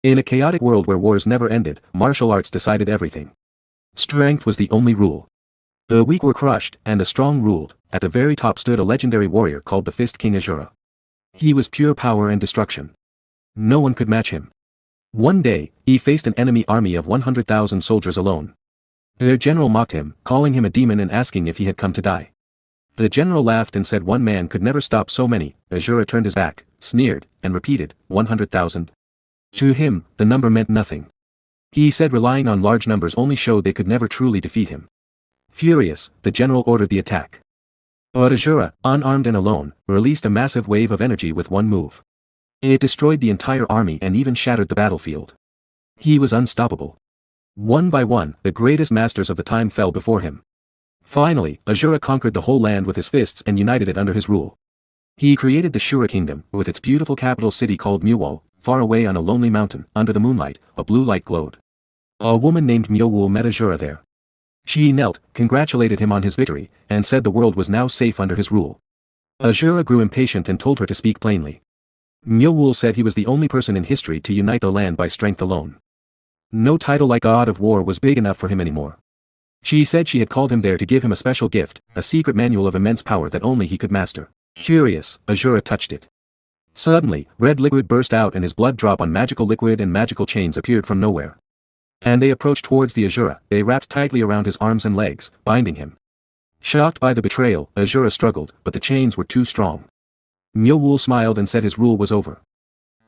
In a chaotic world where wars never ended, martial arts decided everything. Strength was the only rule. The weak were crushed, and the strong ruled. At the very top stood a legendary warrior called the Fist King Asura. He was pure power and destruction. No one could match him. One day, he faced an enemy army of 100,000 soldiers alone. Their general mocked him, calling him a demon and asking if he had come to die. The general laughed and said one man could never stop so many. Asura turned his back, sneered, and repeated, 100,000. To him, the number meant nothing. He said relying on large numbers only showed they could never truly defeat him. Furious, the general ordered the attack. But Asura, unarmed and alone, released a massive wave of energy with one move. It destroyed the entire army and even shattered the battlefield. He was unstoppable. One by one, the greatest masters of the time fell before him. Finally, Asura conquered the whole land with his fists and united it under his rule. He created the Shura kingdom, with its beautiful capital city called Manhwa, far away on a lonely mountain. Under the moonlight, a blue light glowed. A woman named Manhwa met Asura there. She knelt, congratulated him on his victory, and said the world was now safe under his rule. Asura grew impatient and told her to speak plainly. Manhwa said he was the only person in history to unite the land by strength alone. No title like God of War was big enough for him anymore. She said she had called him there to give him a special gift, a secret manual of immense power that only he could master. Curious, Asura touched it. Suddenly, red liquid burst out and his blood dropped on magical liquid and magical chains appeared from nowhere. And they approached towards the Asura. They wrapped tightly around his arms and legs, binding him. Shocked by the betrayal, Asura struggled, but the chains were too strong. Manhwa smiled and said his rule was over.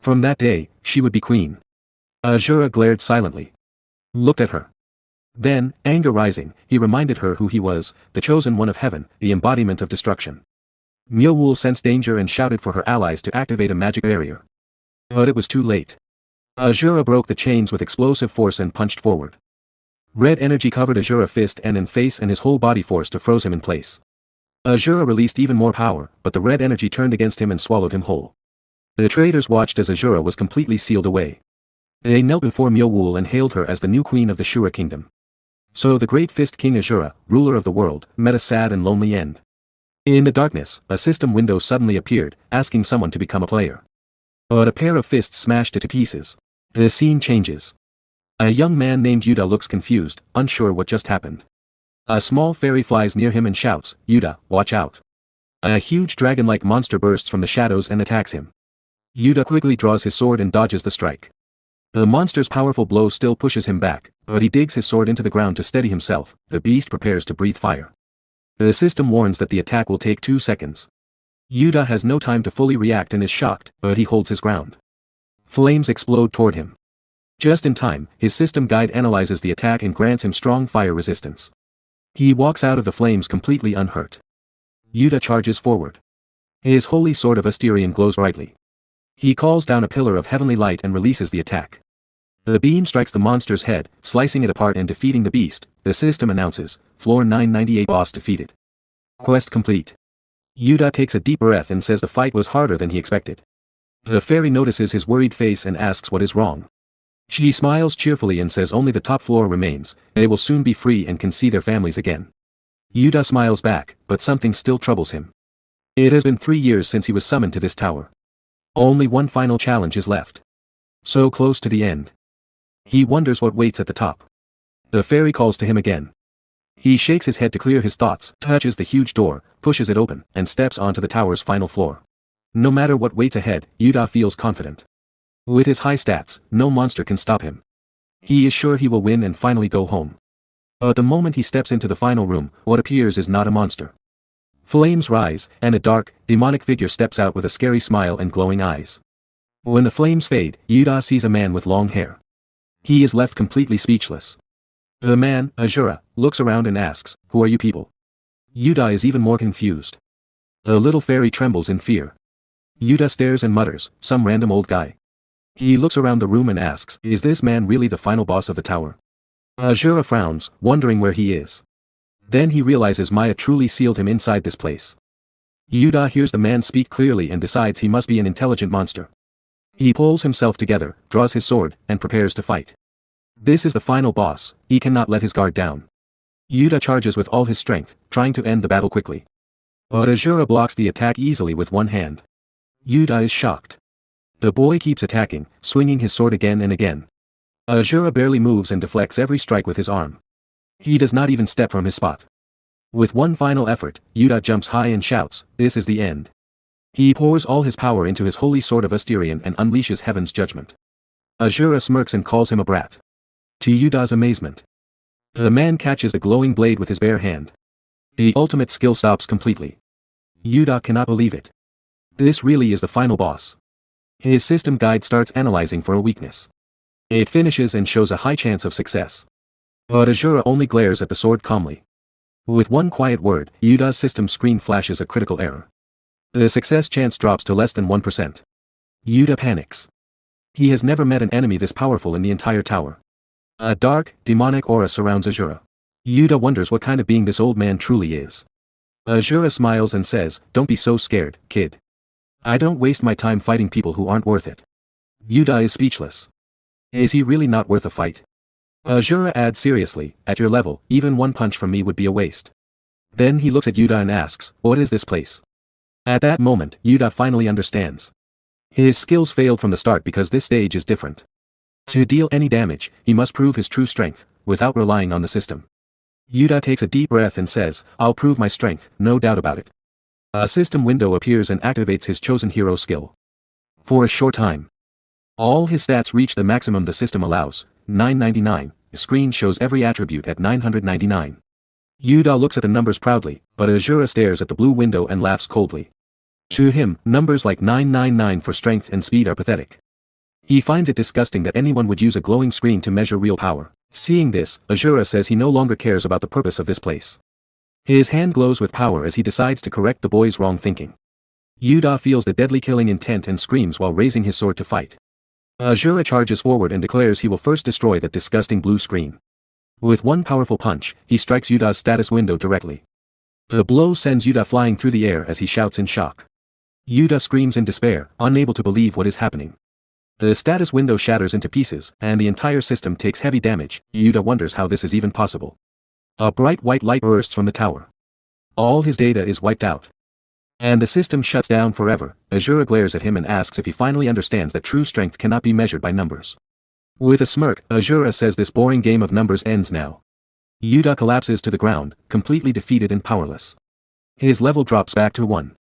From that day, she would be queen. Asura glared silently. Looked at her. Then, anger rising, he reminded her who he was, the chosen one of heaven, the embodiment of destruction. Manhwa sensed danger and shouted for her allies to activate a magic barrier. But it was too late. Asura broke the chains with explosive force and punched forward. Red energy covered Asura's fist and face and his whole body force to froze him in place. Asura released even more power, but the red energy turned against him and swallowed him whole. The traders watched as Asura was completely sealed away. They knelt before Manhwa and hailed her as the new queen of the Shura kingdom. So the great Fist King Asura, ruler of the world, met a sad and lonely end. In the darkness, a system window suddenly appeared, asking someone to become a player. But a pair of fists smashed it to pieces. The scene changes. A young man named Yuda looks confused, unsure what just happened. A small fairy flies near him and shouts, Yuda, watch out. A huge dragon-like monster bursts from the shadows and attacks him. Yuda quickly draws his sword and dodges the strike. The monster's powerful blow still pushes him back, but he digs his sword into the ground to steady himself. The beast prepares to breathe fire. The system warns that the attack will take 2 seconds. Yuda has no time to fully react and is shocked, but he holds his ground. Flames explode toward him. Just in time, his system guide analyzes the attack and grants him strong fire resistance. He walks out of the flames completely unhurt. Yuda charges forward. His holy sword of Asterion glows brightly. He calls down a pillar of heavenly light and releases the attack. The beam strikes the monster's head, slicing it apart and defeating the beast. The system announces, Floor 998 boss defeated. Quest complete. Yuda takes a deep breath and says the fight was harder than he expected. The fairy notices his worried face and asks what is wrong. She smiles cheerfully and says only the top floor remains, they will soon be free and can see their families again. Yuda smiles back, but something still troubles him. It has been 3 years since he was summoned to this tower. Only one final challenge is left. So close to the end. He wonders what waits at the top. The fairy calls to him again. He shakes his head to clear his thoughts, touches the huge door, pushes it open, and steps onto the tower's final floor. No matter what waits ahead, Yuda feels confident. With his high stats, no monster can stop him. He is sure he will win and finally go home. But the moment he steps into the final room, what appears is not a monster. Flames rise, and a dark, demonic figure steps out with a scary smile and glowing eyes. When the flames fade, Yuda sees a man with long hair. He is left completely speechless. The man, Asura, looks around and asks, "Who are you people?" Yuda is even more confused. The little fairy trembles in fear. Yuda stares and mutters, "Some random old guy." He looks around the room and asks, "Is this man really the final boss of the tower?" Asura frowns, wondering where he is. Then he realizes Maya truly sealed him inside this place. Yuda hears the man speak clearly and decides he must be an intelligent monster. He pulls himself together, draws his sword, and prepares to fight. This is the final boss, he cannot let his guard down. Yuda charges with all his strength, trying to end the battle quickly. But Asura blocks the attack easily with one hand. Yuda is shocked. The boy keeps attacking, swinging his sword again and again. Asura barely moves and deflects every strike with his arm. He does not even step from his spot. With one final effort, Yuda jumps high and shouts, "This is the end." He pours all his power into his holy sword of Asterion and unleashes heaven's judgment. Asura smirks and calls him a brat. To Yuda's amazement, the man catches the glowing blade with his bare hand. The ultimate skill stops completely. Yuda cannot believe it. This really is the final boss. His system guide starts analyzing for a weakness. It finishes and shows a high chance of success. But Asura only glares at the sword calmly. With one quiet word, Yuda's system screen flashes a critical error. The success chance drops to less than 1%. Yuda panics. He has never met an enemy this powerful in the entire tower. A dark, demonic aura surrounds Asura. Yuda wonders what kind of being this old man truly is. Asura smiles and says, "Don't be so scared, kid. I don't waste my time fighting people who aren't worth it." Yuda is speechless. Is he really not worth a fight? Asura adds seriously, "At your level, even one punch from me would be a waste." Then he looks at Yuda and asks, "What is this place?" At that moment, Yuda finally understands. His skills failed from the start because this stage is different. To deal any damage, he must prove his true strength, without relying on the system. Yuda takes a deep breath and says, "I'll prove my strength, no doubt about it." A system window appears and activates his chosen hero skill. For a short time, all his stats reach the maximum the system allows, 999, the screen shows every attribute at 999. Yuda looks at the numbers proudly, but Asura stares at the blue window and laughs coldly. To him, numbers like 999 for strength and speed are pathetic. He finds it disgusting that anyone would use a glowing screen to measure real power. Seeing this, Asura says he no longer cares about the purpose of this place. His hand glows with power as he decides to correct the boy's wrong thinking. Yuda feels the deadly killing intent and screams while raising his sword to fight. Asura charges forward and declares he will first destroy that disgusting blue screen. With one powerful punch, he strikes Yuda's status window directly. The blow sends Yuda flying through the air as he shouts in shock. Yuda screams in despair, unable to believe what is happening. The status window shatters into pieces, and the entire system takes heavy damage. Yuda wonders how this is even possible. A bright white light bursts from the tower. All his data is wiped out. And the system shuts down forever. Asura glares at him and asks if he finally understands that true strength cannot be measured by numbers. With a smirk, Asura says this boring game of numbers ends now. Yuda collapses to the ground, completely defeated and powerless. His level drops back to 1.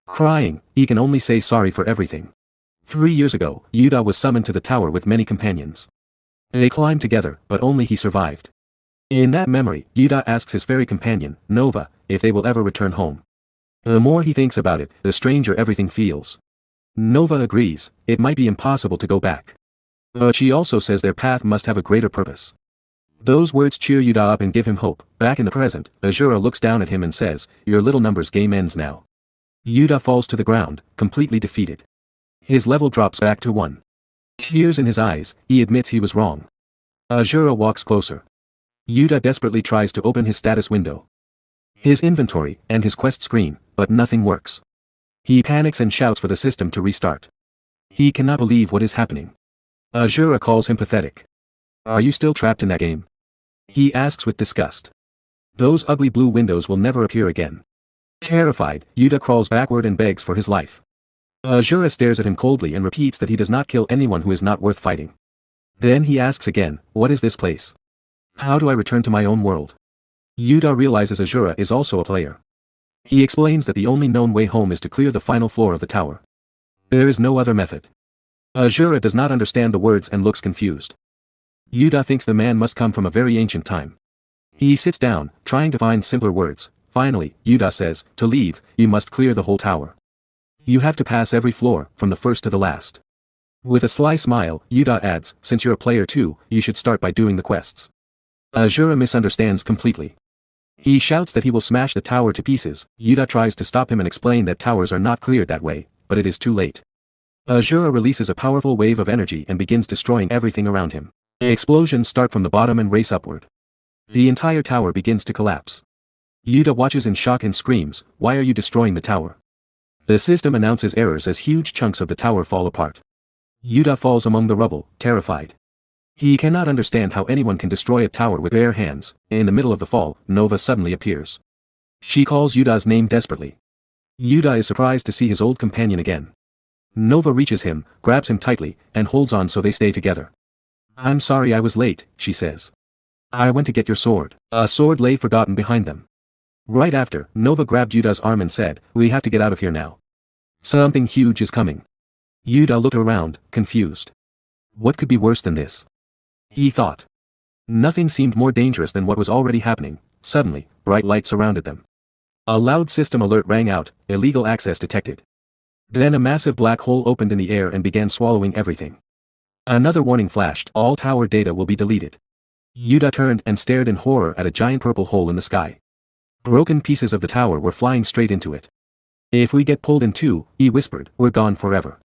Crying, he can only say sorry for everything. 3 years ago, Yuda was summoned to the tower with many companions. They climbed together, but only he survived. In that memory, Yuda asks his fairy companion, Nova, if they will ever return home. The more he thinks about it, the stranger everything feels. Nova agrees, it might be impossible to go back. But she also says their path must have a greater purpose. Those words cheer Yuda up and give him hope. Back in the present, Asura looks down at him and says, "Your little numbers game ends now." Yuda falls to the ground, completely defeated. His level drops back to 1. Tears in his eyes, he admits he was wrong. Asura walks closer. Yuda desperately tries to open his status window. His inventory, and his quest screen, but nothing works. He panics and shouts for the system to restart. He cannot believe what is happening. Asura calls him pathetic. "Are you still trapped in that game?" he asks with disgust. Those ugly blue windows will never appear again. Terrified, Yuda crawls backward and begs for his life. Asura stares at him coldly and repeats that he does not kill anyone who is not worth fighting. Then he asks again, "What is this place? How do I return to my own world?" Yuda realizes Asura is also a player. He explains that the only known way home is to clear the final floor of the tower. There is no other method. Asura does not understand the words and looks confused. Yuda thinks the man must come from a very ancient time. He sits down, trying to find simpler words. Finally, Yuda says, "To leave, you must clear the whole tower. You have to pass every floor, from the first to the last." With a sly smile, Yuda adds, "Since you're a player too, you should start by doing the quests." Asura misunderstands completely. He shouts that he will smash the tower to pieces. Yuda tries to stop him and explain that towers are not cleared that way, but it is too late. Asura releases a powerful wave of energy and begins destroying everything around him. Explosions start from the bottom and race upward. The entire tower begins to collapse. Yuda watches in shock and screams, "Why are you destroying the tower?" The system announces errors as huge chunks of the tower fall apart. Yuda falls among the rubble, terrified. He cannot understand how anyone can destroy a tower with bare hands. In the middle of the fall, Nova suddenly appears. She calls Yuda's name desperately. Yuda is surprised to see his old companion again. Nova reaches him, grabs him tightly, and holds on so they stay together. "I'm sorry I was late," she says. "I went to get your sword." A sword lay forgotten behind them. Right after, Nova grabbed Yuda's arm and said, "We have to get out of here now. Something huge is coming." Yuda looked around, confused. What could be worse than this? He thought. Nothing seemed more dangerous than what was already happening. Suddenly, bright lights surrounded them. A loud system alert rang out, illegal access detected. Then a massive black hole opened in the air and began swallowing everything. Another warning flashed, all tower data will be deleted. Yuda turned and stared in horror at a giant purple hole in the sky. Broken pieces of the tower were flying straight into it. "If we get pulled in too," he whispered, "we're gone forever."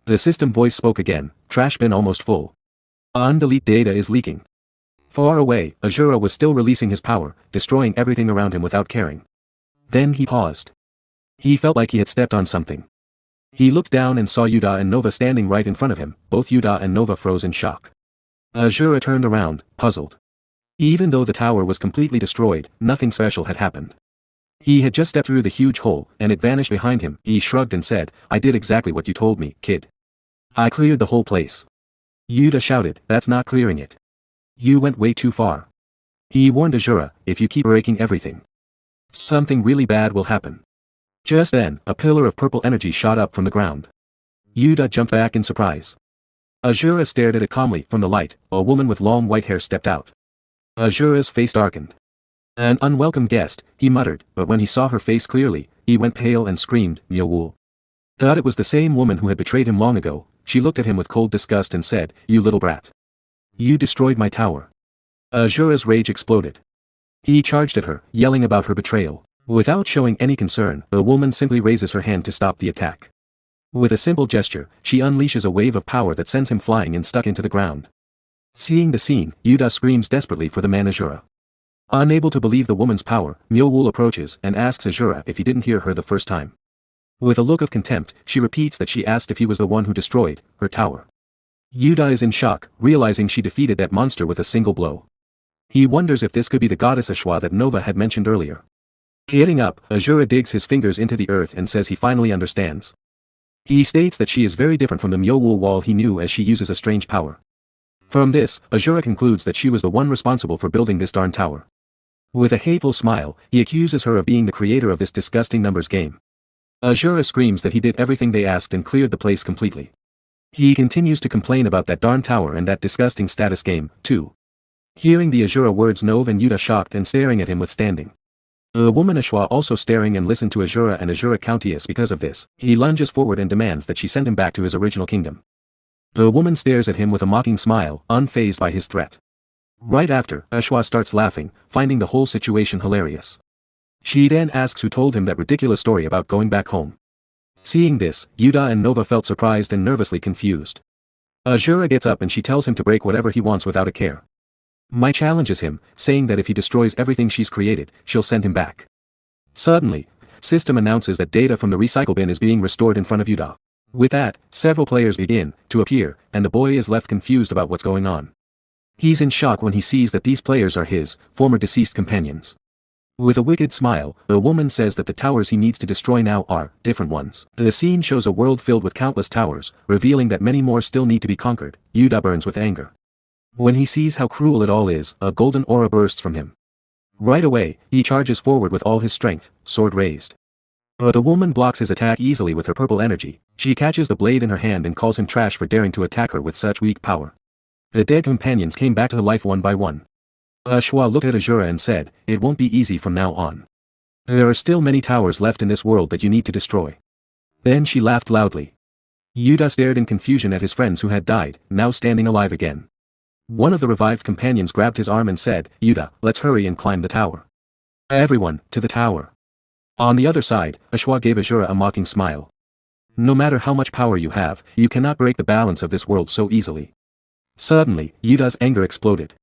The system voice spoke again, "Trash bin almost full. Undelete data is leaking." Far away, Asura was still releasing his power, destroying everything around him without caring. Then he paused. He felt like he had stepped on something. He looked down and saw Yuda and Nova standing right in front of him. Both Yuda and Nova froze in shock. Asura turned around, puzzled. Even though the tower was completely destroyed, nothing special had happened. He had just stepped through the huge hole, and it vanished behind him. He shrugged and said, "I did exactly what you told me, kid. I cleared the whole place." Yuda shouted, "That's not clearing it. You went way too far." He warned Asura, "If you keep breaking everything, something really bad will happen." Just then, a pillar of purple energy shot up from the ground. Yuda jumped back in surprise. Asura stared at it calmly. From the light, a woman with long white hair stepped out. Asura's face darkened. "An unwelcome guest," he muttered, but when he saw her face clearly, he went pale and screamed, "Myowool." Thought it was the same woman who had betrayed him long ago. She looked at him with cold disgust and said, "You little brat. You destroyed my tower." Asura's rage exploded. He charged at her, yelling about her betrayal. Without showing any concern, the woman simply raises her hand to stop the attack. With a simple gesture, she unleashes a wave of power that sends him flying and stuck into the ground. Seeing the scene, Yuda screams desperately for the man Asura. Unable to believe the woman's power, Myowool approaches and asks Asura if he didn't hear her the first time. With a look of contempt, she repeats that she asked if he was the one who destroyed her tower. Yuda is in shock, realizing she defeated that monster with a single blow. He wonders if this could be the Goddess Eshua that Nova had mentioned earlier. Getting up, Asura digs his fingers into the earth and says he finally understands. He states that she is very different from the Myowool wall he knew, as she uses a strange power. From this, Asura concludes that she was the one responsible for building this darn tower. With a hateful smile, he accuses her of being the creator of this disgusting numbers game. Asura screams that he did everything they asked and cleared the place completely. He continues to complain about that darn tower and that disgusting status game, too. Hearing the Asura words, Nova and Yuda shocked and staring at him withstanding. The woman Eshua also staring and listened to Asura and Asura counteous because of this. He lunges forward and demands that she send him back to his original kingdom. The woman stares at him with a mocking smile, unfazed by his threat. Right after, Eshua starts laughing, finding the whole situation hilarious. She then asks who told him that ridiculous story about going back home. Seeing this, Yuda and Nova felt surprised and nervously confused. Asura gets up and she tells him to break whatever he wants without a care. Mai challenges him, saying that if he destroys everything she's created, she'll send him back. Suddenly, system announces that data from the recycle bin is being restored in front of Yuda. With that, several players begin to appear, and the boy is left confused about what's going on. He's in shock when he sees that these players are his former deceased companions. With a wicked smile, the woman says that the towers he needs to destroy now are different ones. The scene shows a world filled with countless towers, revealing that many more still need to be conquered. Yuda burns with anger. When he sees how cruel it all is, a golden aura bursts from him. Right away, he charges forward with all his strength, sword raised. But the woman blocks his attack easily with her purple energy. She catches the blade in her hand and calls him trash for daring to attack her with such weak power. The dead companions came back to life one by one. Eshua looked at Asura and said, "It won't be easy from now on. There are still many towers left in this world that you need to destroy." Then she laughed loudly. Yuda stared in confusion at his friends who had died, now standing alive again. One of the revived companions grabbed his arm and said, "Yuda, let's hurry and climb the tower. Everyone, to the tower." On the other side, Eshua gave Asura a mocking smile. "No matter how much power you have, you cannot break the balance of this world so easily." Suddenly, Yuda's anger exploded.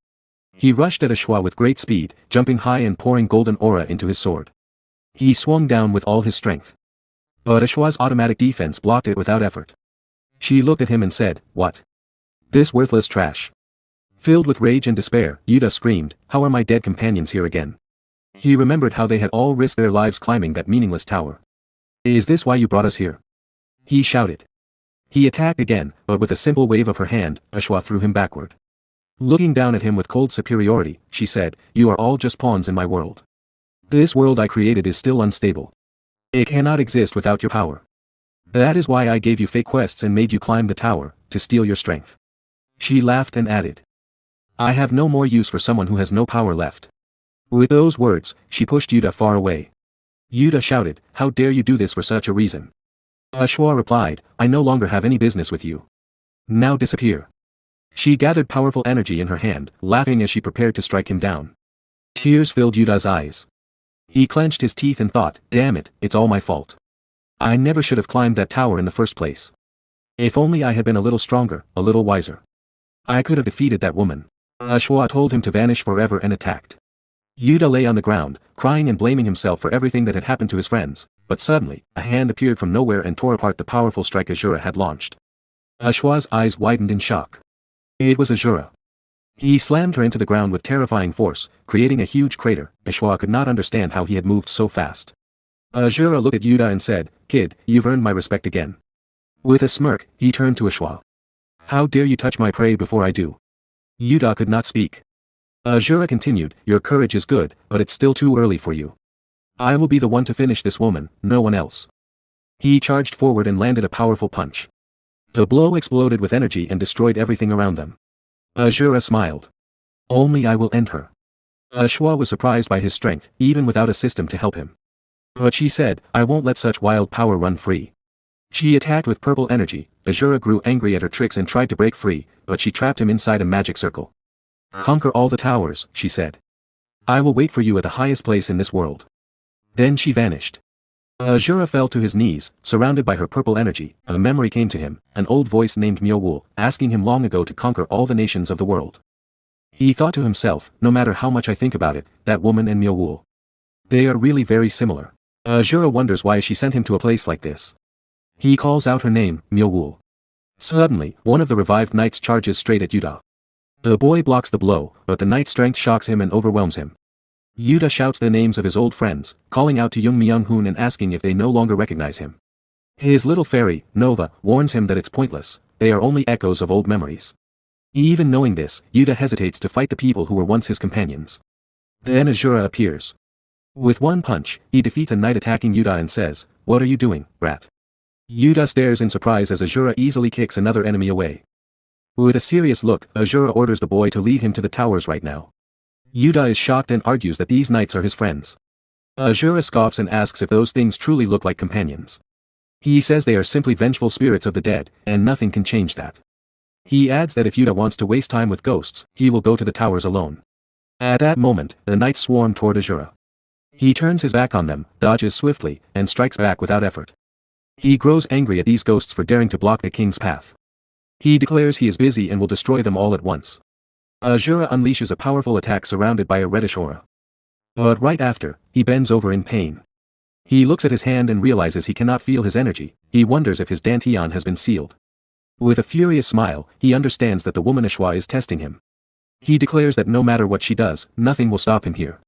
He rushed at Eshua with great speed, jumping high and pouring golden aura into his sword. He swung down with all his strength. But Eshua's automatic defense blocked it without effort. She looked at him and said, "What? This worthless trash." Filled with rage and despair, Yuda screamed, "How are my dead companions here again?" He remembered how they had all risked their lives climbing that meaningless tower. "Is this why you brought us here?" he shouted. He attacked again, but with a simple wave of her hand, Eshua threw him backward. Looking down at him with cold superiority, she said, "You are all just pawns in my world. This world I created is still unstable. It cannot exist without your power. That is why I gave you fake quests and made you climb the tower, to steal your strength." She laughed and added, "I have no more use for someone who has no power left." With those words, she pushed Yuta far away. Yuta shouted, "How dare you do this for such a reason?" Eshua replied, "I no longer have any business with you. Now disappear." She gathered powerful energy in her hand, laughing as she prepared to strike him down. Tears filled Yuta's eyes. He clenched his teeth and thought, "Damn it, it's all my fault. I never should have climbed that tower in the first place. If only I had been a little stronger, a little wiser. I could have defeated that woman." Eshua told him to vanish forever and attacked. Yuta lay on the ground, crying and blaming himself for everything that had happened to his friends, but suddenly, a hand appeared from nowhere and tore apart the powerful strike Asura had launched. Eshua's eyes widened in shock. It was Asura. He slammed her into the ground with terrifying force, creating a huge crater. Eshua could not understand how he had moved so fast. Asura looked at Yuta and said, "Kid, you've earned my respect again." With a smirk, he turned to Eshua. "How dare you touch my prey before I do?" Yuta could not speak. Asura continued, "Your courage is good, but it's still too early for you. I will be the one to finish this woman, no one else." He charged forward and landed a powerful punch. The blow exploded with energy and destroyed everything around them. Asura smiled. "Only I will end her." Eshua was surprised by his strength, even without a system to help him. But she said, "I won't let such wild power run free." She attacked with purple energy. Asura grew angry at her tricks and tried to break free, but she trapped him inside a magic circle. "Conquer all the towers," she said. "I will wait for you at the highest place in this world." Then she vanished. Asura fell to his knees, surrounded by her purple energy. A memory came to him, an old voice named Myowool, asking him long ago to conquer all the nations of the world. He thought to himself, no matter how much I think about it, that woman and Myowool. They are really very similar. Asura wonders why she sent him to a place like this. He calls out her name, Myowool. Suddenly, one of the revived knights charges straight at Yuta. The boy blocks the blow, but the knight's strength shocks him and overwhelms him. Yuta shouts the names of his old friends, calling out to young Myung-hoon and asking if they no longer recognize him. His little fairy, Nova, warns him that it's pointless, they are only echoes of old memories. Even knowing this, Yuta hesitates to fight the people who were once his companions. Then Asura appears. With one punch, he defeats a knight attacking Yuta and says, "What are you doing, brat?" Yuta stares in surprise as Asura easily kicks another enemy away. With a serious look, Asura orders the boy to lead him to the towers right now. Yuta is shocked and argues that these knights are his friends. Asura scoffs and asks if those things truly look like companions. He says they are simply vengeful spirits of the dead, and nothing can change that. He adds that if Yuta wants to waste time with ghosts, he will go to the towers alone. At that moment, the knights swarm toward Asura. He turns his back on them, dodges swiftly, and strikes back without effort. He grows angry at these ghosts for daring to block the king's path. He declares he is busy and will destroy them all at once. Asura unleashes a powerful attack surrounded by a reddish aura. But right after, he bends over in pain. He looks at his hand and realizes he cannot feel his energy. He wonders if his dantian has been sealed. With a furious smile, he understands that the woman Eshua is testing him. He declares that no matter what she does, nothing will stop him here.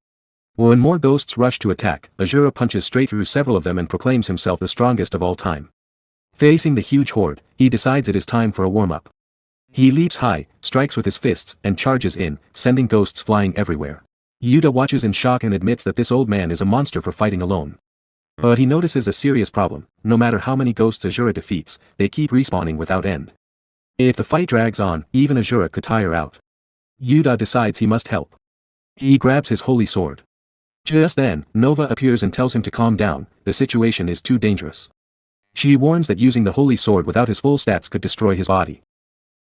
When more ghosts rush to attack, Asura punches straight through several of them and proclaims himself the strongest of all time. Facing the huge horde, he decides it is time for a warm-up. He leaps high, strikes with his fists, and charges in, sending ghosts flying everywhere. Yuta watches in shock and admits that this old man is a monster for fighting alone. But he notices a serious problem: no matter how many ghosts Asura defeats, they keep respawning without end. If the fight drags on, even Asura could tire out. Yuta decides he must help. He grabs his holy sword. Just then, Nova appears and tells him to calm down, the situation is too dangerous. She warns that using the holy sword without his full stats could destroy his body.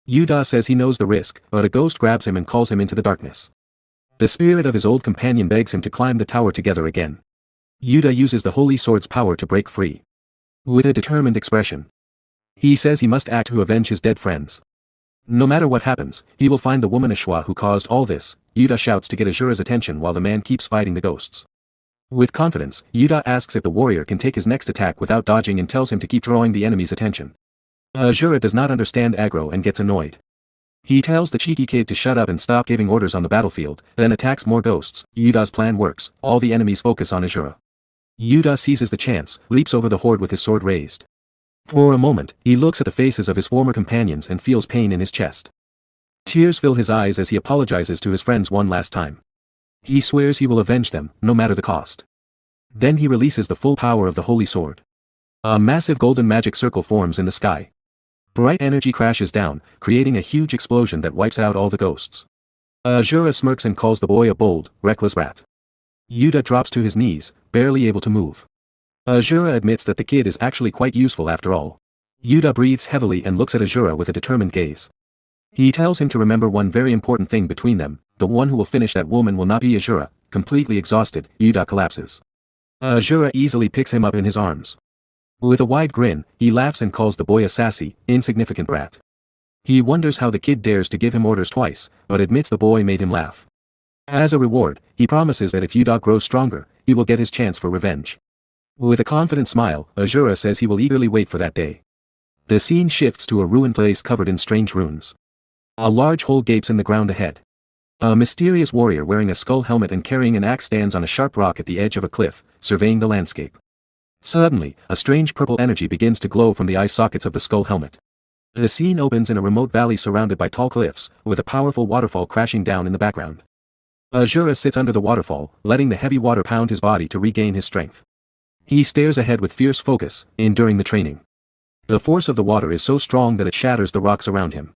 Yuta says he knows the risk, but a ghost grabs him and calls him into the darkness. The spirit of his old companion begs him to climb the tower together again. Yuta uses the holy sword's power to break free. With a determined expression. He says he must act to avenge his dead friends. No matter what happens, he will find the woman Eshua who caused all this. Yuta shouts to get Asura's attention while the man keeps fighting the ghosts. With confidence, Yuta asks if the warrior can take his next attack without dodging and tells him to keep drawing the enemy's attention. Asura does not understand aggro and gets annoyed. He tells the cheeky kid to shut up and stop giving orders on the battlefield, then attacks more ghosts. Yuta's plan works, all the enemies focus on Asura. Yuta seizes the chance, leaps over the horde with his sword raised. For a moment, he looks at the faces of his former companions and feels pain in his chest. Tears fill his eyes as he apologizes to his friends one last time. He swears he will avenge them, no matter the cost. Then he releases the full power of the holy sword. A massive golden magic circle forms in the sky. Bright energy crashes down, creating a huge explosion that wipes out all the ghosts. Asura smirks and calls the boy a bold, reckless rat. Yuta drops to his knees, barely able to move. Asura admits that the kid is actually quite useful after all. Yuta breathes heavily and looks at Asura with a determined gaze. He tells him to remember one very important thing between them: the one who will finish that woman will not be Asura. Completely exhausted, Yuta collapses. Asura easily picks him up in his arms. With a wide grin, he laughs and calls the boy a sassy, insignificant brat. He wonders how the kid dares to give him orders twice, but admits the boy made him laugh. As a reward, he promises that if Yuta grows stronger, he will get his chance for revenge. With a confident smile, Asura says he will eagerly wait for that day. The scene shifts to a ruined place covered in strange runes. A large hole gapes in the ground ahead. A mysterious warrior wearing a skull helmet and carrying an axe stands on a sharp rock at the edge of a cliff, surveying the landscape. Suddenly, a strange purple energy begins to glow from the eye sockets of the skull helmet. The scene opens in a remote valley surrounded by tall cliffs, with a powerful waterfall crashing down in the background. Asura sits under the waterfall, letting the heavy water pound his body to regain his strength. He stares ahead with fierce focus, enduring the training. The force of the water is so strong that it shatters the rocks around him.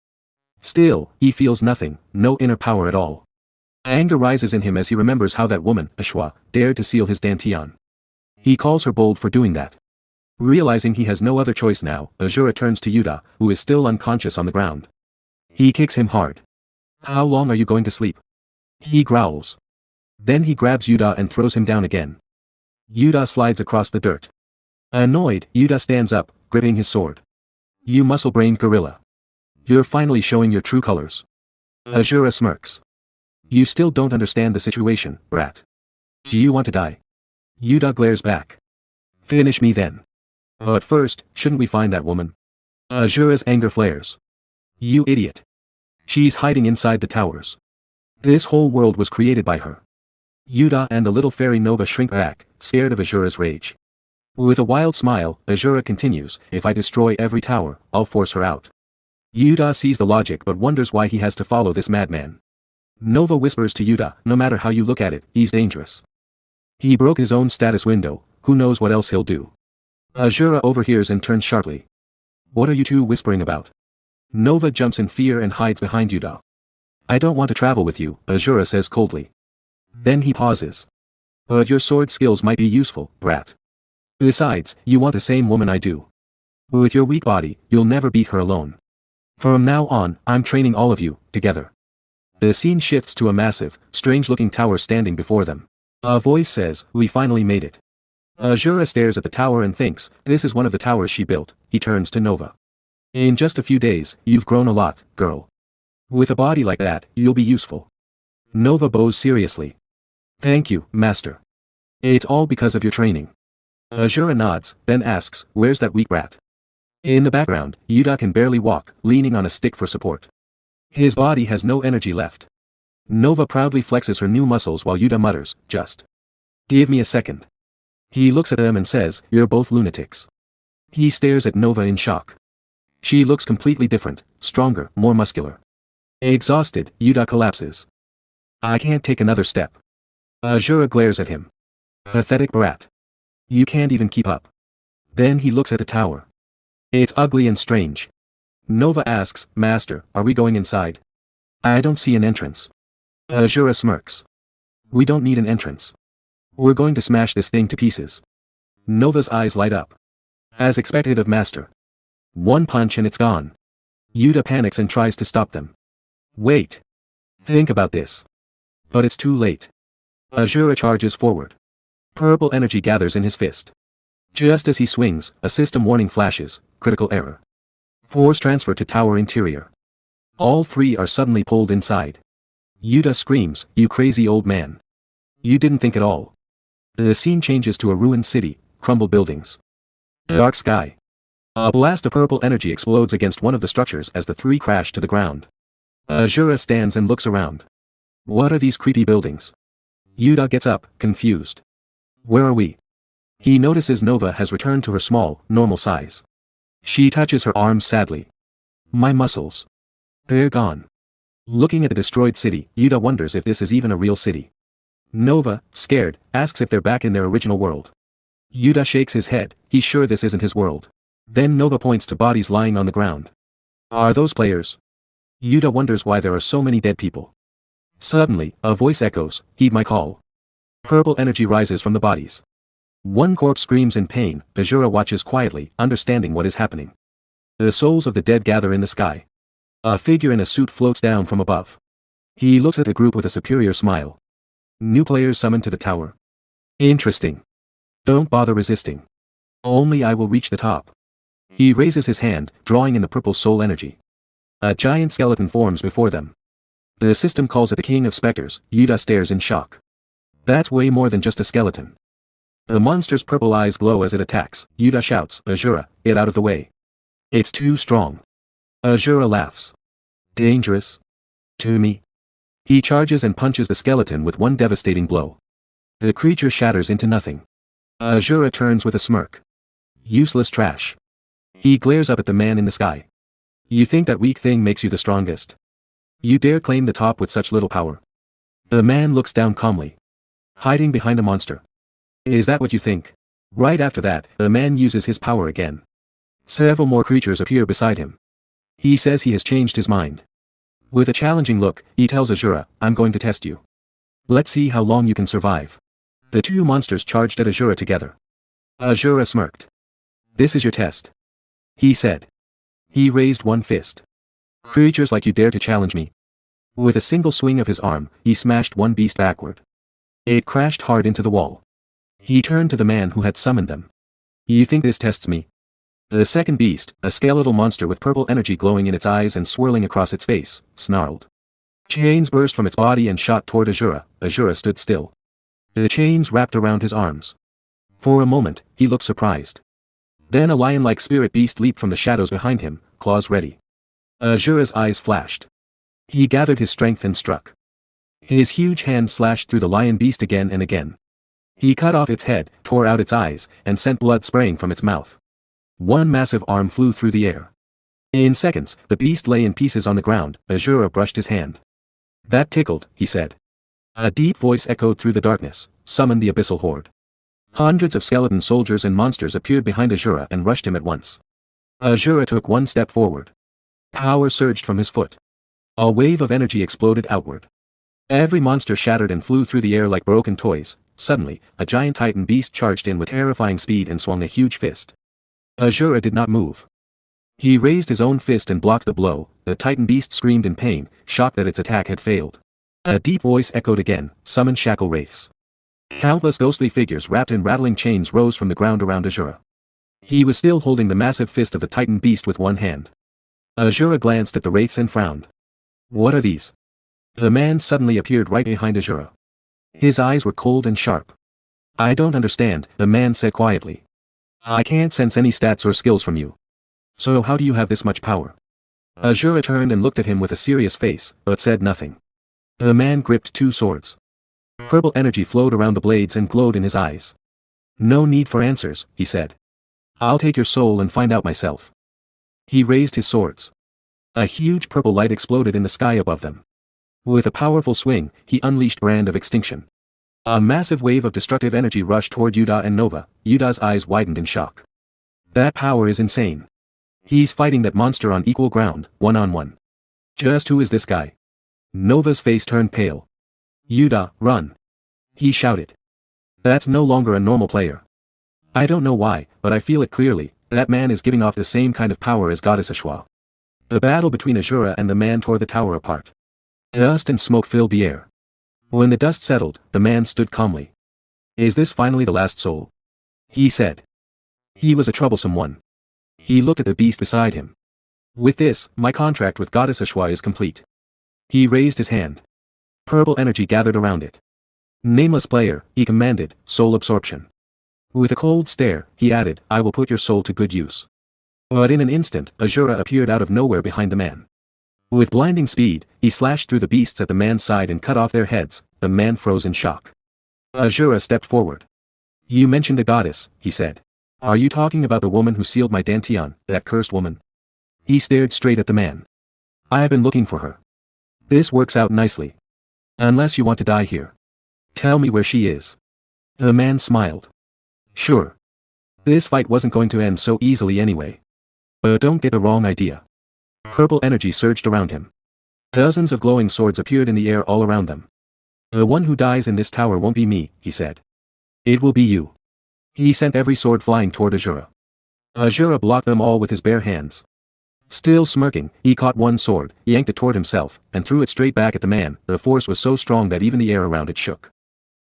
Still, he feels nothing, no inner power at all. Anger rises in him as he remembers how that woman, Eshua, dared to seal his dantian. He calls her bold for doing that. Realizing he has no other choice now, Asura turns to Yuta, who is still unconscious on the ground. He kicks him hard. "How long are you going to sleep?" he growls. Then he grabs Yuta and throws him down again. Yuta slides across the dirt. Annoyed, Yuta stands up, gripping his sword. "You muscle-brained gorilla. You're finally showing your true colors." Asura smirks. "You still don't understand the situation, brat. Do you want to die?" Yuta glares back. "Finish me then. But first, shouldn't we find that woman?" Asura's anger flares. "You idiot. She's hiding inside the towers. This whole world was created by her." Yuta and the little fairy Nova shrink back, scared of Asura's rage. With a wild smile, Asura continues, "If I destroy every tower, I'll force her out." Yuta sees the logic but wonders why he has to follow this madman. Nova whispers to Yuta, "No matter how you look at it, he's dangerous. He broke his own status window, who knows what else he'll do." Asura overhears and turns sharply. "What are you two whispering about?" Nova jumps in fear and hides behind Yuta. "I don't want to travel with you," Asura says coldly. Then he pauses. "But your sword skills might be useful, brat. Besides, you want the same woman I do. With your weak body, you'll never beat her alone. From now on, I'm training all of you, together." The scene shifts to a massive, strange-looking tower standing before them. A voice says, "We finally made it." Asura stares at the tower and thinks, this is one of the towers she built. He turns to Nova. "In just a few days, you've grown a lot, girl. With a body like that, you'll be useful." Nova bows seriously. "Thank you, master. It's all because of your training." Asura nods, then asks, "Where's that weak brat?" In the background, Yuta can barely walk, leaning on a stick for support. His body has no energy left. Nova proudly flexes her new muscles while Yuta mutters, "Just give me a second." He looks at them and says, "You're both lunatics." He stares at Nova in shock. She looks completely different, stronger, more muscular. Exhausted, Yuta collapses. "I can't take another step." Asura glares at him. "Pathetic brat. You can't even keep up." Then he looks at the tower. It's ugly and strange. Nova asks, "Master, are we going inside?" "I don't see an entrance." Asura smirks. "We don't need an entrance. We're going to smash this thing to pieces." Nova's eyes light up. As expected of Master. One punch and it's gone. Yuta panics and tries to stop them. "Wait. Think about this." But it's too late. Asura charges forward. Purple energy gathers in his fist. Just as he swings, a system warning flashes, "Critical error. Force transfer to tower interior." All three are suddenly pulled inside. Yuta screams, "You crazy old man. You didn't think at all." The scene changes to a ruined city, crumbled buildings. Dark sky. A blast of purple energy explodes against one of the structures as the three crash to the ground. Asura stands and looks around. What are these creepy buildings? Yuta gets up, confused. Where are we? He notices Nova has returned to her small, normal size. She touches her arms sadly. My muscles. They're gone. Looking at the destroyed city, Yuta wonders if this is even a real city. Nova, scared, asks if they're back in their original world. Yuta shakes his head, he's sure this isn't his world. Then Nova points to bodies lying on the ground. Are those players? Yuta wonders why there are so many dead people. Suddenly, a voice echoes, heed my call. Purple energy rises from the bodies. One corpse screams in pain, Asura watches quietly, understanding what is happening. The souls of the dead gather in the sky. A figure in a suit floats down from above. He looks at the group with a superior smile. New players summoned to the tower. Interesting. Don't bother resisting. Only I will reach the top. He raises his hand, drawing in the purple soul energy. A giant skeleton forms before them. The system calls it the King of Spectres. Yuta stares in shock. That's way more than just a skeleton. The monster's purple eyes glow as it attacks. Yuta shouts, Asura, get out of the way. It's too strong. Asura laughs. Dangerous? To me. He charges and punches the skeleton with one devastating blow. The creature shatters into nothing. Asura turns with a smirk. Useless trash. He glares up at the man in the sky. You think that weak thing makes you the strongest? You dare claim the top with such little power? The man looks down calmly. Hiding behind a monster. Is that what you think? Right after that, the man uses his power again. Several more creatures appear beside him. He says he has changed his mind. With a challenging look, he tells Asura, I'm going to test you. Let's see how long you can survive. The two monsters charged at Asura together. Asura smirked. This is your test. He said. He raised one fist. Creatures like you dare to challenge me. With a single swing of his arm, he smashed one beast backward. It crashed hard into the wall. He turned to the man who had summoned them. You think this tests me? The second beast, a skeletal monster with purple energy glowing in its eyes and swirling across its face, snarled. Chains burst from its body and shot toward Asura. Asura stood still. The chains wrapped around his arms. For a moment, he looked surprised. Then a lion-like spirit beast leaped from the shadows behind him, claws ready. Asura's eyes flashed. He gathered his strength and struck. His huge hand slashed through the lion beast again and again. He cut off its head, tore out its eyes, and sent blood spraying from its mouth. One massive arm flew through the air. In seconds, the beast lay in pieces on the ground. Asura brushed his hand. That tickled, he said. A deep voice echoed through the darkness, summon the abyssal horde. Hundreds of skeleton soldiers and monsters appeared behind Asura and rushed him at once. Asura took one step forward. Power surged from his foot. A wave of energy exploded outward. Every monster shattered and flew through the air like broken toys. Suddenly, a giant titan beast charged in with terrifying speed and swung a huge fist. Asura did not move. He raised his own fist and blocked the blow. The titan beast screamed in pain, shocked that its attack had failed. A deep voice echoed again, summon shackle wraiths. Countless ghostly figures wrapped in rattling chains rose from the ground around Asura. He was still holding the massive fist of the titan beast with one hand. Asura glanced at the wraiths and frowned. What are these? The man suddenly appeared right behind Asura. His eyes were cold and sharp. I don't understand, the man said quietly. I can't sense any stats or skills from you. So how do you have this much power? Asura turned and looked at him with a serious face, but said nothing. The man gripped two swords. Purple energy flowed around the blades and glowed in his eyes. No need for answers, he said. I'll take your soul and find out myself. He raised his swords. A huge purple light exploded in the sky above them. With a powerful swing, he unleashed Brand of Extinction. A massive wave of destructive energy rushed toward Yuta and Nova. Yuta's eyes widened in shock. That power is insane. He's fighting that monster on equal ground, one-on-one. Just who is this guy? Nova's face turned pale. Yuta, run. He shouted. That's no longer a normal player. I don't know why, but I feel it clearly, that man is giving off the same kind of power as Goddess Eshua. The battle between Asura and the man tore the tower apart. Dust and smoke filled the air. When the dust settled, the man stood calmly. Is this finally the last soul? He said. He was a troublesome one. He looked at the beast beside him. With this, my contract with Goddess Eshua is complete. He raised his hand. Purple energy gathered around it. Nameless player, he commanded, soul absorption. With a cold stare, he added, I will put your soul to good use. But in an instant, Asura appeared out of nowhere behind the man. With blinding speed, he slashed through the beasts at the man's side and cut off their heads. The man froze in shock. Asura stepped forward. You mentioned a goddess, he said. Are you talking about the woman who sealed my dantian, that cursed woman? He stared straight at the man. I have been looking for her. This works out nicely. Unless you want to die here. Tell me where she is. The man smiled. Sure. This fight wasn't going to end so easily anyway. But don't get the wrong idea. Purple energy surged around him. Dozens of glowing swords appeared in the air all around them. The one who dies in this tower won't be me, he said. It will be you. He sent every sword flying toward Asura. Asura blocked them all with his bare hands. Still smirking, he caught one sword, yanked it toward himself, and threw it straight back at the man. The force was so strong that even the air around it shook.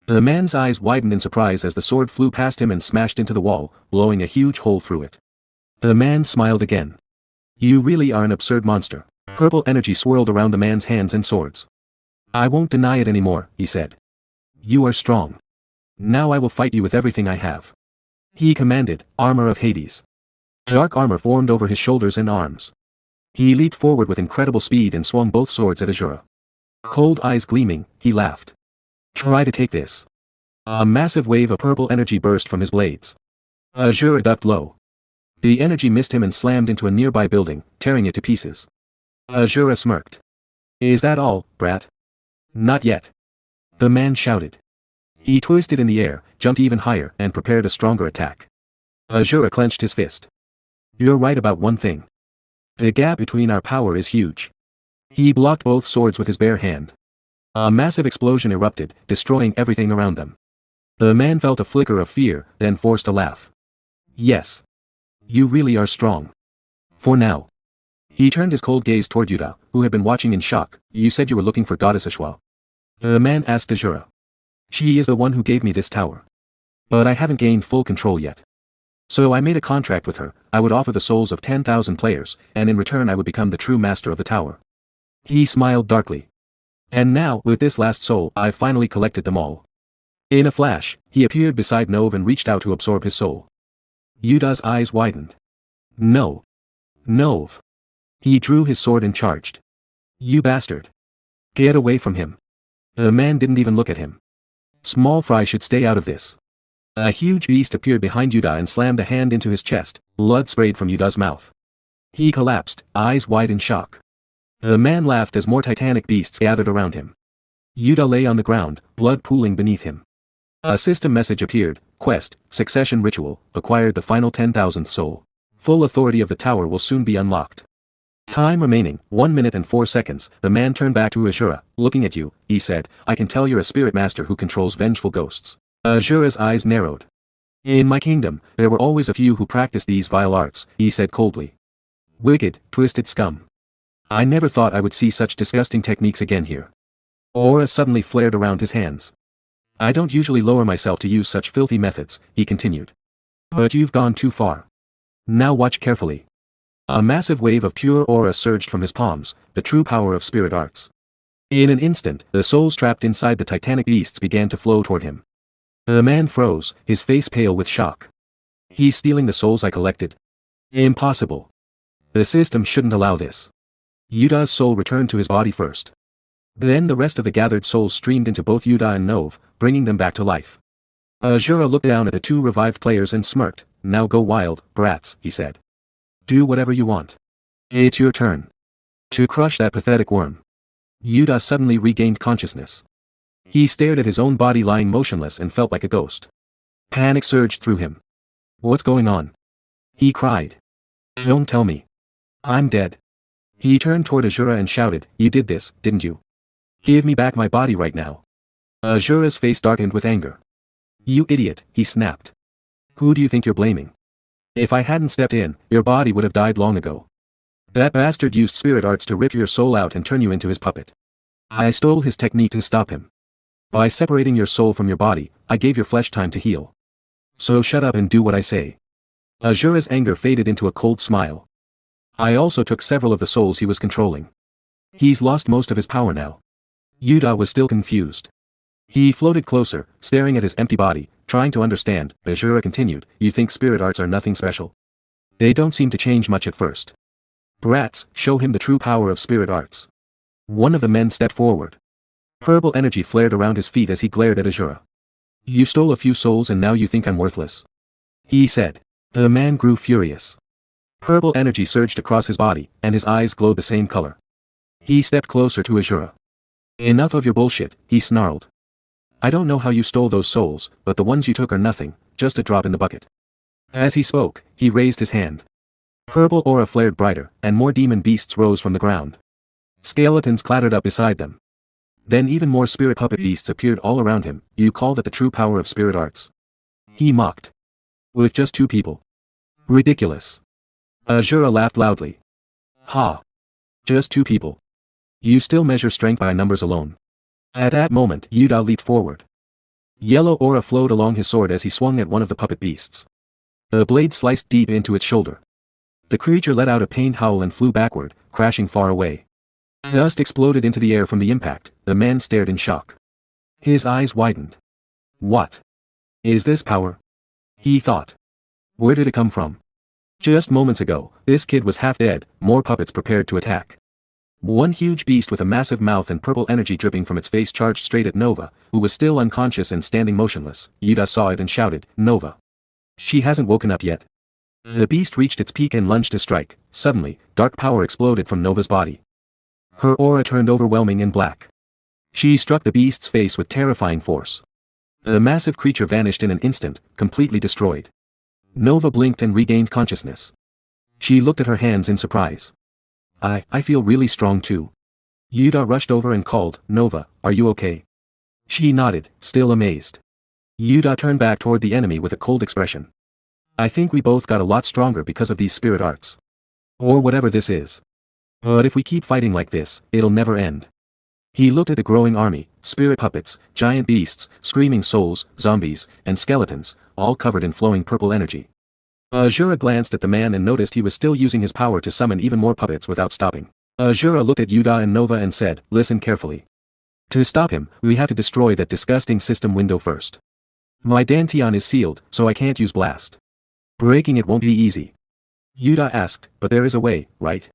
The man's eyes widened in surprise as the sword flew past him and smashed into the wall, blowing a huge hole through it. The man smiled again. You really are an absurd monster. Purple energy swirled around the man's hands and swords. I won't deny it anymore, he said. You are strong. Now I will fight you with everything I have. He commanded, armor of Hades. Dark armor formed over his shoulders and arms. He leaped forward with incredible speed and swung both swords at Asura. Cold eyes gleaming, he laughed. Try to take this. A massive wave of purple energy burst from his blades. Asura ducked low. The energy missed him and slammed into a nearby building, tearing it to pieces. Asura smirked. Is that all, brat? Not yet. The man shouted. He twisted in the air, jumped even higher, and prepared a stronger attack. Asura clenched his fist. You're right about one thing. The gap between our power is huge. He blocked both swords with his bare hand. A massive explosion erupted, destroying everything around them. The man felt a flicker of fear, then forced a laugh. Yes. You really are strong. For now. He turned his cold gaze toward Yuta, who had been watching in shock. You said you were looking for Goddess Eshua. The man asked Asura. She is the one who gave me this tower. But I haven't gained full control yet. So I made a contract with her. I would offer the souls of 10,000 players, and in return I would become the true master of the tower. He smiled darkly. And now, with this last soul, I've finally collected them all. In a flash, he appeared beside Nove and reached out to absorb his soul. Yuta's eyes widened. No. Nove. He drew his sword and charged. You bastard. Get away from him. The man didn't even look at him. Small fry should stay out of this. A huge beast appeared behind Yuta and slammed a hand into his chest. Blood sprayed from Yuta's mouth. He collapsed, eyes wide in shock. The man laughed as more titanic beasts gathered around him. Yuta lay on the ground, blood pooling beneath him. A system message appeared. Quest, succession ritual, acquired the final 10,000th soul. Full authority of the tower will soon be unlocked. Time remaining, 1 minute and 4 seconds. The man turned back to Asura. Looking at you, he said, I can tell you're a spirit master who controls vengeful ghosts. Asura's eyes narrowed. In my kingdom, there were always a few who practiced these vile arts, he said coldly. Wicked, twisted scum. I never thought I would see such disgusting techniques again here. Aura suddenly flared around his hands. I don't usually lower myself to use such filthy methods, he continued. But you've gone too far. Now watch carefully. A massive wave of pure aura surged from his palms, the true power of spirit arts. In an instant, the souls trapped inside the titanic beasts began to flow toward him. The man froze, his face pale with shock. He's stealing the souls I collected. Impossible. The system shouldn't allow this. Yuta's soul returned to his body first. Then the rest of the gathered souls streamed into both Yuta and Nove, bringing them back to life. Asura looked down at the two revived players and smirked. Now go wild, brats, he said. Do whatever you want. It's your turn. To crush that pathetic worm. Yuta suddenly regained consciousness. He stared at his own body lying motionless and felt like a ghost. Panic surged through him. What's going on? He cried. Don't tell me. I'm dead. He turned toward Asura and shouted, You did this, didn't you? Give me back my body right now. Asura's face darkened with anger. You idiot, he snapped. Who do you think you're blaming? If I hadn't stepped in, your body would have died long ago. That bastard used spirit arts to rip your soul out and turn you into his puppet. I stole his technique to stop him. By separating your soul from your body, I gave your flesh time to heal. So shut up and do what I say. Asura's anger faded into a cold smile. I also took several of the souls he was controlling. He's lost most of his power now. Yuta was still confused. He floated closer, staring at his empty body, trying to understand. Asura continued, You think spirit arts are nothing special? They don't seem to change much at first. Brats, show him the true power of spirit arts. One of the men stepped forward. Purple energy flared around his feet as he glared at Asura. You stole a few souls and now you think I'm worthless? He said. The man grew furious. Purple energy surged across his body, and his eyes glowed the same color. He stepped closer to Asura. Enough of your bullshit, he snarled. I don't know how you stole those souls, but the ones you took are nothing, just a drop in the bucket. As he spoke, he raised his hand. Purple aura flared brighter, and more demon beasts rose from the ground. Skeletons clattered up beside them. Then even more spirit puppet beasts appeared all around him. You call that the true power of spirit arts? He mocked. With just 2 people. Ridiculous. Asura laughed loudly. Ha! Just 2 people. You still measure strength by numbers alone. At that moment, Yuda leaped forward. Yellow aura flowed along his sword as he swung at one of the puppet beasts. The blade sliced deep into its shoulder. The creature let out a pained howl and flew backward, crashing far away. Dust exploded into the air from the impact. The man stared in shock. His eyes widened. What? Is this power? He thought. Where did it come from? Just moments ago, this kid was half dead, more puppets prepared to attack. One huge beast with a massive mouth and purple energy dripping from its face charged straight at Nova, who was still unconscious and standing motionless. Yuda saw it and shouted, Nova. She hasn't woken up yet. The beast reached its peak and lunged to strike. Suddenly, dark power exploded from Nova's body. Her aura turned overwhelming and black. She struck the beast's face with terrifying force. The massive creature vanished in an instant, completely destroyed. Nova blinked and regained consciousness. She looked at her hands in surprise. I feel really strong too. Yuda rushed over and called, Nova, are you okay? She nodded, still amazed. Yuda turned back toward the enemy with a cold expression. I think we both got a lot stronger because of these spirit arts. Or whatever this is. But if we keep fighting like this, it'll never end. He looked at the growing army, spirit puppets, giant beasts, screaming souls, zombies, and skeletons, all covered in flowing purple energy. Asura glanced at the man and noticed he was still using his power to summon even more puppets without stopping. Asura looked at Yuda and Nova and said, listen carefully. To stop him, we have to destroy that disgusting system window first. My dantian is sealed, so I can't use blast. Breaking it won't be easy. Yuda asked, but there is a way, right?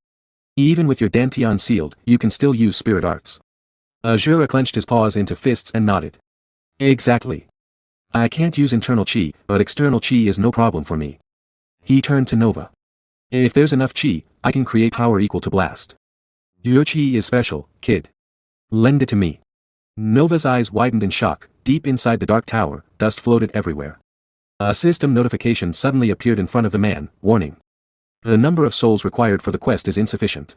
Even with your dantian sealed, you can still use spirit arts. Asura clenched his paws into fists and nodded. Exactly. I can't use internal chi, but external chi is no problem for me. He turned to Nova. If there's enough chi, I can create power equal to blast. Your chi is special, kid. Lend it to me. Nova's eyes widened in shock. Deep inside the dark tower, dust floated everywhere. A system notification suddenly appeared in front of the man, warning. The number of souls required for the quest is insufficient.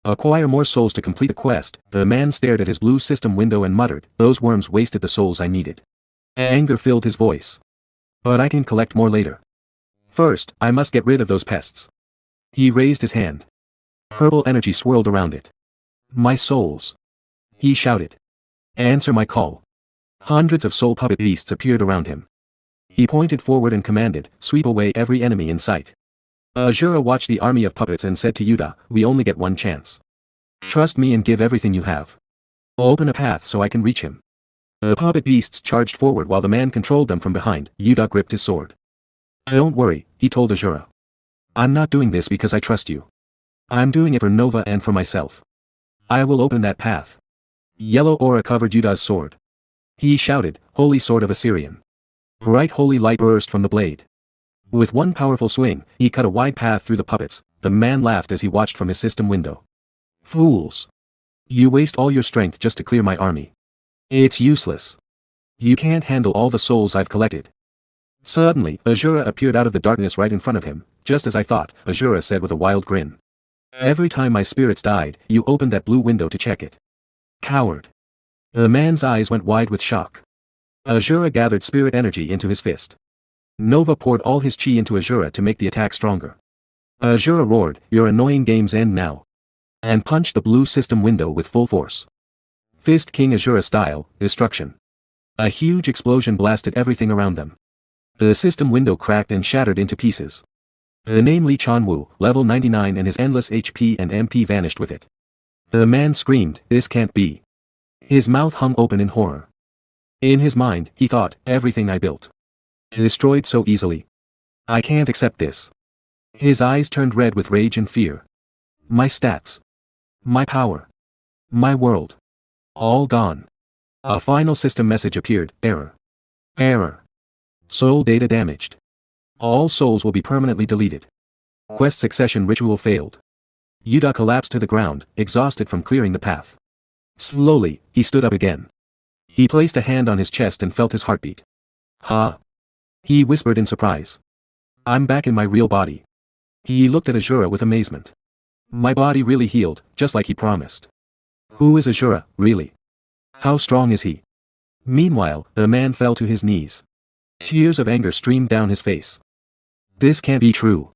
Acquire more souls to complete the quest. The man stared at his blue system window and muttered, those worms wasted the souls I needed. Anger filled his voice. But I can collect more later. First, I must get rid of those pests. He raised his hand. Purple energy swirled around it. My souls. He shouted. Answer my call. Hundreds of soul puppet beasts appeared around him. He pointed forward and commanded, sweep away every enemy in sight. Asura watched the army of puppets and said to Yuda, we only get one chance. Trust me and give everything you have. Open a path so I can reach him. The puppet beasts charged forward while the man controlled them from behind. Yuda gripped his sword. Don't worry, he told Asura. I'm not doing this because I trust you. I'm doing it for Nova and for myself. I will open that path. Yellow aura covered Yuda's sword. He shouted, Holy Sword of Assyrian. Bright holy light burst from the blade. With one powerful swing, he cut a wide path through the puppets. The man laughed as he watched from his system window. Fools! You waste all your strength just to clear my army. It's useless. You can't handle all the souls I've collected. Suddenly, Asura appeared out of the darkness right in front of him. Just as I thought, Asura said with a wild grin. Every time my spirits died, you opened that blue window to check it. Coward. The man's eyes went wide with shock. Asura gathered spirit energy into his fist. Nova poured all his chi into Asura to make the attack stronger. Asura roared, your annoying games end now. And punched the blue system window with full force. Fist King Asura style, destruction. A huge explosion blasted everything around them. The system window cracked and shattered into pieces. The name Lee Chanwoo, level 99 and his endless HP and MP vanished with it. The man screamed, this can't be. His mouth hung open in horror. In his mind, he thought, everything I built. Destroyed so easily. I can't accept this. His eyes turned red with rage and fear. My stats. My power. My world. All gone. A final system message appeared, error. Error. Soul data damaged. All souls will be permanently deleted. Quest succession ritual failed. Yuda collapsed to the ground, exhausted from clearing the path. Slowly, he stood up again. He placed a hand on his chest and felt his heartbeat. Ha! He whispered in surprise. I'm back in my real body. He looked at Asura with amazement. My body really healed, just like he promised. Who is Asura, really? How strong is he? Meanwhile, the man fell to his knees. Tears of anger streamed down his face. This can't be true.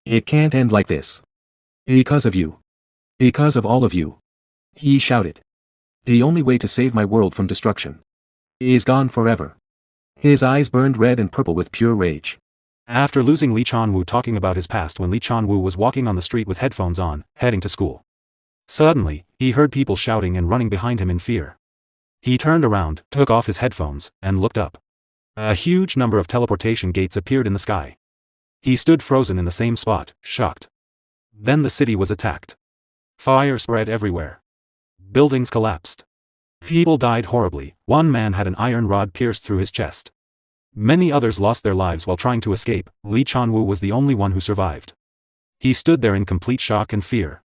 It can't end like this. Because of you. Because of all of you. He shouted. The only way to save my world from destruction is gone forever. His eyes burned red and purple with pure rage. After losing Lee Chanwoo talking about his past when Lee Chanwoo was walking on the street with headphones on, heading to school. Suddenly, he heard people shouting and running behind him in fear. He turned around, took off his headphones, and looked up. A huge number of teleportation gates appeared in the sky. He stood frozen in the same spot, shocked. Then the city was attacked. Fire spread everywhere. Buildings collapsed. People died horribly. One man had an iron rod pierced through his chest. Many others lost their lives while trying to escape. Lee Chanwoo was the only one who survived. He stood there in complete shock and fear.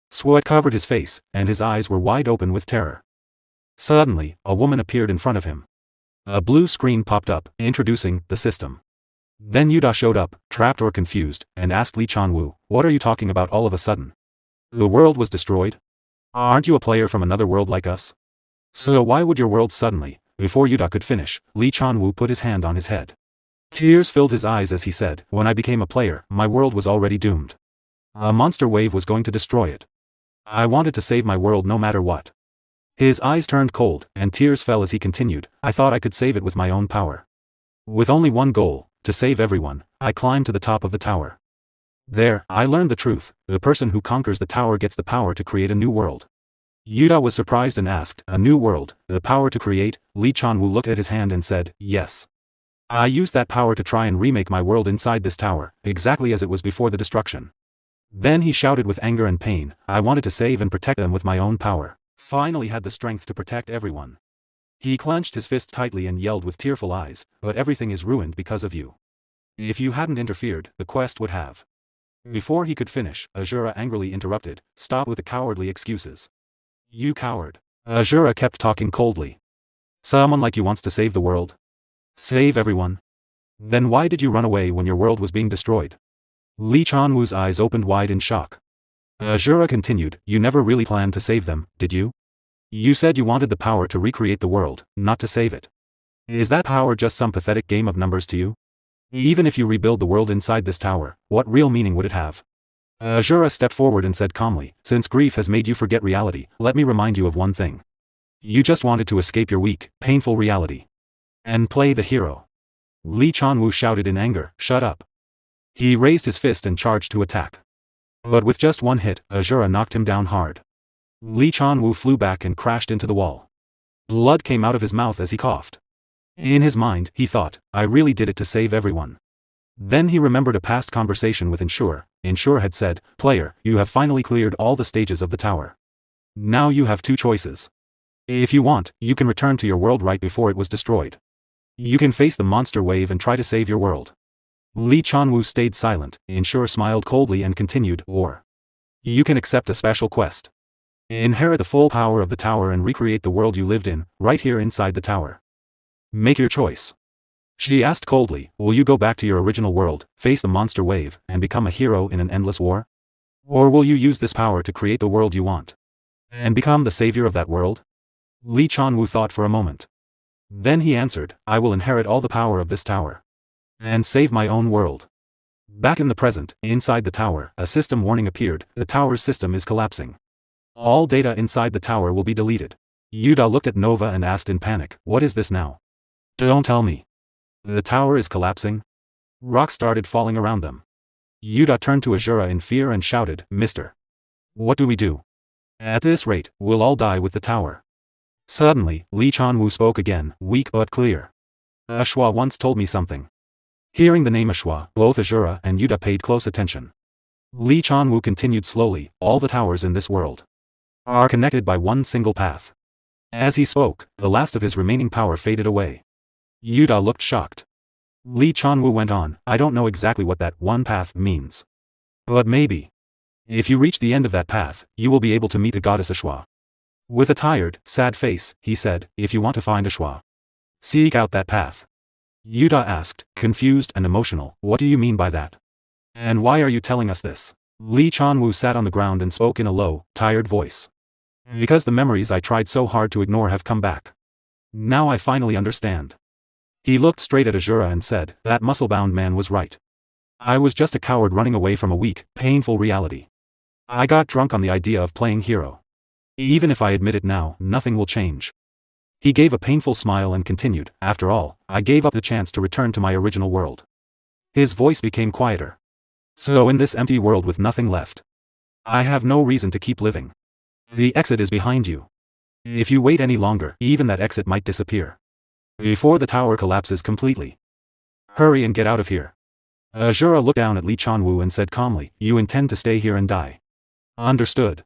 Sweat covered his face, and his eyes were wide open with terror. Suddenly, a woman appeared in front of him. A blue screen popped up, introducing the system. Then Yuda showed up, trapped or confused, and asked Lee Chanwoo, "What are you talking about all of a sudden? The world was destroyed? Aren't you a player from another world like us? So why would your world suddenly?" Before Yuda could finish, Lee Chanwoo put his hand on his head. Tears filled his eyes as he said, "When I became a player, my world was already doomed. A monster wave was going to destroy it. I wanted to save my world no matter what." His eyes turned cold, and tears fell as he continued, "I thought I could save it with my own power. With only one goal, to save everyone, I climbed to the top of the tower. There, I learned the truth, the person who conquers the tower gets the power to create a new world." Yuda was surprised and asked, "A new world, the power to create?" Lee Chanwoo looked at his hand and said, "Yes. I used that power to try and remake my world inside this tower, exactly as it was before the destruction." Then he shouted with anger and pain, "I wanted to save and protect them with my own power. Finally had the strength to protect everyone." He clenched his fist tightly and yelled with tearful eyes, "But everything is ruined because of you. If you hadn't interfered, the quest would have." Before he could finish, Asura angrily interrupted, "Stop with the cowardly excuses. You coward." Asura kept talking coldly. "Someone like you wants to save the world? Save everyone? Then why did you run away when your world was being destroyed?" Lee Chanwoo's eyes opened wide in shock. Asura continued, "You never really planned to save them, did you? You said you wanted the power to recreate the world, not to save it. Is that power just some pathetic game of numbers to you? Even if you rebuild the world inside this tower, what real meaning would it have?" Asura stepped forward and said calmly, "Since grief has made you forget reality, let me remind you of one thing. You just wanted to escape your weak, painful reality. And play the hero." Lee Chanwoo shouted in anger, "Shut up." He raised his fist and charged to attack. But with just one hit, Asura knocked him down hard. Lee Chanwoo flew back and crashed into the wall. Blood came out of his mouth as he coughed. In his mind, he thought, "I really did it to save everyone." Then he remembered a past conversation with Ensure. Ensure had said, "Player, you have finally cleared all the stages of the tower. Now you have two choices. If you want, you can return to your world right before it was destroyed. You can face the monster wave and try to save your world." Lee Chanwoo stayed silent. Ensure smiled coldly and continued, "Or you can accept a special quest. Inherit the full power of the tower and recreate the world you lived in, right here inside the tower. Make your choice." She asked coldly, "Will you go back to your original world, face the monster wave, and become a hero in an endless war? Or will you use this power to create the world you want? And become the savior of that world?" Lee Chanwoo thought for a moment. Then he answered, "I will inherit all the power of this tower. And save my own world." Back in the present, inside the tower, a system warning appeared, "The tower's system is collapsing. All data inside the tower will be deleted." Yuda looked at Nova and asked in panic, "What is this now? Don't tell me. The tower is collapsing?" Rocks started falling around them. Yuda turned to Asura in fear and shouted, "Mister, what do we do? At this rate, we'll all die with the tower." Suddenly, Lee Chanwoo spoke again, weak but clear. "Eshua once told me something." Hearing the name Eshua, both Asura and Yuda paid close attention. Lee Chanwoo continued slowly, "All the towers in this world are connected by one single path." As he spoke, the last of his remaining power faded away. Yuda looked shocked. Lee Chanwu went on, I don't know exactly what that one path means. But maybe. If you reach the end of that path, you will be able to meet the Goddess Eshua. With a tired, sad face, he said, if you want to find Eshua, seek out that path. Yuta asked, confused and emotional, what do you mean by that? And why are you telling us this? Lee Chanwu sat on the ground and spoke in a low, tired voice. Because the memories I tried so hard to ignore have come back. Now I finally understand. He looked straight at Asura and said, that muscle-bound man was right. I was just a coward running away from a weak, painful reality. I got drunk on the idea of playing hero. Even if I admit it now, nothing will change. He gave a painful smile and continued, after all, I gave up the chance to return to my original world. His voice became quieter. So in this empty world with nothing left, I have no reason to keep living. The exit is behind you. If you wait any longer, even that exit might disappear. Before the tower collapses completely. Hurry and get out of here. Asura looked down at Lee Chanwu and said calmly, you intend to stay here and die. Understood.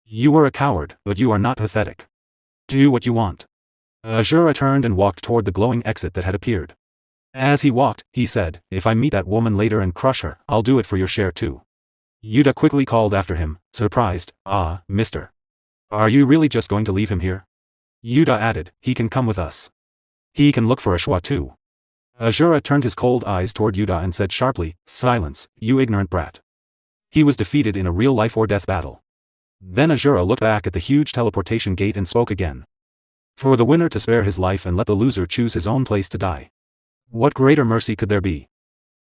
You were a coward, but you are not pathetic. Do what you want. Asura turned and walked toward the glowing exit that had appeared. As he walked, he said, if I meet that woman later and crush her, I'll do it for your share too. Yuta quickly called after him, surprised, mister. Are you really just going to leave him here? Yuta added, he can come with us. He can look for Eshua too. Asura turned his cold eyes toward Yuta and said sharply, silence, you ignorant brat. He was defeated in a real life or death battle. Then Asura looked back at the huge teleportation gate and spoke again. For the winner to spare his life and let the loser choose his own place to die. What greater mercy could there be?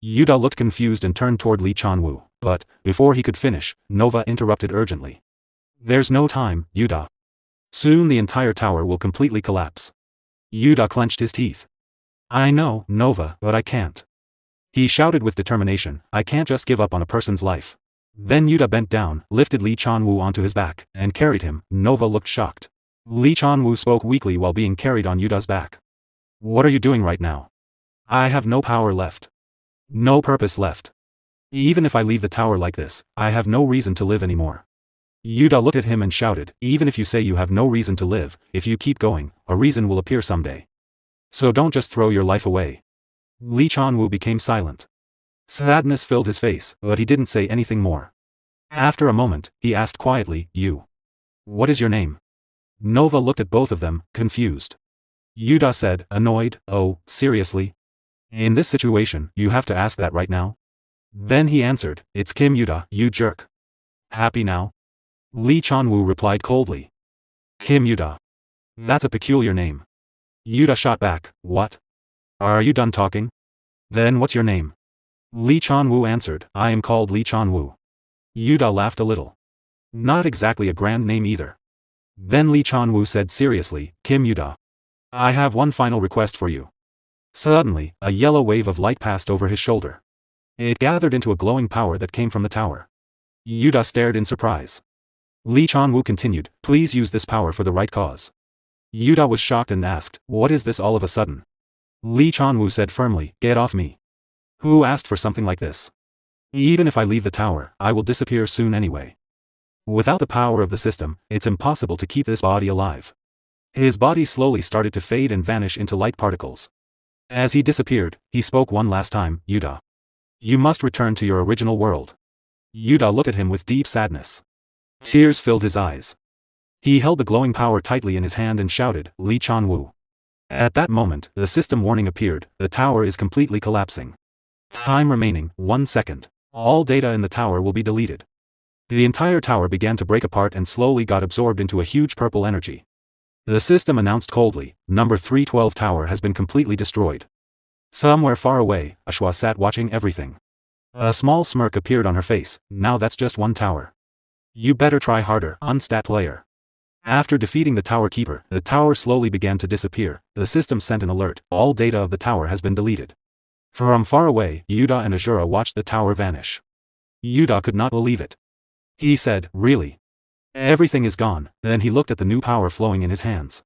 Yuta looked confused and turned toward Lee Chanwu, but, before he could finish, Nova interrupted urgently. There's no time, Yuta. Soon the entire tower will completely collapse. Yuta clenched his teeth. I know, Nova, but I can't. He shouted with determination, I can't just give up on a person's life. Then Yuta bent down, lifted Lee Chanwu onto his back, and carried him. Nova looked shocked. Lee Chanwu spoke weakly while being carried on Yuta's back. What are you doing right now? I have no power left. No purpose left. Even if I leave the tower like this, I have no reason to live anymore. Yuta looked at him and shouted, even if you say you have no reason to live, if you keep going, a reason will appear someday. So don't just throw your life away. Lee Chanwu became silent. Sadness filled his face, but he didn't say anything more. After a moment, he asked quietly, you. What is your name? Nova looked at both of them, confused. Yuta said, annoyed, oh, seriously? In this situation, you have to ask that right now? Then he answered, it's Kim Yuta, you jerk. Happy now? Lee Chanwu replied coldly. Kim Yuta. That's a peculiar name. Yuta shot back, what? Are you done talking? Then what's your name? Lee Chanwu answered, I am called Lee Chanwu. Yuta laughed a little. Not exactly a grand name either. Then Lee Chanwu said seriously, Kim Yuta. I have one final request for you. Suddenly, a yellow wave of light passed over his shoulder. It gathered into a glowing power that came from the tower. Yuta stared in surprise. Lee Chanwu continued, please use this power for the right cause. Yuta was shocked and asked, what is this all of a sudden? Lee Chanwu said firmly, get off me. Who asked for something like this? Even if I leave the tower, I will disappear soon anyway. Without the power of the system, it's impossible to keep this body alive. His body slowly started to fade and vanish into light particles. As he disappeared, he spoke one last time, Yuta. You must return to your original world. Yuta looked at him with deep sadness. Tears filled his eyes. He held the glowing power tightly in his hand and shouted, Lee Chanwu. At that moment, the system warning appeared, the tower is completely collapsing. Time remaining, 1 second. All data in the tower will be deleted. The entire tower began to break apart and slowly got absorbed into a huge purple energy. The system announced coldly, number 312 tower has been completely destroyed. Somewhere far away, Eshua sat watching everything. A small smirk appeared on her face, now that's just one tower. You better try harder, unstat player. After defeating the tower keeper, the tower slowly began to disappear. The system sent an alert, all data of the tower has been deleted. From far away, Yuta and Asura watched the tower vanish. Yuta could not believe it. He said, really? Everything is gone. Then he looked at the new power flowing in his hands.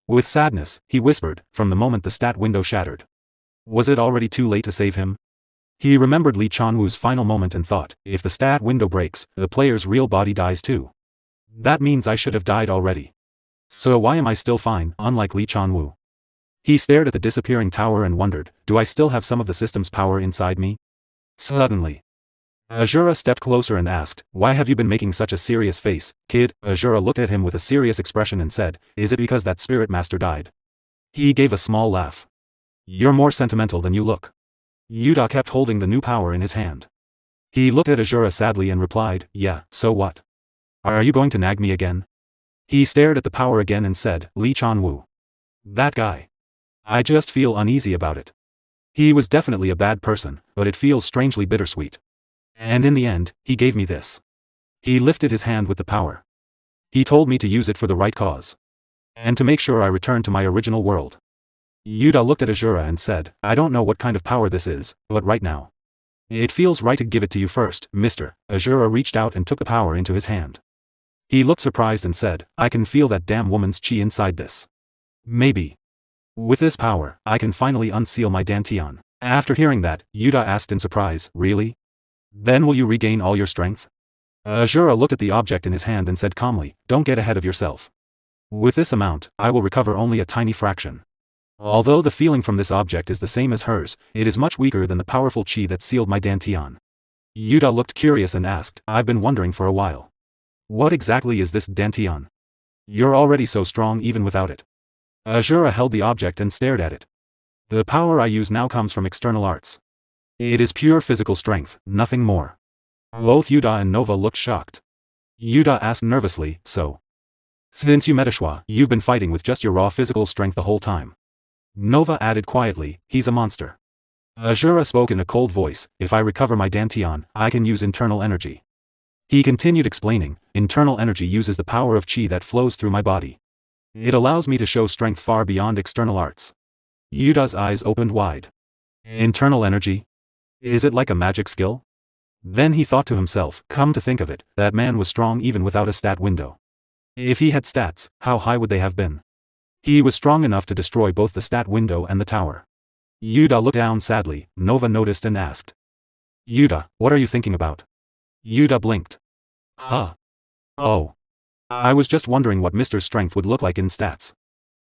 With sadness, he whispered, from the moment the stat window shattered. Was it already too late to save him? He remembered Lee Chanwu's final moment and thought, if the stat window breaks, the player's real body dies too. That means I should have died already. So why am I still fine, unlike Lee Chanwu? He stared at the disappearing tower and wondered, do I still have some of the system's power inside me? Suddenly, Asura stepped closer and asked, why have you been making such a serious face, kid? Asura looked at him with a serious expression and said, is it because that spirit master died? He gave a small laugh. You're more sentimental than you look. Yuta kept holding the new power in his hand. He looked at Asura sadly and replied, yeah, so what? Are you going to nag me again? He stared at the power again and said, Lee Chan-woo. That guy. I just feel uneasy about it. He was definitely a bad person, but it feels strangely bittersweet. And in the end, he gave me this. He lifted his hand with the power. He told me to use it for the right cause. And to make sure I return to my original world. Yuta looked at Asura and said, I don't know what kind of power this is, but right now. It feels right to give it to you first, mister. Asura reached out and took the power into his hand. He looked surprised and said, I can feel that damn woman's chi inside this. Maybe. With this power, I can finally unseal my dantian. After hearing that, Yuta asked in surprise, really? Then will you regain all your strength? Asura looked at the object in his hand and said calmly, don't get ahead of yourself. With this amount, I will recover only a tiny fraction. Although the feeling from this object is the same as hers, it is much weaker than the powerful chi that sealed my dantian. Yuta looked curious and asked, I've been wondering for a while. What exactly is this dantian? You're already so strong even without it. Asura held the object and stared at it. The power I use now comes from external arts. It is pure physical strength, nothing more. Both Yuta and Nova looked shocked. Yuta asked nervously, so? Since you met Eshua, you've been fighting with just your raw physical strength the whole time. Nova added quietly, he's a monster. Asura spoke in a cold voice, if I recover my dantian, I can use internal energy. He continued explaining, internal energy uses the power of chi that flows through my body. It allows me to show strength far beyond external arts. Yuta's eyes opened wide. Internal energy? Is it like a magic skill? Then he thought to himself, come to think of it, that man was strong even without a stat window. If he had stats, how high would they have been? He was strong enough to destroy both the stat window and the tower. Yuta looked down sadly. Nova noticed and asked. Yuta, what are you thinking about? Yuta blinked. Huh. Oh. I was just wondering what Mr. Strength would look like in stats.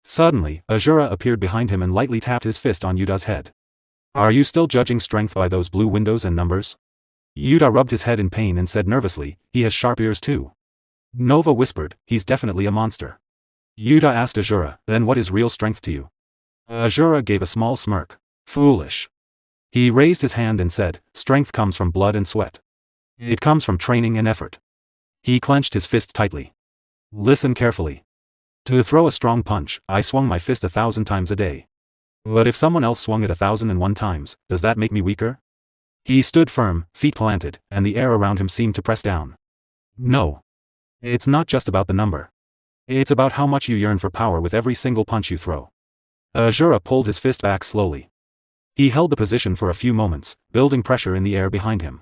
Suddenly, Asura appeared behind him and lightly tapped his fist on Yuta's head. Are you still judging strength by those blue windows and numbers? Yuta rubbed his head in pain and said nervously, he has sharp ears too. Nova whispered, he's definitely a monster. Yuta asked Asura, then what is real strength to you? Asura gave a small smirk. Foolish. He raised his hand and said, strength comes from blood and sweat. It comes from training and effort. He clenched his fist tightly. Listen carefully. To throw a strong punch, I swung my fist 1,000 times a day. But if someone else swung it 1,001 times, does that make me weaker? He stood firm, feet planted, and the air around him seemed to press down. No. It's not just about the number. It's about how much you yearn for power with every single punch you throw. Asura pulled his fist back slowly. He held the position for a few moments, building pressure in the air behind him.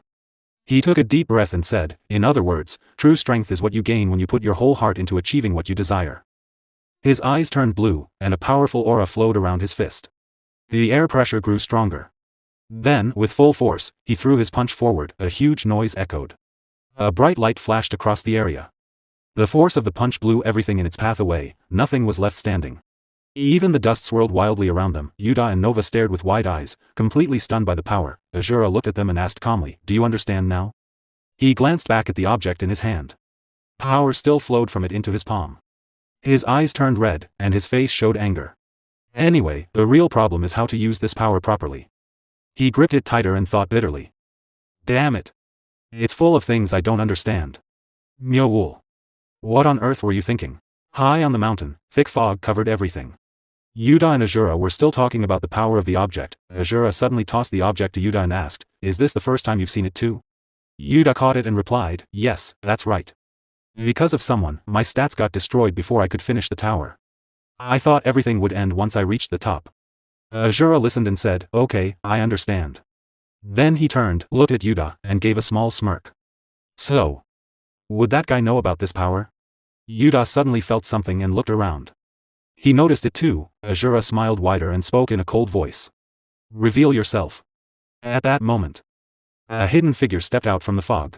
He took a deep breath and said, in other words, true strength is what you gain when you put your whole heart into achieving what you desire. His eyes turned blue, and a powerful aura flowed around his fist. The air pressure grew stronger. Then, with full force, he threw his punch forward. A huge noise echoed. A bright light flashed across the area. The force of the punch blew everything in its path away, nothing was left standing. Even the dust swirled wildly around them. Yuta and Nova stared with wide eyes, completely stunned by the power. Asura looked at them and asked calmly, do you understand now? He glanced back at the object in his hand. Power still flowed from it into his palm. His eyes turned red, and his face showed anger. Anyway, the real problem is how to use this power properly. He gripped it tighter and thought bitterly. Damn it. It's full of things I don't understand. Myo-wool. What on earth were you thinking? High on the mountain, thick fog covered everything. Yuta and Asura were still talking about the power of the object. Asura suddenly tossed the object to Yuta and asked, is this the first time you've seen it too? Yuta caught it and replied, yes, that's right. Because of someone, my stats got destroyed before I could finish the tower. I thought everything would end once I reached the top. Asura listened and said, okay, I understand. Then he turned, looked at Yuta, and gave a small smirk. So. Would that guy know about this power? Yuta suddenly felt something and looked around. He noticed it too. Asura smiled wider and spoke in a cold voice. Reveal yourself. At that moment, a hidden figure stepped out from the fog.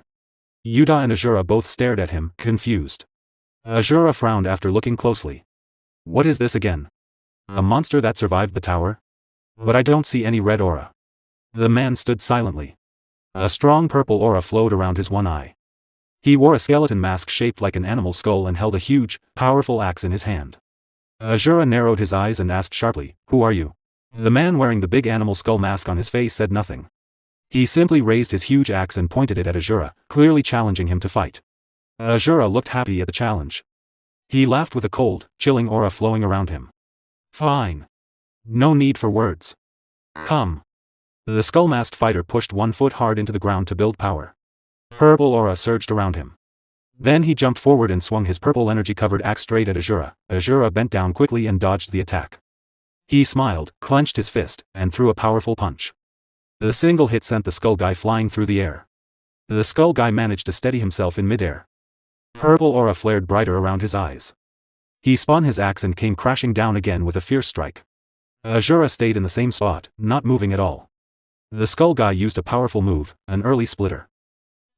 Yuta and Asura both stared at him, confused. Asura frowned after looking closely. What is this again? A monster that survived the tower? But I don't see any red aura. The man stood silently. A strong purple aura flowed around his one eye. He wore a skeleton mask shaped like an animal skull and held a huge, powerful axe in his hand. Asura narrowed his eyes and asked sharply, "Who are you?" The man wearing the big animal skull mask on his face said nothing. He simply raised his huge axe and pointed it at Asura, clearly challenging him to fight. Asura looked happy at the challenge. He laughed with a cold, chilling aura flowing around him. "Fine. No need for words. Come." The skull-masked fighter pushed one foot hard into the ground to build power. Purple aura surged around him. Then he jumped forward and swung his purple energy-covered axe straight at Asura. Asura bent down quickly and dodged the attack. He smiled, clenched his fist, and threw a powerful punch. The single hit sent the skull guy flying through the air. The skull guy managed to steady himself in midair. Purple aura flared brighter around his eyes. He spun his axe and came crashing down again with a fierce strike. Asura stayed in the same spot, not moving at all. The skull guy used a powerful move, an early splitter.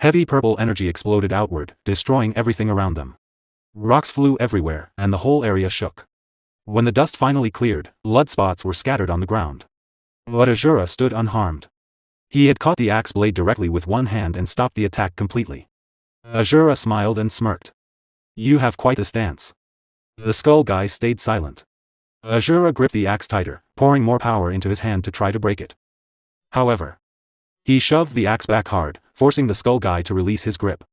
Heavy purple energy exploded outward, destroying everything around them. Rocks flew everywhere, and the whole area shook. When the dust finally cleared, blood spots were scattered on the ground. But Asura stood unharmed. He had caught the axe blade directly with one hand and stopped the attack completely. Asura smiled and smirked. "You have quite the stance." The skull guy stayed silent. Asura gripped the axe tighter, pouring more power into his hand to try to break it. However, he shoved the axe back hard, forcing the skull guy to release his grip.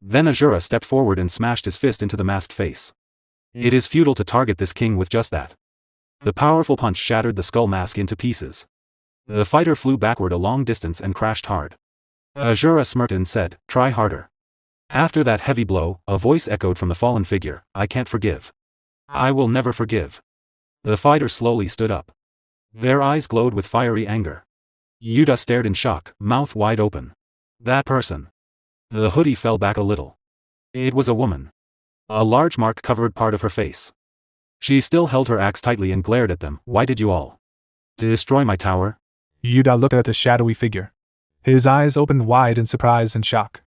Then Asura stepped forward and smashed his fist into the masked face. It is futile to target this king with just that. The powerful punch shattered the skull mask into pieces. The fighter flew backward a long distance and crashed hard. Asura smirked and said, "Try harder." After that heavy blow, a voice echoed from the fallen figure, "I can't forgive. I will never forgive." The fighter slowly stood up. Their eyes glowed with fiery anger. Yuta stared in shock, mouth wide open. That person. The hoodie fell back a little. It was a woman. A large mark covered part of her face. She still held her axe tightly and glared at them. "Why did you all destroy my tower?" Yuta looked at the shadowy figure. His eyes opened wide in surprise and shock.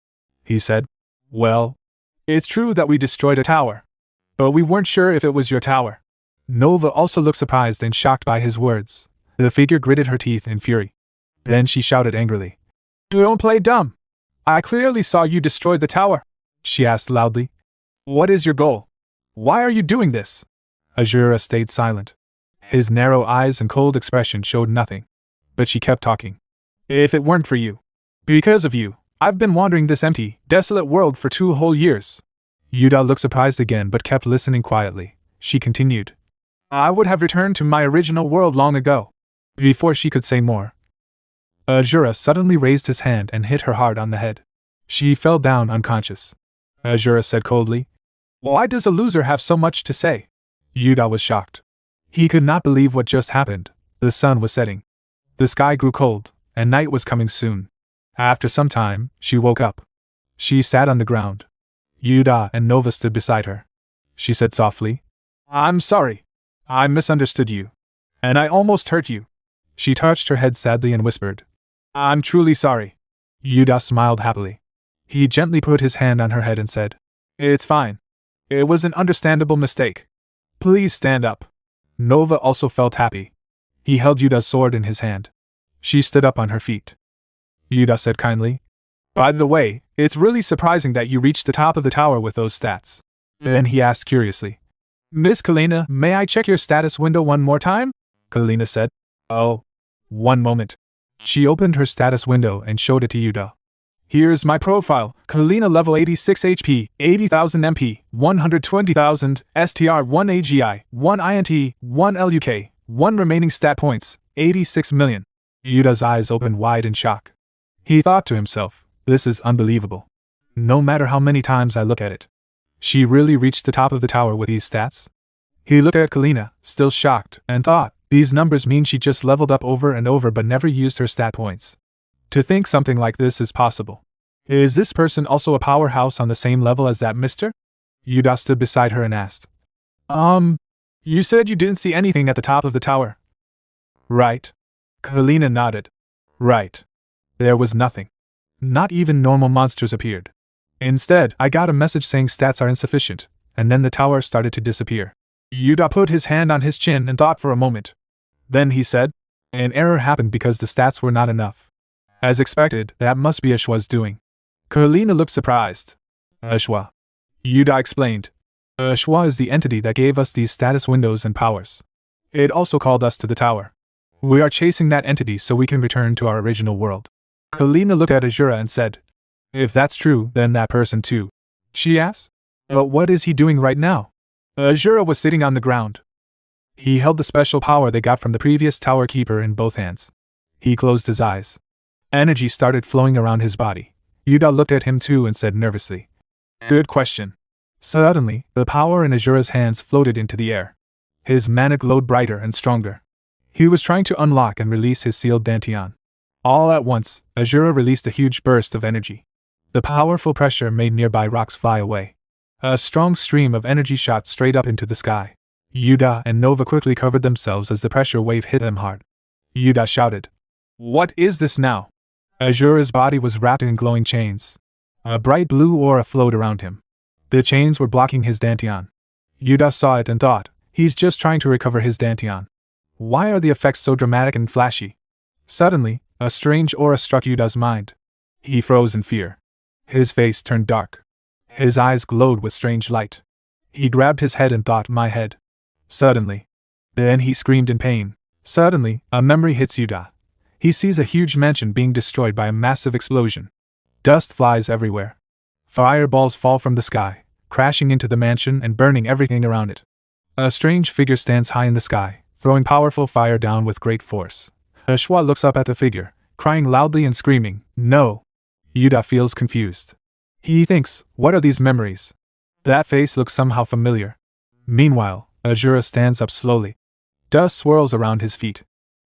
He said, "Well, it's true that we destroyed a tower. But we weren't sure if it was your tower." Nova also looked surprised and shocked by his words. The figure gritted her teeth in fury. Then she shouted angrily, "Don't play dumb. I clearly saw you destroy the tower." She asked loudly, "What is your goal? Why are you doing this?" Asura stayed silent. His narrow eyes and cold expression showed nothing. But she kept talking. "If it weren't for you, because of you, I've been wandering this empty, desolate world for 2 whole years." Yuta looked surprised again but kept listening quietly. She continued, "I would have returned to my original world long ago." Before she could say more, Asura suddenly raised his hand and hit her hard on the head. She fell down unconscious. Asura said coldly, "Why does a loser have so much to say?" Yuta was shocked. He could not believe what just happened. The sun was setting. The sky grew cold, and night was coming soon. After some time, she woke up. She sat on the ground. Yuta and Nova stood beside her. She said softly, "I'm sorry. I misunderstood you. And I almost hurt you." She touched her head sadly and whispered, "I'm truly sorry." Yuta smiled happily. He gently put his hand on her head and said, "It's fine. It was an understandable mistake. Please stand up." Nova also felt happy. He held Yuta's sword in his hand. She stood up on her feet. Yuta said kindly, "By the way, it's really surprising that you reached the top of the tower with those stats." Then he asked curiously, "Miss Kalina, may I check your status window one more time?" Kalina said, "Oh, one moment." She opened her status window and showed it to Yuta. "Here's my profile. Kalina level 86 HP, 80,000 MP, 120,000 STR, 1 AGI, 1 INT, 1 LUK, 1 remaining stat points, 86 million. Yuta's eyes opened wide in shock. He thought to himself, "This is unbelievable. No matter how many times I look at it. She really reached the top of the tower with these stats?" He looked at Kalina, still shocked, and thought, these numbers mean she just leveled up over and over but never used her stat points. To think something like this is possible. Is this person also a powerhouse on the same level as that mister? Yuta stood beside her and asked. You said you didn't see anything at the top of the tower. Right. Kalina nodded. Right. There was nothing. Not even normal monsters appeared. Instead, I got a message saying stats are insufficient, and then the tower started to disappear. Yuda put his hand on his chin and thought for a moment. Then he said, an error happened because the stats were not enough. As expected, that must be Eshua's doing. Kalina looked surprised. Eshua. Yuda explained. Eshua is the entity that gave us these status windows and powers. It also called us to the tower. We are chasing that entity so we can return to our original world. Kalina looked at Asura and said, if that's true, then that person too. She asked. But what is he doing right now? Asura was sitting on the ground. He held the special power they got from the previous tower keeper in both hands. He closed his eyes. Energy started flowing around his body. Yuda looked at him too and said nervously, good question. Suddenly, the power in Asura's hands floated into the air. His mana glowed brighter and stronger. He was trying to unlock and release his sealed dantian. All at once, Asura released a huge burst of energy. The powerful pressure made nearby rocks fly away. A strong stream of energy shot straight up into the sky. Yuda and Nova quickly covered themselves as the pressure wave hit them hard. Yuda shouted, what is this now? Asura's body was wrapped in glowing chains. A bright blue aura flowed around him. The chains were blocking his dantian. Yuda saw it and thought, he's just trying to recover his dantian. Why are the effects so dramatic and flashy? Suddenly, a strange aura struck Yuda's mind. He froze in fear. His face turned dark. His eyes glowed with strange light. He grabbed his head and thought, my head. Suddenly. Then he screamed in pain. Suddenly, a memory hits Yuda. He sees a huge mansion being destroyed by a massive explosion. Dust flies everywhere. Fireballs fall from the sky, crashing into the mansion and burning everything around it. A strange figure stands high in the sky, throwing powerful fire down with great force. Eshua looks up at the figure, crying loudly and screaming, no! Yuda feels confused. He thinks, what are these memories? That face looks somehow familiar. Meanwhile, Asura stands up slowly. Dust swirls around his feet.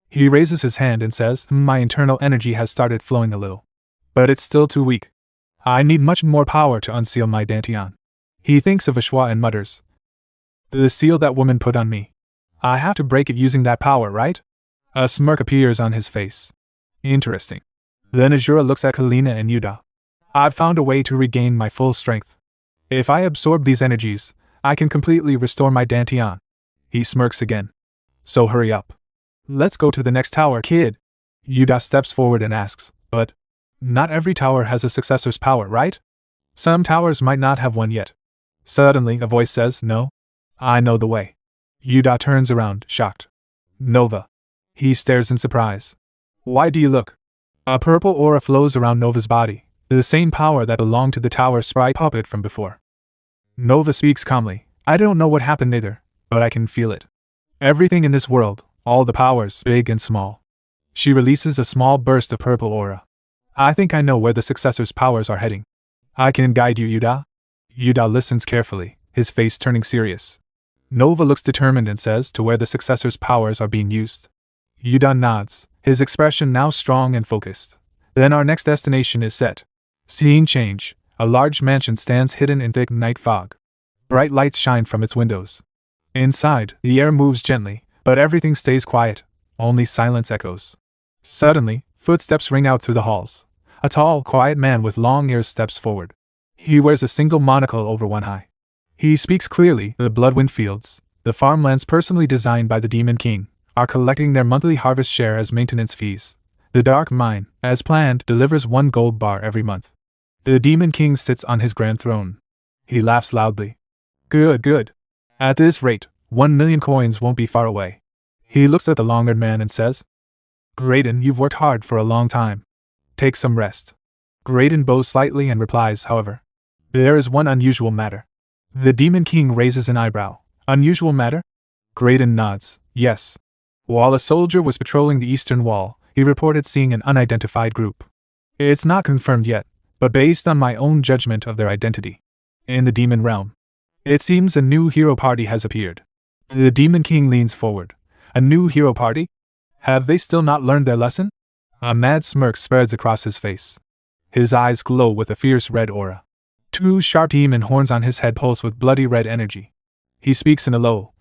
He raises his hand and says, my internal energy has started flowing a little. But it's still too weak. I need much more power to unseal my dantian. He thinks of Eshua and mutters, the seal that woman put on me. I have to break it using that power, right? A smirk appears on his face. Interesting. Then Asura looks at Kalina and Yuda. I've found a way to regain my full strength. If I absorb these energies, I can completely restore my dantian. He smirks again. So hurry up. Let's go to the next tower, kid. Yuda steps forward and asks, but not every tower has a successor's power, right? Some towers might not have one yet. Suddenly, a voice says, no. I know the way. Yuda turns around, shocked. Nova. He stares in surprise. Why do you look? A purple aura flows around Nova's body, the same power that belonged to the tower sprite puppet from before. Nova speaks calmly. I don't know what happened either, but I can feel it. Everything in this world, all the powers, big and small. She releases a small burst of purple aura. I think I know where the successor's powers are heading. I can guide you, Yuda. Yuda listens carefully, his face turning serious. Nova looks determined and says to where the successor's powers are being used. Yuda nods, his expression now strong and focused. Then our next destination is set. Scene change. A large mansion stands hidden in thick night fog. Bright lights shine from its windows. Inside, the air moves gently, but everything stays quiet. Only silence echoes. Suddenly, footsteps ring out through the halls. A tall, quiet man with long ears steps forward. He wears a single monocle over one eye. He speaks clearly. The Bloodwind Fields, the farmlands personally designed by the Demon King, are collecting their monthly harvest share as maintenance fees. The Dark Mine, as planned, delivers 1 gold bar every month. The Demon King sits on his grand throne. He laughs loudly. Good, good. At this rate, 1 million coins won't be far away. He looks at the long-haired man and says, Graydon, you've worked hard for a long time. Take some rest. Graydon bows slightly and replies, however, there is one unusual matter. The Demon King raises an eyebrow. Unusual matter? Graydon nods, yes. While a soldier was patrolling the eastern wall, he reported seeing an unidentified group. It's not confirmed yet, but based on my own judgment of their identity. In the demon realm, it seems a new hero party has appeared. The Demon King leans forward. A new hero party? Have they still not learned their lesson? A mad smirk spreads across his face. His eyes glow with a fierce red aura. 2 sharp demon horns on his head pulse with bloody red energy. He speaks in a low,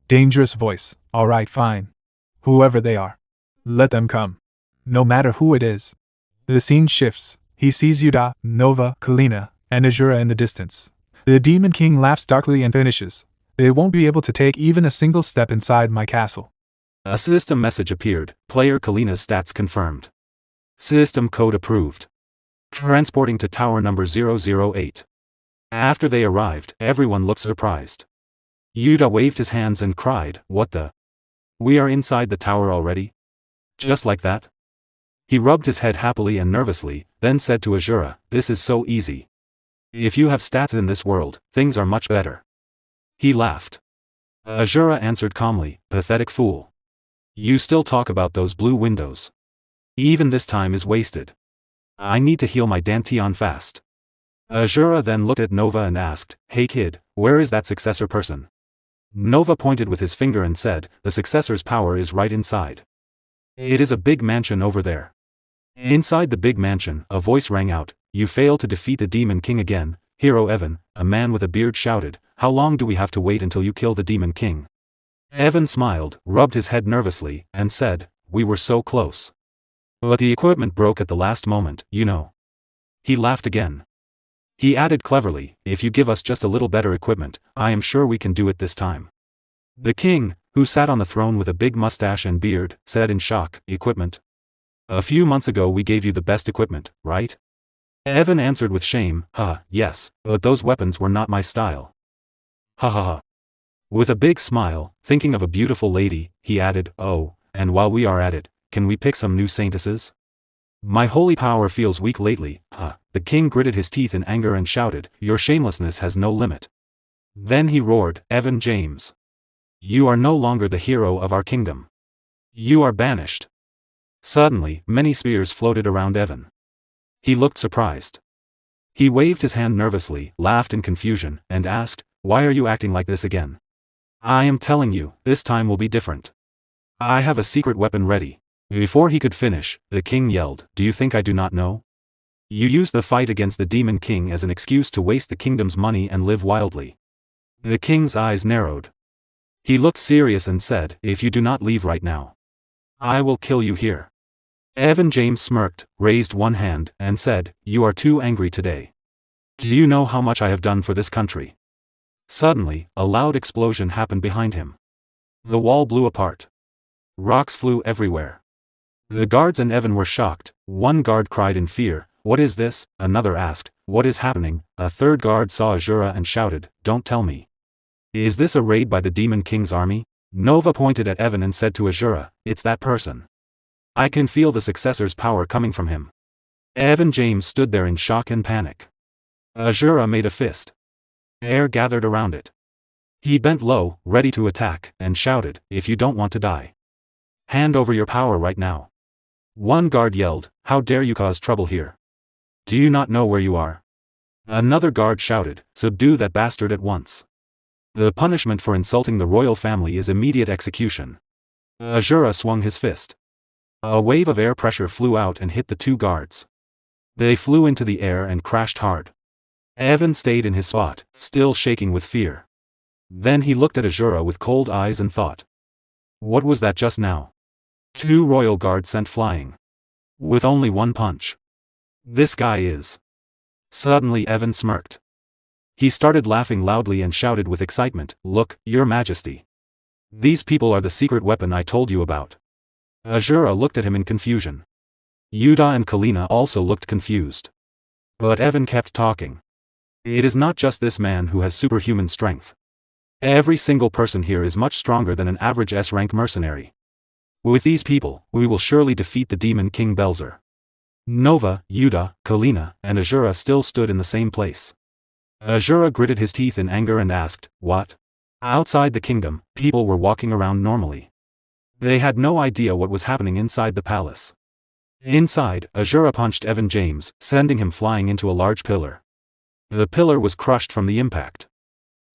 dangerous voice. All right, fine. Whoever they are, let them come. No matter who it is. The scene shifts. He sees Yuda, Nova, Kalina, and Asura in the distance. The Demon King laughs darkly and finishes. They won't be able to take even a single step inside my castle. A system message appeared, player Kalina's stats confirmed. System code approved. Transporting to tower number 008. After they arrived, everyone looked surprised. Yuta waved his hands and cried, "What the? We are inside the tower already? Just like that?" He rubbed his head happily and nervously, then said to Asura, "This is so easy. If you have stats in this world, things are much better." He laughed. Asura answered calmly, "Pathetic fool. You still talk about those blue windows. Even this time is wasted. I need to heal my dantian fast." Asura then looked at Nova and asked, "Hey kid, where is that successor person?" Nova pointed with his finger and said, "The successor's power is right inside. It is a big mansion over there." Inside the big mansion, a voice rang out, "You failed to defeat the Demon King again." Hero Evan, a man with a beard, shouted, "How long do we have to wait until you kill the Demon King?" Evan smiled, rubbed his head nervously, and said, "We were so close. But the equipment broke at the last moment, you know." He laughed again. He added cleverly, "If you give us just a little better equipment, I am sure we can do it this time." The king, who sat on the throne with a big mustache and beard, said in shock, "Equipment? A few months ago we gave you the best equipment, right?" Evan answered with shame, Yes, but those weapons were not my style." Ha ha ha. With a big smile, thinking of a beautiful lady, he added, "Oh, and while we are at it, can we pick some new saintesses? My holy power feels weak lately." The king gritted his teeth in anger and shouted, "Your shamelessness has no limit." Then he roared, "Evan James. You are no longer the hero of our kingdom. You are banished." Suddenly, many spears floated around Evan. He looked surprised. He waved his hand nervously, laughed in confusion, and asked, "Why are you acting like this again? I am telling you, this time will be different. I have a secret weapon ready." Before he could finish, the king yelled, "Do you think I do not know? You used the fight against the Demon King as an excuse to waste the kingdom's money and live wildly." The king's eyes narrowed. He looked serious and said, "If you do not leave right now, I will kill you here." Evan James smirked, raised one hand, and said, "You are too angry today. Do you know how much I have done for this country?" Suddenly, a loud explosion happened behind him. The wall blew apart. Rocks flew everywhere. The guards and Evan were shocked. One guard cried in fear, "What is this?" Another asked, "What is happening?" A third guard saw Asura and shouted, "Don't tell me. Is this a raid by the Demon King's army?" Nova pointed at Evan and said to Asura, "It's that person. I can feel the successor's power coming from him." Evan James stood there in shock and panic. Asura made a fist. Air gathered around it. He bent low, ready to attack, and shouted, "If you don't want to die, hand over your power right now." One guard yelled, "How dare you cause trouble here? Do you not know where you are?" Another guard shouted, "Subdue that bastard at once. The punishment for insulting the royal family is immediate execution." Asura swung his fist. A wave of air pressure flew out and hit the two guards. They flew into the air and crashed hard. Evan stayed in his spot, still shaking with fear. Then he looked at Asura with cold eyes and thought, "What was that just now?" Two royal guards sent flying. With only one punch. This guy is. Suddenly Evan smirked. He started laughing loudly and shouted with excitement, "Look, Your Majesty. These people are the secret weapon I told you about." Asura looked at him in confusion. Yuta and Kalina also looked confused. But Evan kept talking. "It is not just this man who has superhuman strength. Every single person here is much stronger than an average S-rank mercenary. With these people, we will surely defeat the Demon King Belzer." Nova, Yuta, Kalina, and Asura still stood in the same place. Asura gritted his teeth in anger and asked, "What?" Outside the kingdom, people were walking around normally. They had no idea what was happening inside the palace. Inside, Asura punched Evan James, sending him flying into a large pillar. The pillar was crushed from the impact.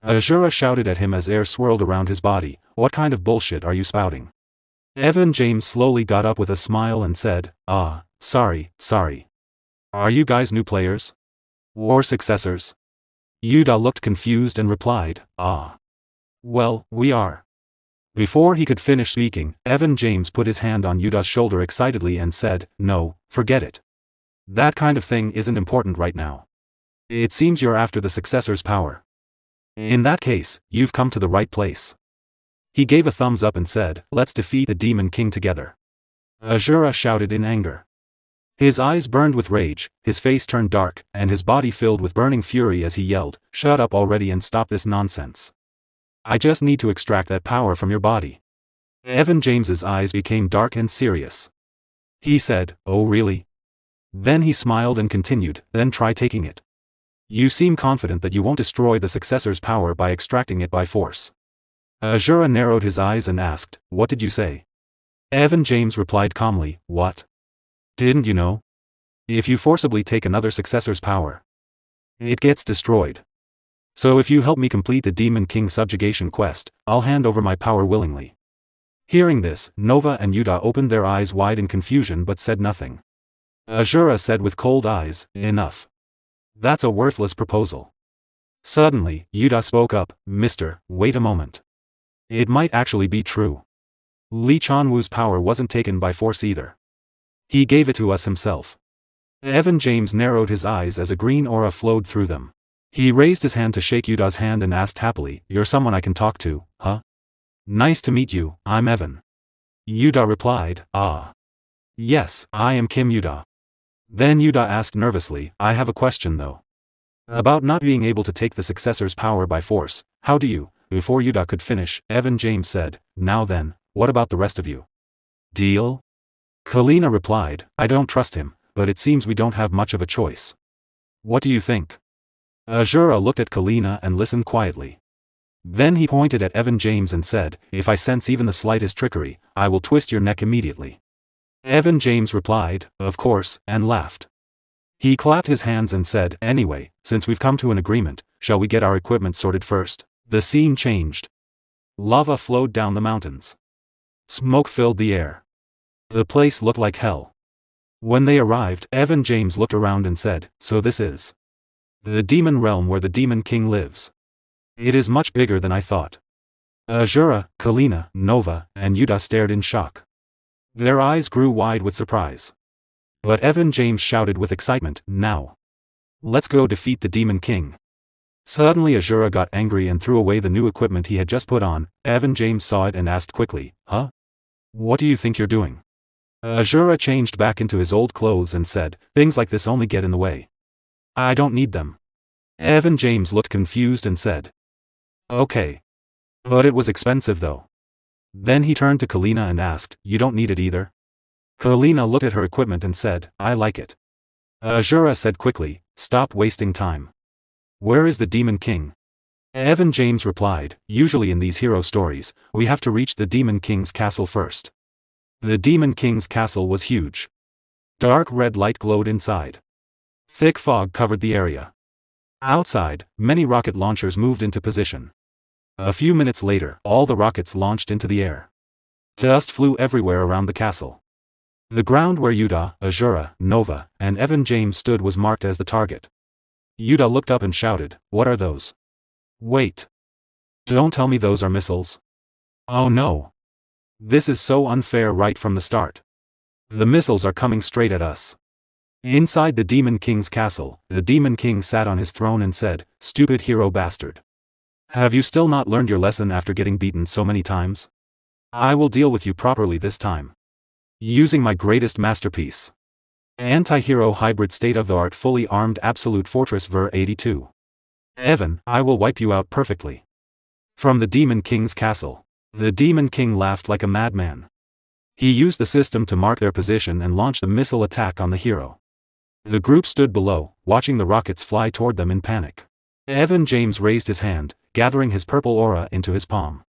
Asura shouted at him as air swirled around his body, "What kind of bullshit are you spouting?" Evan James slowly got up with a smile and said, Sorry. Are you guys new players? Or successors?" Yuta looked confused and replied, Well, we are." Before he could finish speaking, Evan James put his hand on Yuta's shoulder excitedly and said, "No, forget it. That kind of thing isn't important right now. It seems you're after the successor's power. In that case, you've come to the right place. He gave a thumbs up and said, let's defeat the Demon King together. Asura shouted in anger. His eyes burned with rage, his face turned dark, and his body filled with burning fury as he yelled, shut up already and stop this nonsense. I just need to extract that power from your body. Evan James's eyes became dark and serious. He said, oh really? Then he smiled and continued, then try taking it. You seem confident that you won't destroy the successor's power by extracting it by force. Asura narrowed his eyes and asked, what did you say? Evan James replied calmly, what? Didn't you know? If you forcibly take another successor's power, it gets destroyed. So if you help me complete the Demon King subjugation quest, I'll hand over my power willingly. Hearing this, Nova and Yuta opened their eyes wide in confusion but said nothing. Asura said with cold eyes, enough. That's a worthless proposal. Suddenly, Yuta spoke up, Mister, wait a moment. It might actually be true. Lee Chanwoo's power wasn't taken by force either. He gave it to us himself. Evan James narrowed his eyes as a green aura flowed through them. He raised his hand to shake Yuta's hand and asked happily, you're someone I can talk to, huh? Nice to meet you, I'm Evan. Yuta replied, ah. Yes, I am Kim Yuta. Then Yuta asked nervously, I have a question though. About not being able to take the successor's power by force, how do you? Before Yuta could finish, Evan James said, now then, what about the rest of you? Deal? Kalina replied, I don't trust him, but it seems we don't have much of a choice. What do you think? Asura looked at Kalina and listened quietly. Then he pointed at Evan James and said, if I sense even the slightest trickery, I will twist your neck immediately. Evan James replied, of course, and laughed. He clapped his hands and said, anyway, since we've come to an agreement, shall we get our equipment sorted first? The scene changed. Lava flowed down the mountains. Smoke filled the air. The place looked like hell. When they arrived, Evan James looked around and said, so this is the demon realm where the Demon King lives. It is much bigger than I thought. Asura, Kalina, Nova, and Yuta stared in shock. Their eyes grew wide with surprise. But Evan James shouted with excitement, now. Let's go defeat the Demon King. Suddenly Asura got angry and threw away the new equipment he had just put on. Evan James saw it and asked quickly, huh? What do you think you're doing? Asura changed back into his old clothes and said, things like this only get in the way. I don't need them. Evan James looked confused and said, okay. But it was expensive though. Then he turned to Kalina and asked, you don't need it either? Kalina looked at her equipment and said, I like it. Asura said quickly, stop wasting time. Where is the Demon King? Evan James replied, usually in these hero stories, we have to reach the Demon King's castle first. The Demon King's castle was huge. Dark red light glowed inside. Thick fog covered the area. Outside, many rocket launchers moved into position. A few minutes later, all the rockets launched into the air. Dust flew everywhere around the castle. The ground where Yuta, Asura, Nova, and Evan James stood was marked as the target. Yuta looked up and shouted, what are those? Wait. Don't tell me those are missiles. Oh no. This is so unfair right from the start. The missiles are coming straight at us. Inside the Demon King's castle, the Demon King sat on his throne and said, stupid hero bastard. Have you still not learned your lesson after getting beaten so many times? I will deal with you properly this time. Using my greatest masterpiece. Anti-hero hybrid state-of-the-art fully armed absolute fortress Ver 82. Evan, I will wipe you out perfectly. From the Demon King's castle. The Demon King laughed like a madman. He used the system to mark their position and launch the missile attack on the hero. The group stood below, watching the rockets fly toward them in panic. Evan James raised his hand, gathering his purple aura into his palm.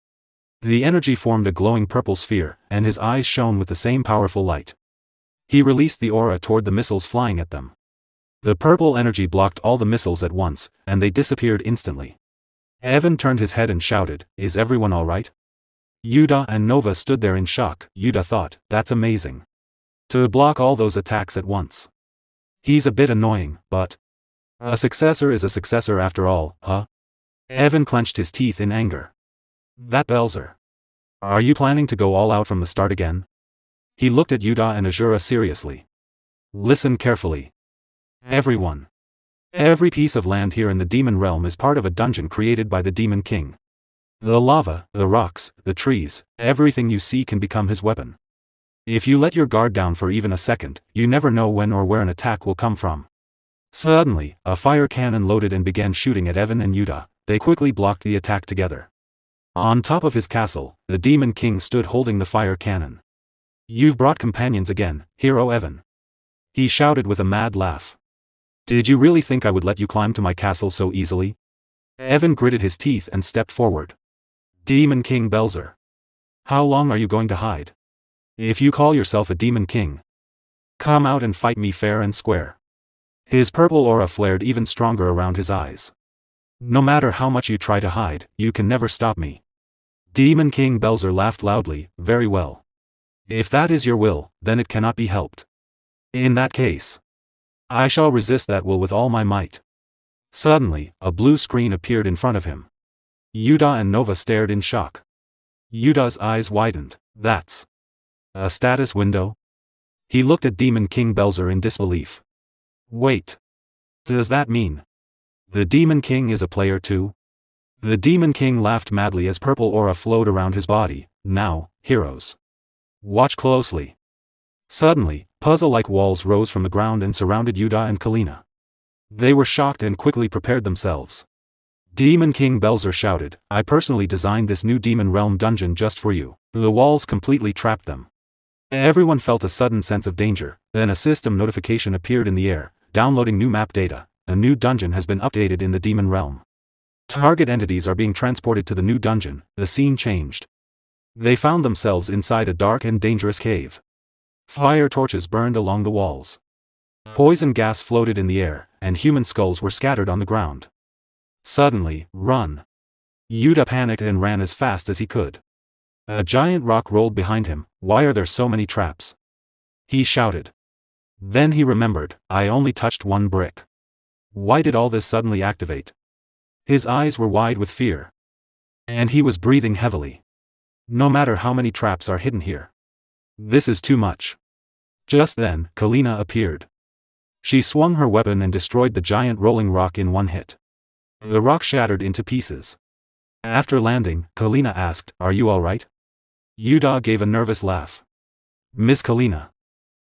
The energy formed a glowing purple sphere, and his eyes shone with the same powerful light. He released the aura toward the missiles flying at them. The purple energy blocked all the missiles at once, and they disappeared instantly. Evan turned his head and shouted, is everyone alright? Yuta and Nova stood there in shock. Yuta thought, that's amazing. To block all those attacks at once. He's a bit annoying, but a successor is a successor after all, huh? Evan clenched his teeth in anger. That Belzer. Are you planning to go all out from the start again? He looked at Yuta and Asura seriously. Listen carefully. Everyone. Every piece of land here in the demon realm is part of a dungeon created by the Demon King. The lava, the rocks, the trees, everything you see can become his weapon. If you let your guard down for even a second, you never know when or where an attack will come from. Suddenly, a fire cannon loaded and began shooting at Evan and Yuta. They quickly blocked the attack together. On top of his castle, the Demon King stood holding the fire cannon. "You've brought companions again, hero Evan," he shouted with a mad laugh. "Did you really think I would let you climb to my castle so easily?" Evan gritted his teeth and stepped forward. "Demon King Belzer. How long are you going to hide? If you call yourself a Demon King, come out and fight me fair and square." His purple aura flared even stronger around his eyes. "No matter how much you try to hide, you can never stop me." Demon King Belzer laughed loudly. "Very well. If that is your will, then it cannot be helped. In that case, I shall resist that will with all my might." Suddenly, a blue screen appeared in front of him. Yuta and Nova stared in shock. Yuta's eyes widened. "That's a status window?" He looked at Demon King Belzer in disbelief. "Wait. Does that mean the Demon King is a player too?" The Demon King laughed madly as purple aura flowed around his body. "Now, heroes, watch closely." Suddenly, puzzle-like walls rose from the ground and surrounded Yuta and Kalina. They were shocked and quickly prepared themselves. Demon King Belzer shouted, "I personally designed this new Demon Realm dungeon just for you." The walls completely trapped them. Everyone felt a sudden sense of danger. Then a system notification appeared in the air, downloading new map data. A new dungeon has been updated in the Demon Realm. Target entities are being transported to the new dungeon. The scene changed. They found themselves inside a dark and dangerous cave. Fire torches burned along the walls. Poison gas floated in the air, and human skulls were scattered on the ground. Suddenly, "Run!" Yuta panicked and ran as fast as he could. A giant rock rolled behind him. "Why are there so many traps?" he shouted. Then he remembered, "I only touched one brick. Why did all this suddenly activate?" His eyes were wide with fear. And he was breathing heavily. No matter how many traps are hidden here, this is too much. Just then, Kalina appeared. She swung her weapon and destroyed the giant rolling rock in one hit. The rock shattered into pieces. After landing, Kalina asked, "Are you alright?" Yuta gave a nervous laugh. "Miss Kalina,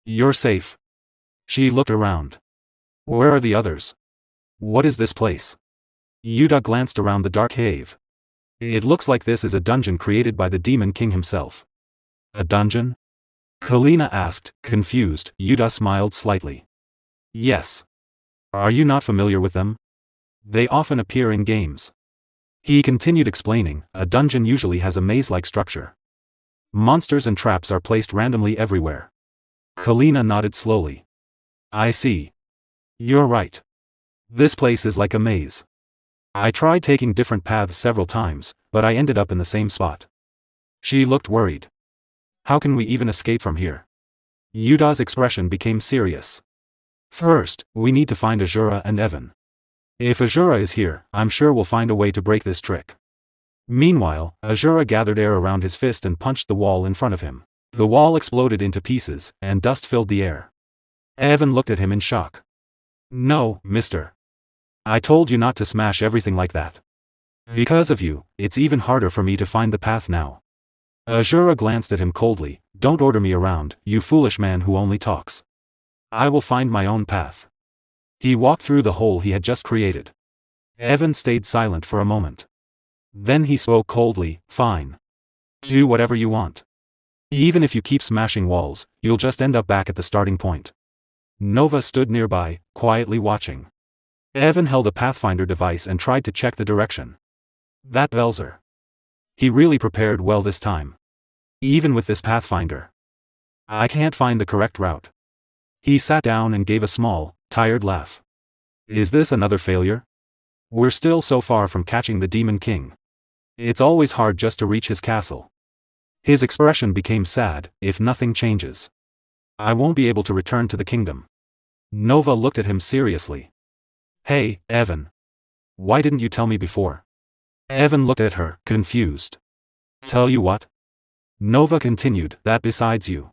you're safe." She looked around. "Where are the others? What is this place?" Yuta glanced around the dark cave. "It looks like this is a dungeon created by the Demon King himself." "A dungeon?" Kalina asked, confused. Yuta smiled slightly. "Yes. Are you not familiar with them? They often appear in games." He continued explaining, "A dungeon usually has a maze-like structure. Monsters and traps are placed randomly everywhere." Kalina nodded slowly. "I see. You're right. This place is like a maze. I tried taking different paths several times, but I ended up in the same spot." She looked worried. "How can we even escape from here?" Yuta's expression became serious. "First, we need to find Asura and Evan. If Asura is here, I'm sure we'll find a way to break this trick." Meanwhile, Asura gathered air around his fist and punched the wall in front of him. The wall exploded into pieces, and dust filled the air. Evan looked at him in shock. "No, mister. I told you not to smash everything like that. Because of you, it's even harder for me to find the path now." Asura glanced at him coldly. "Don't order me around, you foolish man who only talks. I will find my own path." He walked through the hole he had just created. Evan stayed silent for a moment. Then he spoke coldly, "Fine. Do whatever you want. Even if you keep smashing walls, you'll just end up back at the starting point." Nova stood nearby, quietly watching. Evan held a Pathfinder device and tried to check the direction. That Belzer. He really prepared well this time. Even with this Pathfinder, I can't find the correct route. He sat down and gave a small, tired laugh. "Is this another failure? We're still so far from catching the Demon King. It's always hard just to reach his castle." His expression became sad. "If nothing changes, I won't be able to return to the kingdom." Nova looked at him seriously. "Hey, Evan. Why didn't you tell me before?" Evan looked at her, confused. "Tell you what?" Nova continued, "That besides you,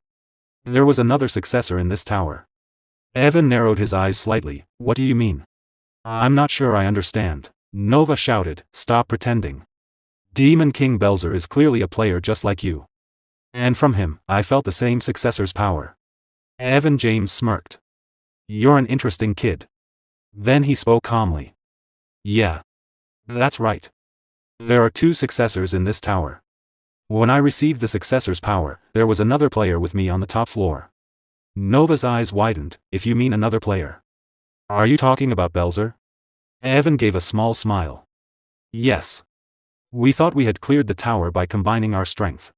there was another successor in this tower." Evan narrowed his eyes slightly. "What do you mean?" I'm not sure I understand. Nova shouted, stop pretending. Demon King Belzer is clearly a player just like you. And from him, I felt the same successor's power. Evan James smirked. You're an interesting kid. Then he spoke calmly. Yeah. That's right. There are 2 successors in this tower. When I received the successor's power, there was another player with me on the top floor. Nova's eyes widened, if you mean another player. Are you talking about Belzer? Evan gave a small smile. Yes. We thought we had cleared the tower by combining our strength.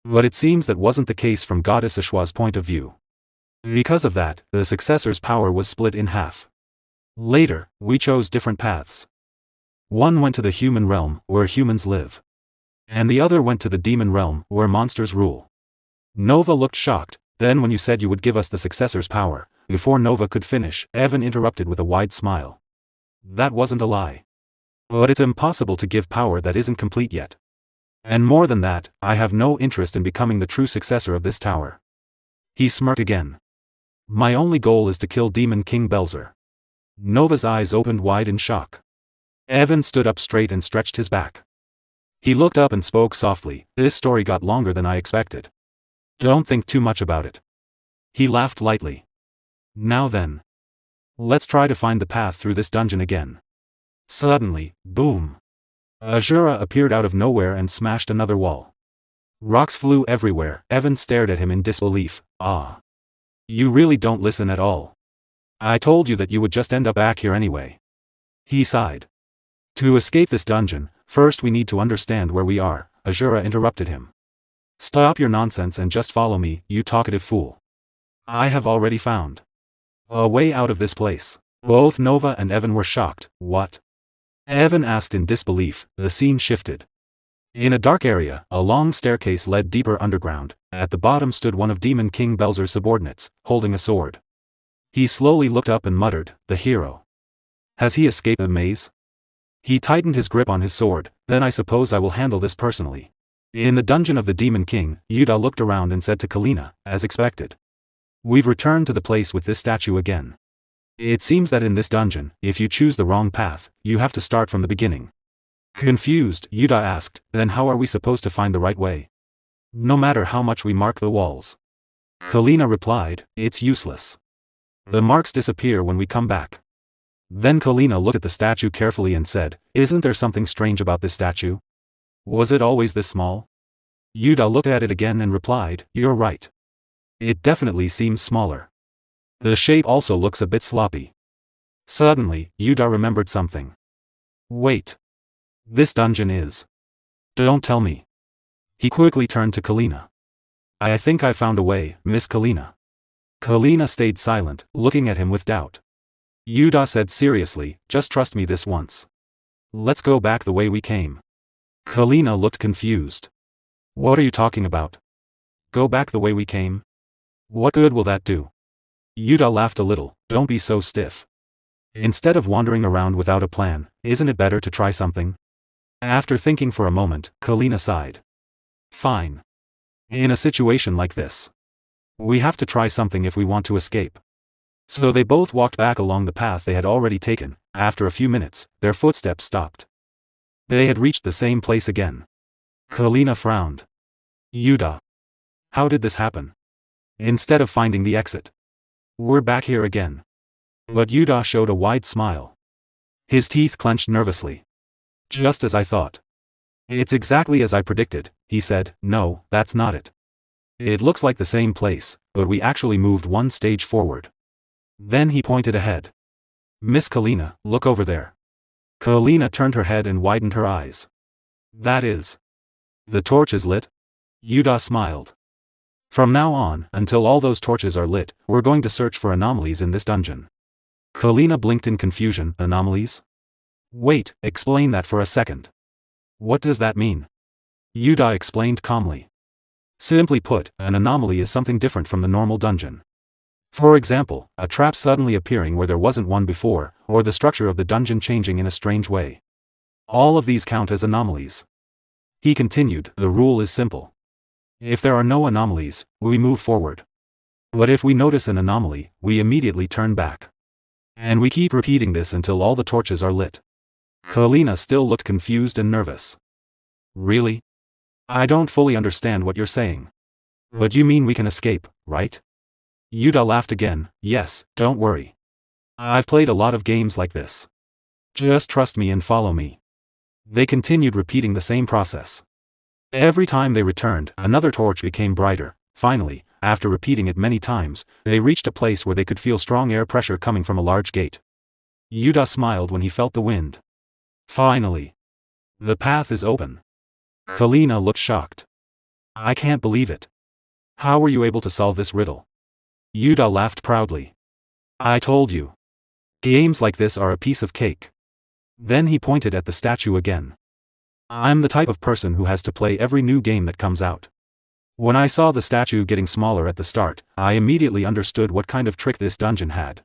But it seems that wasn't the case from Goddess Eshua's point of view. Because of that, the successor's power was split in half. Later, we chose different paths. One went to the human realm, where humans live. And the other went to the demon realm, where monsters rule. Nova looked shocked. Then when you said you would give us the successor's power, before Nova could finish, Evan interrupted with a wide smile. That wasn't a lie. But it's impossible to give power that isn't complete yet. And more than that, I have no interest in becoming the true successor of this tower. He smirked again. My only goal is to kill Demon King Belzer. Nova's eyes opened wide in shock. Evan stood up straight and stretched his back. He looked up and spoke softly, this story got longer than I expected. Don't think too much about it. He laughed lightly. Now then. Let's try to find the path through this dungeon again. Suddenly, boom. Asura appeared out of nowhere and smashed another wall. Rocks flew everywhere. Evan stared at him in disbelief. Ah. You really don't listen at all. I told you that you would just end up back here anyway. He sighed. To escape this dungeon, first we need to understand where we are, Asura interrupted him. Stop your nonsense and just follow me, you talkative fool. I have already found a way out of this place. Both Nova and Evan were shocked. What? Evan asked in disbelief. The scene shifted. In a dark area, a long staircase led deeper underground. At the bottom stood one of Demon King Belzer's subordinates, holding a sword. He slowly looked up and muttered, the hero. Has he escaped the maze? He tightened his grip on his sword. Then I suppose I will handle this personally. In the dungeon of the Demon King, Yuda looked around and said to Kalina, as expected. We've returned to the place with this statue again. It seems that in this dungeon, if you choose the wrong path, you have to start from the beginning. Confused, Yuda asked, then how are we supposed to find the right way? No matter how much we mark the walls. Kalina replied, it's useless. The marks disappear when we come back. Then Kalina looked at the statue carefully and said, isn't there something strange about this statue? Was it always this small? Yuda looked at it again and replied, you're right. It definitely seems smaller. The shape also looks a bit sloppy. Suddenly, Yuda remembered something. Wait. This dungeon is. Don't tell me. He quickly turned to Kalina. I think I found a way, Miss Kalina. Kalina stayed silent, looking at him with doubt. Yuda said seriously, just trust me this once. Let's go back the way we came. Kalina looked confused. What are you talking about? Go back the way we came? What good will that do? Yuda laughed a little, don't be so stiff. Instead of wandering around without a plan, isn't it better to try something? After thinking for a moment, Kalina sighed. Fine. In a situation like this, we have to try something if we want to escape. So they both walked back along the path they had already taken. After a few minutes, their footsteps stopped. They had reached the same place again. Kalina frowned. Yuda. How did this happen? Instead of finding the exit. We're back here again. But Yuda showed a wide smile. His teeth clenched nervously. Just as I thought. It's exactly as I predicted, he said. No, that's not it. It looks like the same place, but we actually moved one stage forward. Then he pointed ahead. Miss Kalina, look over there. Kalina turned her head and widened her eyes. That is. The torch is lit? Yuda smiled. From now on, until all those torches are lit, we're going to search for anomalies in this dungeon. Kalina blinked in confusion. Anomalies? Wait, explain that for a second. What does that mean? Yuda explained calmly. Simply put, an anomaly is something different from the normal dungeon. For example, a trap suddenly appearing where there wasn't one before, or the structure of the dungeon changing in a strange way. All of these count as anomalies. He continued, the rule is simple. If there are no anomalies, we move forward. But if we notice an anomaly, we immediately turn back. And we keep repeating this until all the torches are lit. Kalina still looked confused and nervous. Really? I don't fully understand what you're saying. But you mean we can escape, right? Yuda laughed again. Yes, don't worry. I've played a lot of games like this. Just trust me and follow me. They continued repeating the same process. Every time they returned, another torch became brighter. Finally, after repeating it many times, they reached a place where they could feel strong air pressure coming from a large gate. Yuda smiled when he felt the wind. Finally. The path is open. Kalina looked shocked. I can't believe it. How were you able to solve this riddle? Yuda laughed proudly. I told you. Games like this are a piece of cake. Then he pointed at the statue again. I'm the type of person who has to play every new game that comes out. When I saw the statue getting smaller at the start, I immediately understood what kind of trick this dungeon had.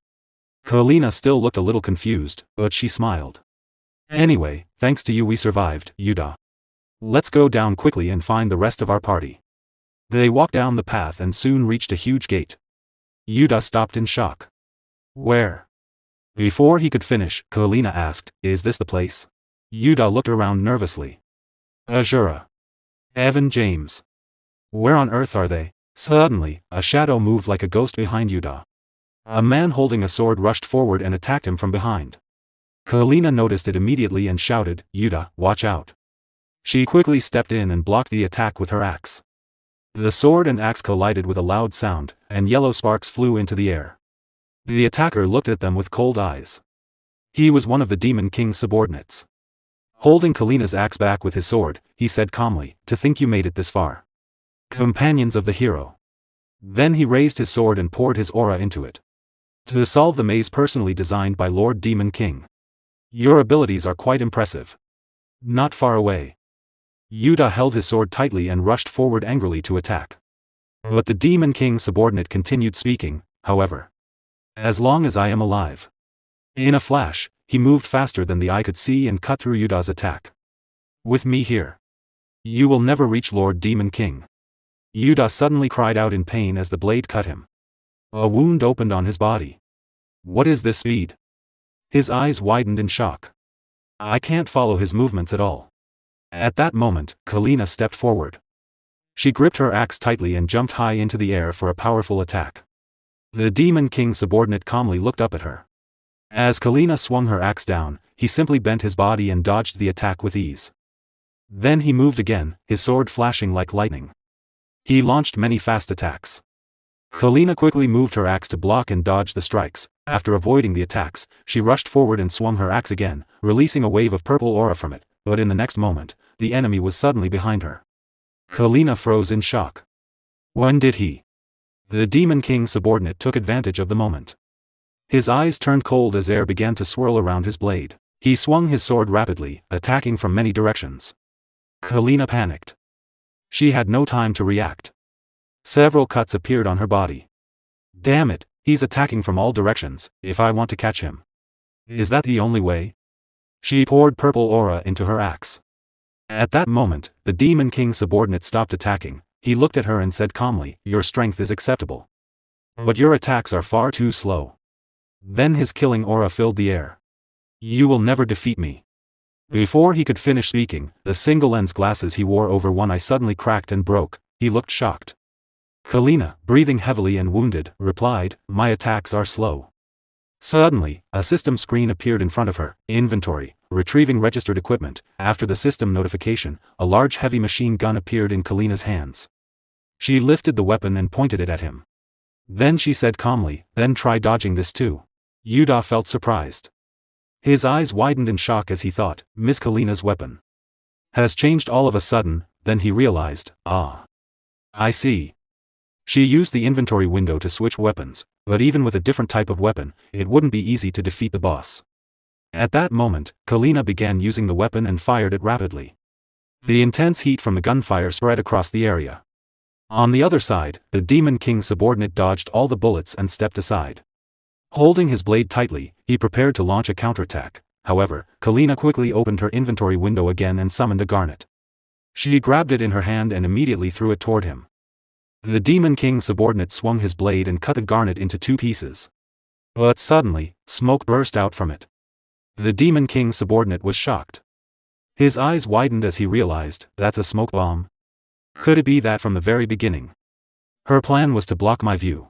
Kalina still looked a little confused, but she smiled. Anyway, thanks to you we survived, Yuda. Let's go down quickly and find the rest of our party. They walked down the path and soon reached a huge gate. Yuda stopped in shock. Where? Before he could finish, Kalina asked, is this the place? Yuda looked around nervously. Asura. Evan James. Where on earth are they? Suddenly, a shadow moved like a ghost behind Yuda. A man holding a sword rushed forward and attacked him from behind. Kalina noticed it immediately and shouted, Yuda, watch out. She quickly stepped in and blocked the attack with her axe. The sword and axe collided with a loud sound, and yellow sparks flew into the air. The attacker looked at them with cold eyes. He was one of the Demon King's subordinates. Holding Kalina's axe back with his sword, he said calmly, to think you made it this far. Companions of the hero. Then he raised his sword and poured his aura into it. To solve the maze personally designed by Lord Demon King. Your abilities are quite impressive. Not far away. Yuda held his sword tightly and rushed forward angrily to attack. But the Demon King's subordinate continued speaking, however. As long as I am alive. In a flash, he moved faster than the eye could see and cut through Yuda's attack. With me here. You will never reach Lord Demon King. Yuda suddenly cried out in pain as the blade cut him. A wound opened on his body. What is this speed? His eyes widened in shock. I can't follow his movements at all. At that moment, Kalina stepped forward. She gripped her axe tightly and jumped high into the air for a powerful attack. The Demon King's subordinate calmly looked up at her. As Kalina swung her axe down, he simply bent his body and dodged the attack with ease. Then he moved again, his sword flashing like lightning. He launched many fast attacks. Kalina quickly moved her axe to block and dodge the strikes. After avoiding the attacks, she rushed forward and swung her axe again, releasing a wave of purple aura from it, but in the next moment, the enemy was suddenly behind her. Kalina froze in shock. When did he? The Demon King's subordinate took advantage of the moment. His eyes turned cold as air began to swirl around his blade. He swung his sword rapidly, attacking from many directions. Kalina panicked. She had no time to react. Several cuts appeared on her body. Damn it, he's attacking from all directions, if I want to catch him. Is that the only way? She poured purple aura into her axe. At that moment, the Demon King's subordinate stopped attacking. He looked at her and said calmly, your strength is acceptable. But your attacks are far too slow. Then his killing aura filled the air. You will never defeat me. Before he could finish speaking, the single lens glasses he wore over one eye suddenly cracked and broke. He looked shocked. Kalina, breathing heavily and wounded, replied, my attacks are slow. Suddenly, a system screen appeared in front of her. Inventory, retrieving registered equipment. After the system notification, a large heavy machine gun appeared in Kalina's hands. She lifted the weapon and pointed it at him. Then she said calmly, then try dodging this too. Yuda felt surprised. His eyes widened in shock as he thought, Miss Kalina's weapon has changed all of a sudden. Then he realized, I see. She used the inventory window to switch weapons, but even with a different type of weapon, it wouldn't be easy to defeat the boss. At that moment, Kalina began using the weapon and fired it rapidly. The intense heat from the gunfire spread across the area. On the other side, the Demon King's subordinate dodged all the bullets and stepped aside. Holding his blade tightly, he prepared to launch a counterattack. However, Kalina quickly opened her inventory window again and summoned a garnet. She grabbed it in her hand and immediately threw it toward him. The Demon King's subordinate swung his blade and cut the garnet into two pieces. But suddenly, smoke burst out from it. The Demon King subordinate was shocked. His eyes widened as he realized, that's a smoke bomb? Could it be that from the very beginning? Her plan was to block my view.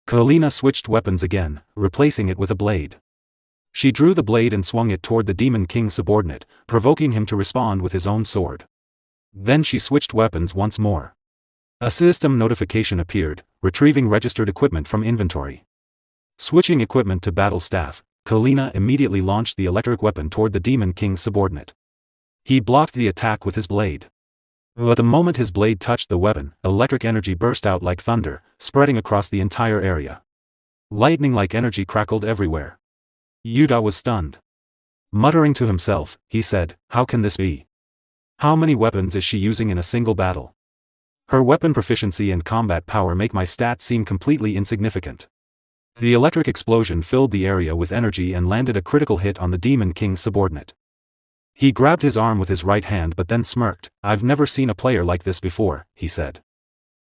Kalina switched weapons again, replacing it with a blade. She drew the blade and swung it toward the Demon King subordinate, provoking him to respond with his own sword. Then she switched weapons once more. A system notification appeared, retrieving registered equipment from inventory. Switching equipment to battle staff, Kalina immediately launched the electric weapon toward the Demon King's subordinate. He blocked the attack with his blade. But the moment his blade touched the weapon, electric energy burst out like thunder, spreading across the entire area. Lightning-like energy crackled everywhere. Yuda was stunned. Muttering to himself, he said, how can this be? How many weapons is she using in a single battle? Her weapon proficiency and combat power make my stats seem completely insignificant. The electric explosion filled the area with energy and landed a critical hit on the Demon King's subordinate. He grabbed his arm with his right hand but then smirked. I've never seen a player like this before, he said.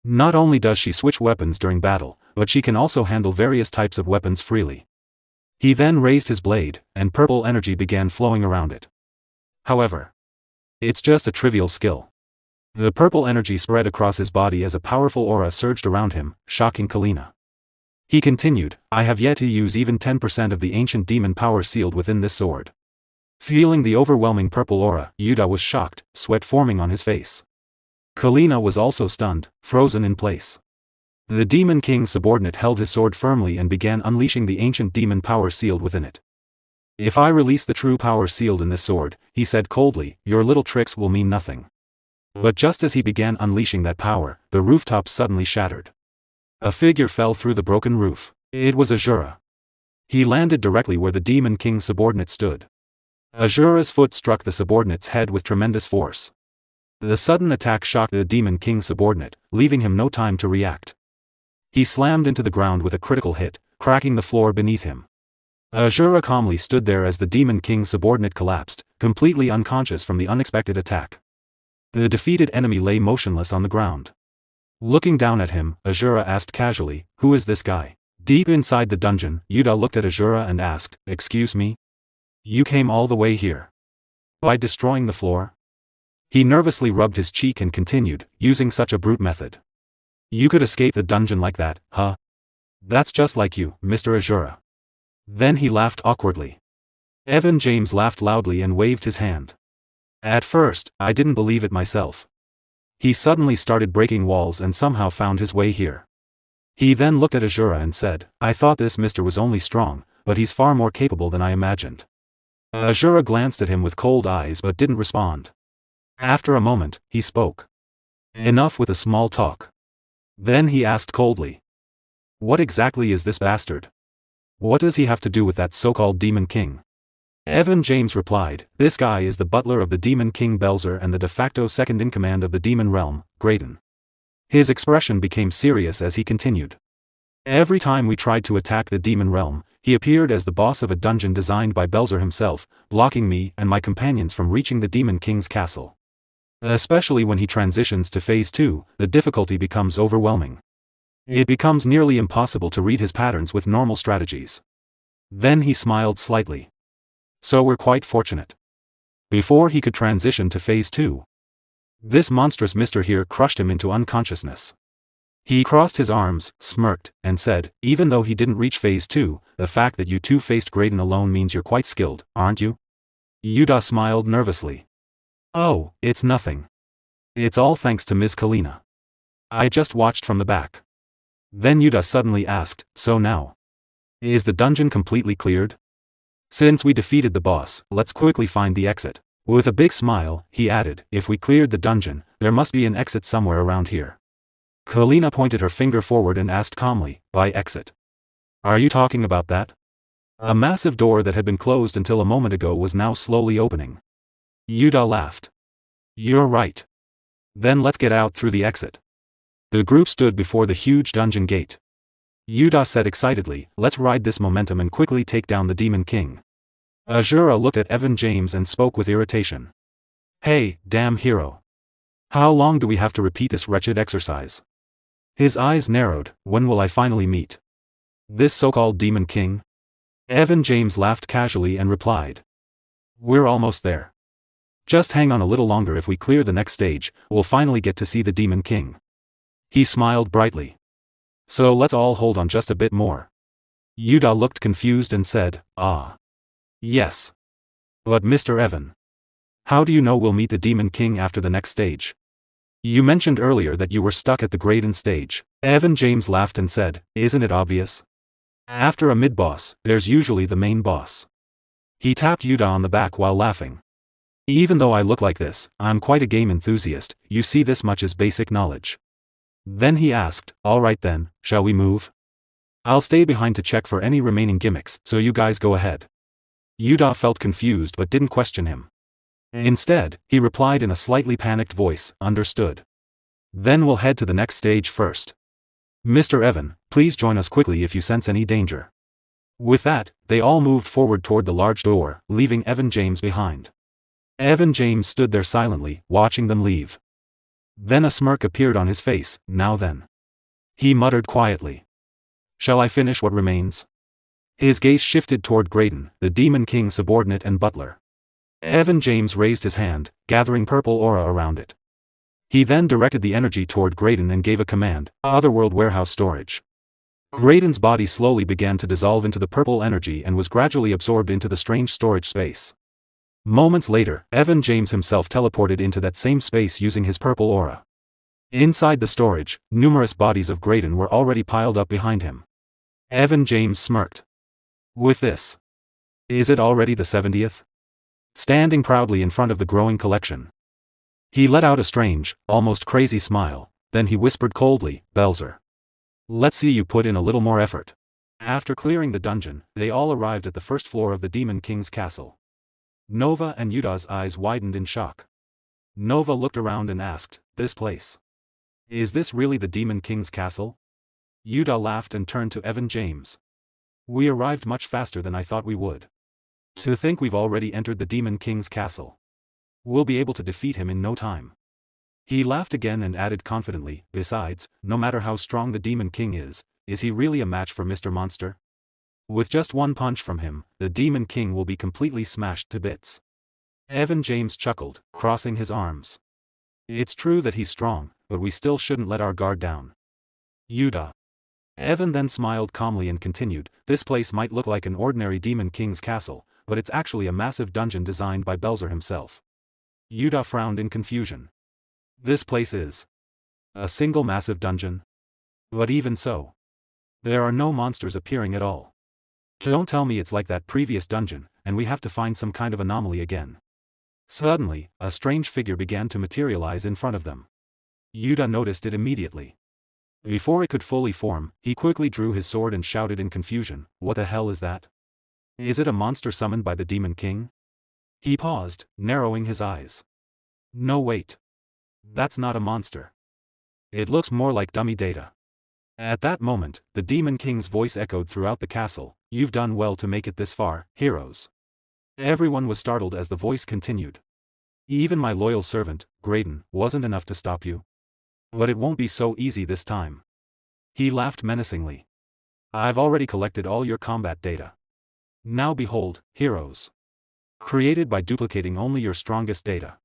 Not only does she switch weapons during battle, but she can also handle various types of weapons freely. He then raised his blade, and purple energy began flowing around it. However, it's just a trivial skill. The purple energy spread across his body as a powerful aura surged around him, shocking Kalina. He continued, I have yet to use even 10% of the ancient demon power sealed within this sword. Feeling the overwhelming purple aura, Yuda was shocked, sweat forming on his face. Kalina was also stunned, frozen in place. The Demon King's subordinate held his sword firmly and began unleashing the ancient demon power sealed within it. If I release the true power sealed in this sword, he said coldly, your little tricks will mean nothing. But just as he began unleashing that power, the rooftop suddenly shattered. A figure fell through the broken roof. It was Asura. He landed directly where the Demon King's subordinate stood. Asura's foot struck the subordinate's head with tremendous force. The sudden attack shocked the Demon King's subordinate, leaving him no time to react. He slammed into the ground with a critical hit, cracking the floor beneath him. Asura calmly stood there as the Demon King's subordinate collapsed, completely unconscious from the unexpected attack. The defeated enemy lay motionless on the ground. Looking down at him, Asura asked casually, who is this guy? Deep inside the dungeon, Yuda looked at Asura and asked, excuse me? You came all the way here. By destroying the floor? He nervously rubbed his cheek and continued, using such a brute method. You could escape the dungeon like that, huh? That's just like you, Mr. Asura. Then he laughed awkwardly. Evan James laughed loudly and waved his hand. At first, I didn't believe it myself. He suddenly started breaking walls and somehow found his way here. He then looked at Asura and said, I thought this mister was only strong, but he's far more capable than I imagined. Asura glanced at him with cold eyes but didn't respond. After a moment, he spoke. Enough with the small talk. Then he asked coldly. What exactly is this bastard? What does he have to do with that so-called Demon King? Evan James replied, this guy is the butler of the Demon King Belzer and the de facto second-in-command of the Demon Realm, Graydon. His expression became serious as he continued. Every time we tried to attack the Demon Realm, he appeared as the boss of a dungeon designed by Belzer himself, blocking me and my companions from reaching the Demon King's castle. Especially when he transitions to Phase 2, the difficulty becomes overwhelming. It becomes nearly impossible to read his patterns with normal strategies. Then he smiled slightly. So we're quite fortunate. Before he could transition to Phase 2, this monstrous mister here crushed him into unconsciousness. He crossed his arms, smirked, and said, even though he didn't reach Phase 2, the fact that you two faced Graydon alone means you're quite skilled, aren't you? Yuda smiled nervously. Oh, it's nothing. It's all thanks to Ms. Kalina. I just watched from the back. Then Yuda suddenly asked, so now? Is the dungeon completely cleared? Since we defeated the boss, let's quickly find the exit. With a big smile, he added, if we cleared the dungeon, there must be an exit somewhere around here. Kalina pointed her finger forward and asked calmly, by exit? Are you talking about that? A massive door that had been closed until a moment ago was now slowly opening. Yuda laughed. You're right. Then let's get out through the exit. The group stood before the huge dungeon gate. Yuda said excitedly, let's ride this momentum and quickly take down the Demon King. Asura looked at Evan James and spoke with irritation. Hey, damn hero. How long do we have to repeat this wretched exercise? His eyes narrowed, when will I finally meet this so-called Demon King? Evan James laughed casually and replied. We're almost there. Just hang on a little longer. If we clear the next stage, we'll finally get to see the Demon King. He smiled brightly. So let's all hold on just a bit more. Yuda looked confused and said, Ah. Yes. But Mr. Evan. How do you know we'll meet the Demon King after the next stage? You mentioned earlier that you were stuck at the Graydon stage. Evan James laughed and said, Isn't it obvious? After a mid-boss, there's usually the main boss. He tapped Yuda on the back while laughing. Even though I look like this, I'm quite a game enthusiast. You see, this much is basic knowledge. Then he asked, Alright then, shall we move? I'll stay behind to check for any remaining gimmicks, so you guys go ahead. Yuda felt confused but didn't question him. Instead, he replied in a slightly panicked voice, Understood. Then we'll head to the next stage first. Mr. Evan, please join us quickly if you sense any danger. With that, they all moved forward toward the large door, leaving Evan James behind. Evan James stood there silently, watching them leave. Then a smirk appeared on his face. Now then. He muttered quietly. Shall I finish what remains? His gaze shifted toward Graydon, the Demon King's subordinate and butler. Evan James raised his hand, gathering purple aura around it. He then directed the energy toward Graydon and gave a command, Otherworld Warehouse Storage. Graydon's body slowly began to dissolve into the purple energy and was gradually absorbed into the strange storage space. Moments later, Evan James himself teleported into that same space using his purple aura. Inside the storage, numerous bodies of Graydon were already piled up behind him. Evan James smirked. With this. Is it already the 70th? Standing proudly in front of the growing collection. He let out a strange, almost crazy smile, then he whispered coldly, Belzer. Let's see you put in a little more effort. After clearing the dungeon, they all arrived at the first floor of the Demon King's castle. Nova and Yuda's eyes widened in shock. Nova looked around and asked, This place? Is this really the Demon King's castle? Yuda laughed and turned to Evan James. We arrived much faster than I thought we would. To think we've already entered the Demon King's castle. We'll be able to defeat him in no time. He laughed again and added confidently, Besides, no matter how strong the Demon King is he really a match for Mr. Monster? With just one punch from him, the Demon King will be completely smashed to bits. Evan James chuckled, crossing his arms. It's true that he's strong, but we still shouldn't let our guard down. Yuda. Evan then smiled calmly and continued, This place might look like an ordinary Demon King's castle, but it's actually a massive dungeon designed by Belzer himself. Yuda frowned in confusion. This place is a single massive dungeon? But even so, there are no monsters appearing at all. Don't tell me it's like that previous dungeon, and we have to find some kind of anomaly again. Suddenly, a strange figure began to materialize in front of them. Yuda noticed it immediately. Before it could fully form, he quickly drew his sword and shouted in confusion, What the hell is that? Is it a monster summoned by the Demon King? He paused, narrowing his eyes. No wait. That's not a monster. It looks more like dummy data. At that moment, the Demon King's voice echoed throughout the castle, You've done well to make it this far, heroes. Everyone was startled as the voice continued. Even my loyal servant, Graydon, wasn't enough to stop you. But it won't be so easy this time. He laughed menacingly. I've already collected all your combat data. Now behold, heroes. Created by duplicating only your strongest data.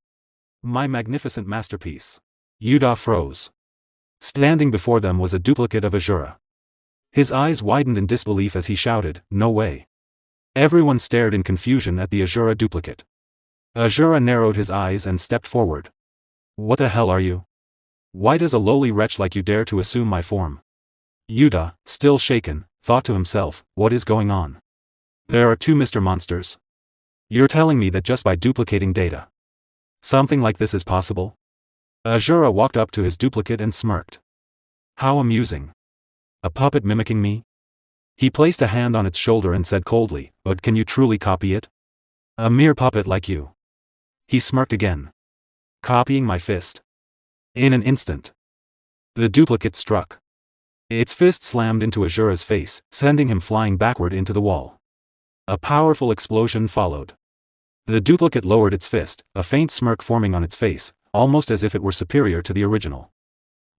My magnificent masterpiece. Yuda froze. Standing before them was a duplicate of Asura. His eyes widened in disbelief as he shouted, No way. Everyone stared in confusion at the Asura duplicate. Asura narrowed his eyes and stepped forward. What the hell are you? Why does a lowly wretch like you dare to assume my form? Yuda, still shaken, thought to himself, What is going on? There are two Mr. Monsters. You're telling me that just by duplicating data, something like this is possible? Asura walked up to his duplicate and smirked. How amusing. A puppet mimicking me? He placed a hand on its shoulder and said coldly, But can you truly copy it? A mere puppet like you. He smirked again. Copying my fist. In an instant, the duplicate struck. Its fist slammed into Asura's face, sending him flying backward into the wall. A powerful explosion followed. The duplicate lowered its fist, a faint smirk forming on its face, almost as if it were superior to the original.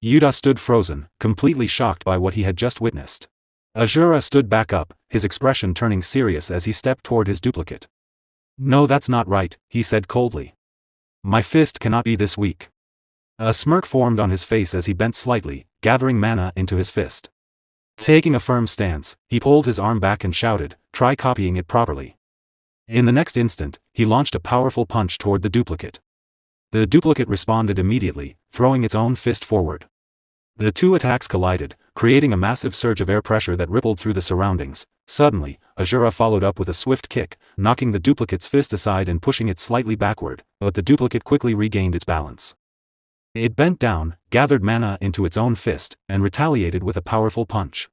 Yuda stood frozen, completely shocked by what he had just witnessed. Asura stood back up, his expression turning serious as he stepped toward his duplicate. "No, that's not right," he said coldly. "My fist cannot be this weak." A smirk formed on his face as he bent slightly, gathering mana into his fist. Taking a firm stance, he pulled his arm back and shouted, "Try copying it properly." In the next instant, he launched a powerful punch toward the duplicate. The duplicate responded immediately, throwing its own fist forward. The two attacks collided, creating a massive surge of air pressure that rippled through the surroundings. Suddenly, Asura followed up with a swift kick, knocking the duplicate's fist aside and pushing it slightly backward, but the duplicate quickly regained its balance. It bent down, gathered mana into its own fist, and retaliated with a powerful punch.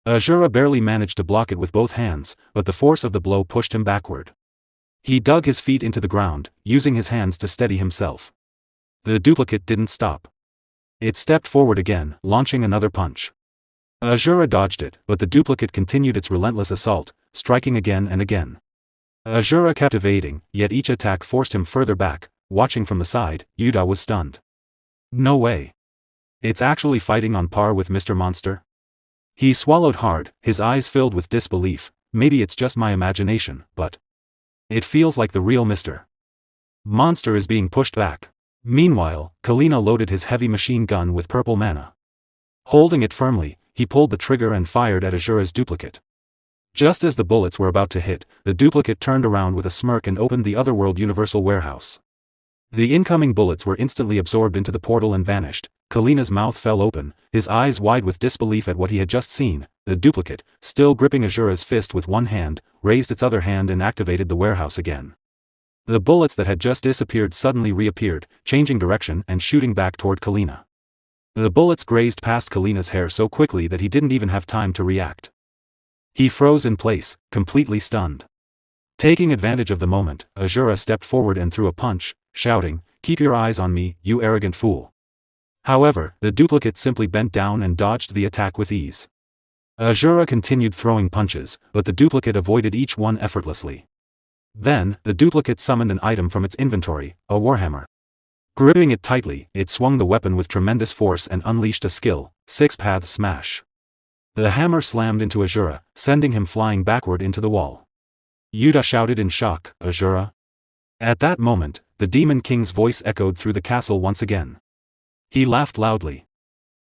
Asura barely managed to block it with both hands, but the force of the blow pushed him backward. He dug his feet into the ground, using his hands to steady himself. The duplicate didn't stop. It stepped forward again, launching another punch. Asura dodged it, but the duplicate continued its relentless assault, striking again and again. Asura kept evading, yet each attack forced him further back. Watching from the side, Yuda was stunned. "No way. It's actually fighting on par with Mr. Monster?" He swallowed hard, his eyes filled with disbelief. "Maybe it's just my imagination, but it feels like the real Mr. Monster is being pushed back." Meanwhile, Kalina loaded his heavy machine gun with purple mana. Holding it firmly, he pulled the trigger and fired at Asura's duplicate. Just as the bullets were about to hit, the duplicate turned around with a smirk and opened the Otherworld Universal Warehouse. The incoming bullets were instantly absorbed into the portal and vanished. Kalina's mouth fell open, his eyes wide with disbelief at what he had just seen. The duplicate, still gripping Asura's fist with one hand, raised its other hand and activated the warehouse again. The bullets that had just disappeared suddenly reappeared, changing direction and shooting back toward Kalina. The bullets grazed past Kalina's hair so quickly that he didn't even have time to react. He froze in place, completely stunned. Taking advantage of the moment, Asura stepped forward and threw a punch, shouting, "Keep your eyes on me, you arrogant fool." However, the duplicate simply bent down and dodged the attack with ease. Asura continued throwing punches, but the duplicate avoided each one effortlessly. Then, the duplicate summoned an item from its inventory, a warhammer. Gripping it tightly, it swung the weapon with tremendous force and unleashed a skill, Six Paths Smash. The hammer slammed into Asura, sending him flying backward into the wall. Yuda shouted in shock, "Asura?" At that moment, the Demon King's voice echoed through the castle once again. He laughed loudly.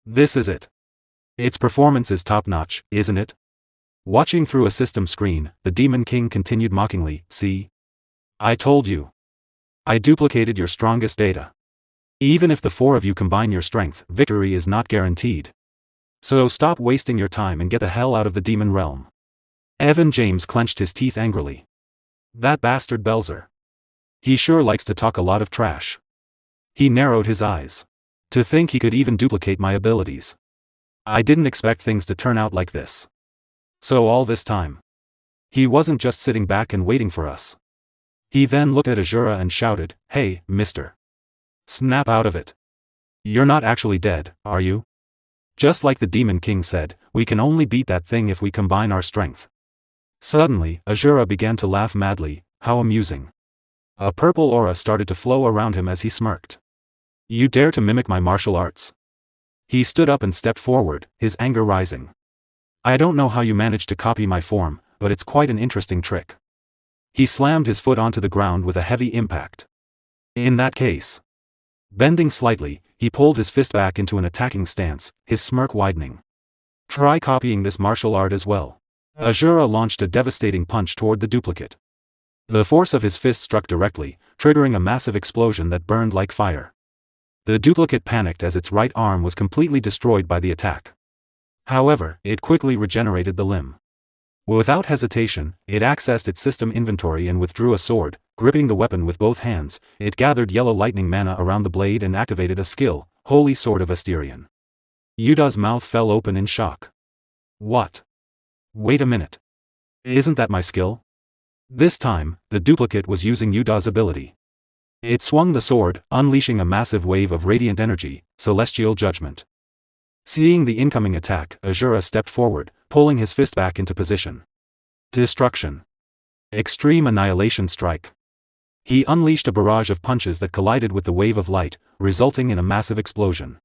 "This is it. Its performance is top-notch, isn't it?" Watching through a system screen, the Demon King continued mockingly, "See? I told you. I duplicated your strongest data. Even if the four of you combine your strength, victory is not guaranteed. So stop wasting your time and get the hell out of the demon realm." Evan James clenched his teeth angrily. "That bastard Belzer. He sure likes to talk a lot of trash." He narrowed his eyes. "To think he could even duplicate my abilities. I didn't expect things to turn out like this. So all this time, he wasn't just sitting back and waiting for us." He then looked at Asura and shouted, "Hey, mister. Snap out of it. You're not actually dead, are you? Just like the Demon King said, we can only beat that thing if we combine our strength." Suddenly, Asura began to laugh madly. How amusing. A purple aura started to flow around him as he smirked. "You dare to mimic my martial arts?" He stood up and stepped forward, his anger rising. "I don't know how you managed to copy my form, but it's quite an interesting trick." He slammed his foot onto the ground with a heavy impact. "In that case." Bending slightly, he pulled his fist back into an attacking stance, his smirk widening. "Try copying this martial art as well." Asura launched a devastating punch toward the duplicate. The force of his fist struck directly, triggering a massive explosion that burned like fire. The duplicate panicked as its right arm was completely destroyed by the attack. However, it quickly regenerated the limb. Without hesitation, it accessed its system inventory and withdrew a sword. Gripping the weapon with both hands, it gathered yellow lightning mana around the blade and activated a skill, Holy Sword of Asterion. Yuda's mouth fell open in shock. "What? Wait a minute. Isn't that my skill?" This time, the duplicate was using Yuda's ability. It swung the sword, unleashing a massive wave of radiant energy, Celestial Judgment. Seeing the incoming attack, Asura stepped forward, pulling his fist back into position. Destruction. Extreme Annihilation Strike. He unleashed a barrage of punches that collided with the wave of light, resulting in a massive explosion.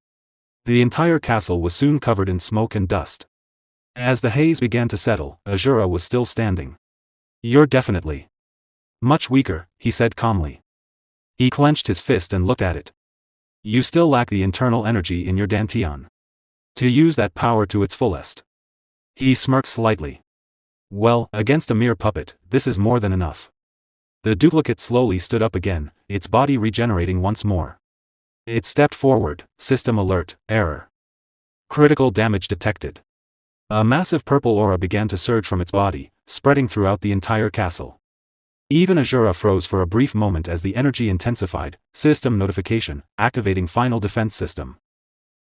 The entire castle was soon covered in smoke and dust. As the haze began to settle, Asura was still standing. "You're definitely much weaker," he said calmly. He clenched his fist and looked at it. "You still lack the internal energy in your dantian to use that power to its fullest." He smirked slightly. "Well, against a mere puppet, this is more than enough." The duplicate slowly stood up again, its body regenerating once more. It stepped forward. System alert, error. Critical damage detected. A massive purple aura began to surge from its body, spreading throughout the entire castle. Even Asura froze for a brief moment as the energy intensified. System notification, activating final defense system.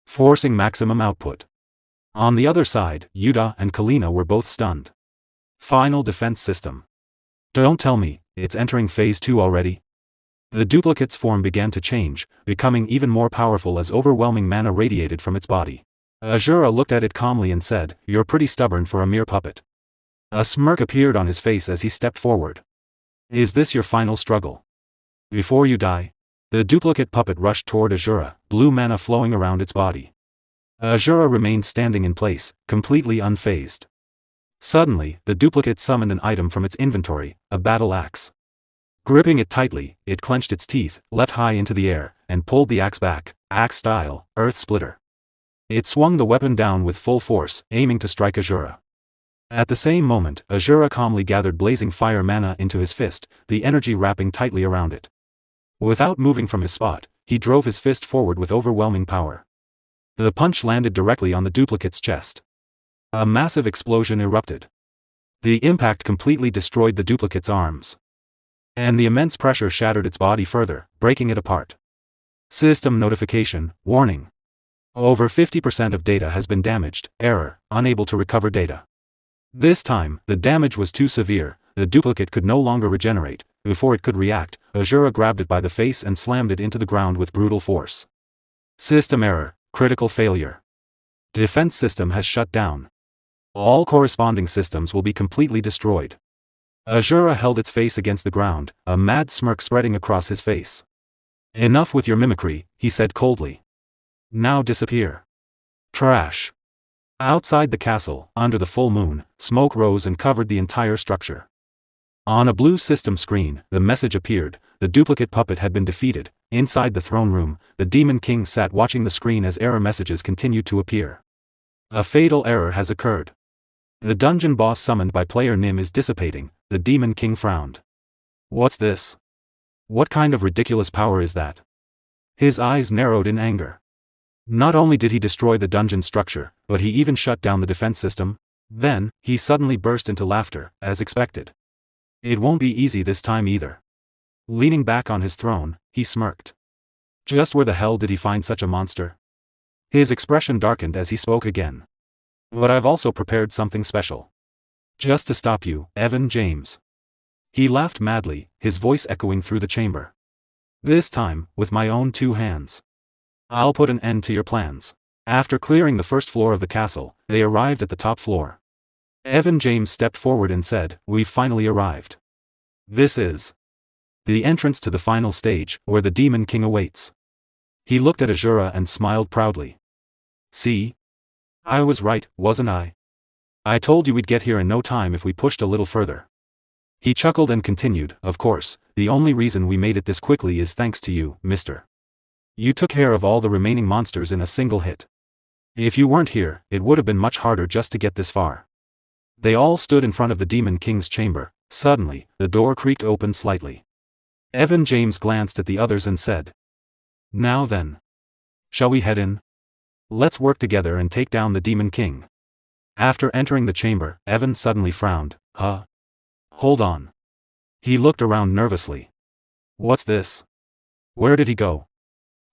Forcing maximum output. On the other side, Yuta and Kalina were both stunned. Final defense system. Don't tell me, it's entering phase 2 already? The duplicate's form began to change, becoming even more powerful as overwhelming mana radiated from its body. Asura looked at it calmly and said, "You're pretty stubborn for a mere puppet." A smirk appeared on his face as he stepped forward. "Is this your final struggle? Before you die?" The duplicate puppet rushed toward Asura, blue mana flowing around its body. Asura remained standing in place, completely unfazed. Suddenly, the duplicate summoned an item from its inventory, a battle axe. Gripping it tightly, it clenched its teeth, leapt high into the air, and pulled the axe back, axe-style, earth splitter. It swung the weapon down with full force, aiming to strike Asura. At the same moment, Asura calmly gathered blazing fire mana into his fist, the energy wrapping tightly around it. Without moving from his spot, he drove his fist forward with overwhelming power. The punch landed directly on the duplicate's chest. A massive explosion erupted. The impact completely destroyed the duplicate's arms. And the immense pressure shattered its body further, breaking it apart. System notification, warning. Over 50% of data has been damaged, error, unable to recover data. This time, the damage was too severe, the duplicate could no longer regenerate. Before it could react, Asura grabbed it by the face and slammed it into the ground with brutal force. System error, critical failure. Defense system has shut down. All corresponding systems will be completely destroyed. Asura held its face against the ground, a mad smirk spreading across his face. "Enough with your mimicry," he said coldly. "Now disappear." Trash. Outside the castle, under the full moon, smoke rose and covered the entire structure. On a blue system screen, the message appeared, the duplicate puppet had been defeated. Inside the throne room, the Demon King sat watching the screen as error messages continued to appear. A fatal error has occurred. The dungeon boss summoned by player Nim is dissipating. The Demon King frowned. "What's this? What kind of ridiculous power is that?" His eyes narrowed in anger. Not only did he destroy the dungeon structure, but he even shut down the defense system. Then, he suddenly burst into laughter, as expected. "It won't be easy this time either." Leaning back on his throne, he smirked. Just where the hell did he find such a monster? His expression darkened as he spoke again. "But I've also prepared something special. Just to stop you, Evan James." He laughed madly, his voice echoing through the chamber. "This time, with my own 2 hands. I'll put an end to your plans." After clearing the first floor of the castle, they arrived at the top floor. Evan James stepped forward and said, "We've finally arrived. This is the entrance to the final stage, where the Demon King awaits." He looked at Asura and smiled proudly. "See? I was right, wasn't I? I told you we'd get here in no time if we pushed a little further." He chuckled and continued, "Of course, the only reason we made it this quickly is thanks to you, mister. You took care of all the remaining monsters in a single hit. If you weren't here, it would have been much harder just to get this far." They all stood in front of the Demon King's chamber. Suddenly, the door creaked open slightly. Evan James glanced at the others and said, "Now then. Shall we head in? Let's work together and take down the Demon King." After entering the chamber, Evan suddenly frowned. "Huh? Hold on." He looked around nervously. "What's this? Where did he go?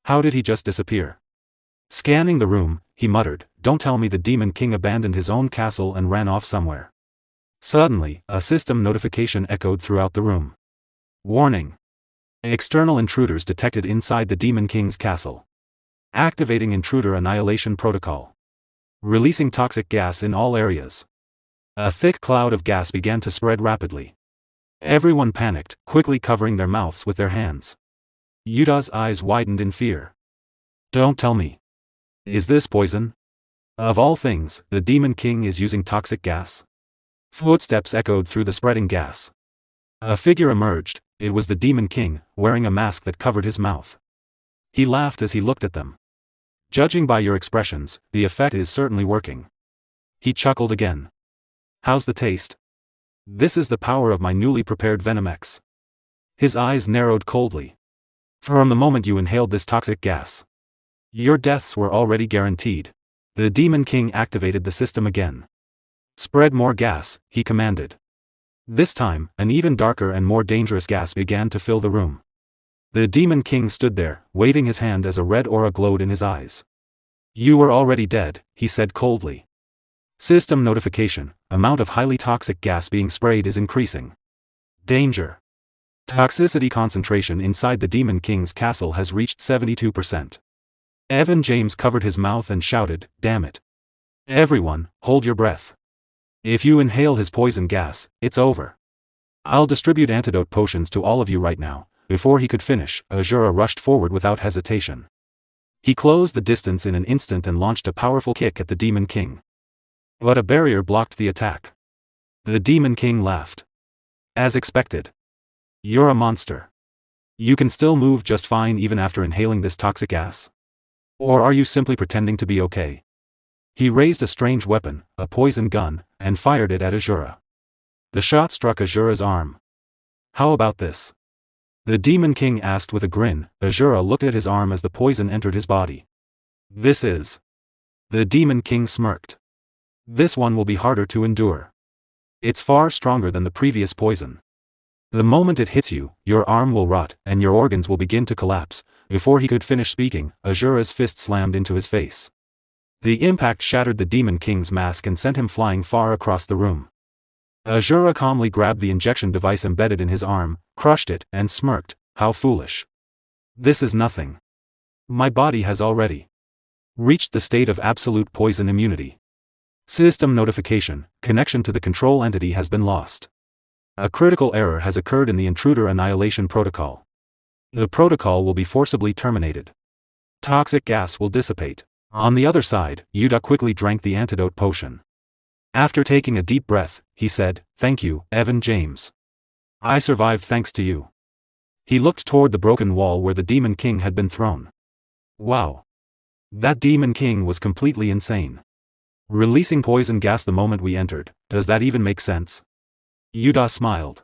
How did he just disappear?" Scanning the room, he muttered, "Don't tell me the Demon King abandoned his own castle and ran off somewhere." Suddenly, a system notification echoed throughout the room. "Warning. External intruders detected inside the Demon King's castle. Activating intruder annihilation protocol. Releasing toxic gas in all areas." A thick cloud of gas began to spread rapidly. Everyone panicked, quickly covering their mouths with their hands. Yuta's eyes widened in fear. "Don't tell me. Is this poison?" Of all things, the Demon King is using toxic gas? Footsteps echoed through the spreading gas. A figure emerged. It was the Demon King, wearing a mask that covered his mouth. He laughed as he looked at them. Judging by your expressions, the effect is certainly working. He chuckled again. How's the taste? This is the power of my newly prepared Venom X. His eyes narrowed coldly. From the moment you inhaled this toxic gas, your deaths were already guaranteed. The Demon King activated the system again. Spread more gas, he commanded. This time, an even darker and more dangerous gas began to fill the room. The Demon King stood there, waving his hand as a red aura glowed in his eyes. You were already dead, he said coldly. System notification, amount of highly toxic gas being sprayed is increasing. Danger. Toxicity concentration inside the Demon King's castle has reached 72%. Evan James covered his mouth and shouted, damn it. Everyone, hold your breath. If you inhale his poison gas, it's over. I'll distribute antidote potions to all of you right now. Before he could finish, Asura rushed forward without hesitation. He closed the distance in an instant and launched a powerful kick at the Demon King. But a barrier blocked the attack. The Demon King laughed. As expected. You're a monster. You can still move just fine even after inhaling this toxic gas? Or are you simply pretending to be okay? He raised a strange weapon, a poison gun, and fired it at Asura. The shot struck Asura's arm. How about this? The Demon King asked with a grin. Asura looked at his arm as the poison entered his body. This is. The Demon King smirked. This one will be harder to endure. It's far stronger than the previous poison. The moment it hits you, your arm will rot, and your organs will begin to collapse. Before he could finish speaking, Asura's fist slammed into his face. The impact shattered the Demon King's mask and sent him flying far across the room. Asura calmly grabbed the injection device embedded in his arm, crushed it, and smirked, how foolish. This is nothing. My body has already reached the state of absolute poison immunity. System notification, connection to the control entity has been lost. A critical error has occurred in the intruder annihilation protocol. The protocol will be forcibly terminated. Toxic gas will dissipate. On the other side, Yuta quickly drank the antidote potion. After taking a deep breath, he said, thank you, Evan James. I survived thanks to you. He looked toward the broken wall where the Demon King had been thrown. Wow. That Demon King was completely insane. Releasing poison gas the moment we entered, does that even make sense? Yuta smiled.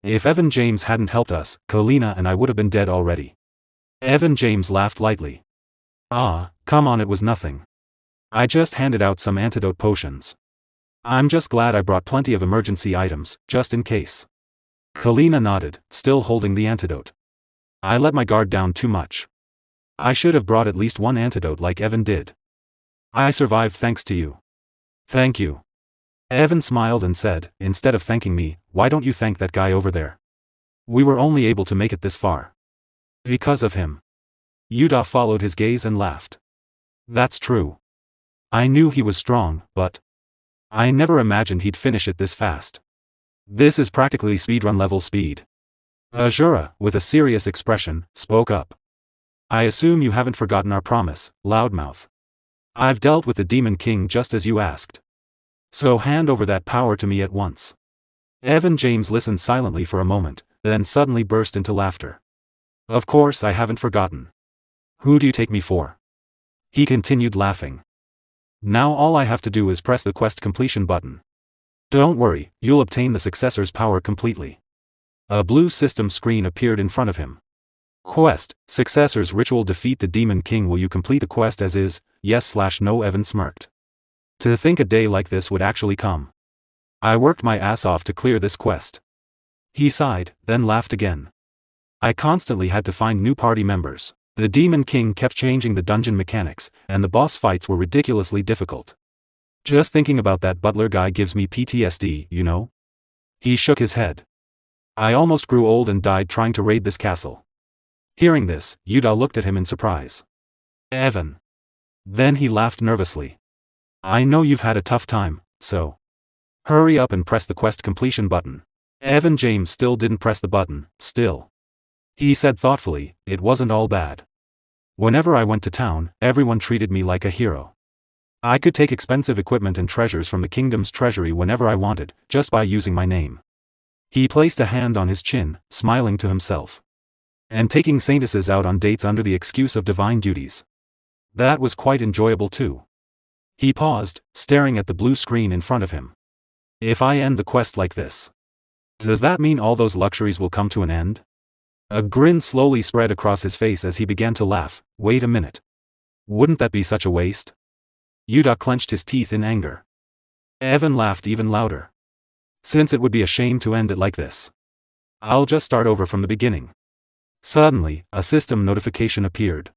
If Evan James hadn't helped us, Kalina and I would have been dead already. Evan James laughed lightly. Ah, come on, it was nothing. I just handed out some antidote potions. I'm just glad I brought plenty of emergency items, just in case. Kalina nodded, still holding the antidote. I let my guard down too much. I should have brought at least one antidote like Evan did. I survived thanks to you. Thank you. Evan smiled and said, instead of thanking me, why don't you thank that guy over there? We were only able to make it this far because of him. Yuta followed his gaze and laughed. That's true. I knew he was strong, but I never imagined he'd finish it this fast. This is practically speedrun level speed. Asura, with a serious expression, spoke up. I assume you haven't forgotten our promise, Loudmouth. I've dealt with the Demon King just as you asked. So hand over that power to me at once. Evan James listened silently for a moment, then suddenly burst into laughter. Of course I haven't forgotten. Who do you take me for? He continued laughing. Now all I have to do is press the quest completion button. Don't worry, you'll obtain the successor's power completely. A blue system screen appeared in front of him. Quest, Successor's Ritual, defeat the Demon King. Will you complete the quest as is? Yes/no. Evan smirked. To think a day like this would actually come. I worked my ass off to clear this quest. He sighed, then laughed again. I constantly had to find new party members. The Demon King kept changing the dungeon mechanics, and the boss fights were ridiculously difficult. Just thinking about that butler guy gives me PTSD, you know? He shook his head. I almost grew old and died trying to raid this castle. Hearing this, Yuta looked at him in surprise. Evan. Then he laughed nervously. I know you've had a tough time, so hurry up and press the quest completion button. Evan James still didn't press the button, still. He said thoughtfully, it wasn't all bad. Whenever I went to town, everyone treated me like a hero. I could take expensive equipment and treasures from the kingdom's treasury whenever I wanted, just by using my name. He placed a hand on his chin, smiling to himself. And taking saintesses out on dates under the excuse of divine duties. That was quite enjoyable too. He paused, staring at the blue screen in front of him. If I end the quest like this, does that mean all those luxuries will come to an end? A grin slowly spread across his face as he began to laugh. Wait a minute. Wouldn't that be such a waste? Yuta clenched his teeth in anger. Evan laughed even louder. Since it would be a shame to end it like this, I'll just start over from the beginning. Suddenly, a system notification appeared.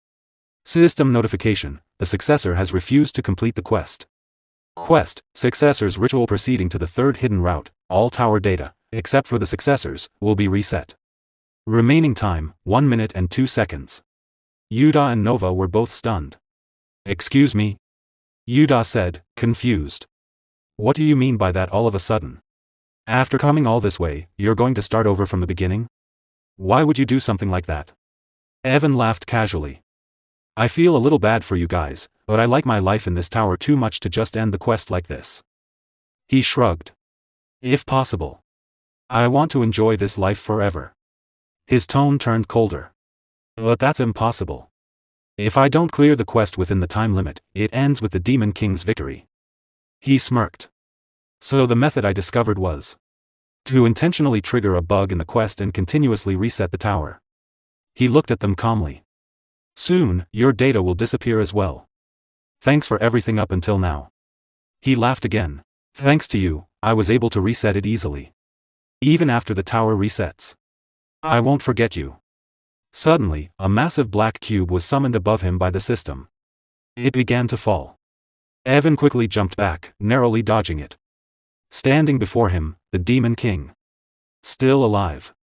System notification: the successor has refused to complete the quest. Quest: successor's ritual proceeding to the third hidden route. All tower data, except for the successors, will be reset. Remaining time, 1 minute and 2 seconds. Yuta and Nova were both stunned. Excuse me? Yuta said, confused. What do you mean by that all of a sudden? After coming all this way, you're going to start over from the beginning? Why would you do something like that? Evan laughed casually. I feel a little bad for you guys, but I like my life in this tower too much to just end the quest like this. He shrugged. If possible, I want to enjoy this life forever. His tone turned colder. But that's impossible. If I don't clear the quest within the time limit, it ends with the Demon King's victory. He smirked. So the method I discovered was to intentionally trigger a bug in the quest and continuously reset the tower. He looked at them calmly. Soon, your data will disappear as well. Thanks for everything up until now. He laughed again. Thanks to you, I was able to reset it easily. Even after the tower resets. I won't forget you. Suddenly, a massive black cube was summoned above him by the system. It began to fall. Evan quickly jumped back, narrowly dodging it. Standing before him, the Demon King. Still alive.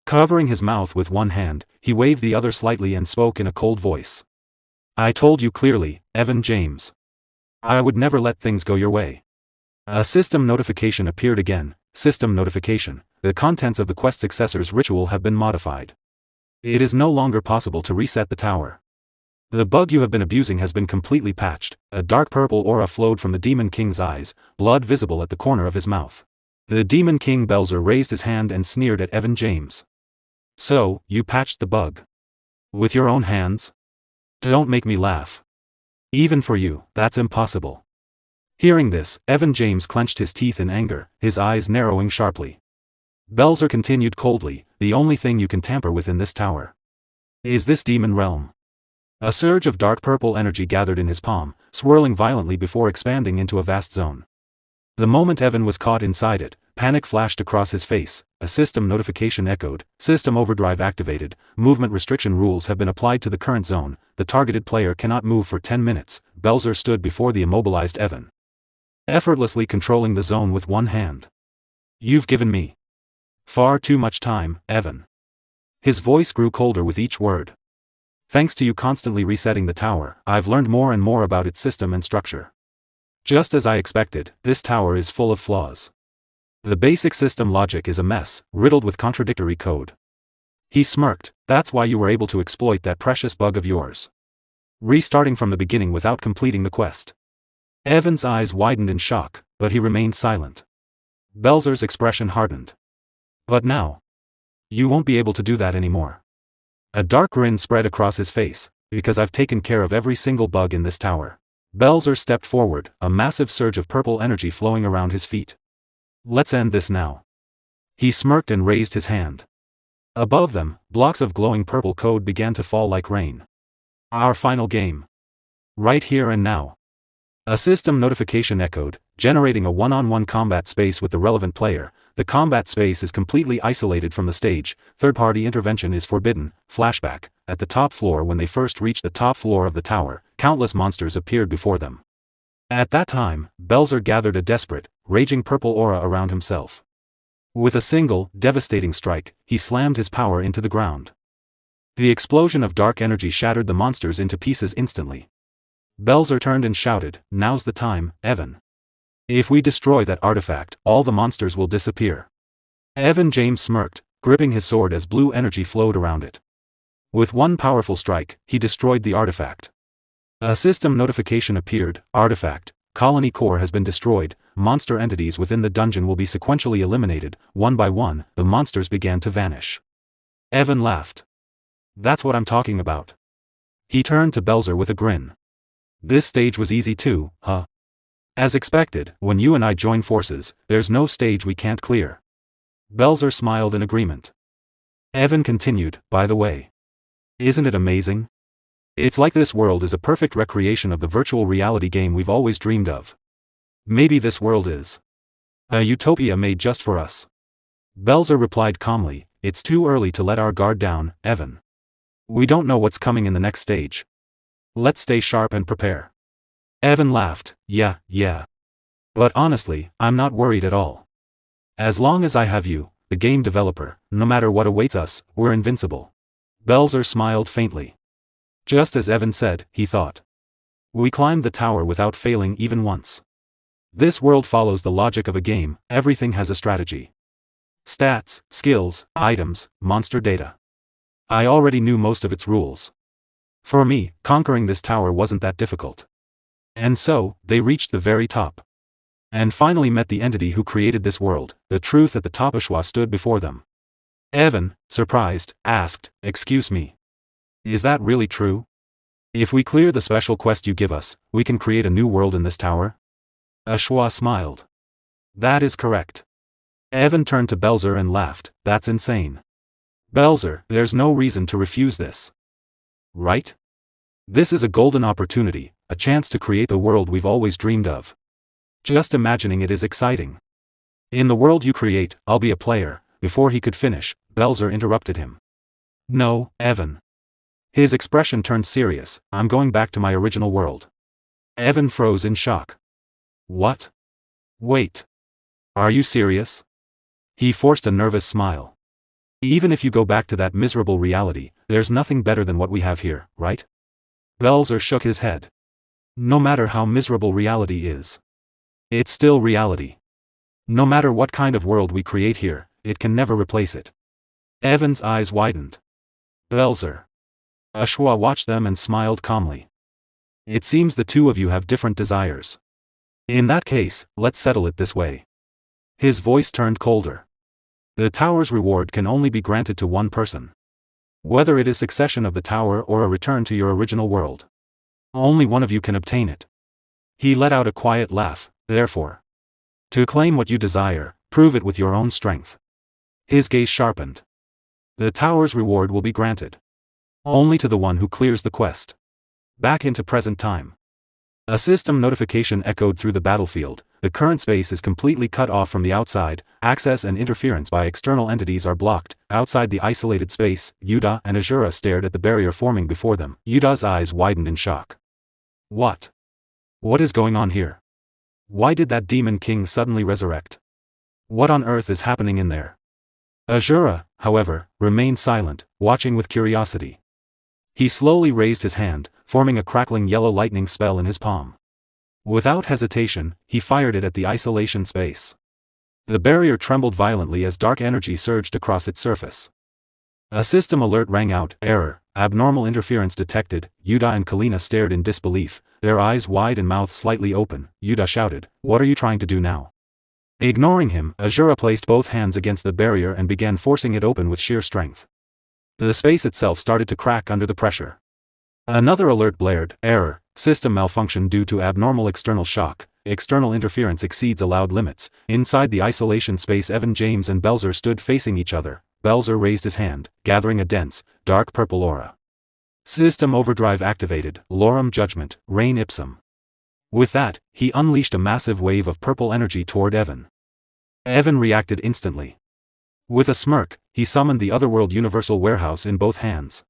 Covering his mouth with one hand, he waved the other slightly and spoke in a cold voice. I told you clearly, Evan James. I would never let things go your way. A system notification appeared again. System notification: the contents of the quest successor's ritual have been modified. It is no longer possible to reset the tower. The bug you have been abusing has been completely patched. A dark purple aura flowed from the Demon King's eyes, blood visible at the corner of his mouth. The Demon King Belzer raised his hand and sneered at Evan James. So, you patched the bug? With your own hands? Don't make me laugh. Even for you, that's impossible. Hearing this, Evan James clenched his teeth in anger, his eyes narrowing sharply. Belzer continued coldly, the only thing you can tamper with in this tower is this demon realm. A surge of dark purple energy gathered in his palm, swirling violently before expanding into a vast zone. The moment Evan was caught inside it, panic flashed across his face, a system notification echoed, system overdrive activated, movement restriction rules have been applied to the current zone, the targeted player cannot move for 10 minutes, Belzer stood before the immobilized Evan, effortlessly controlling the zone with one hand. You've given me far too much time, Evan. His voice grew colder with each word. Thanks to you constantly resetting the tower, I've learned more and more about its system and structure. Just as I expected, this tower is full of flaws. The basic system logic is a mess, riddled with contradictory code. He smirked. That's why you were able to exploit that precious bug of yours. Restarting from the beginning without completing the quest. Evan's eyes widened in shock, but he remained silent. Belzer's expression hardened. But now, you won't be able to do that anymore. A dark grin spread across his face, because I've taken care of every single bug in this tower. Belzer stepped forward, a massive surge of purple energy flowing around his feet. Let's end this now. He smirked and raised his hand. Above them, blocks of glowing purple code began to fall like rain. Our final game. Right here and now. A system notification echoed, generating a one-on-one combat space with the relevant player. The combat space is completely isolated from the stage, third-party intervention is forbidden. Flashback: at the top floor, when they first reached the top floor of the tower, countless monsters appeared before them. At that time, Belzer gathered a desperate, raging purple aura around himself. With a single, devastating strike, he slammed his power into the ground. The explosion of dark energy shattered the monsters into pieces instantly. Belzer turned and shouted, "Now's the time, Evan. If we destroy that artifact, all the monsters will disappear." Evan James smirked, gripping his sword as blue energy flowed around it. With one powerful strike, he destroyed the artifact. A system notification appeared, artifact, colony core has been destroyed, monster entities within the dungeon will be sequentially eliminated, one by one, the monsters began to vanish. Evan laughed. That's what I'm talking about. He turned to Belzer with a grin. This stage was easy too, huh? As expected, when you and I join forces, there's no stage we can't clear. Belzer smiled in agreement. Evan continued, by the way. Isn't it amazing? It's like this world is a perfect recreation of the virtual reality game we've always dreamed of. Maybe this world is a utopia made just for us. Belzer replied calmly, it's too early to let our guard down, Evan. We don't know what's coming in the next stage. Let's stay sharp and prepare. Evan laughed, yeah. But honestly, I'm not worried at all. As long as I have you, the game developer, no matter what awaits us, we're invincible. Belzer smiled faintly. Just as Evan said, he thought. We climbed the tower without failing even once. This world follows the logic of a game, everything has a strategy. Stats, skills, items, monster data. I already knew most of its rules. For me, conquering this tower wasn't that difficult. And so, they reached the very top. And finally met the entity who created this world, the truth at the top. Eshua stood before them. Evan, surprised, asked, excuse me. Is that really true? If we clear the special quest you give us, we can create a new world in this tower? Eshua smiled. That is correct. Evan turned to Belzer and laughed, that's insane. Belzer, there's no reason to refuse this. Right? This is a golden opportunity, a chance to create the world we've always dreamed of. Just imagining it is exciting. In the world you create, I'll be a player. Before he could finish, Belzer interrupted him. No, Evan. His expression turned serious, I'm going back to my original world. Evan froze in shock. What? Wait. Are you serious? He forced a nervous smile. Even if you go back to that miserable reality, there's nothing better than what we have here, right? Belzer shook his head. No matter how miserable reality is. It's still reality. No matter what kind of world we create here, it can never replace it. Evan's eyes widened. Belzer. Eshua watched them and smiled calmly. It seems the two of you have different desires. In that case, let's settle it this way. His voice turned colder. The tower's reward can only be granted to one person. Whether it is succession of the tower or a return to your original world. Only one of you can obtain it. He let out a quiet laugh, therefore. To claim what you desire, prove it with your own strength. His gaze sharpened. The tower's reward will be granted. Only to the one who clears the quest. Back into present time. A system notification echoed through the battlefield. The current space is completely cut off from the outside, access and interference by external entities are blocked. Outside the isolated space, Yuda and Asura stared at the barrier forming before them. Yuda's eyes widened in shock. What? What is going on here? Why did that demon king suddenly resurrect? What on earth is happening in there? Asura, however, remained silent, watching with curiosity. He slowly raised his hand, forming a crackling yellow lightning spell in his palm. Without hesitation, he fired it at the isolation space. The barrier trembled violently as dark energy surged across its surface. A system alert rang out, error, abnormal interference detected. Yuda and Kalina stared in disbelief, their eyes wide and mouths slightly open. Yuda shouted, what are you trying to do now? Ignoring him, Asura placed both hands against the barrier and began forcing it open with sheer strength. The space itself started to crack under the pressure. Another alert blared, error, system malfunction due to abnormal external shock, external interference exceeds allowed limits. Inside the isolation space, Evan, James and Belzer stood facing each other. Belzer raised his hand, gathering a dense, dark purple aura. System overdrive activated, Lorem Judgment, Reign Ipsum. With that, he unleashed a massive wave of purple energy toward Evan. Evan reacted instantly. With a smirk, he summoned the Otherworld Universal Warehouse in both hands.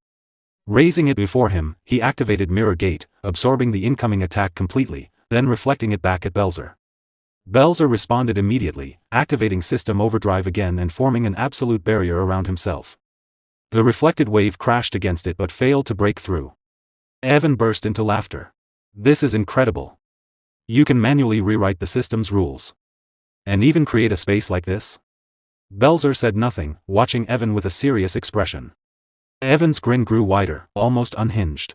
Raising it before him, he activated Mirror Gate, absorbing the incoming attack completely, then reflecting it back at Belzer. Belzer responded immediately, activating System Overdrive again and forming an absolute barrier around himself. The reflected wave crashed against it but failed to break through. Evan burst into laughter. This is incredible. You can manually rewrite the system's rules. And even create a space like this? Belzer said nothing, watching Evan with a serious expression. Evan's grin grew wider, almost unhinged.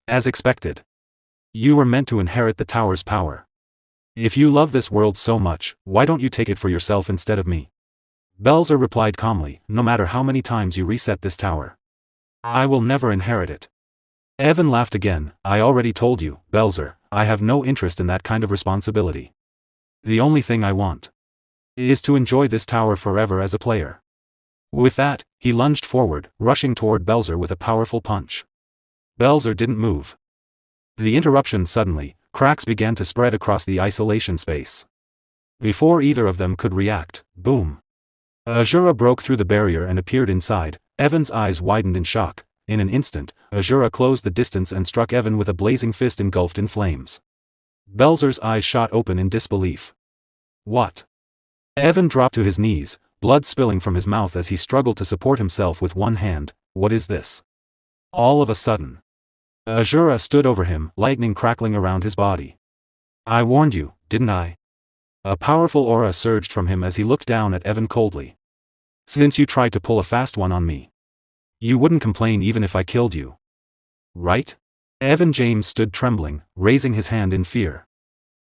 As expected. You were meant to inherit the tower's power. If you love this world so much, why don't you take it for yourself instead of me? Belzer replied calmly, no matter how many times you reset this tower, I will never inherit it. Evan laughed again. I already told you, Belzer, I have no interest in that kind of responsibility. The only thing I want is to enjoy this tower forever as a player. With that, he lunged forward, rushing toward Belzer with a powerful punch. Belzer didn't move. The interruption suddenly, cracks began to spread across the isolation space. Before either of them could react, boom. Asura broke through the barrier and appeared inside. Evan's eyes widened in shock. In an instant, Asura closed the distance and struck Evan with a blazing fist engulfed in flames. Belzer's eyes shot open in disbelief. What? Evan dropped to his knees, blood spilling from his mouth as he struggled to support himself with one hand. What is this? All of a sudden, Asura stood over him, lightning crackling around his body. I warned you, didn't I? A powerful aura surged from him as he looked down at Evan coldly. Since you tried to pull a fast one on me, you wouldn't complain even if I killed you. Right? Evan James stood trembling, raising his hand in fear.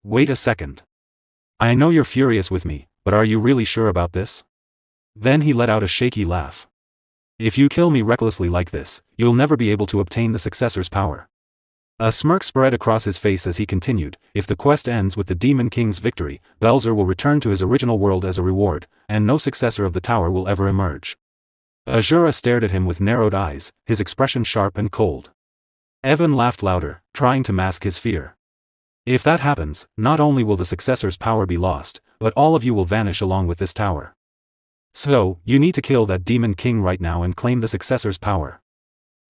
Wait a second. I know you're furious with me, but are you really sure about this? Then he let out a shaky laugh. If you kill me recklessly like this, you'll never be able to obtain the successor's power. A smirk spread across his face as he continued, if the quest ends with the Demon King's victory, Belzer will return to his original world as a reward, and no successor of the tower will ever emerge. Asura stared at him with narrowed eyes, his expression sharp and cold. Evan laughed louder, trying to mask his fear. If that happens, not only will the successor's power be lost, but all of you will vanish along with this tower. So, you need to kill that Demon King right now and claim the successor's power.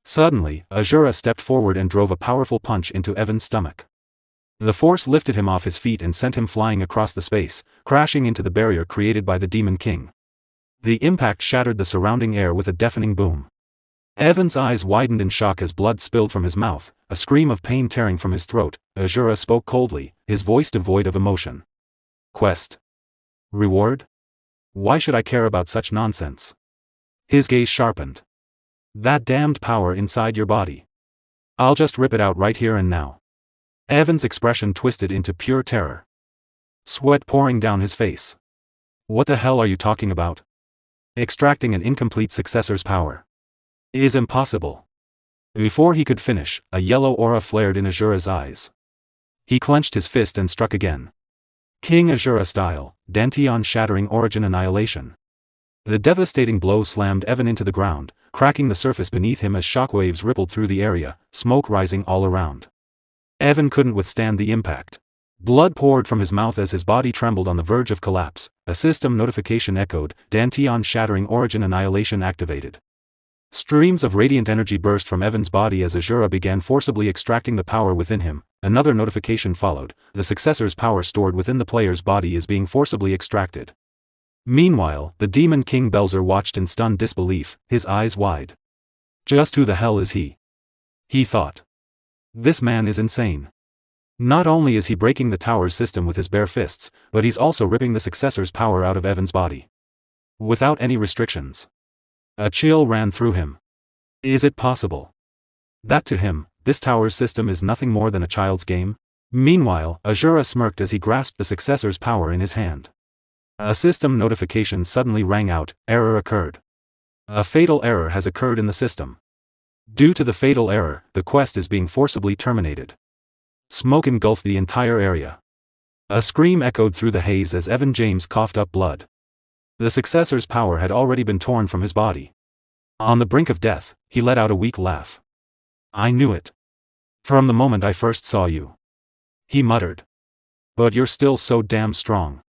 Suddenly, Asura stepped forward and drove a powerful punch into Evan's stomach. The force lifted him off his feet and sent him flying across the space, crashing into the barrier created by the Demon King. The impact shattered the surrounding air with a deafening boom. Evan's eyes widened in shock as blood spilled from his mouth, a scream of pain tearing from his throat. Asura spoke coldly, his voice devoid of emotion. Quest? Reward? Why should I care about such nonsense? His gaze sharpened. That damned power inside your body. I'll just rip it out right here and now. Evan's expression twisted into pure terror. Sweat pouring down his face. What the hell are you talking about? Extracting an incomplete successor's power is impossible. Before he could finish, a yellow aura flared in Asura's eyes. He clenched his fist and struck again. King Asura style, dantian shattering origin annihilation. The devastating blow slammed Evan into the ground, cracking the surface beneath him as shockwaves rippled through the area, smoke rising all around. Evan couldn't withstand the impact. Blood poured from his mouth as his body trembled on the verge of collapse. A system notification echoed, dantian shattering origin annihilation activated. Streams of radiant energy burst from Evan's body as Asura began forcibly extracting the power within him. Another notification followed, the successor's power stored within the player's body is being forcibly extracted. Meanwhile, the Demon King Belzer watched in stunned disbelief, his eyes wide. Just who the hell is he? He thought. This man is insane. Not only is he breaking the tower's system with his bare fists, but he's also ripping the successor's power out of Evan's body. Without any restrictions. A chill ran through him. Is it possible that to him, this tower's system is nothing more than a child's game? Meanwhile, Asura smirked as he grasped the successor's power in his hand. A system notification suddenly rang out, error occurred. A fatal error has occurred in the system. Due to the fatal error, the quest is being forcibly terminated. Smoke engulfed the entire area. A scream echoed through the haze as Evan James coughed up blood. The successor's power had already been torn from his body. On the brink of death, he let out a weak laugh. I knew it. From the moment I first saw you. He muttered. But you're still so damn strong.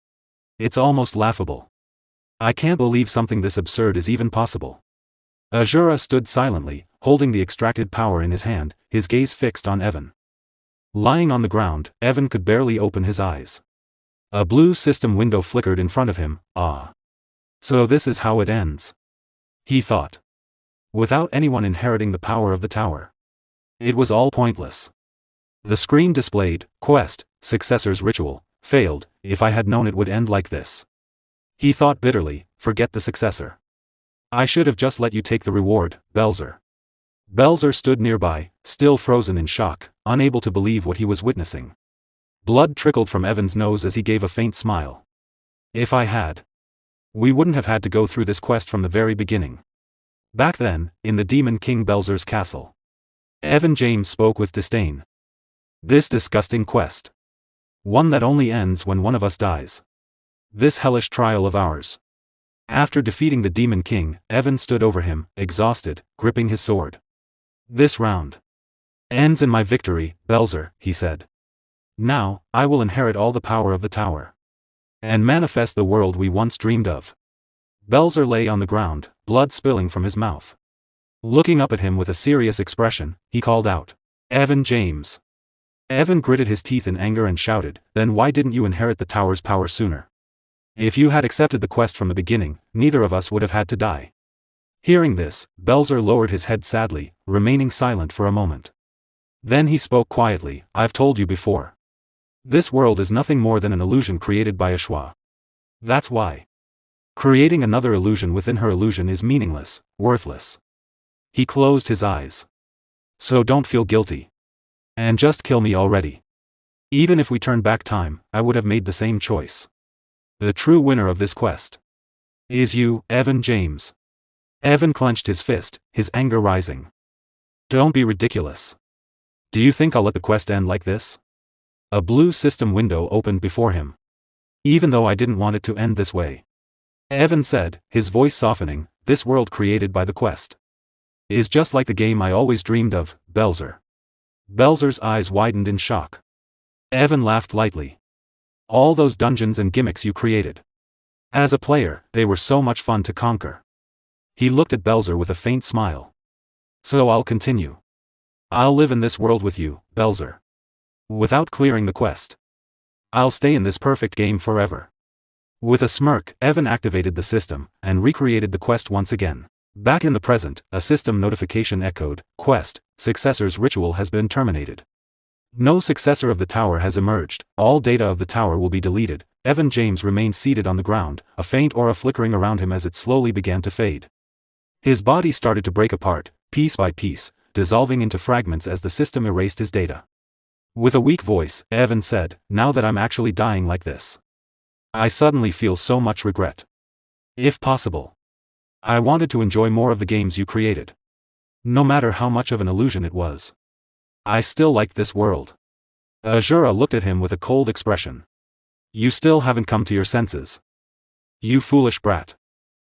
It's almost laughable. I can't believe something this absurd is even possible. Asura stood silently, holding the extracted power in his hand, his gaze fixed on Evan. Lying on the ground, Evan could barely open his eyes. A blue system window flickered in front of him. Ah. So this is how it ends. He thought. Without anyone inheriting the power of the tower. It was all pointless. The screen displayed, quest, successor's ritual, failed. If I had known it would end like this. He thought bitterly, forget the successor. I should have just let you take the reward, Belzer. Belzer stood nearby, still frozen in shock, unable to believe what he was witnessing. Blood trickled from Evan's nose as he gave a faint smile. If I had. We wouldn't have had to go through this quest from the very beginning. Back then, in the Demon King Belzer's castle. Evan James spoke with disdain. This disgusting quest. One that only ends when one of us dies. This hellish trial of ours. After defeating the Demon King, Evan stood over him, exhausted, gripping his sword. This round ends in my victory, Belzer, he said. Now, I will inherit all the power of the tower. And manifest the world we once dreamed of. Belzer lay on the ground, blood spilling from his mouth. Looking up at him with a serious expression, he called out, Evan James. Evan gritted his teeth in anger and shouted, then why didn't you inherit the tower's power sooner? If you had accepted the quest from the beginning, neither of us would have had to die. Hearing this, Belzer lowered his head sadly, remaining silent for a moment. Then he spoke quietly, I've told you before. This world is nothing more than an illusion created by Eshua. That's why. Creating another illusion within her illusion is meaningless, worthless. He closed his eyes. So don't feel guilty. And just kill me already. Even if we turned back time, I would have made the same choice. The true winner of this quest is you, Evan James. Evan clenched his fist, his anger rising. Don't be ridiculous. Do you think I'll let the quest end like this? A blue system window opened before him. Even though I didn't want it to end this way. Evan said, his voice softening, this world created by the quest is just like the game I always dreamed of, Belzer. Belzer's eyes widened in shock. Evan laughed lightly. All those dungeons and gimmicks you created. As a player, they were so much fun to conquer. He looked at Belzer with a faint smile. So I'll continue. I'll live in this world with you, Belzer. Without clearing the quest. I'll stay in this perfect game forever. With a smirk, Evan activated the system, and recreated the quest once again. Back in the present, a system notification echoed, Quest, Successor's ritual has been terminated. No successor of the tower has emerged, all data of the tower will be deleted. Evan James remained seated on the ground, a faint aura flickering around him as it slowly began to fade. His body started to break apart, piece by piece, dissolving into fragments as the system erased his data. With a weak voice, Evan said, now that I'm actually dying like this, I suddenly feel so much regret. If possible, I wanted to enjoy more of the games you created. No matter how much of an illusion it was. I still liked this world. Asura looked at him with a cold expression. You still haven't come to your senses. You foolish brat.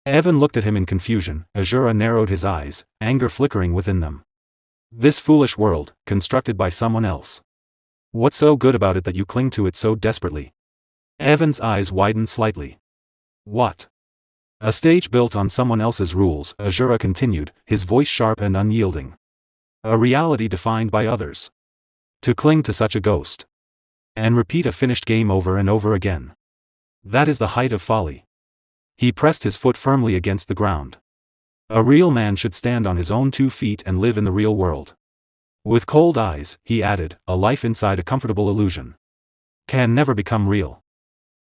Evan looked at him in confusion. Asura narrowed his eyes, anger flickering within them. This foolish world, constructed by someone else. What's so good about it that you cling to it so desperately? Evan's eyes widened slightly. What? A stage built on someone else's rules, Asura continued, his voice sharp and unyielding. A reality defined by others. To cling to such a ghost. And repeat a finished game over and over again. That is the height of folly. He pressed his foot firmly against the ground. A real man should stand on his own 2 feet and live in the real world. With cold eyes, he added, a life inside a comfortable illusion can never become real.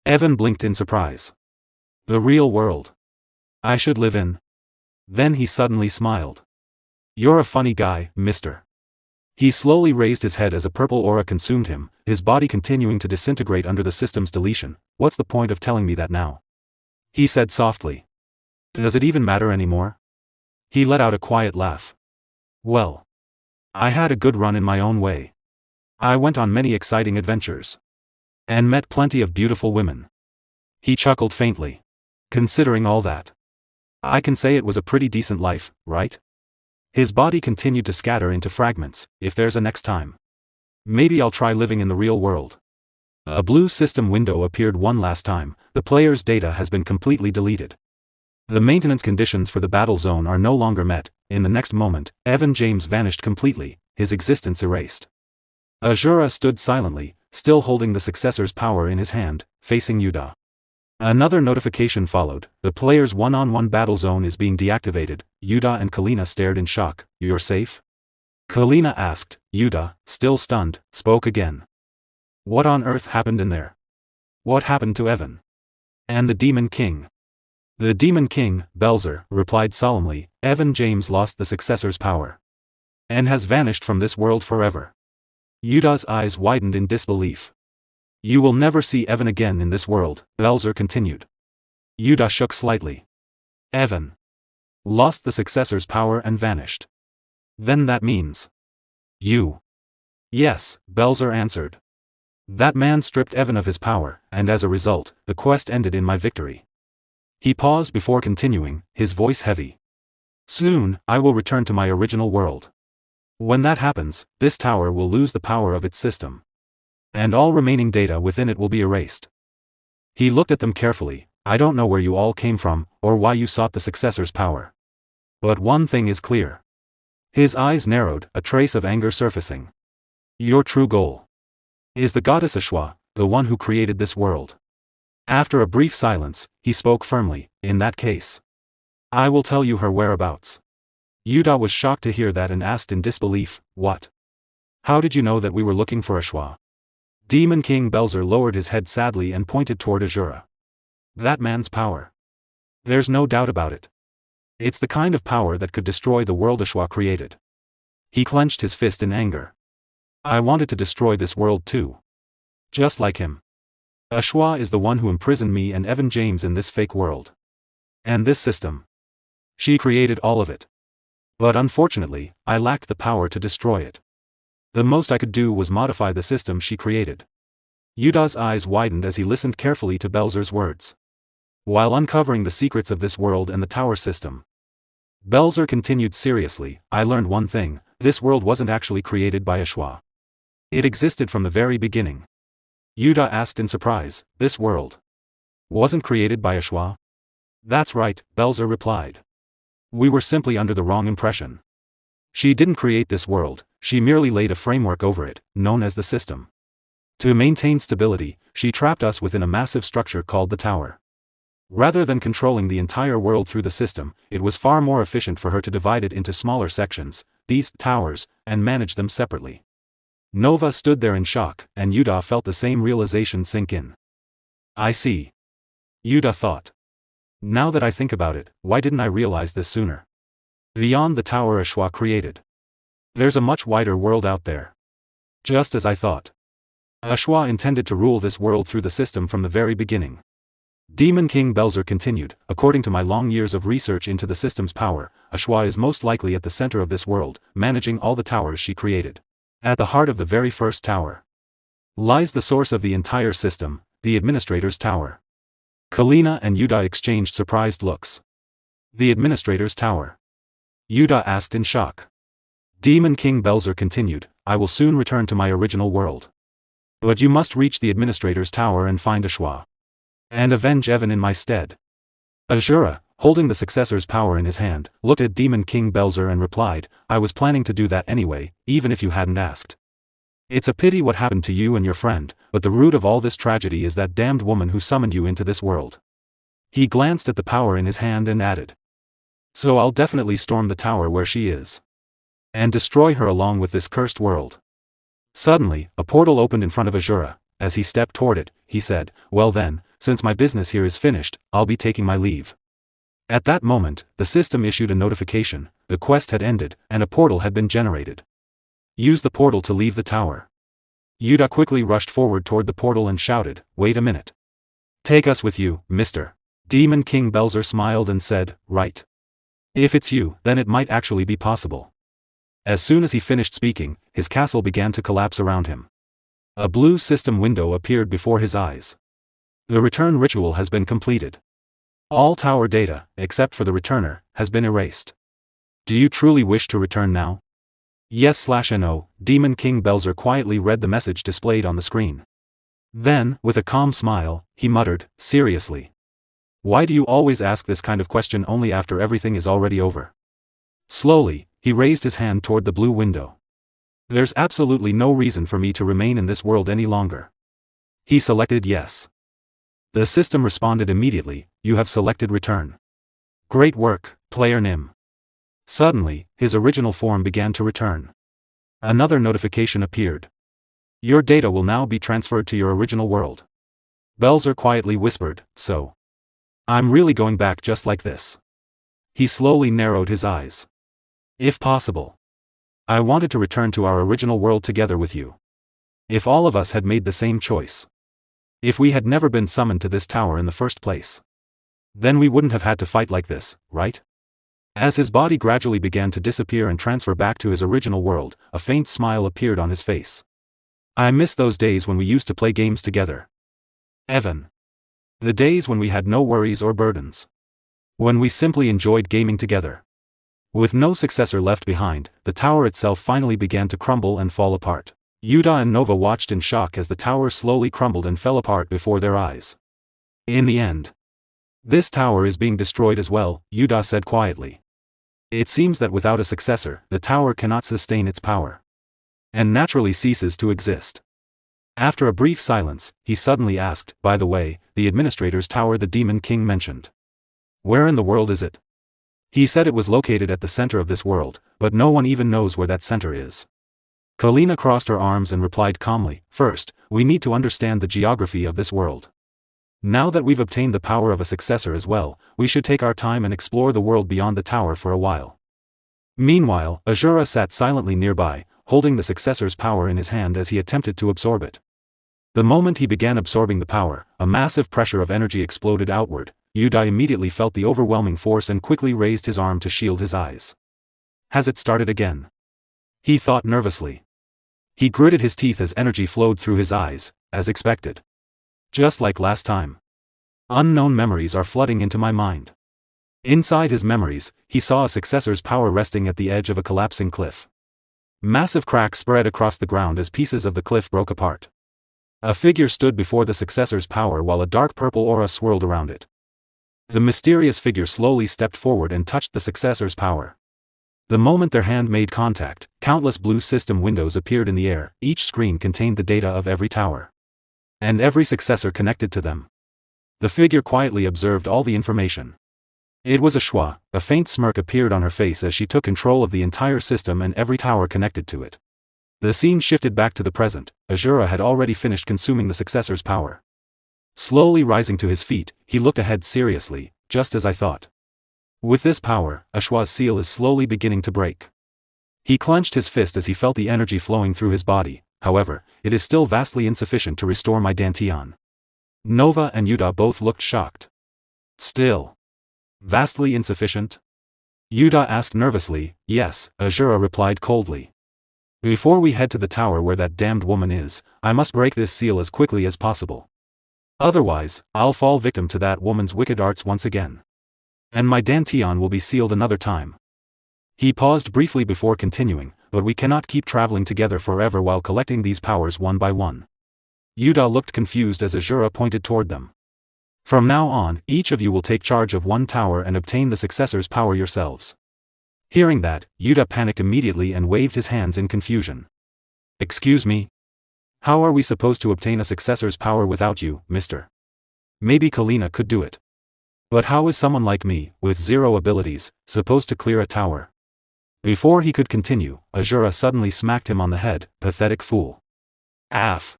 Evan blinked in surprise. The real world. I should live in. Then he suddenly smiled. You're a funny guy, mister. He slowly raised his head as a purple aura consumed him, his body continuing to disintegrate under the system's deletion. What's the point of telling me that now? He said softly. Does it even matter anymore? He let out a quiet laugh. Well, I had a good run in my own way. I went on many exciting adventures. And met plenty of beautiful women. He chuckled faintly. Considering all that, I can say it was a pretty decent life, right? His body continued to scatter into fragments. If there's a next time, maybe I'll try living in the real world. A blue system window appeared one last time. The player's data has been completely deleted. The maintenance conditions for the battle zone are no longer met. In the next moment, Evan James vanished completely, his existence erased. Asura stood silently, still holding the successor's power in his hand, facing Yuda. Another notification followed. The player's one-on-one battle zone is being deactivated. Yuda and Kalina stared in shock. You're safe? Kalina asked. Yuda, still stunned, spoke again. What on earth happened in there? What happened to Evan? And the Demon King? The Demon King, Belzer, replied solemnly. Evan James lost the successor's power. and has vanished from this world forever. Yuda's eyes widened in disbelief. You will never see Evan again in this world, Belzer continued. Yuda shook slightly. Evan lost the successor's power and vanished. Then that means you. Yes, Belzer answered. That man stripped Evan of his power, and as a result, the quest ended in my victory. He paused before continuing, his voice heavy. Soon, I will return to my original world. When that happens, this tower will lose the power of its system. And all remaining data within it will be erased. He looked at them carefully. I don't know where you all came from, or why you sought the successor's power. But one thing is clear. His eyes narrowed, a trace of anger surfacing. Your true goal is the Goddess Eshua, the one who created this world. After a brief silence, he spoke firmly, in that case, I will tell you her whereabouts. Yuda was shocked to hear that and asked in disbelief, what? How did you know that we were looking for Eshua? Demon King Belzer lowered his head sadly and pointed toward Asura. That man's power. There's no doubt about it. It's the kind of power that could destroy the world Eshua created. He clenched his fist in anger. I wanted to destroy this world too. Just like him. Eshua is the one who imprisoned me and Evan James in this fake world. And this system. She created all of it. But unfortunately, I lacked the power to destroy it. The most I could do was modify the system she created. Yuda's eyes widened as he listened carefully to Belzer's words. While uncovering the secrets of this world and the tower system, Belzer continued seriously, I learned one thing, this world wasn't actually created by Eshua. It existed from the very beginning. Yuda asked in surprise, this world wasn't created by Eshua? That's right, Belzer replied. We were simply under the wrong impression. She didn't create this world, she merely laid a framework over it, known as the system. To maintain stability, she trapped us within a massive structure called the tower. Rather than controlling the entire world through the system, it was far more efficient for her to divide it into smaller sections, these towers, and manage them separately. Nova stood there in shock, and Yuda felt the same realization sink in. I see. Yuda thought. Now that I think about it, why didn't I realize this sooner? Beyond the tower Eshua created, there's a much wider world out there. Just as I thought. Eshua intended to rule this world through the system from the very beginning. Demon King Belzer continued, according to my long years of research into the system's power, Eshua is most likely at the center of this world, managing all the towers she created. At the heart of the very first tower lies the source of the entire system, the Administrator's Tower. Kalina and Yuda exchanged surprised looks. The Administrator's Tower? Yuda asked in shock. Demon King Belzer continued, I will soon return to my original world. But you must reach the Administrator's Tower and find Eshua. And avenge Evan in my stead. Asura, holding the successor's power in his hand, looked at Demon King Belzer and replied, I was planning to do that anyway, even if you hadn't asked. It's a pity what happened to you and your friend, but the root of all this tragedy is that damned woman who summoned you into this world. He glanced at the power in his hand and added. So I'll definitely storm the tower where she is. And destroy her along with this cursed world. Suddenly, a portal opened in front of Asura. As he stepped toward it, he said, well then, since my business here is finished, I'll be taking my leave. At that moment, the system issued a notification, the quest had ended, and a portal had been generated. Use the portal to leave the tower. Yuda quickly rushed forward toward the portal and shouted, wait a minute. Take us with you, Mr. Demon King Belzer smiled and said, right. If it's you, then it might actually be possible. As soon as he finished speaking, his castle began to collapse around him. A blue system window appeared before his eyes. The return ritual has been completed. All tower data, except for the returner, has been erased. Do you truly wish to return now? Yes/no, Demon King Belzer quietly read the message displayed on the screen. Then, with a calm smile, he muttered, seriously. Why do you always ask this kind of question only after everything is already over? Slowly, he raised his hand toward the blue window. There's absolutely no reason for me to remain in this world any longer. He selected yes. The system responded immediately, you have selected return. Great work, player Nim. Suddenly, his original form began to return. Another notification appeared. Your data will now be transferred to your original world. Belzer quietly whispered, so. I'm really going back just like this. He slowly narrowed his eyes. If possible. I wanted to return to our original world together with you. If all of us had made the same choice. If we had never been summoned to this tower in the first place. Then we wouldn't have had to fight like this, right? As his body gradually began to disappear and transfer back to his original world, a faint smile appeared on his face. I miss those days when we used to play games together. Evan. The days when we had no worries or burdens. When we simply enjoyed gaming together. With no successor left behind, the tower itself finally began to crumble and fall apart. Yuta and Nova watched in shock as the tower slowly crumbled and fell apart before their eyes. In the end. This tower is being destroyed as well, Yuta said quietly. It seems that without a successor, the tower cannot sustain its power. And naturally ceases to exist. After a brief silence, he suddenly asked, by the way, the administrator's tower the Demon King mentioned. Where in the world is it? He said it was located at the center of this world, but no one even knows where that center is. Kalina crossed her arms and replied calmly, first, we need to understand the geography of this world. Now that we've obtained the power of a successor as well, we should take our time and explore the world beyond the tower for a while. Meanwhile, Asura sat silently nearby, holding the successor's power in his hand as he attempted to absorb it. The moment he began absorbing the power, a massive pressure of energy exploded outward. Yuta immediately felt the overwhelming force and quickly raised his arm to shield his eyes. Has it started again? He thought nervously. He gritted his teeth as energy flowed through his eyes, as expected. Just like last time. Unknown memories are flooding into my mind. Inside his memories, he saw a successor's power resting at the edge of a collapsing cliff. Massive cracks spread across the ground as pieces of the cliff broke apart. A figure stood before the successor's power while a dark purple aura swirled around it. The mysterious figure slowly stepped forward and touched the successor's power. The moment their hand made contact, countless blue system windows appeared in the air, each screen contained the data of every tower. And every successor connected to them. The figure quietly observed all the information. It was Eshua. A faint smirk appeared on her face as she took control of the entire system and every tower connected to it. The scene shifted back to the present. Asura had already finished consuming the successor's power. Slowly rising to his feet, he looked ahead seriously, just as I thought. With this power, Eshua's seal is slowly beginning to break. He clenched his fist as he felt the energy flowing through his body. However, it is still vastly insufficient to restore my dantian. Nova and Yuta both looked shocked. Still. Vastly insufficient? Yuta asked nervously. Yes, Asura replied coldly. Before we head to the tower where that damned woman is, I must break this seal as quickly as possible. Otherwise, I'll fall victim to that woman's wicked arts once again. And my dantian will be sealed another time. He paused briefly before continuing, but we cannot keep traveling together forever while collecting these powers one by one. Yuta looked confused as Asura pointed toward them. From now on, each of you will take charge of one tower and obtain the successor's power yourselves. Hearing that, Yuta panicked immediately and waved his hands in confusion. Excuse me? How are we supposed to obtain a successor's power without you, mister? Maybe Kalina could do it. But how is someone like me, with zero abilities, supposed to clear a tower? Before he could continue, Asura suddenly smacked him on the head. Pathetic fool. Aff.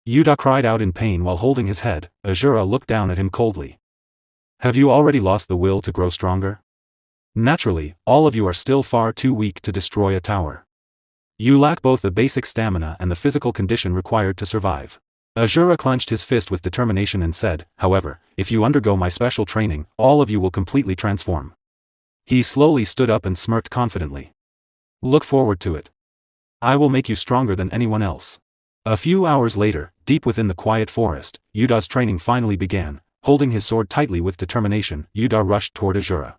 Yuta cried out in pain while holding his head. Asura looked down at him coldly. Have you already lost the will to grow stronger? Naturally, all of you are still far too weak to destroy a tower. You lack both the basic stamina and the physical condition required to survive. Asura clenched his fist with determination and said, however, if you undergo my special training, all of you will completely transform. He slowly stood up and smirked confidently. Look forward to it. I will make you stronger than anyone else. A few hours later, deep within the quiet forest, Yuta's training finally began. Holding his sword tightly with determination, Yuta rushed toward Asura.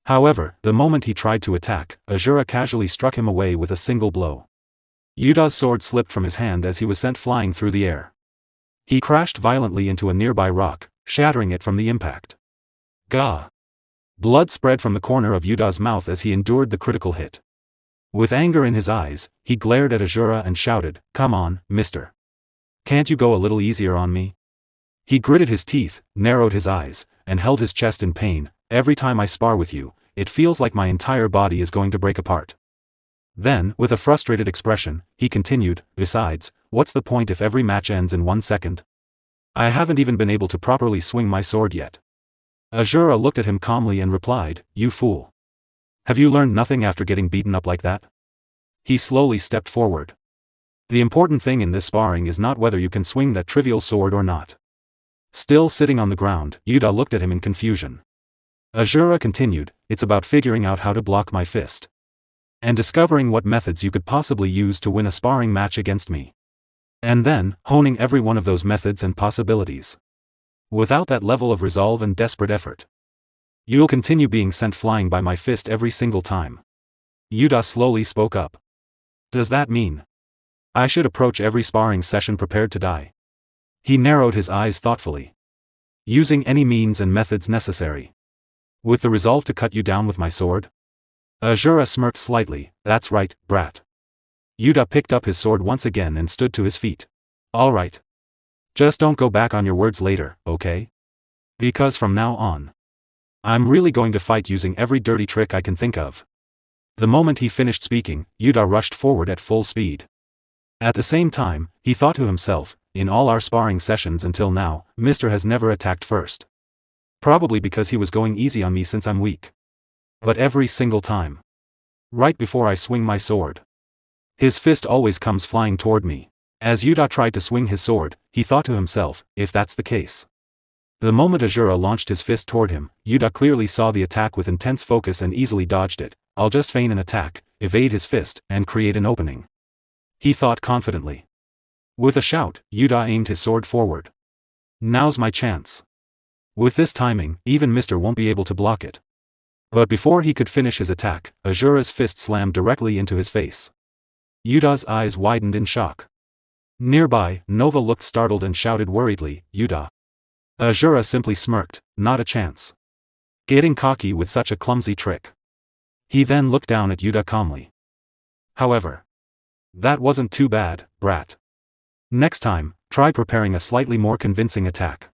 However, the moment he tried to attack, Asura casually struck him away with a single blow. Yuta's sword slipped from his hand as he was sent flying through the air. He crashed violently into a nearby rock, shattering it from the impact. Gah! Blood spread from the corner of Yuta's mouth as he endured the critical hit. With anger in his eyes, he glared at Asura and shouted, "Come on, mister. Can't you go a little easier on me?" He gritted his teeth, narrowed his eyes, and held his chest in pain. Every time I spar with you, it feels like my entire body is going to break apart. Then, with a frustrated expression, he continued, besides, what's the point if every match ends in 1 second? I haven't even been able to properly swing my sword yet. Asura looked at him calmly and replied, you fool. Have you learned nothing after getting beaten up like that? he slowly stepped forward. The important thing in this sparring is not whether you can swing that trivial sword or not. Still sitting on the ground, Yuta looked at him in confusion. Asura continued, it's about figuring out how to block my fist. And discovering what methods you could possibly use to win a sparring match against me. And then, honing every one of those methods and possibilities. Without that level of resolve and desperate effort, you'll continue being sent flying by my fist every single time. Yuta slowly spoke up. Does that mean I should approach every sparring session prepared to die? He narrowed his eyes thoughtfully. Using any means and methods necessary. With the resolve to cut you down with my sword? Asura smirked slightly, that's right, brat. Yuta picked up his sword once again and stood to his feet. All right. Just don't go back on your words later, okay? Because from now on, I'm really going to fight using every dirty trick I can think of. The moment he finished speaking, Yuta rushed forward at full speed. At the same time, he thought to himself, in all our sparring sessions until now, Mr. has never attacked first. Probably because he was going easy on me since I'm weak. But every single time, right before I swing my sword, his fist always comes flying toward me. As Yuta tried to swing his sword, he thought to himself, if that's the case. The moment Asura launched his fist toward him, Yuta clearly saw the attack with intense focus and easily dodged it. I'll just feign an attack, evade his fist, and create an opening. He thought confidently. With a shout, Yuta aimed his sword forward. Now's my chance. With this timing, even Mr. won't be able to block it. But before he could finish his attack, Asura's fist slammed directly into his face. Yuta's eyes widened in shock. Nearby, Nova looked startled and shouted worriedly, Yuta. Asura simply smirked, not a chance. Getting cocky with such a clumsy trick. He then looked down at Yuta calmly. However, that wasn't too bad, brat. Next time, try preparing a slightly more convincing attack.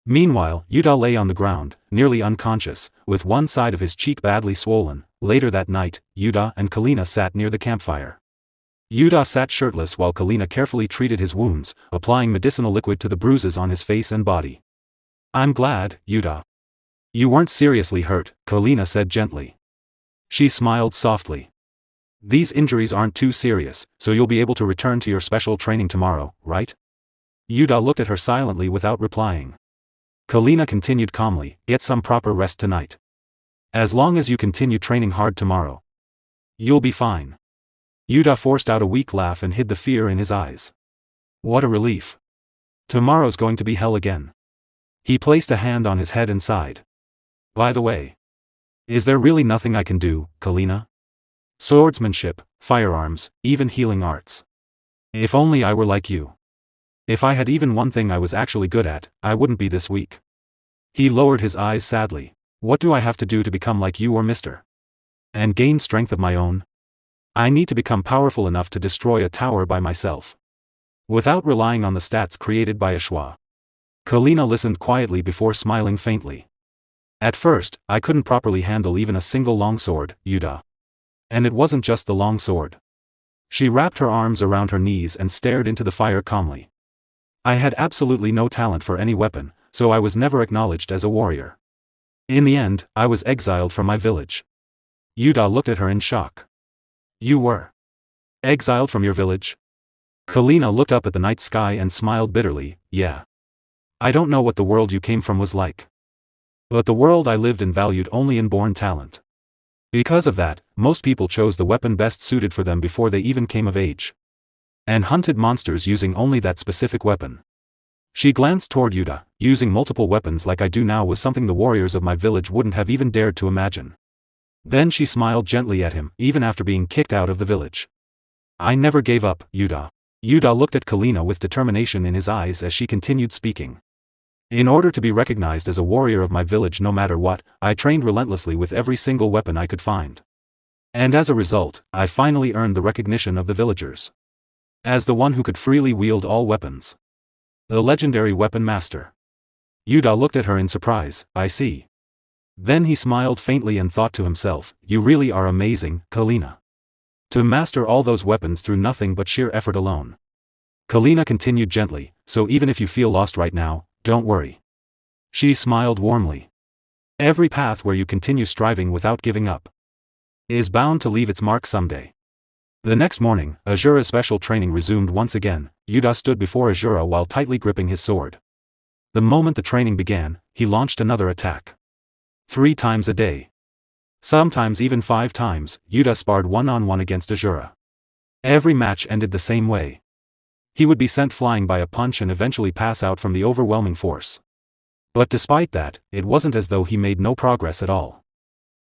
Meanwhile, Yuta lay on the ground, nearly unconscious, with one side of his cheek badly swollen. Later that night, Yuta and Kalina sat near the campfire. Yuta sat shirtless while Kalina carefully treated his wounds, applying medicinal liquid to the bruises on his face and body. I'm glad, Yuta. You weren't seriously hurt, Kalina said gently. She smiled softly. These injuries aren't too serious, so you'll be able to return to your special training tomorrow, right? Yuta looked at her silently without replying. Kalina continued calmly, get some proper rest tonight. As long as you continue training hard tomorrow, you'll be fine. Yuta forced out a weak laugh and hid the fear in his eyes. What a relief. Tomorrow's going to be hell again. He placed a hand on his head and sighed. By the way, is there really nothing I can do, Kalina? Swordsmanship, firearms, even healing arts. If only I were like you. If I had even one thing I was actually good at, I wouldn't be this weak. He lowered his eyes sadly. What do I have to do to become like you or Mr. and gain strength of my own? I need to become powerful enough to destroy a tower by myself, without relying on the stats created by Eshua. Kalina listened quietly before smiling faintly. At first, I couldn't properly handle even a single longsword, Yuta. And it wasn't just the long sword. She wrapped her arms around her knees and stared into the fire calmly. I had absolutely no talent for any weapon, so I was never acknowledged as a warrior. In the end, I was exiled from my village. Yuta looked at her in shock. You were exiled from your village? Kalina looked up at the night sky and smiled bitterly, yeah. I don't know what the world you came from was like. But the world I lived in valued only inborn talent. Because of that, most people chose the weapon best suited for them before they even came of age. And hunted monsters using only that specific weapon. She glanced toward Yuta. Using multiple weapons like I do now was something the warriors of my village wouldn't have even dared to imagine. Then she smiled gently at him, even after being kicked out of the village. I never gave up, Yuta. Yuta looked at Kalina with determination in his eyes as she continued speaking. In order to be recognized as a warrior of my village no matter what, I trained relentlessly with every single weapon I could find. And as a result, I finally earned the recognition of the villagers as the one who could freely wield all weapons. The legendary weapon master. Yuta looked at her in surprise, I see. Then he smiled faintly and thought to himself, you really are amazing, Kalina. To master all those weapons through nothing but sheer effort alone. Kalina continued gently, so even if you feel lost right now, don't worry. She smiled warmly. Every path where you continue striving without giving up is bound to leave its mark someday. The next morning, Asura's special training resumed once again. Yuta stood before Asura while tightly gripping his sword. The moment the training began, he launched another attack. 3 times a day. Sometimes even 5 times, Yuta sparred one-on-one against Asura. Every match ended the same way. He would be sent flying by a punch and eventually pass out from the overwhelming force. But despite that, it wasn't as though he made no progress at all.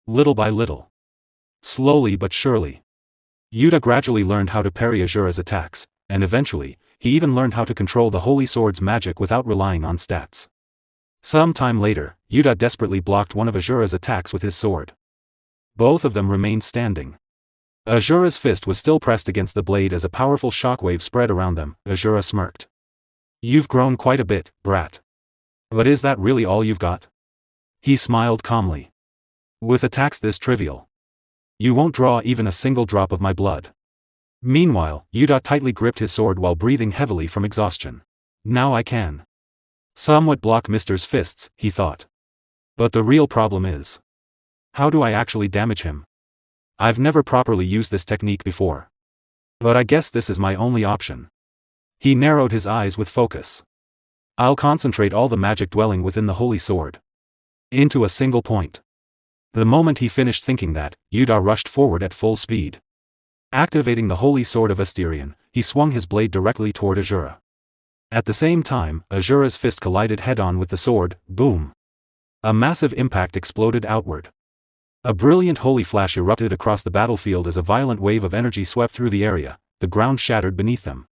Little by little. Slowly but surely. Yuta gradually learned how to parry Asura's attacks, and eventually, he even learned how to control the Holy Sword's magic without relying on stats. Some time later, Yuta desperately blocked one of Asura's attacks with his sword. Both of them remained standing. Asura's fist was still pressed against the blade as a powerful shockwave spread around them. Asura smirked. "You've grown quite a bit, brat. But is that really all you've got?" He smiled calmly. "With attacks this trivial, you won't draw even a single drop of my blood." Meanwhile, Yuta tightly gripped his sword while breathing heavily from exhaustion. "Now I can somewhat block Mr.'s fists," he thought. "But the real problem is, how do I actually damage him? I've never properly used this technique before. But I guess this is my only option." He narrowed his eyes with focus. "I'll concentrate all the magic dwelling within the Holy Sword into a single point." The moment he finished thinking that, Yuta rushed forward at full speed. Activating the Holy Sword of Asterion, he swung his blade directly toward Asura. At the same time, Asura's fist collided head-on with the sword. Boom! A massive impact exploded outward. A brilliant holy flash erupted across the battlefield as a violent wave of energy swept through the area. The ground shattered beneath them.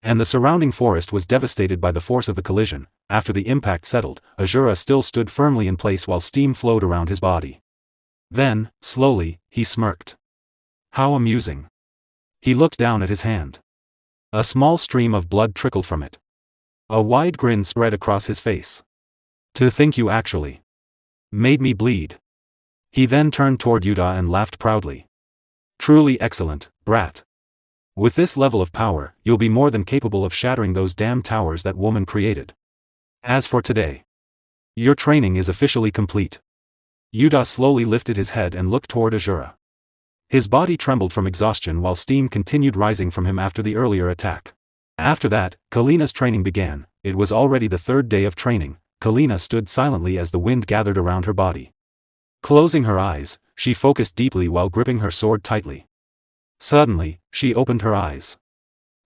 And the surrounding forest was devastated by the force of the collision. After the impact settled, Asura still stood firmly in place while steam flowed around his body. Then, slowly, he smirked. How amusing. He looked down at his hand. A small stream of blood trickled from it. A wide grin spread across his face. "To think you actually made me bleed." He then turned toward Yuta and laughed proudly. "Truly excellent, brat. With this level of power, you'll be more than capable of shattering those damn towers that woman created. As for today, your training is officially complete." Yuta slowly lifted his head and looked toward Asura. His body trembled from exhaustion while steam continued rising from him after the earlier attack. After that, Kalina's training began. It was already the 3rd day of training. Kalina stood silently as the wind gathered around her body. Closing her eyes, she focused deeply while gripping her sword tightly. Suddenly, she opened her eyes.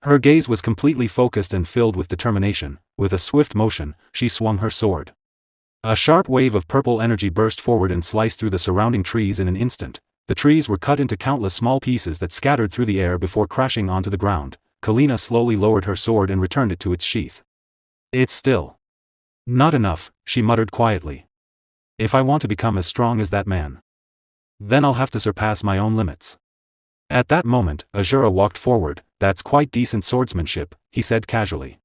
Her gaze was completely focused and filled with determination. With a swift motion, she swung her sword. A sharp wave of purple energy burst forward and sliced through the surrounding trees in an instant. The trees were cut into countless small pieces that scattered through the air before crashing onto the ground. Kalina slowly lowered her sword and returned it to its sheath. "It's still not enough," she muttered quietly. "If I want to become as strong as that man, then I'll have to surpass my own limits." At that moment, Asura walked forward. "That's quite decent swordsmanship," he said casually.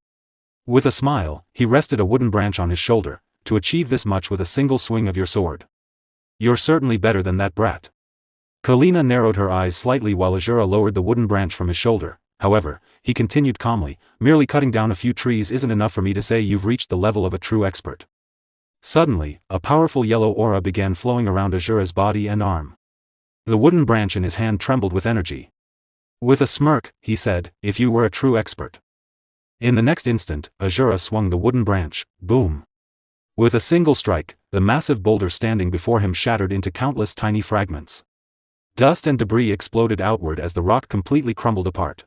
With a smile, he rested a wooden branch on his shoulder. "To achieve this much with a single swing of your sword, you're certainly better than that brat." Kalina narrowed her eyes slightly while Asura lowered the wooden branch from his shoulder. However, he continued calmly, "Merely cutting down a few trees isn't enough for me to say you've reached the level of a true expert." Suddenly, a powerful yellow aura began flowing around Asura's body and arm. The wooden branch in his hand trembled with energy. With a smirk, he said, "If you were a true expert." In the next instant, Asura swung the wooden branch. Boom! With a single strike, the massive boulder standing before him shattered into countless tiny fragments. Dust and debris exploded outward as the rock completely crumbled apart.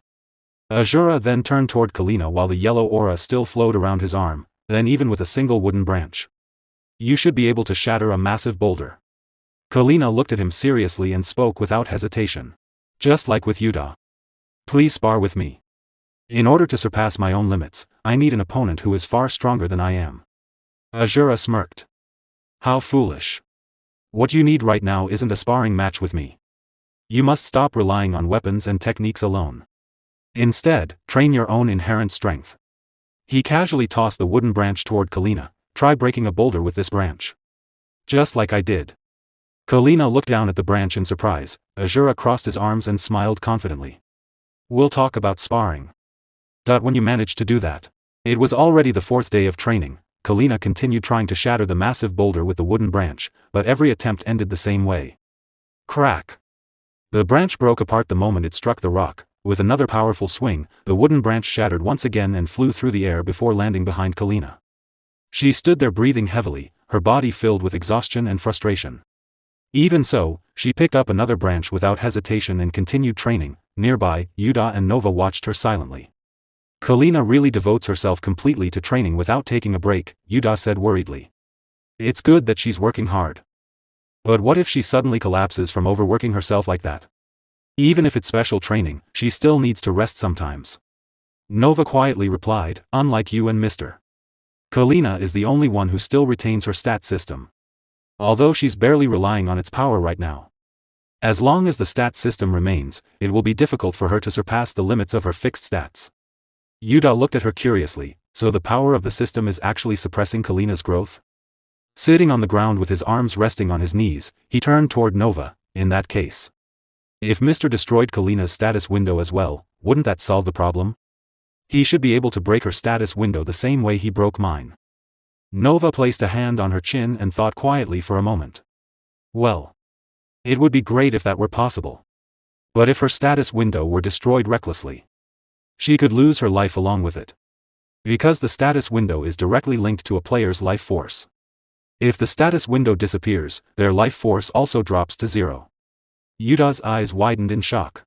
Asura then turned toward Kalina while the yellow aura still flowed around his arm. Then even with a single wooden branch, you should be able to shatter a massive boulder. Kalina looked at him seriously and spoke without hesitation. "Just like with Yuta. Please spar with me. In order to surpass my own limits, I need an opponent who is far stronger than I am." Asura smirked. "How foolish. What you need right now isn't a sparring match with me. You must stop relying on weapons and techniques alone. Instead, train your own inherent strength." He casually tossed the wooden branch toward Kalina. "Try breaking a boulder with this branch. Just like I did." Kalina looked down at the branch in surprise. Asura crossed his arms and smiled confidently. "We'll talk about sparring. When you managed to do that." It was already the 4th day of training. Kalina continued trying to shatter the massive boulder with the wooden branch, but every attempt ended the same way. Crack! The branch broke apart the moment it struck the rock. With another powerful swing, the wooden branch shattered once again and flew through the air before landing behind Kalina. She stood there breathing heavily, her body filled with exhaustion and frustration. Even so, she picked up another branch without hesitation and continued training. Nearby, Yuda and Nova watched her silently. Kalina really devotes herself completely to training without taking a break, Yuda said worriedly. It's good that she's working hard. But what if she suddenly collapses from overworking herself like that? Even if it's special training, she still needs to rest sometimes. Nova quietly replied, unlike you and Mr. Kalina is the only one who still retains her stat system. Although she's barely relying on its power right now. As long as the stat system remains, it will be difficult for her to surpass the limits of her fixed stats. Yuda looked at her curiously, so the power of the system is actually suppressing Kalina's growth? Sitting on the ground with his arms resting on his knees, he turned toward Nova. In that case, if Mr. destroyed Kalina's status window as well, wouldn't that solve the problem? He should be able to break her status window the same way he broke mine. Nova placed a hand on her chin and thought quietly for a moment. Well, it would be great if that were possible. But if her status window were destroyed recklessly, she could lose her life along with it. Because the status window is directly linked to a player's life force. If the status window disappears, their life force also drops to 0. Yuda's eyes widened in shock.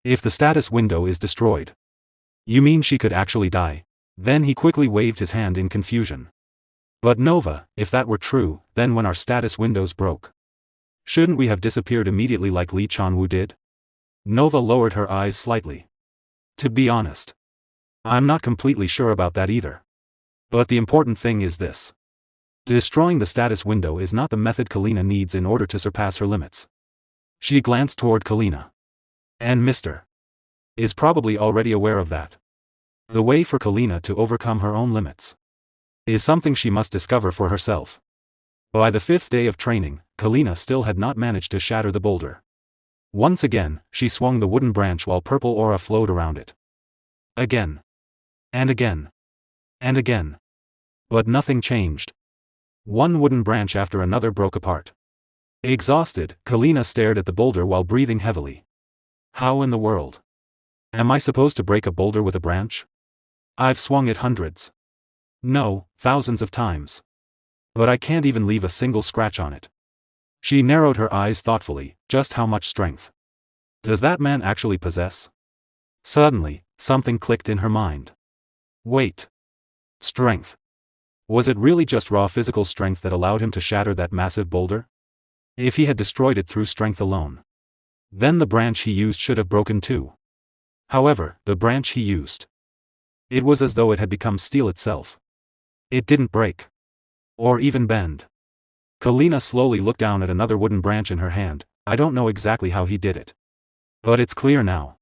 If the status window is destroyed, you mean she could actually die? Then he quickly waved his hand in confusion. But Nova, if that were true, then when our status windows broke, shouldn't we have disappeared immediately like Lee Chanwoo did? Nova lowered her eyes slightly. To be honest, I'm not completely sure about that either. But the important thing is this. Destroying the status window is not the method Kalina needs in order to surpass her limits. She glanced toward Kalina. And Mr. is probably already aware of that. The way for Kalina to overcome her own limits is something she must discover for herself. By the 5th day of training, Kalina still had not managed to shatter the boulder. Once again, she swung the wooden branch while purple aura flowed around it. Again. And again. And again. But nothing changed. One wooden branch after another broke apart. Exhausted, Kalina stared at the boulder while breathing heavily. How in the world? Am I supposed to break a boulder with a branch? I've swung it hundreds. No, thousands of times. But I can't even leave a single scratch on it. She narrowed her eyes thoughtfully. Just how much strength does that man actually possess? Suddenly, something clicked in her mind. Wait. Strength. Was it really just raw physical strength that allowed him to shatter that massive boulder? If he had destroyed it through strength alone, then the branch he used should have broken too. However, the branch he used, it was as though it had become steel itself. It didn't break. Or even bend. Kalina slowly looked down at another wooden branch in her hand. I don't know exactly how he did it. But it's clear now.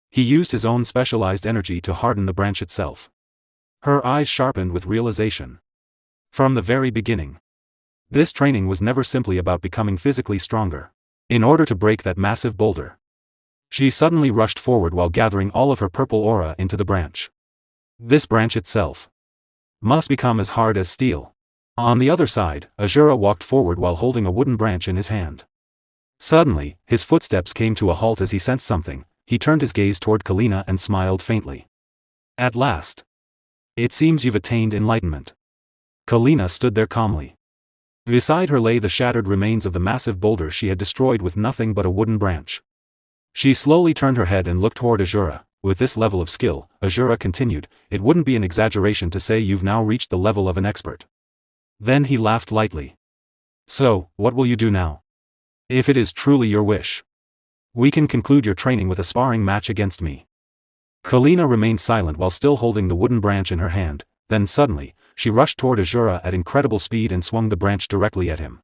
He used his own specialized energy to harden the branch itself. Her eyes sharpened with realization. From the very beginning, this training was never simply about becoming physically stronger. In order to break that massive boulder, she suddenly rushed forward while gathering all of her purple aura into the branch. This branch itself must become as hard as steel. On the other side, Asura walked forward while holding a wooden branch in his hand. Suddenly, his footsteps came to a halt as he sensed something. He turned his gaze toward Kalina and smiled faintly. At last. It seems you've attained enlightenment. Kalina stood there calmly. Beside her lay the shattered remains of the massive boulder she had destroyed with nothing but a wooden branch. She slowly turned her head and looked toward Asura. With this level of skill, Asura continued, it wouldn't be an exaggeration to say you've now reached the level of an expert. Then he laughed lightly. So, what will you do now? If it is truly your wish, we can conclude your training with a sparring match against me. Kalina remained silent while still holding the wooden branch in her hand. Then suddenly, she rushed toward Asura at incredible speed and swung the branch directly at him.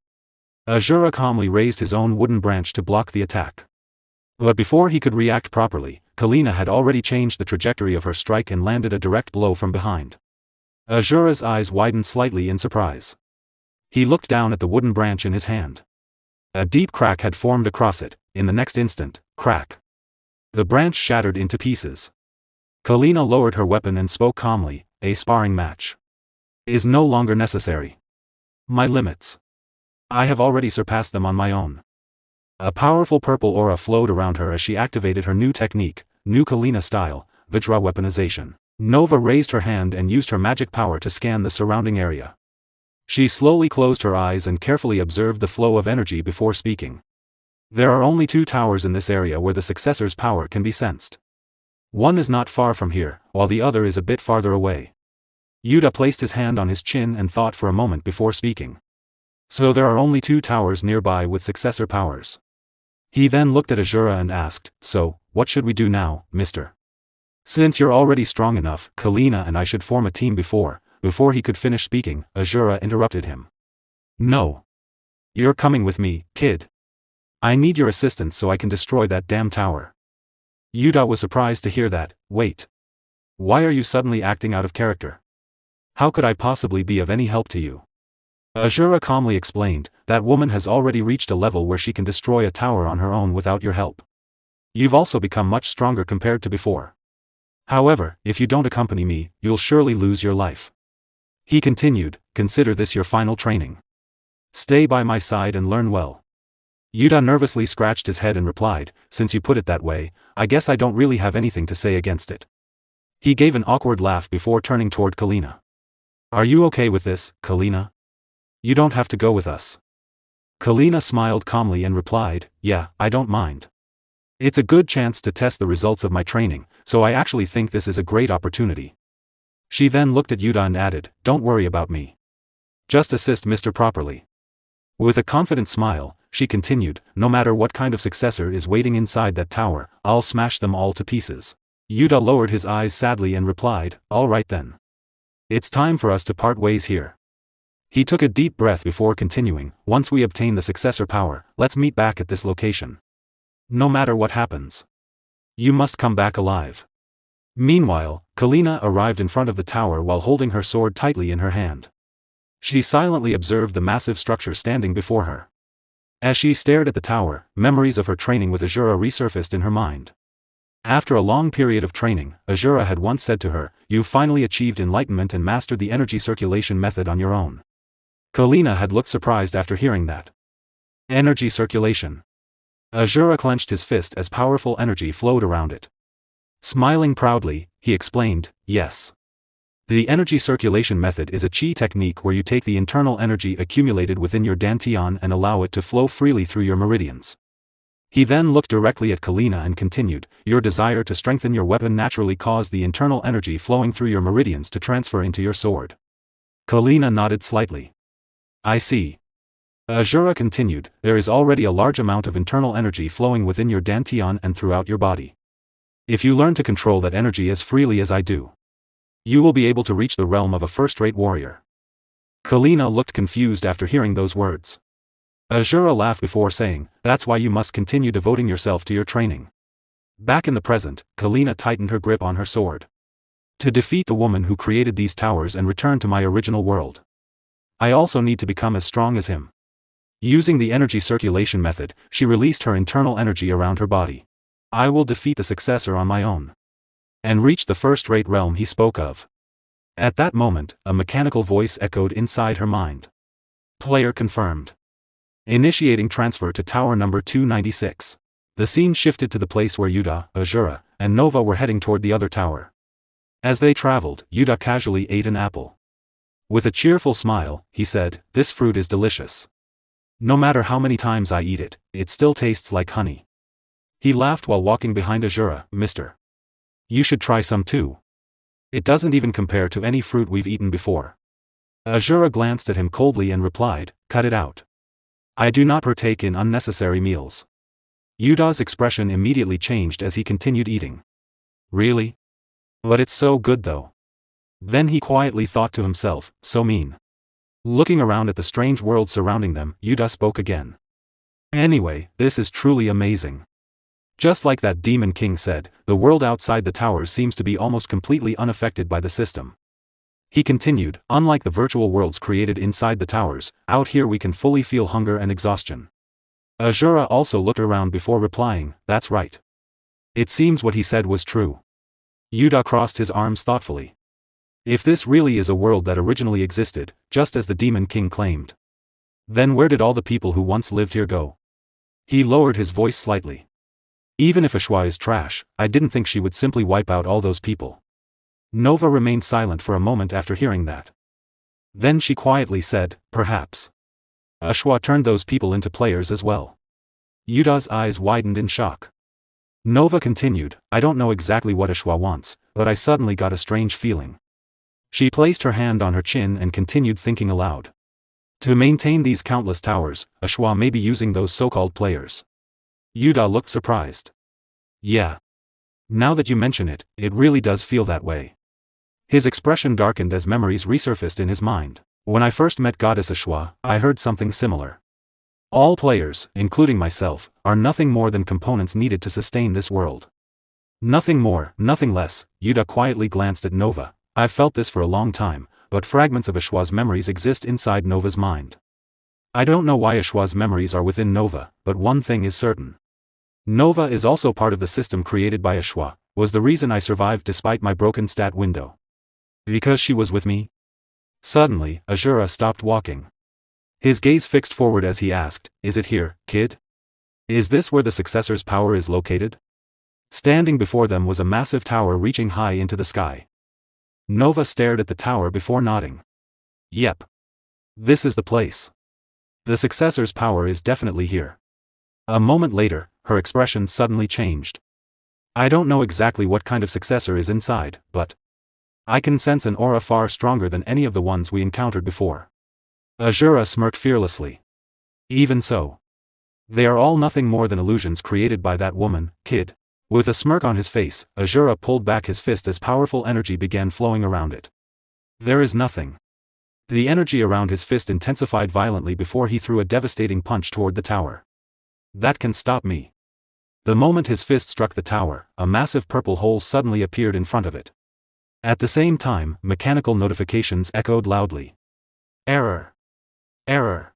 Asura calmly raised his own wooden branch to block the attack. But before he could react properly, Kalina had already changed the trajectory of her strike and landed a direct blow from behind. Asura's eyes widened slightly in surprise. He looked down at the wooden branch in his hand. A deep crack had formed across it. In the next instant, crack. The branch shattered into pieces. Kalina lowered her weapon and spoke calmly, a sparring match is no longer necessary. My limits. I have already surpassed them on my own. A powerful purple aura flowed around her as she activated her new technique, new Kalina style, Vajra weaponization. Nova raised her hand and used her magic power to scan the surrounding area. She slowly closed her eyes and carefully observed the flow of energy before speaking. There are only 2 towers in this area where the successor's power can be sensed. One is not far from here, while the other is a bit farther away. Yuta placed his hand on his chin and thought for a moment before speaking. So there are only 2 towers nearby with successor powers. He then looked at Asura and asked, "So, what should we do now, mister? Since you're already strong enough, Kalina and I should form a team before he could finish speaking, Asura interrupted him. "No. You're coming with me, kid. I need your assistance so I can destroy that damn tower." Yuta was surprised to hear that. "Wait. Why are you suddenly acting out of character? How could I possibly be of any help to you?" Asura calmly explained, "That woman has already reached a level where she can destroy a tower on her own without your help. You've also become much stronger compared to before. However, if you don't accompany me, you'll surely lose your life." He continued, "Consider this your final training. Stay by my side and learn well." Yuta nervously scratched his head and replied, "Since you put it that way, I guess I don't really have anything to say against it." He gave an awkward laugh before turning toward Kalina. "Are you okay with this, Kalina? You don't have to go with us." Kalina smiled calmly and replied, "Yeah, I don't mind. It's a good chance to test the results of my training, so I actually think this is a great opportunity." She then looked at Yuta and added, "Don't worry about me. Just assist Mr. properly." With a confident smile, she continued, "No matter what kind of successor is waiting inside that tower, I'll smash them all to pieces." Yuta lowered his eyes sadly and replied, "All right then. It's time for us to part ways here." He took a deep breath before continuing, "Once we obtain the successor power, let's meet back at this location. No matter what happens, you must come back alive." Meanwhile, Kalina arrived in front of the tower while holding her sword tightly in her hand. She silently observed the massive structure standing before her. As she stared at the tower, memories of her training with Asura resurfaced in her mind. After a long period of training, Asura had once said to her, "You've finally achieved enlightenment and mastered the energy circulation method on your own." Kalina had looked surprised after hearing that. Energy circulation. Asura clenched his fist as powerful energy flowed around it. Smiling proudly, he explained, "Yes. The energy circulation method is a chi technique where you take the internal energy accumulated within your dantian and allow it to flow freely through your meridians." He then looked directly at Kalina and continued, "Your desire to strengthen your weapon naturally caused the internal energy flowing through your meridians to transfer into your sword." Kalina nodded slightly. "I see." Asura continued, "There is already a large amount of internal energy flowing within your dantian and throughout your body. If you learn to control that energy as freely as I do, you will be able to reach the realm of a first-rate warrior." Kalina looked confused after hearing those words. Asura laughed before saying, "That's why you must continue devoting yourself to your training." Back in the present, Kalina tightened her grip on her sword. "To defeat the woman who created these towers and return to my original world, I also need to become as strong as him." Using the energy circulation method, she released her internal energy around her body. "I will defeat the successor on my own and reach the first-rate realm he spoke of." At that moment, a mechanical voice echoed inside her mind. "Player confirmed. Initiating transfer to tower number 296. The scene shifted to the place where Yuta, Asura, and Nova were heading toward the other tower. As they traveled, Yuta casually ate an apple. With a cheerful smile, he said, "This fruit is delicious. No matter how many times I eat it, it still tastes like honey." He laughed while walking behind Asura, "Mister. You should try some too. It doesn't even compare to any fruit we've eaten before." Asura glanced at him coldly and replied, "Cut it out. I do not partake in unnecessary meals." Yuta's expression immediately changed as he continued eating. "Really? But it's so good though." Then he quietly thought to himself, "So mean." Looking around at the strange world surrounding them, Yuta spoke again. "Anyway, this is truly amazing. Just like that demon king said, the world outside the towers seems to be almost completely unaffected by the system." He continued, "Unlike the virtual worlds created inside the towers, out here we can fully feel hunger and exhaustion." Asura also looked around before replying, "That's right. It seems what he said was true." Yuta crossed his arms thoughtfully. If this really is a world that originally existed, just as the Demon King claimed, then where did all the people who once lived here go? He lowered his voice slightly. Even if Eshua is trash, I didn't think she would simply wipe out all those people. Nova remained silent for a moment after hearing that. Then she quietly said, perhaps. Eshua turned those people into players as well. Yuda's eyes widened in shock. Nova continued, I don't know exactly what Eshua wants, but I suddenly got a strange feeling. She placed her hand on her chin and continued thinking aloud. To maintain these countless towers, Eshua may be using those so-called players. Yuda looked surprised. Yeah. Now that you mention it, it really does feel that way. His expression darkened as memories resurfaced in his mind. When I first met Goddess Eshua, I heard something similar. All players, including myself, are nothing more than components needed to sustain this world. Nothing more, nothing less. Yuda quietly glanced at Nova. I've felt this for a long time, but fragments of Eshua's memories exist inside Nova's mind. I don't know why Eshua's memories are within Nova, but one thing is certain. Nova is also part of the system created by Eshua, was the reason I survived despite my broken stat window. Because she was with me? Suddenly, Asura stopped walking. His gaze fixed forward as he asked, is it here, kid? Is this where the successor's power is located? Standing before them was a massive tower reaching high into the sky. Nova stared at the tower before nodding. Yep. This is the place. The successor's power is definitely here. A moment later, her expression suddenly changed. I don't know exactly what kind of successor is inside, but I can sense an aura far stronger than any of the ones we encountered before. Asura smirked fearlessly. Even so. They are all nothing more than illusions created by that woman, kid. With a smirk on his face, Asura pulled back his fist as powerful energy began flowing around it. There is nothing. The energy around his fist intensified violently before he threw a devastating punch toward the tower. That can stop me. The moment his fist struck the tower, a massive purple hole suddenly appeared in front of it. At the same time, mechanical notifications echoed loudly. Error. Error.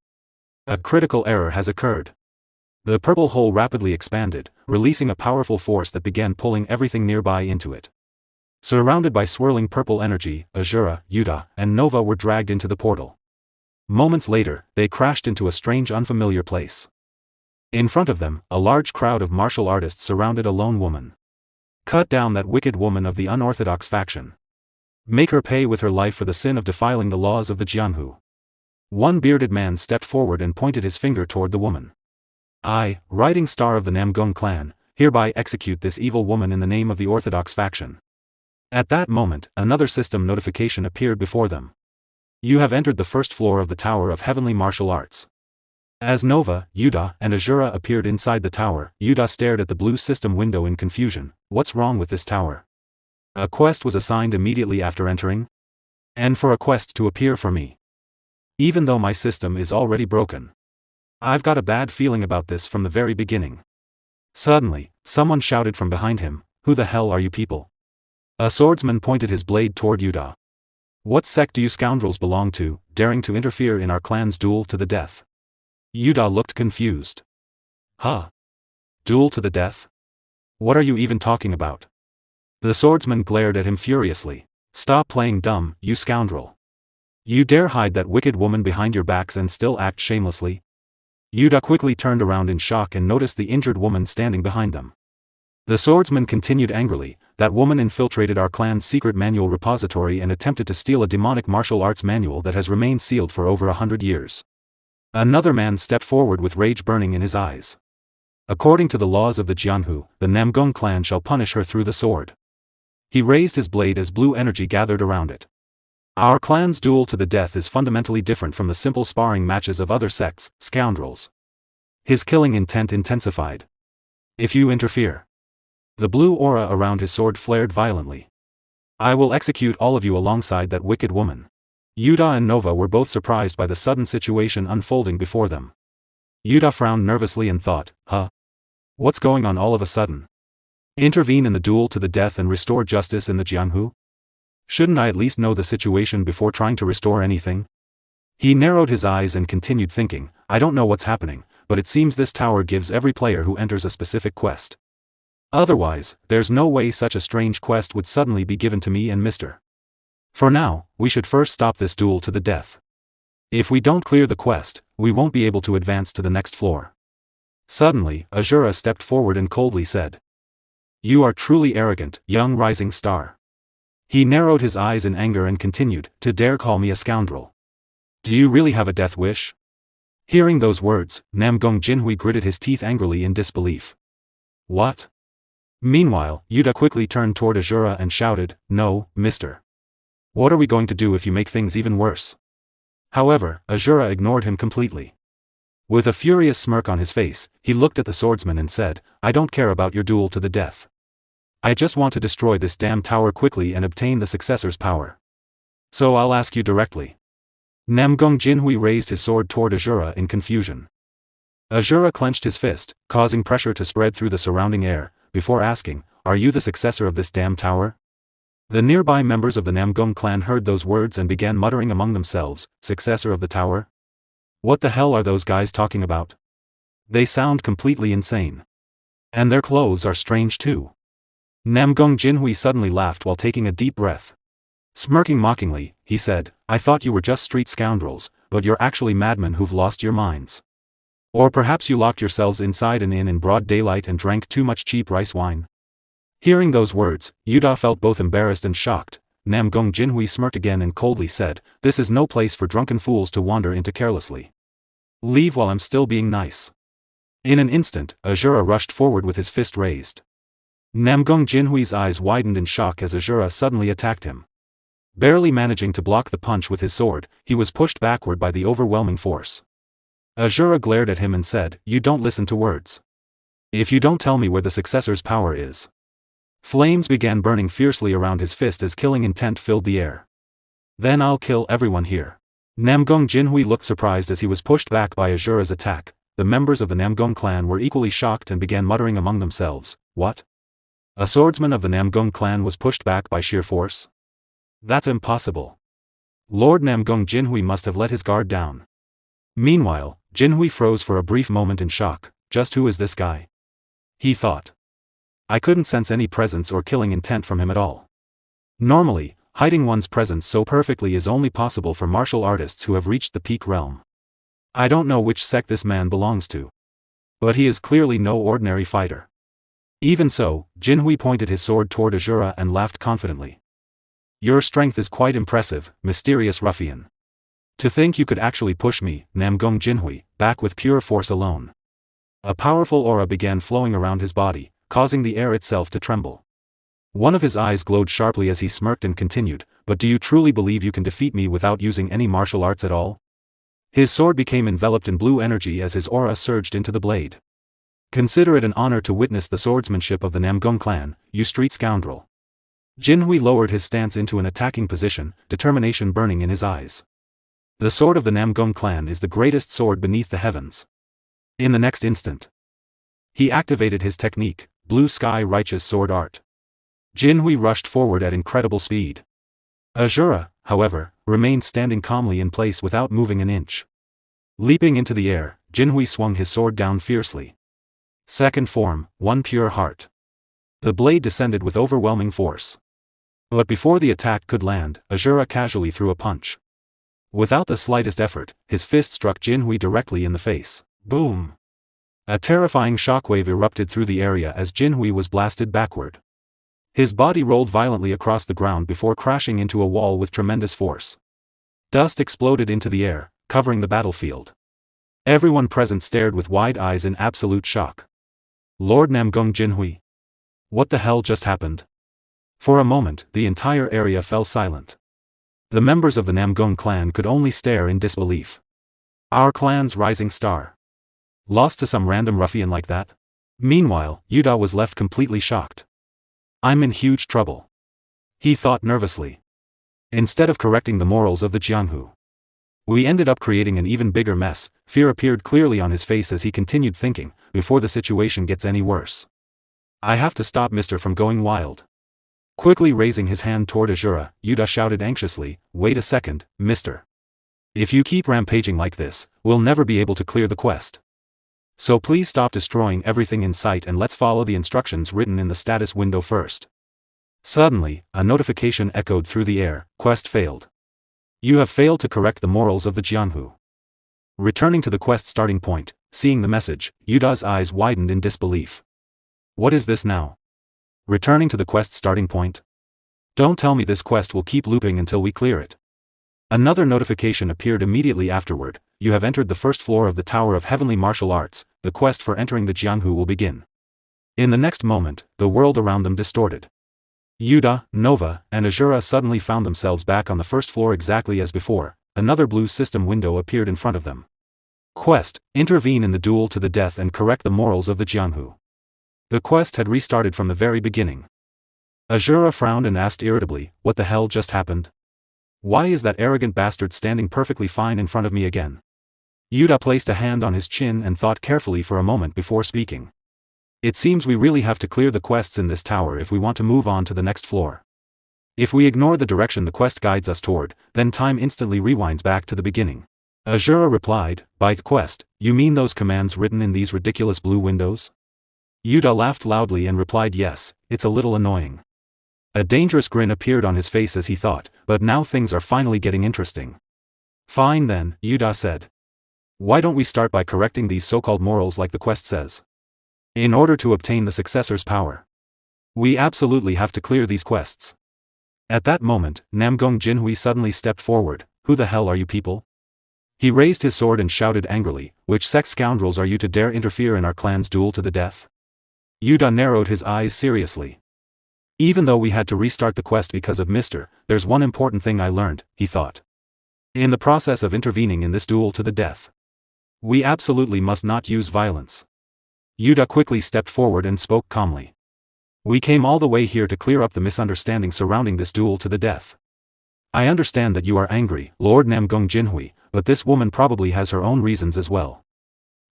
A critical error has occurred. The purple hole rapidly expanded, releasing a powerful force that began pulling everything nearby into it. Surrounded by swirling purple energy, Asura, Yuda, and Nova were dragged into the portal. Moments later, they crashed into a strange unfamiliar place. In front of them, a large crowd of martial artists surrounded a lone woman. Cut down that wicked woman of the unorthodox faction. Make her pay with her life for the sin of defiling the laws of the Jianhu. One bearded man stepped forward and pointed his finger toward the woman. I, Riding Star of the Namgung clan, hereby execute this evil woman in the name of the orthodox faction. At that moment, another system notification appeared before them. You have entered the first floor of the Tower of Heavenly Martial Arts. As Nova, Yuda, and Asura appeared inside the tower, Yuda stared at the blue system window in confusion. What's wrong with this tower? A quest was assigned immediately after entering? And for a quest to appear for me. Even though my system is already broken. I've got a bad feeling about this from the very beginning. Suddenly, someone shouted from behind him, who the hell are you people? A swordsman pointed his blade toward Yuda. What sect do you scoundrels belong to, daring to interfere in our clan's duel to the death? Yuda looked confused. Huh? Duel to the death? What are you even talking about? The swordsman glared at him furiously. Stop playing dumb, you scoundrel. You dare hide that wicked woman behind your backs and still act shamelessly? Yuda quickly turned around in shock and noticed the injured woman standing behind them. The swordsman continued angrily, that woman infiltrated our clan's secret manual repository and attempted to steal a demonic martial arts manual that has remained sealed for over 100 years. Another man stepped forward with rage burning in his eyes. According to the laws of the Jianhu, the Namgung clan shall punish her through the sword. He raised his blade as blue energy gathered around it. Our clan's duel to the death is fundamentally different from the simple sparring matches of other sects, scoundrels. His killing intent intensified. If you interfere. The blue aura around his sword flared violently. I will execute all of you alongside that wicked woman. Yuda and Nova were both surprised by the sudden situation unfolding before them. Yuda frowned nervously and thought, huh? What's going on all of a sudden? Intervene in the duel to the death and restore justice in the Jianhu? Shouldn't I at least know the situation before trying to restore anything? He narrowed his eyes and continued thinking, I don't know what's happening, but it seems this tower gives every player who enters a specific quest. Otherwise, there's no way such a strange quest would suddenly be given to me and Mr. For now, we should first stop this duel to the death. If we don't clear the quest, we won't be able to advance to the next floor. Suddenly, Asura stepped forward and coldly said, "You are truly arrogant, young rising star." He narrowed his eyes in anger and continued, "To dare call me a scoundrel. Do you really have a death wish?" Hearing those words, Namgung Jinhui gritted his teeth angrily in disbelief. "What?" Meanwhile, Yuta quickly turned toward Asura and shouted, "No, mister. What are we going to do if you make things even worse?" However, Asura ignored him completely. With a furious smirk on his face, he looked at the swordsman and said, "I don't care about your duel to the death. I just want to destroy this damn tower quickly and obtain the successor's power. So I'll ask you directly." Namgung Jinhui raised his sword toward Asura in confusion. Asura clenched his fist, causing pressure to spread through the surrounding air, before asking, "Are you the successor of this damn tower?" The nearby members of the Namgung clan heard those words and began muttering among themselves, "Successor of the tower? What the hell are those guys talking about? They sound completely insane. And their clothes are strange too." Namgung Jinhui suddenly laughed while taking a deep breath. Smirking mockingly, he said, "I thought you were just street scoundrels, but you're actually madmen who've lost your minds. Or perhaps you locked yourselves inside an inn in broad daylight and drank too much cheap rice wine." Hearing those words, Yuda felt both embarrassed and shocked. Namgung Jinhui smirked again and coldly said, "This is no place for drunken fools to wander into carelessly. Leave while I'm still being nice." In an instant, Asura rushed forward with his fist raised. Namgung Jinhui's eyes widened in shock as Asura suddenly attacked him. Barely managing to block the punch with his sword, he was pushed backward by the overwhelming force. Asura glared at him and said, "You don't listen to words. If you don't tell me where the successor's power is." Flames began burning fiercely around his fist as killing intent filled the air. "Then I'll kill everyone here." Namgung Jinhui looked surprised as he was pushed back by Asura's attack. The members of the Namgung clan were equally shocked and began muttering among themselves, "What? A swordsman of the Namgung clan was pushed back by sheer force? That's impossible. Lord Namgung Jinhui must have let his guard down." Meanwhile, Jinhui froze for a brief moment in shock. "Just who is this guy?" he thought. "I couldn't sense any presence or killing intent from him at all. Normally, hiding one's presence so perfectly is only possible for martial artists who have reached the peak realm. I don't know which sect this man belongs to. But he is clearly no ordinary fighter." Even so, Jinhui pointed his sword toward Asura and laughed confidently. "Your strength is quite impressive, mysterious ruffian. To think you could actually push me, Namgung Jinhui, back with pure force alone." A powerful aura began flowing around his body, causing the air itself to tremble. One of his eyes glowed sharply as he smirked and continued, "But do you truly believe you can defeat me without using any martial arts at all?" His sword became enveloped in blue energy as his aura surged into the blade. "Consider it an honor to witness the swordsmanship of the Namgung clan, you street scoundrel." Jinhui lowered his stance into an attacking position, determination burning in his eyes. The sword of the Namgung clan is the greatest sword beneath the heavens. In the next instant, he activated his technique, Blue Sky Righteous Sword Art. Jinhui rushed forward at incredible speed. Asura, however, remained standing calmly in place without moving an inch. Leaping into the air, Jinhui swung his sword down fiercely. Second form, One Pure Heart. The blade descended with overwhelming force. But before the attack could land, Asura casually threw a punch. Without the slightest effort, his fist struck Jinhui directly in the face. Boom! A terrifying shockwave erupted through the area as Jinhui was blasted backward. His body rolled violently across the ground before crashing into a wall with tremendous force. Dust exploded into the air, covering the battlefield. Everyone present stared with wide eyes in absolute shock. Lord Namgung Jinhui. What the hell just happened? For a moment, the entire area fell silent. The members of the Namgung clan could only stare in disbelief. Our clan's rising star. Lost to some random ruffian like that? Meanwhile, Yuda was left completely shocked. "I'm in huge trouble," he thought nervously. Instead of correcting the morals of the Jianghu, we ended up creating an even bigger mess. Fear appeared clearly on his face as he continued thinking, before the situation gets any worse. I have to stop Mr. from going wild. Quickly raising his hand toward Asura, Yuda shouted anxiously, "Wait a second, mister. If you keep rampaging like this, we'll never be able to clear the quest. So please stop destroying everything in sight and let's follow the instructions written in the status window first." Suddenly, a notification echoed through the air, "Quest failed. You have failed to correct the morals of the Jianghu. Returning to the quest starting point, seeing the message, Yuda's eyes widened in disbelief. What is this now? Returning to the quest starting point? Don't tell me this quest will keep looping until we clear it. Another notification appeared immediately afterward. You have entered the first floor of the Tower of Heavenly Martial Arts. The quest for entering the Jianghu will begin. In the next moment, the world around them distorted. Yuda, Nova, and Asura suddenly found themselves back on the first floor exactly as before. Another blue system window appeared in front of them. Quest: intervene in the duel to the death and correct the morals of the Jianghu. The quest had restarted from the very beginning. Asura frowned and asked irritably, what the hell just happened? Why is that arrogant bastard standing perfectly fine in front of me again? Yuda placed a hand on his chin and thought carefully for a moment before speaking. It seems we really have to clear the quests in this tower if we want to move on to the next floor. If we ignore the direction the quest guides us toward, then time instantly rewinds back to the beginning. Asura replied, by quest, you mean those commands written in these ridiculous blue windows? Yuda laughed loudly and replied yes, it's a little annoying. A dangerous grin appeared on his face as he thought, but now things are finally getting interesting. Fine then, Yuda said. Why don't we start by correcting these so-called morals like the quest says? In order to obtain the successor's power, we absolutely have to clear these quests. At that moment, Namgong Jinhui suddenly stepped forward. Who the hell are you people? He raised his sword and shouted angrily, which sex scoundrels are you to dare interfere in our clan's duel to the death? Yuda narrowed his eyes seriously. Even though we had to restart the quest because of there's one important thing I learned, he thought. In the process of intervening in this duel to the death, we absolutely must not use violence. Yuda quickly stepped forward and spoke calmly. We came all the way here to clear up the misunderstanding surrounding this duel to the death. I understand that you are angry, Lord Namgong Jinhui, but this woman probably has her own reasons as well.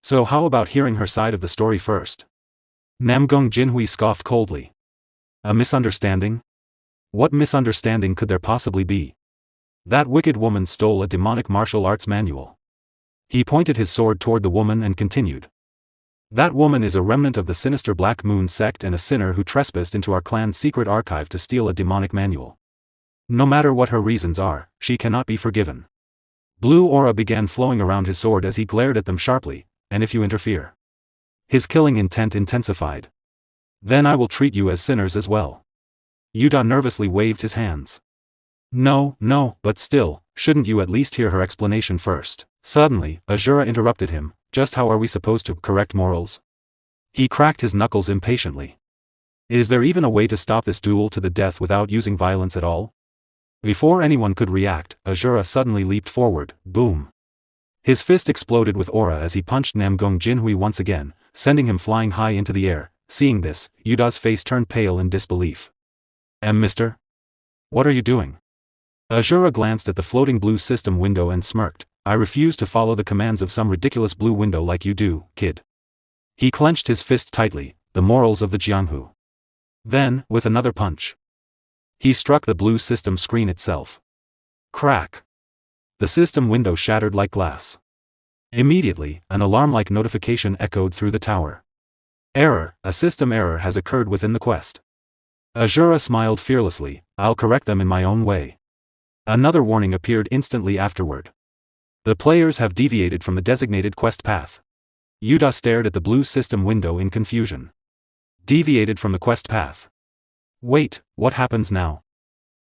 So how about hearing her side of the story first? Namgong Jinhui scoffed coldly. A misunderstanding? What misunderstanding could there possibly be? That wicked woman stole a demonic martial arts manual. He pointed his sword toward the woman and continued. That woman is a remnant of the sinister Black Moon sect and a sinner who trespassed into our clan's secret archive to steal a demonic manual. No matter what her reasons are, she cannot be forgiven. Blue aura began flowing around his sword as he glared at them sharply, and if you interfere. His killing intent intensified. Then I will treat you as sinners as well. Yuda nervously waved his hands. No, but still, shouldn't you at least hear her explanation first? Suddenly, Asura interrupted him. Just how are we supposed to correct morals? He cracked his knuckles impatiently. Is there even a way to stop this duel to the death without using violence at all? Before anyone could react, Asura suddenly leaped forward, boom. His fist exploded with aura as he punched Namgong Jinhui once again, sending him flying high into the air. Seeing this, Yuda's face turned pale in disbelief. Mister? What are you doing? Asura glanced at the floating blue system window and smirked. I refuse to follow the commands of some ridiculous blue window like you do, kid. He clenched his fist tightly, the morals of the Jianghu. Then, with another punch, he struck the blue system screen itself. Crack! The system window shattered like glass. Immediately, an alarm-like notification echoed through the tower. Error, a system error has occurred within the quest. Asura smiled fearlessly, I'll correct them in my own way. Another warning appeared instantly afterward. The players have deviated from the designated quest path. Yuda stared at the blue system window in confusion. Deviated from the quest path. Wait, what happens now?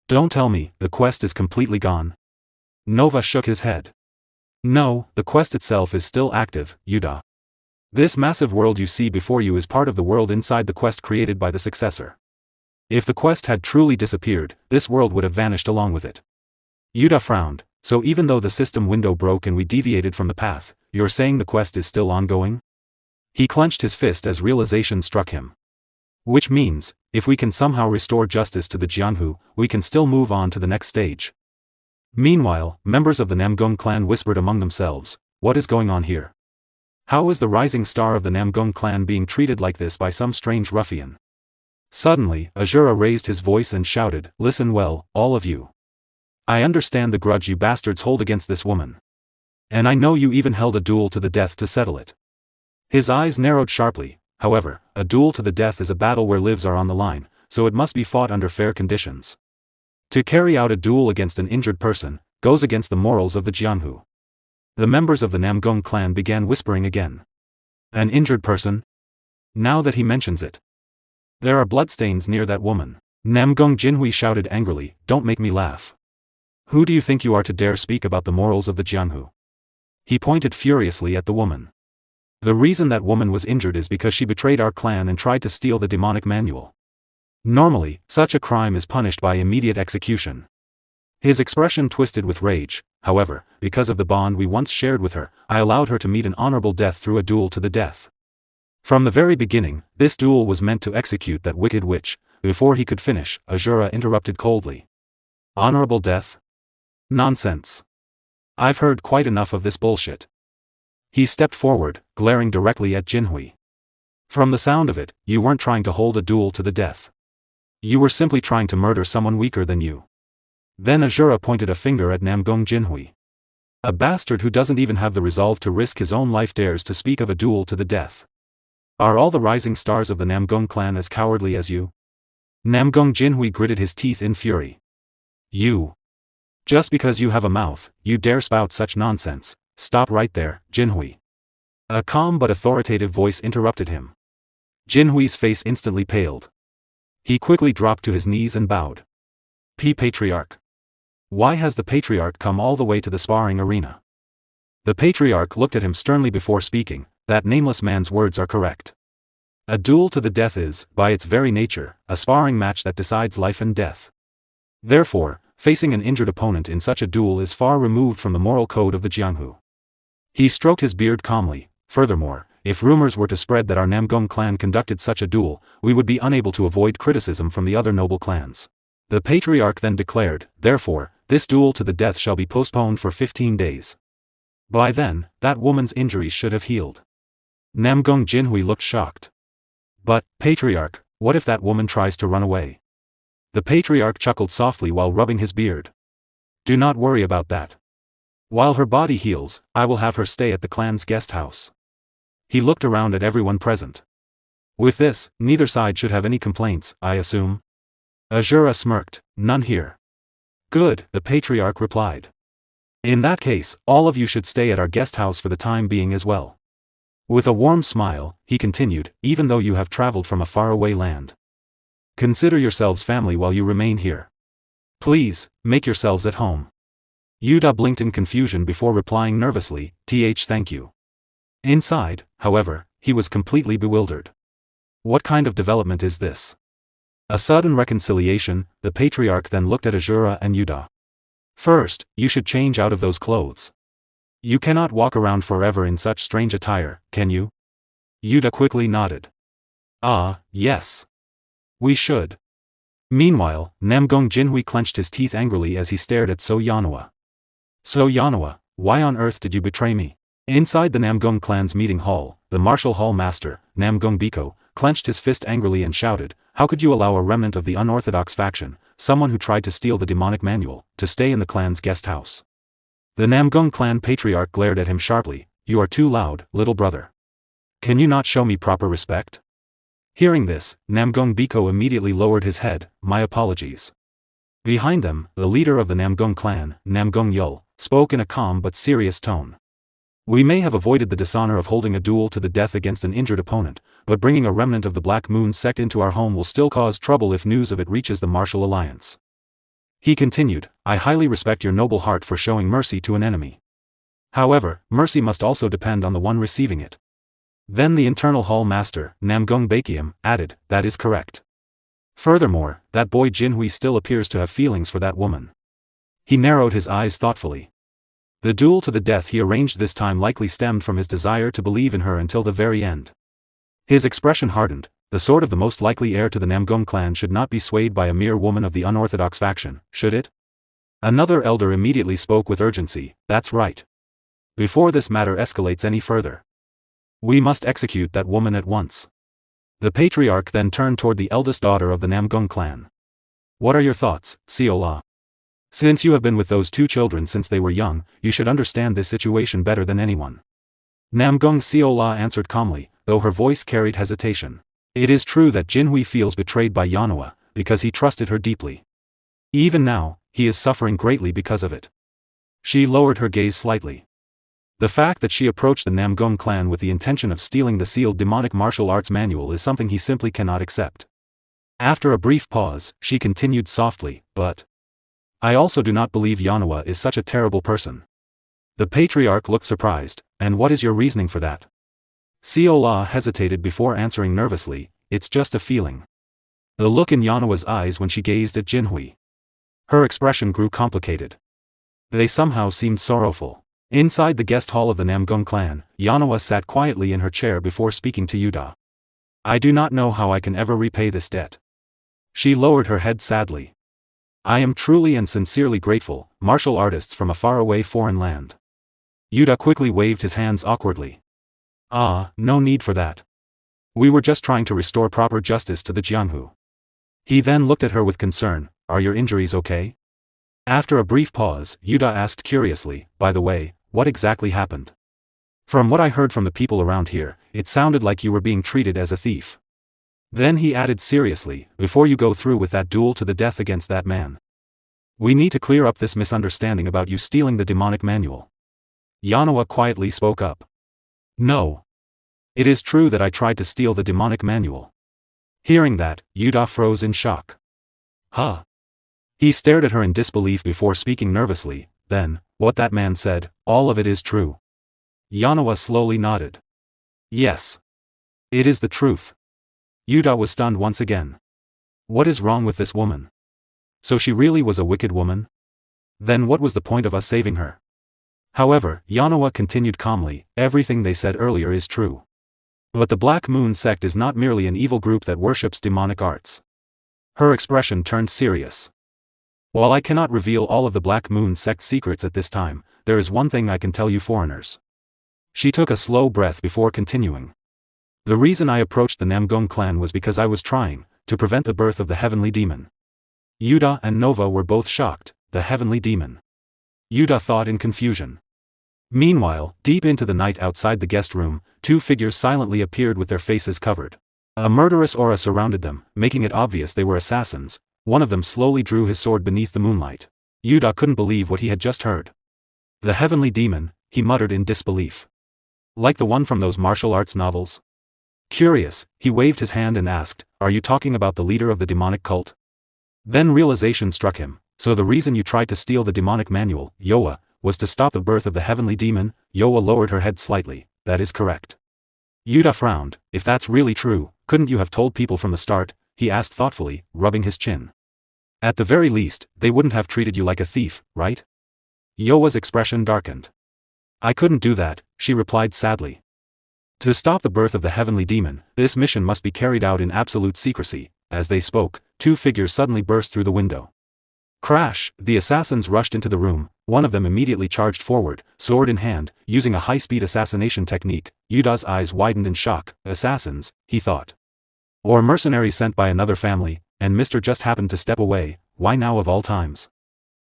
Don't tell me, the quest is completely gone. Nova shook his head. No, the quest itself is still active, Yuda. This massive world you see before you is part of the world inside the quest created by the successor. If the quest had truly disappeared, this world would have vanished along with it. Yuda frowned. So even though the system window broke and we deviated from the path, you're saying the quest is still ongoing? He clenched his fist as realization struck him. Which means, if we can somehow restore justice to the Jianghu, we can still move on to the next stage. Meanwhile, members of the Namgong clan whispered among themselves, what is going on here? How is the rising star of the Namgong clan being treated like this by some strange ruffian? Suddenly, Asura raised his voice and shouted, listen well, all of you. I understand the grudge you bastards hold against this woman. And I know you even held a duel to the death to settle it. His eyes narrowed sharply. However, a duel to the death is a battle where lives are on the line, so it must be fought under fair conditions. To carry out a duel against an injured person, goes against the morals of the Jianghu. The members of the Namgung clan began whispering again. An injured person? Now that he mentions it. There are bloodstains near that woman. Namgung Jinhui shouted angrily, don't make me laugh. Who do you think you are to dare speak about the morals of the Jianghu? He pointed furiously at the woman. The reason that woman was injured is because she betrayed our clan and tried to steal the demonic manual. Normally, such a crime is punished by immediate execution. His expression twisted with rage. However, because of the bond we once shared with her, I allowed her to meet an honorable death through a duel to the death. From the very beginning, this duel was meant to execute that wicked witch. Before he could finish, Asura interrupted coldly. Honorable death? Nonsense. I've heard quite enough of this bullshit. He stepped forward, glaring directly at Jinhui. From the sound of it, you weren't trying to hold a duel to the death. You were simply trying to murder someone weaker than you. Then Asura pointed a finger at Namgung Jinhui. A bastard who doesn't even have the resolve to risk his own life dares to speak of a duel to the death. Are all the rising stars of the Namgung clan as cowardly as you? Namgung Jinhui gritted his teeth in fury. You. Just because you have a mouth, you dare spout such nonsense. Stop right there, Jinhui. A calm but authoritative voice interrupted him. Jinhui's face instantly paled. He quickly dropped to his knees and bowed. Patriarch. Why has the Patriarch come all the way to the sparring arena? The Patriarch looked at him sternly before speaking. That nameless man's words are correct. A duel to the death is, by its very nature, a sparring match that decides life and death. Therefore, facing an injured opponent in such a duel is far removed from the moral code of the Jianghu. He stroked his beard calmly. Furthermore, if rumors were to spread that our Namgung clan conducted such a duel, we would be unable to avoid criticism from the other noble clans. The Patriarch then declared, therefore, this duel to the death shall be postponed for 15 days. By then, that woman's injuries should have healed. Namgung Jinhui looked shocked. But, Patriarch, what if that woman tries to run away? The Patriarch chuckled softly while rubbing his beard. Do not worry about that. While her body heals, I will have her stay at the clan's guest house. He looked around at everyone present. With this, neither side should have any complaints, I assume. Asura smirked, none here. Good, the Patriarch replied. In that case, all of you should stay at our guest house for the time being as well. With a warm smile, he continued, even though you have traveled from a faraway land. Consider yourselves family while you remain here. Please, make yourselves at home. Yuda blinked in confusion before replying nervously, thank you. Inside, however, he was completely bewildered. What kind of development is this? A sudden reconciliation, the Patriarch then looked at Asura and Yuda. First, you should change out of those clothes. You cannot walk around forever in such strange attire, can you? Yuda quickly nodded. Ah, yes. We should. Meanwhile, Namgung Jinhui clenched his teeth angrily as he stared at So Yanawa. So Yanawa, why on earth did you betray me? Inside the Namgung clan's meeting hall, the martial hall master, Namgung Biko, clenched his fist angrily and shouted, how could you allow a remnant of the unorthodox faction, someone who tried to steal the demonic manual, to stay in the clan's guest house? The Namgung clan Patriarch glared at him sharply, you are too loud, little brother. Can you not show me proper respect? Hearing this, Namgung Biko immediately lowered his head, my apologies. Behind them, the leader of the Namgung clan, Namgung Yul, spoke in a calm but serious tone. We may have avoided the dishonor of holding a duel to the death against an injured opponent, but bringing a remnant of the Black Moon sect into our home will still cause trouble if news of it reaches the Martial Alliance. He continued, I highly respect your noble heart for showing mercy to an enemy. However, mercy must also depend on the one receiving it. Then the internal hall master, Namgung Bakiam, added, that is correct. Furthermore, that boy Jinhui still appears to have feelings for that woman. He narrowed his eyes thoughtfully. The duel to the death he arranged this time likely stemmed from his desire to believe in her until the very end. His expression hardened. The sword of the most likely heir to the Namgung clan should not be swayed by a mere woman of the unorthodox faction, should it? Another elder immediately spoke with urgency, that's right. Before this matter escalates any further, we must execute that woman at once. The Patriarch then turned toward the eldest daughter of the Namgung clan. What are your thoughts, Siola? Since you have been with those two children since they were young, you should understand this situation better than anyone. Namgung Siola answered calmly, though her voice carried hesitation. It is true that Jinhui feels betrayed by Yanawa, because he trusted her deeply. Even now, he is suffering greatly because of it. She lowered her gaze slightly. The fact that she approached the Namgung clan with the intention of stealing the sealed demonic martial arts manual is something he simply cannot accept. After a brief pause, she continued softly, but I also do not believe Yanhwa is such a terrible person. The patriarch looked surprised. And what is your reasoning for that? Seola hesitated before answering nervously, it's just a feeling. The look in Yanhwa's eyes when she gazed at Jinhui. Her expression grew complicated. They somehow seemed sorrowful. Inside the guest hall of the Namgung clan, Yanhwa sat quietly in her chair before speaking to Yuda. I do not know how I can ever repay this debt. She lowered her head sadly. I am truly and sincerely grateful, martial artists from a faraway foreign land. Yuda quickly waved his hands awkwardly. Ah, no need for that. We were just trying to restore proper justice to the Jianghu. He then looked at her with concern, are your injuries okay? After a brief pause, Yuda asked curiously, by the way, what exactly happened? From what I heard from the people around here, it sounded like you were being treated as a thief. Then he added seriously, before you go through with that duel to the death against that man, we need to clear up this misunderstanding about you stealing the demonic manual. Yanhwa quietly spoke up. No. It is true that I tried to steal the demonic manual. Hearing that, Yuda froze in shock. Huh? He stared at her in disbelief before speaking nervously, then, what that man said, all of it is true. Yanhwa slowly nodded. Yes. It is the truth. Yuda was stunned once again. What is wrong with this woman? So she really was a wicked woman? Then what was the point of us saving her? However, Yanhwa continued calmly, everything they said earlier is true. But the Black Moon sect is not merely an evil group that worships demonic arts. Her expression turned serious. While I cannot reveal all of the Black Moon sect secrets at this time, there is one thing I can tell you foreigners. She took a slow breath before continuing. The reason I approached the Namgung clan was because I was trying to prevent the birth of the heavenly demon. Yuda and Nova were both shocked, the heavenly demon. Yuda thought in confusion. Meanwhile, deep into the night outside the guest room, two figures silently appeared with their faces covered. A murderous aura surrounded them, making it obvious they were assassins. One of them slowly drew his sword beneath the moonlight. Yuda couldn't believe what he had just heard. The heavenly demon, he muttered in disbelief. Like the one from those martial arts novels? Curious, he waved his hand and asked, are you talking about the leader of the demonic cult? Then realization struck him, so the reason you tried to steal the demonic manual, Yoa, was to stop the birth of the heavenly demon? Yoa lowered her head slightly, that is correct. Yuda frowned, if that's really true, couldn't you have told people from the start? He asked thoughtfully, rubbing his chin. At the very least, they wouldn't have treated you like a thief, right? Yoa's expression darkened. I couldn't do that, she replied sadly. To stop the birth of the heavenly demon, this mission must be carried out in absolute secrecy. As they spoke, two figures suddenly burst through the window. Crash! The assassins rushed into the room, one of them immediately charged forward, sword in hand, using a high-speed assassination technique. Yuda's eyes widened in shock. Assassins, he thought. Or mercenaries sent by another family, and Mr. just happened to step away, why now of all times?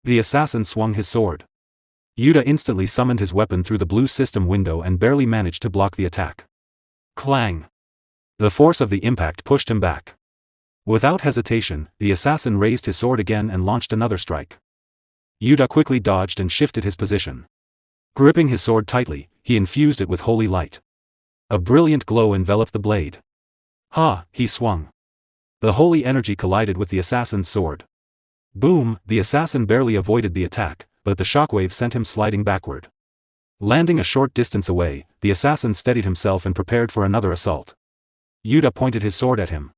The assassin swung his sword. Yuda instantly summoned his weapon through the blue system window and barely managed to block the attack. Clang! The force of the impact pushed him back. Without hesitation, the assassin raised his sword again and launched another strike. Yuda quickly dodged and shifted his position. Gripping his sword tightly, he infused it with holy light. A brilliant glow enveloped the blade. Ha! He swung. The holy energy collided with the assassin's sword. Boom! The assassin barely avoided the attack, but the shockwave sent him sliding backward. Landing a short distance away, the assassin steadied himself and prepared for another assault. Yuda pointed his sword at him.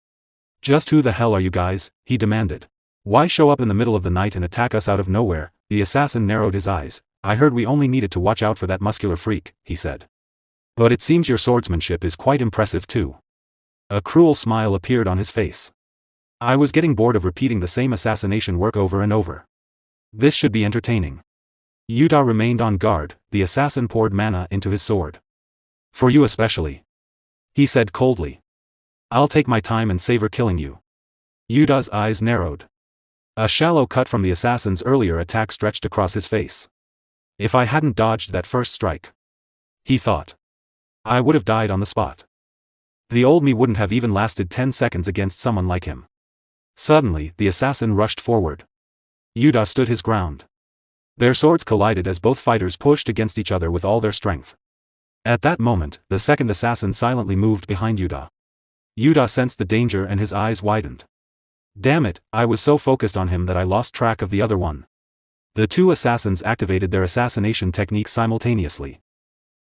Just who the hell are you guys? He demanded. Why show up in the middle of the night and attack us out of nowhere? The assassin narrowed his eyes. I heard we only needed to watch out for that muscular freak, he said. But it seems your swordsmanship is quite impressive too. A cruel smile appeared on his face. I was getting bored of repeating the same assassination work over and over. This should be entertaining. Yuda remained on guard. The assassin poured mana into his sword. For you especially, he said coldly. I'll take my time and savor killing you. Yuda's eyes narrowed. A shallow cut from the assassin's earlier attack stretched across his face. If I hadn't dodged that first strike, he thought, I would have died on the spot. The old me wouldn't have even lasted 10 seconds against someone like him. Suddenly, the assassin rushed forward. Yuda stood his ground. Their swords collided as both fighters pushed against each other with all their strength. At that moment, the second assassin silently moved behind Yuta. Yuta sensed the danger and his eyes widened. Damn it, I was so focused on him that I lost track of the other one. The two assassins activated their assassination techniques simultaneously.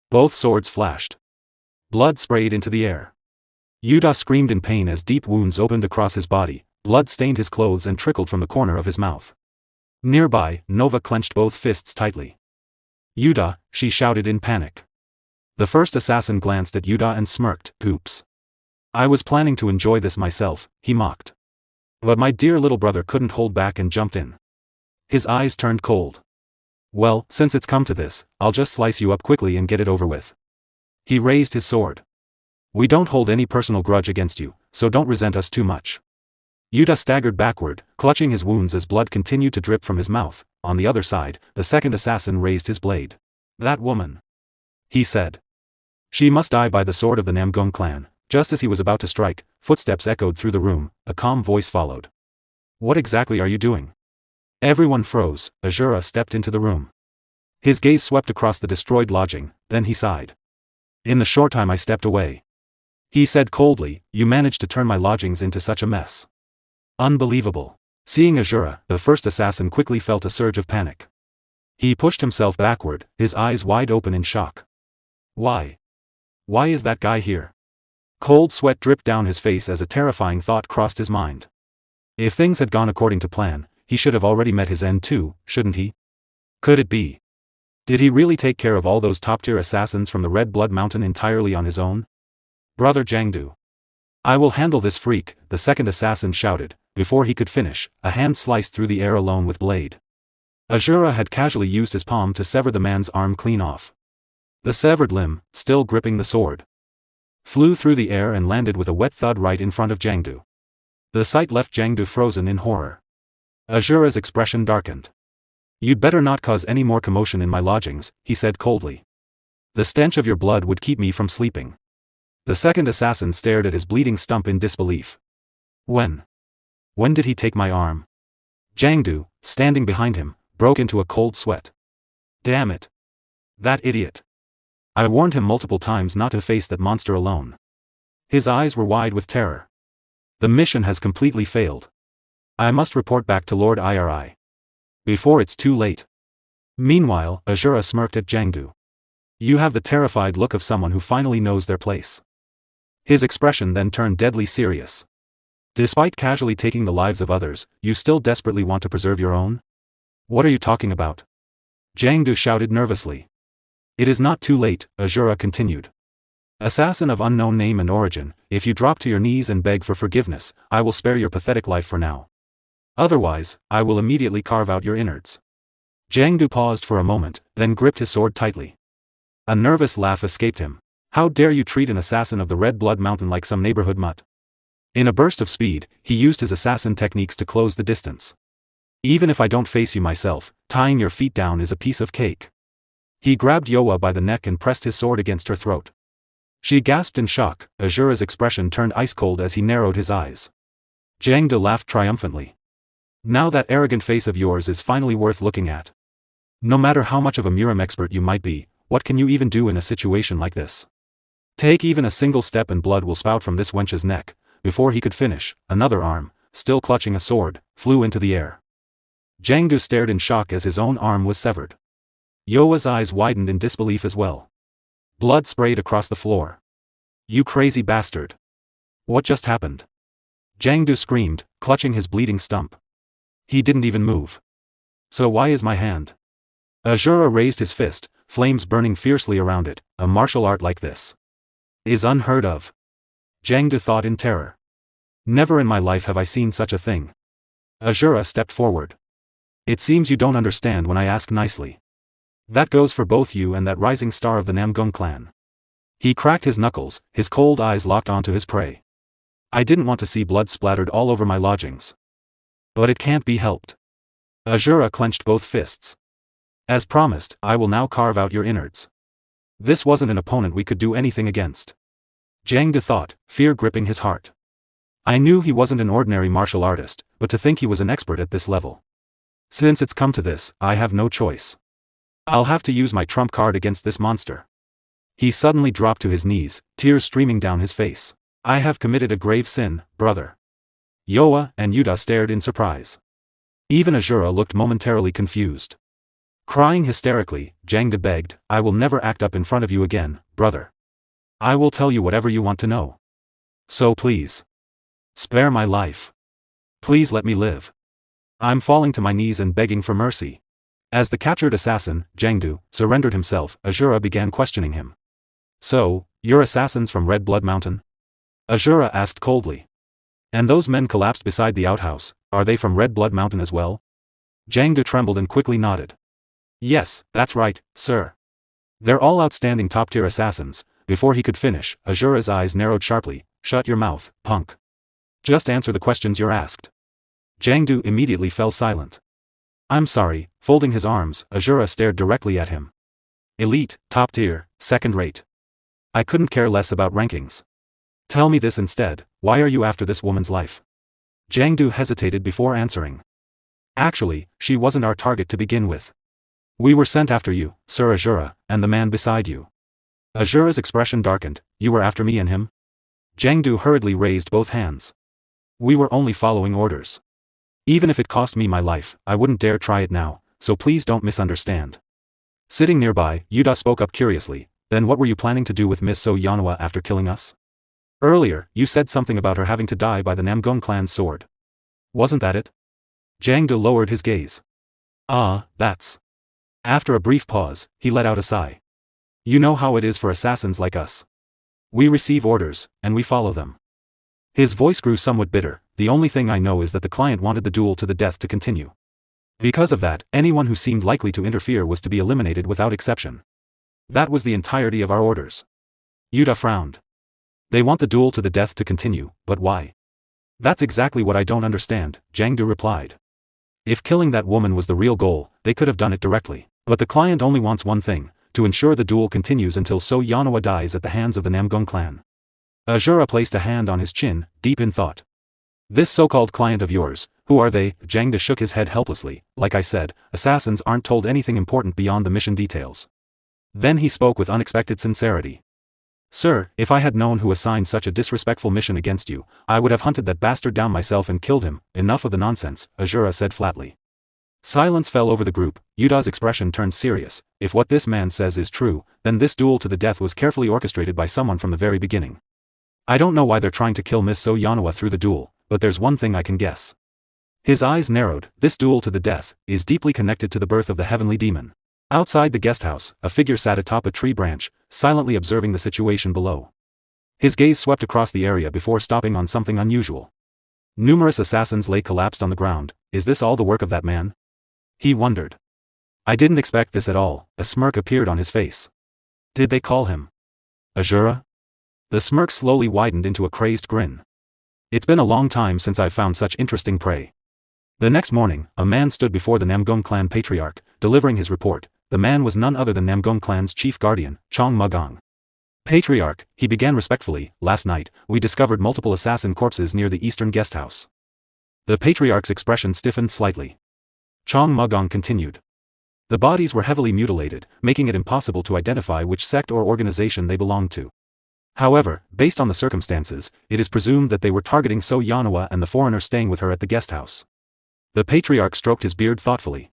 Both swords flashed. Blood sprayed into the air. Yuta screamed in pain as deep wounds opened across his body, blood stained his clothes and trickled from the corner of his mouth. Nearby, Nova clenched both fists tightly. Yuta, she shouted in panic. The first assassin glanced at Yuta and smirked, oops. I was planning to enjoy this myself, he mocked. But my dear little brother couldn't hold back and jumped in. His eyes turned cold. Well, since it's come to this, I'll just slice you up quickly and get it over with. He raised his sword. We don't hold any personal grudge against you, so don't resent us too much. Yuta staggered backward, clutching his wounds as blood continued to drip from his mouth. On the other side, the second assassin raised his blade. That woman, he said. She must die by the sword of the Namgung clan. Just as he was about to strike, footsteps echoed through the room, a calm voice followed. What exactly are you doing? Everyone froze. Asura stepped into the room. His gaze swept across the destroyed lodging, then he sighed. In the short time I stepped away, he said coldly, you managed to turn my lodgings into such a mess. Unbelievable. Seeing Asura, the first assassin quickly felt a surge of panic. He pushed himself backward, his eyes wide open in shock. Why? Why is that guy here? Cold sweat dripped down his face as a terrifying thought crossed his mind. If things had gone according to plan, he should have already met his end too, shouldn't he? Could it be? Did he really take care of all those top-tier assassins from the Red Blood Mountain entirely on his own? Brother Jiangdu. I will handle this freak, the second assassin shouted. Before he could finish, a hand sliced through the air alone with blade. Asura had casually used his palm to sever the man's arm clean off. The severed limb, still gripping the sword, flew through the air and landed with a wet thud right in front of Jiangdu. The sight left Jiangdu frozen in horror. Asura's expression darkened. You'd better not cause any more commotion in my lodgings, he said coldly. The stench of your blood would keep me from sleeping. The second assassin stared at his bleeding stump in disbelief. When did he take my arm? Jiangdu, standing behind him, broke into a cold sweat. Damn it. That idiot. I warned him multiple times not to face that monster alone. His eyes were wide with terror. The mission has completely failed. I must report back to Lord Iri. Before it's too late. Meanwhile, Asura smirked at Jiangdu. You have the terrified look of someone who finally knows their place. His expression then turned deadly serious. Despite casually taking the lives of others, you still desperately want to preserve your own? What are you talking about? Jiangdu shouted nervously. It is not too late, Asura continued. Assassin of unknown name and origin, if you drop to your knees and beg for forgiveness, I will spare your pathetic life for now. Otherwise, I will immediately carve out your innards. Jiangdu paused for a moment, then gripped his sword tightly. A nervous laugh escaped him. How dare you treat an assassin of the Red Blood Mountain like some neighborhood mutt? In a burst of speed, he used his assassin techniques to close the distance. Even if I don't face you myself, tying your feet down is a piece of cake. He grabbed Yoa by the neck and pressed his sword against her throat. She gasped in shock. Asura's expression turned ice-cold as he narrowed his eyes. Jiangdu laughed triumphantly. Now that arrogant face of yours is finally worth looking at. No matter how much of a Murim expert you might be, what can you even do in a situation like this? Take even a single step and blood will spout from this wench's neck. Before he could finish, another arm, still clutching a sword, flew into the air. Jiangdu stared in shock as his own arm was severed. Yoa's eyes widened in disbelief as well. Blood sprayed across the floor. You crazy bastard. What just happened? Jiangdu screamed, clutching his bleeding stump. He didn't even move. So why is my hand? Asura raised his fist, flames burning fiercely around it. A martial art like this is unheard of. Jiangdu thought in terror. Never in my life have I seen such a thing. Asura stepped forward. It seems you don't understand when I ask nicely. That goes for both you and that rising star of the Namgung clan. He cracked his knuckles, his cold eyes locked onto his prey. I didn't want to see blood splattered all over my lodgings. But it can't be helped. Asura clenched both fists. As promised, I will now carve out your innards. This wasn't an opponent we could do anything against. Jiangdu thought, fear gripping his heart. I knew he wasn't an ordinary martial artist, but to think he was an expert at this level. Since it's come to this, I have no choice. I'll have to use my trump card against this monster. He suddenly dropped to his knees, tears streaming down his face. I have committed a grave sin, brother. Yoa and Yuta stared in surprise. Even Asura looked momentarily confused. Crying hysterically, Jangda begged, I will never act up in front of you again, brother. I will tell you whatever you want to know. So please. Spare my life. Please let me live. I'm falling to my knees and begging for mercy. As the captured assassin, Jangdu, surrendered himself, Asura began questioning him. So, you're assassins from Red Blood Mountain? Asura asked coldly. And those men collapsed beside the outhouse, are they from Red Blood Mountain as well? Jangdu trembled and quickly nodded. Yes, that's right, sir. They're all outstanding top-tier assassins. Before he could finish, Asura's eyes narrowed sharply. Shut your mouth, punk. Just answer the questions you're asked. Jangdu immediately fell silent. I'm sorry. Folding his arms, Asura stared directly at him. Elite, top tier, second rate. I couldn't care less about rankings. Tell me this instead, why are you after this woman's life? Jangdu hesitated before answering. Actually, she wasn't our target to begin with. We were sent after you, Sir Asura, and the man beside you. Asura's expression darkened. You were after me and him? Jangdu hurriedly raised both hands. We were only following orders. Even if it cost me my life, I wouldn't dare try it now, so please don't misunderstand. Sitting nearby, Yuda spoke up curiously, then what were you planning to do with Miss So Yanhwa after killing us? Earlier, you said something about her having to die by the Namgung clan's sword. Wasn't that it? Jangdu lowered his gaze. That's. After a brief pause, he let out a sigh. You know how it is for assassins like us. We receive orders, and we follow them. His voice grew somewhat bitter. The only thing I know is that the client wanted the duel to the death to continue. Because of that, anyone who seemed likely to interfere was to be eliminated without exception. That was the entirety of our orders. Yuta frowned. They want the duel to the death to continue, but why? That's exactly what I don't understand, Jangdu replied. If killing that woman was the real goal, they could have done it directly. But the client only wants one thing, to ensure the duel continues until So Yanhwa dies at the hands of the Namgung clan. Asura placed a hand on his chin, deep in thought. This so-called client of yours, who are they? Jangda shook his head helplessly. Like I said, assassins aren't told anything important beyond the mission details. Then he spoke with unexpected sincerity. Sir, if I had known who assigned such a disrespectful mission against you, I would have hunted that bastard down myself and killed him. Enough of the nonsense, Asura said flatly. Silence fell over the group. Yuda's expression turned serious. If what this man says is true, then this duel to the death was carefully orchestrated by someone from the very beginning. I don't know why they're trying to kill Miss So Yanhwa through the duel, but there's one thing I can guess. His eyes narrowed. This duel to the death is deeply connected to the birth of the heavenly demon. Outside the guest house, a figure sat atop a tree branch, silently observing the situation below. His gaze swept across the area before stopping on something unusual. Numerous assassins lay collapsed on the ground. Is this all the work of that man? He wondered. I didn't expect this at all. A smirk appeared on his face. Did they call him Asura? The smirk slowly widened into a crazed grin. It's been a long time since I've found such interesting prey. The next morning, a man stood before the Namgung clan patriarch, delivering his report. The man was none other than Namgung clan's chief guardian, Chong Mugong. Patriarch, he began respectfully, last night, we discovered multiple assassin corpses near the eastern guest house. The patriarch's expression stiffened slightly. Chong Mugong continued. The bodies were heavily mutilated, making it impossible to identify which sect or organization they belonged to. However, based on the circumstances, it is presumed that they were targeting So Yanhwa and the foreigner staying with her at the guest house. The patriarch stroked his beard thoughtfully.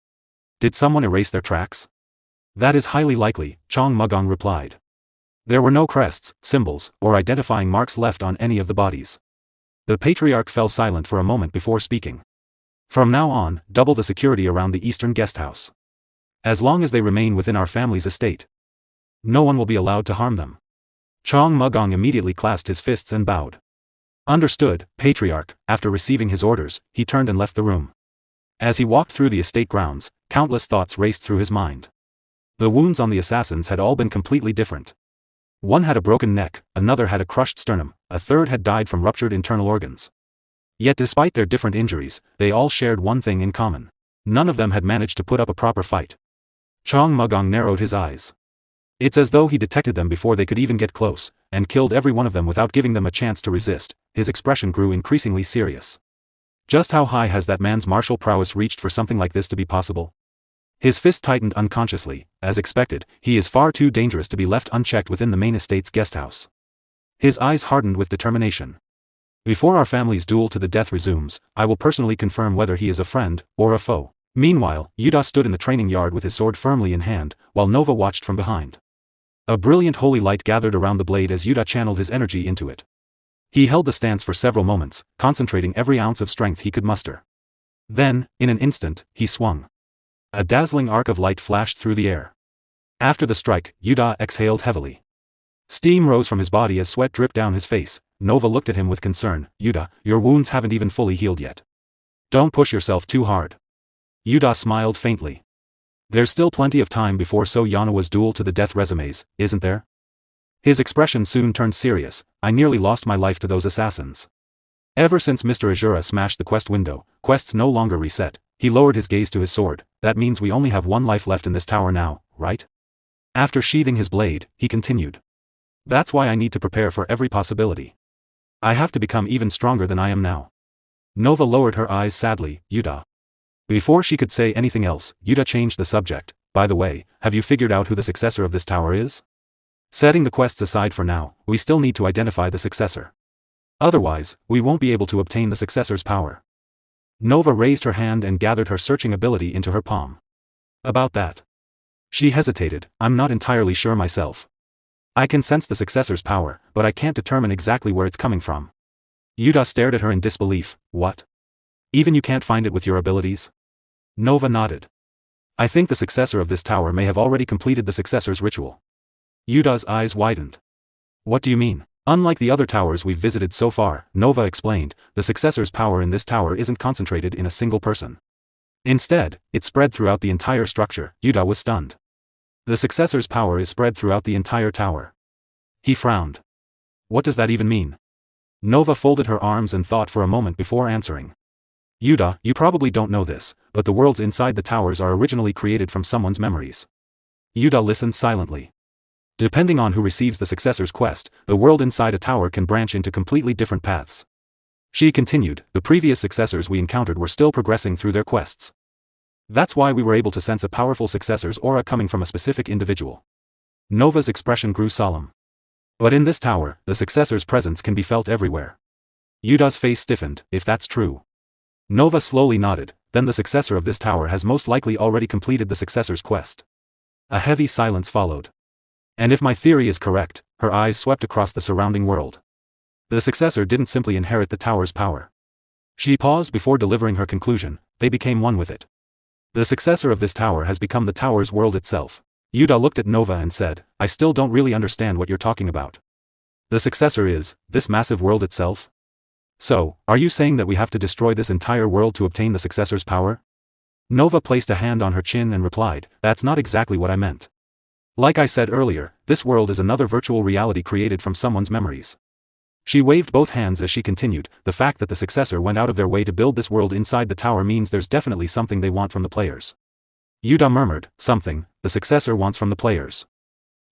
Did someone erase their tracks? That is highly likely, Chong Mugong replied. There were no crests, symbols, or identifying marks left on any of the bodies. The patriarch fell silent for a moment before speaking. From now on, double the security around the eastern guest house. As long as they remain within our family's estate, no one will be allowed to harm them. Chong Mugong immediately clasped his fists and bowed. Understood, patriarch. After receiving his orders, he turned and left the room. As he walked through the estate grounds, countless thoughts raced through his mind. The wounds on the assassins had all been completely different. One had a broken neck, another had a crushed sternum, a third had died from ruptured internal organs. Yet despite their different injuries, they all shared one thing in common. None of them had managed to put up a proper fight. Chong Mugong narrowed his eyes. It's as though he detected them before they could even get close, and killed every one of them without giving them a chance to resist. His expression grew increasingly serious. Just how high has that man's martial prowess reached for something like this to be possible? His fist tightened unconsciously. As expected, he is far too dangerous to be left unchecked within the main estate's guesthouse. His eyes hardened with determination. Before our family's duel to the death resumes, I will personally confirm whether he is a friend or a foe. Meanwhile, Yuda stood in the training yard with his sword firmly in hand, while Nova watched from behind. A brilliant holy light gathered around the blade as Yuda channeled his energy into it. He held the stance for several moments, concentrating every ounce of strength he could muster. Then, in an instant, he swung. A dazzling arc of light flashed through the air. After the strike, Yuda exhaled heavily. Steam rose from his body as sweat dripped down his face. Nova looked at him with concern. Yuda, your wounds haven't even fully healed yet. Don't push yourself too hard. Yuda smiled faintly. There's still plenty of time before Yanowa's duel to the death resumes, isn't there? His expression soon turned serious. I nearly lost my life to those assassins. Ever since Mr. Asura smashed the quest window, quests no longer reset. He lowered his gaze to his sword. That means we only have one life left in this tower now, right? After sheathing his blade, he continued. That's why I need to prepare for every possibility. I have to become even stronger than I am now. Nova lowered her eyes sadly. Yuda. Before she could say anything else, Yuda changed the subject. By the way, have you figured out who the successor of this tower is? Setting the quests aside for now, we still need to identify the successor. Otherwise, we won't be able to obtain the successor's power. Nova raised her hand and gathered her searching ability into her palm. About that. She hesitated. I'm not entirely sure myself. I can sense the successor's power, but I can't determine exactly where it's coming from. Yuda stared at her in disbelief. What? Even you can't find it with your abilities? Nova nodded. I think the successor of this tower may have already completed the successor's ritual. Yuda's eyes widened. What do you mean? Unlike the other towers we've visited so far, Nova explained, the successor's power in this tower isn't concentrated in a single person. Instead, it's spread throughout the entire structure. Yuda was stunned. The successor's power is spread throughout the entire tower. He frowned. What does that even mean? Nova folded her arms and thought for a moment before answering. Yuda, you probably don't know this, but the worlds inside the towers are originally created from someone's memories. Yuda listened silently. Depending on who receives the successor's quest, the world inside a tower can branch into completely different paths. She continued, the previous successors we encountered were still progressing through their quests. That's why we were able to sense a powerful successor's aura coming from a specific individual. Nova's expression grew solemn. But in this tower, the successor's presence can be felt everywhere. Yuda's face stiffened. If that's true. Nova slowly nodded. Then the successor of this tower has most likely already completed the successor's quest. A heavy silence followed. And if my theory is correct, her eyes swept across the surrounding world. The successor didn't simply inherit the tower's power. She paused before delivering her conclusion. They became one with it. The successor of this tower has become the tower's world itself. Yuda looked at Nova and said, I still don't really understand what you're talking about. The successor is, this massive world itself? So, are you saying that we have to destroy this entire world to obtain the successor's power? Nova placed a hand on her chin and replied, that's not exactly what I meant. Like I said earlier, this world is another virtual reality created from someone's memories. She waved both hands as she continued, the fact that the successor went out of their way to build this world inside the tower means there's definitely something they want from the players. Yuda murmured, something, the successor wants from the players.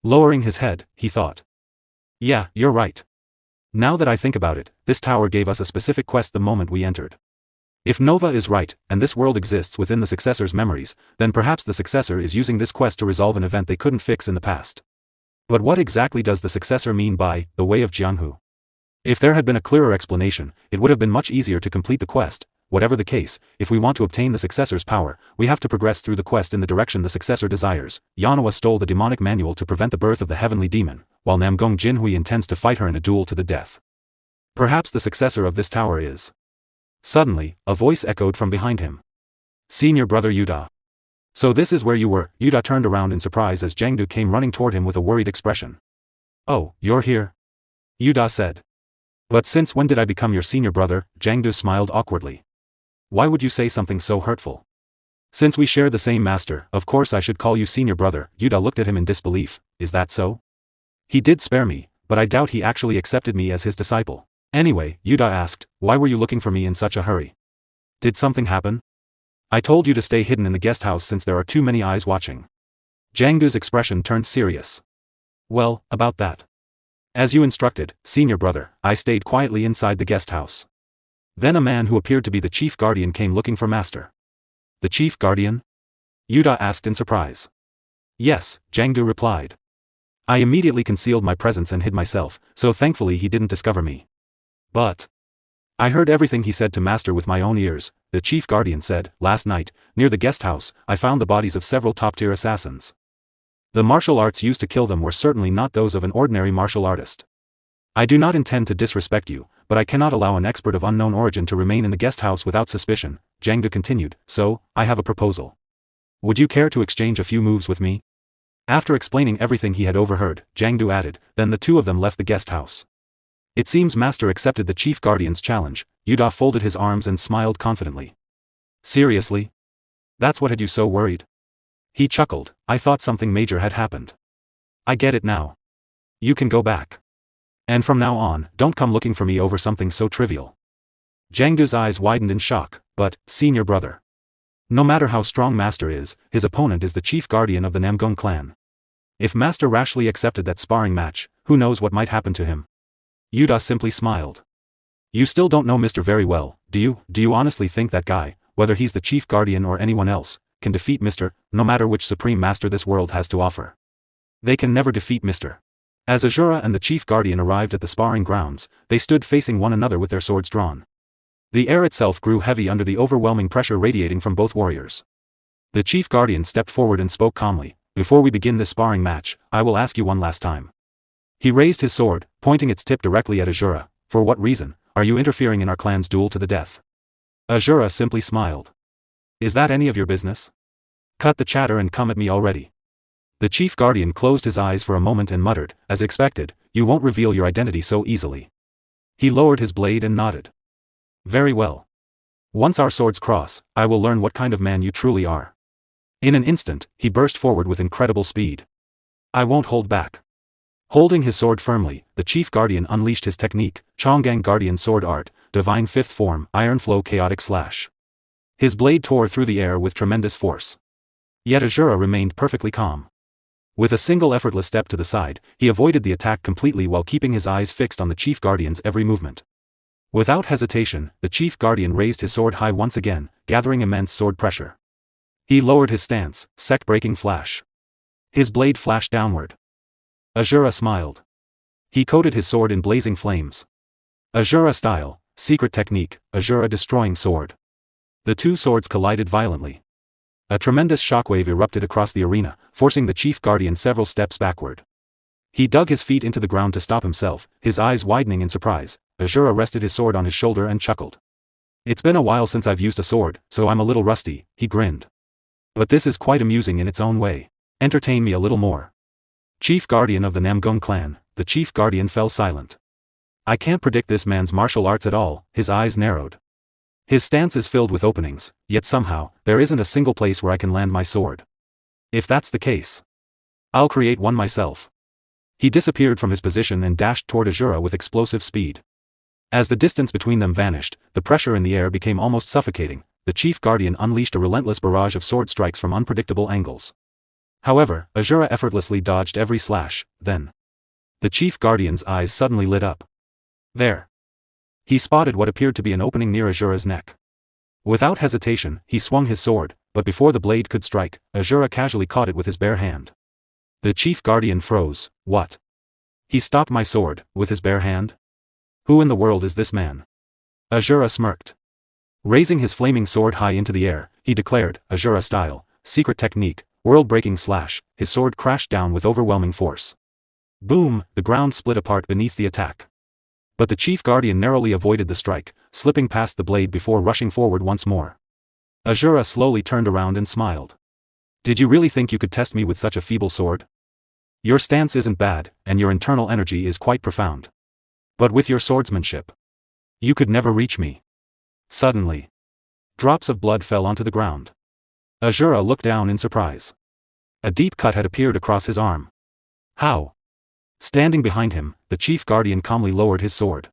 Lowering his head, he thought. Yeah, you're right. Now that I think about it, this tower gave us a specific quest the moment we entered. If Nova is right, and this world exists within the successor's memories, then perhaps the successor is using this quest to resolve an event they couldn't fix in the past. But what exactly does the successor mean by, the way of Jianghu? If there had been a clearer explanation, it would have been much easier to complete the quest. Whatever the case, if we want to obtain the successor's power, we have to progress through the quest in the direction the successor desires. Yanowa stole the demonic manual to prevent the birth of the heavenly demon, while Namgong Jinhui intends to fight her in a duel to the death. Perhaps the successor of this tower is. Suddenly, a voice echoed from behind him. Senior brother Yuda. So this is where you were. Yuda turned around in surprise as Jiangdu came running toward him with a worried expression. Oh, you're here? Yuda said. But since when did I become your senior brother? Jiangdu smiled awkwardly. Why would you say something so hurtful? Since we share the same master, of course I should call you senior brother. Yuda looked at him in disbelief. Is that so? He did spare me, but I doubt he actually accepted me as his disciple. Anyway, Yuda asked, why were you looking for me in such a hurry? Did something happen? I told you to stay hidden in the guest house since there are too many eyes watching. Jiangdu's expression turned serious. Well, about that. As you instructed, senior brother, I stayed quietly inside the guest house. Then a man who appeared to be the chief guardian came looking for Master. The chief guardian? Yuda asked in surprise. Yes, Jangdu replied. I immediately concealed my presence and hid myself, so thankfully he didn't discover me. But I heard everything he said to Master with my own ears, the chief guardian said. Last night, near the guest house, I found the bodies of several top-tier assassins. The martial arts used to kill them were certainly not those of an ordinary martial artist. I do not intend to disrespect you, but I cannot allow an expert of unknown origin to remain in the guest house without suspicion, Jangdu continued, so, I have a proposal. Would you care to exchange a few moves with me? After explaining everything he had overheard, Jangdu added, then the two of them left the guest house. It seems Master accepted the chief guardian's challenge. Yuda folded his arms and smiled confidently. Seriously? That's what had you so worried? He chuckled, I thought something major had happened. I get it now. You can go back. And from now on, don't come looking for me over something so trivial. Jangdu's eyes widened in shock, but, senior brother. No matter how strong Master is, his opponent is the chief guardian of the Namgung clan. If Master rashly accepted that sparring match, who knows what might happen to him? Yuda simply smiled. You still don't know Mr. very well, do you? Do you honestly think that guy, whether he's the chief guardian or anyone else, can defeat Mr., no matter which supreme master this world has to offer? They can never defeat Mr. As Asura and the chief guardian arrived at the sparring grounds, they stood facing one another with their swords drawn. The air itself grew heavy under the overwhelming pressure radiating from both warriors. The chief guardian stepped forward and spoke calmly, before we begin this sparring match, I will ask you one last time. He raised his sword, pointing its tip directly at Asura. For what reason are you interfering in our clan's duel to the death? Asura simply smiled. Is that any of your business? Cut the chatter and come at me already. The chief guardian closed his eyes for a moment and muttered, as expected, you won't reveal your identity so easily. He lowered his blade and nodded. Very well. Once our swords cross, I will learn what kind of man you truly are. In an instant, he burst forward with incredible speed. I won't hold back. Holding his sword firmly, the chief guardian unleashed his technique, Chonggang Guardian Sword Art, Divine Fifth Form, Iron Flow Chaotic Slash. His blade tore through the air with tremendous force. Yet Asura remained perfectly calm. With a single effortless step to the side, he avoided the attack completely while keeping his eyes fixed on the chief guardian's every movement. Without hesitation, the chief guardian raised his sword high once again, gathering immense sword pressure. He lowered his stance, sect-breaking flash. His blade flashed downward. Asura smiled. He coated his sword in blazing flames. Asura style, secret technique, Asura destroying sword. The two swords collided violently. A tremendous shockwave erupted across the arena, forcing the chief guardian several steps backward. He dug his feet into the ground to stop himself, his eyes widening in surprise. Asura rested his sword on his shoulder and chuckled. It's been a while since I've used a sword, so I'm a little rusty, he grinned. But this is quite amusing in its own way. Entertain me a little more. Chief guardian of the Namgung clan, the chief guardian fell silent. I can't predict this man's martial arts at all, his eyes narrowed. His stance is filled with openings, yet somehow, there isn't a single place where I can land my sword. If that's the case, I'll create one myself. He disappeared from his position and dashed toward Asura with explosive speed. As the distance between them vanished, the pressure in the air became almost suffocating. The chief guardian unleashed a relentless barrage of sword strikes from unpredictable angles. However, Asura effortlessly dodged every slash, then. The chief guardian's eyes suddenly lit up. There. He spotted what appeared to be an opening near Asura's neck. Without hesitation, he swung his sword, but before the blade could strike, Asura casually caught it with his bare hand. The chief guardian froze. What? He stopped my sword, with his bare hand? Who in the world is this man? Asura smirked. Raising his flaming sword high into the air, he declared, Asura style, secret technique, world-breaking slash. His sword crashed down with overwhelming force. Boom, the ground split apart beneath the attack. But the chief guardian narrowly avoided the strike, slipping past the blade before rushing forward once more. Asura slowly turned around and smiled. Did you really think you could test me with such a feeble sword? Your stance isn't bad, and your internal energy is quite profound. But with your swordsmanship, you could never reach me. Suddenly, drops of blood fell onto the ground. Asura looked down in surprise. A deep cut had appeared across his arm. How? Standing behind him, the chief guardian calmly lowered his sword.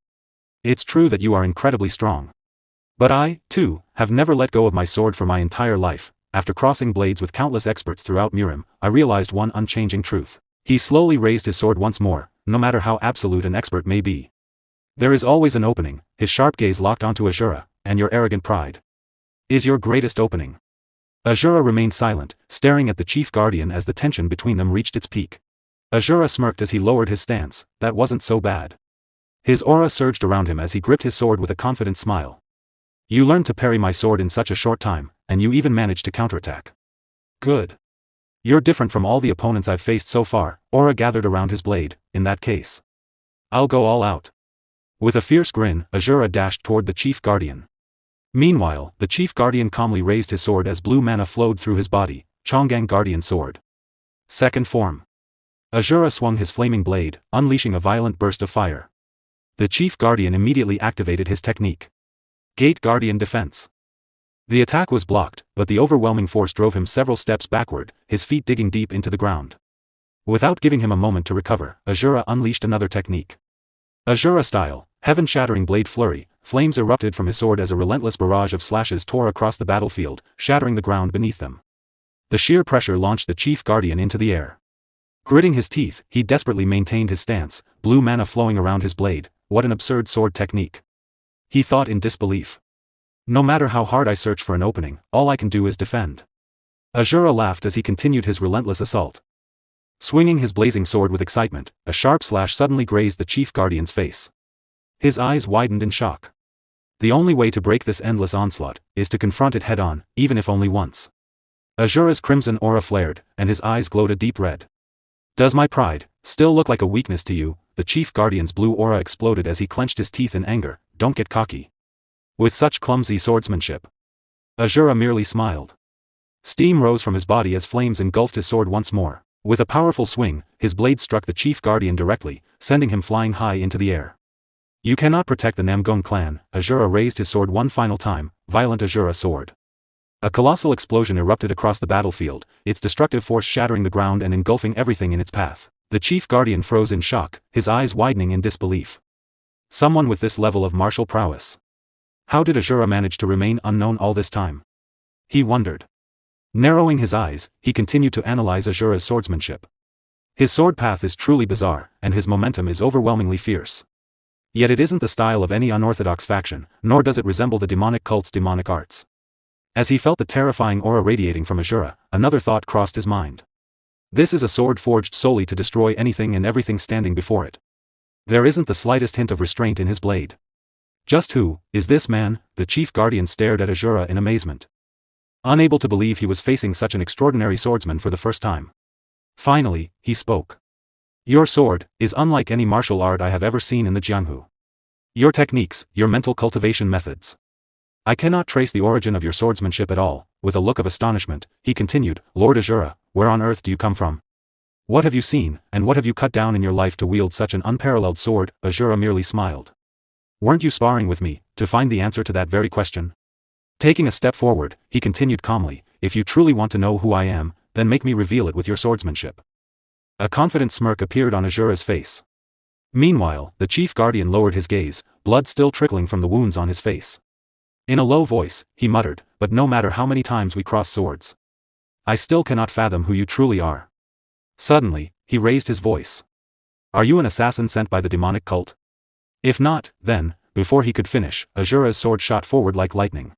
It's true that you are incredibly strong. But I, too, have never let go of my sword for my entire life. After crossing blades with countless experts throughout Mirim, I realized one unchanging truth. He slowly raised his sword once more, no matter how absolute an expert may be. There is always an opening, his sharp gaze locked onto Asura, and your arrogant pride is your greatest opening. Asura remained silent, staring at the chief guardian as the tension between them reached its peak. Asura smirked as he lowered his stance. That wasn't so bad. His aura surged around him as he gripped his sword with a confident smile. You learned to parry my sword in such a short time, and you even managed to counterattack. Good. You're different from all the opponents I've faced so far. Aura gathered around his blade. In that case, I'll go all out. With a fierce grin, Asura dashed toward the chief guardian. Meanwhile, the chief guardian calmly raised his sword as blue mana flowed through his body. Chongang Guardian Sword. Second form. Asura swung his flaming blade, unleashing a violent burst of fire. The chief guardian immediately activated his technique. Gate Guardian Defense. The attack was blocked, but the overwhelming force drove him several steps backward, his feet digging deep into the ground. Without giving him a moment to recover, Asura unleashed another technique. Asura style, heaven-shattering blade flurry. Flames erupted from his sword as a relentless barrage of slashes tore across the battlefield, shattering the ground beneath them. The sheer pressure launched the chief guardian into the air. Gritting his teeth, he desperately maintained his stance, blue mana flowing around his blade. What an absurd sword technique. He thought in disbelief. No matter how hard I search for an opening, all I can do is defend. Asura laughed as he continued his relentless assault. Swinging his blazing sword with excitement, a sharp slash suddenly grazed the chief guardian's face. His eyes widened in shock. The only way to break this endless onslaught is to confront it head-on, even if only once. Asura's crimson aura flared, and his eyes glowed a deep red. Does my pride still look like a weakness to you? The chief guardian's blue aura exploded as he clenched his teeth in anger. Don't get cocky. With such clumsy swordsmanship. Asura merely smiled. Steam rose from his body as flames engulfed his sword once more. With a powerful swing, his blade struck the chief guardian directly, sending him flying high into the air. You cannot protect the Namgung clan. Asura raised his sword one final time. Violent Asura sword. A colossal explosion erupted across the battlefield, its destructive force shattering the ground and engulfing everything in its path. The chief guardian froze in shock, his eyes widening in disbelief. Someone with this level of martial prowess. How did Asura manage to remain unknown all this time? He wondered. Narrowing his eyes, he continued to analyze Asura's swordsmanship. His sword path is truly bizarre, and his momentum is overwhelmingly fierce. Yet it isn't the style of any unorthodox faction, nor does it resemble the demonic cult's demonic arts. As he felt the terrifying aura radiating from Asura, another thought crossed his mind. This is a sword forged solely to destroy anything and everything standing before it. There isn't the slightest hint of restraint in his blade. Just who is this man? The chief guardian stared at Asura in amazement. Unable to believe he was facing such an extraordinary swordsman for the first time. Finally, he spoke. Your sword is unlike any martial art I have ever seen in the Jianghu. Your techniques, your mental cultivation methods. I cannot trace the origin of your swordsmanship at all. With a look of astonishment, he continued, Lord Asura, where on earth do you come from? What have you seen, and what have you cut down in your life to wield such an unparalleled sword? Asura merely smiled. Weren't you sparring with me, to find the answer to that very question? Taking a step forward, he continued calmly, if you truly want to know who I am, then make me reveal it with your swordsmanship. A confident smirk appeared on Asura's face. Meanwhile, the chief guardian lowered his gaze, blood still trickling from the wounds on his face. In a low voice, he muttered, but no matter how many times we cross swords, I still cannot fathom who you truly are. Suddenly, he raised his voice. Are you an assassin sent by the demonic cult? If not, then, before he could finish, Asura's sword shot forward like lightning.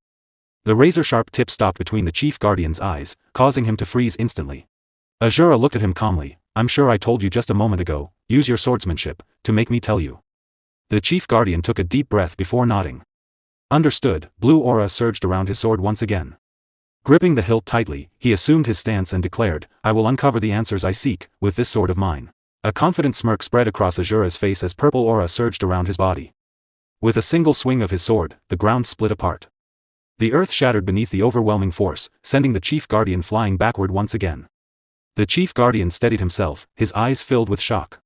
The razor-sharp tip stopped between the chief guardian's eyes, causing him to freeze instantly. Asura looked at him calmly. I'm sure I told you just a moment ago, use your swordsmanship, to make me tell you. The chief guardian took a deep breath before nodding. Understood. Blue aura surged around his sword once again. Gripping the hilt tightly, he assumed his stance and declared, I will uncover the answers I seek, with this sword of mine. A confident smirk spread across Asura's face as purple aura surged around his body. With a single swing of his sword, the ground split apart. The earth shattered beneath the overwhelming force, sending the chief guardian flying backward once again. The chief guardian steadied himself, his eyes filled with shock.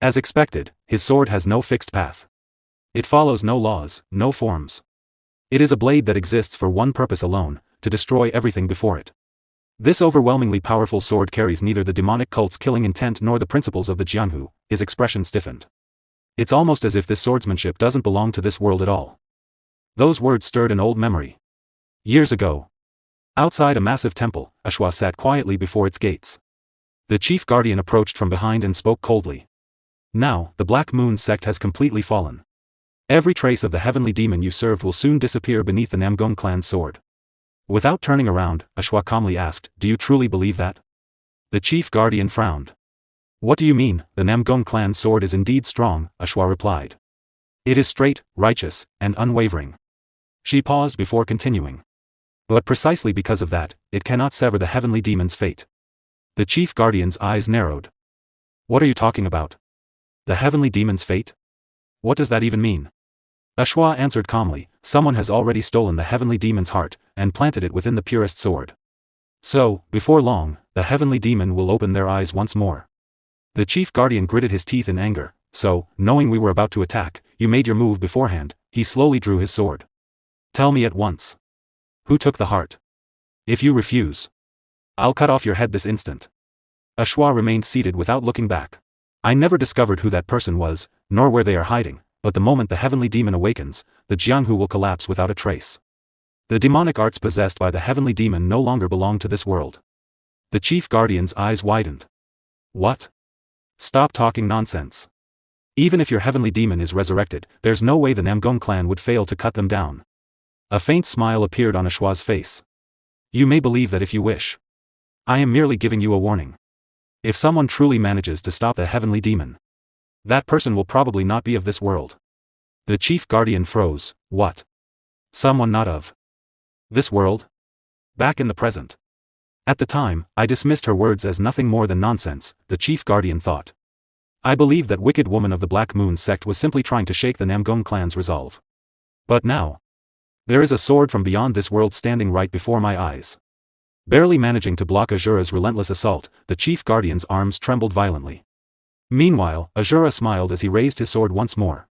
As expected, his sword has no fixed path. It follows no laws, no forms. It is a blade that exists for one purpose alone, to destroy everything before it. This overwhelmingly powerful sword carries neither the demonic cult's killing intent nor the principles of the Jianghu. His expression stiffened. It's almost as if this swordsmanship doesn't belong to this world at all. Those words stirred an old memory. Years ago. Outside a massive temple, Eshua sat quietly before its gates. The chief guardian approached from behind and spoke coldly. Now, the Black Moon sect has completely fallen. Every trace of the heavenly demon you served will soon disappear beneath the Namgung clan's sword. Without turning around, Eshua calmly asked, do you truly believe that? The chief guardian frowned. What do you mean? The Namgung clan's sword is indeed strong, Eshua replied. It is straight, righteous, and unwavering. She paused before continuing. But precisely because of that, it cannot sever the heavenly demon's fate. The chief guardian's eyes narrowed. What are you talking about? The heavenly demon's fate? What does that even mean? Eshua answered calmly, someone has already stolen the heavenly demon's heart, and planted it within the purest sword. So, before long, the heavenly demon will open their eyes once more. The chief guardian gritted his teeth in anger, so, knowing we were about to attack, you made your move beforehand. He slowly drew his sword. Tell me at once. Who took the heart? If you refuse, I'll cut off your head this instant. Eshua remained seated without looking back. I never discovered who that person was, nor where they are hiding, but the moment the heavenly demon awakens, the Jianghu will collapse without a trace. The demonic arts possessed by the heavenly demon no longer belong to this world. The chief guardian's eyes widened. What? Stop talking nonsense. Even if your heavenly demon is resurrected, there's no way the Namgung clan would fail to cut them down. A faint smile appeared on Eshua's face. You may believe that if you wish. I am merely giving you a warning. If someone truly manages to stop the heavenly demon, that person will probably not be of this world. The chief guardian froze. What? Someone not of this world? Back in the present. At the time, I dismissed her words as nothing more than nonsense, the chief guardian thought. I believed that wicked woman of the Black Moon sect was simply trying to shake the Namgung clan's resolve. But now, there is a sword from beyond this world standing right before my eyes. Barely managing to block Asura's relentless assault, the chief guardian's arms trembled violently. Meanwhile, Asura smiled as he raised his sword once more.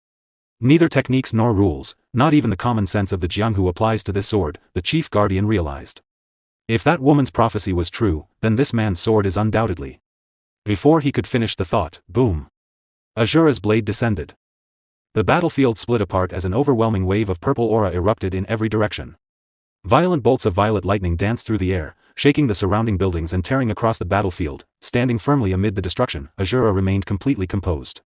Neither techniques nor rules, not even the common sense of the Jianghu applies to this sword, the chief guardian realized. If that woman's prophecy was true, then this man's sword is undoubtedly. Before he could finish the thought, boom! Asura's blade descended. The battlefield split apart as an overwhelming wave of purple aura erupted in every direction. Violent bolts of violet lightning danced through the air, shaking the surrounding buildings and tearing across the battlefield. Standing firmly amid the destruction, Asura remained completely composed.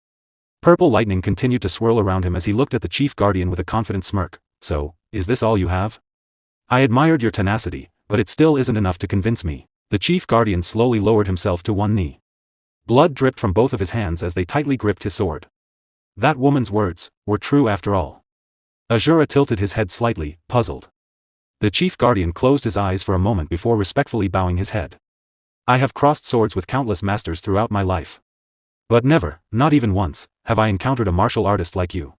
Purple lightning continued to swirl around him as he looked at the chief guardian with a confident smirk. So, is this all you have? I admired your tenacity, but it still isn't enough to convince me. The chief guardian slowly lowered himself to one knee. Blood dripped from both of his hands as they tightly gripped his sword. That woman's words were true after all. Asura tilted his head slightly, puzzled. The chief guardian closed his eyes for a moment before respectfully bowing his head. I have crossed swords with countless masters throughout my life. But never, not even once, have I encountered a martial artist like you.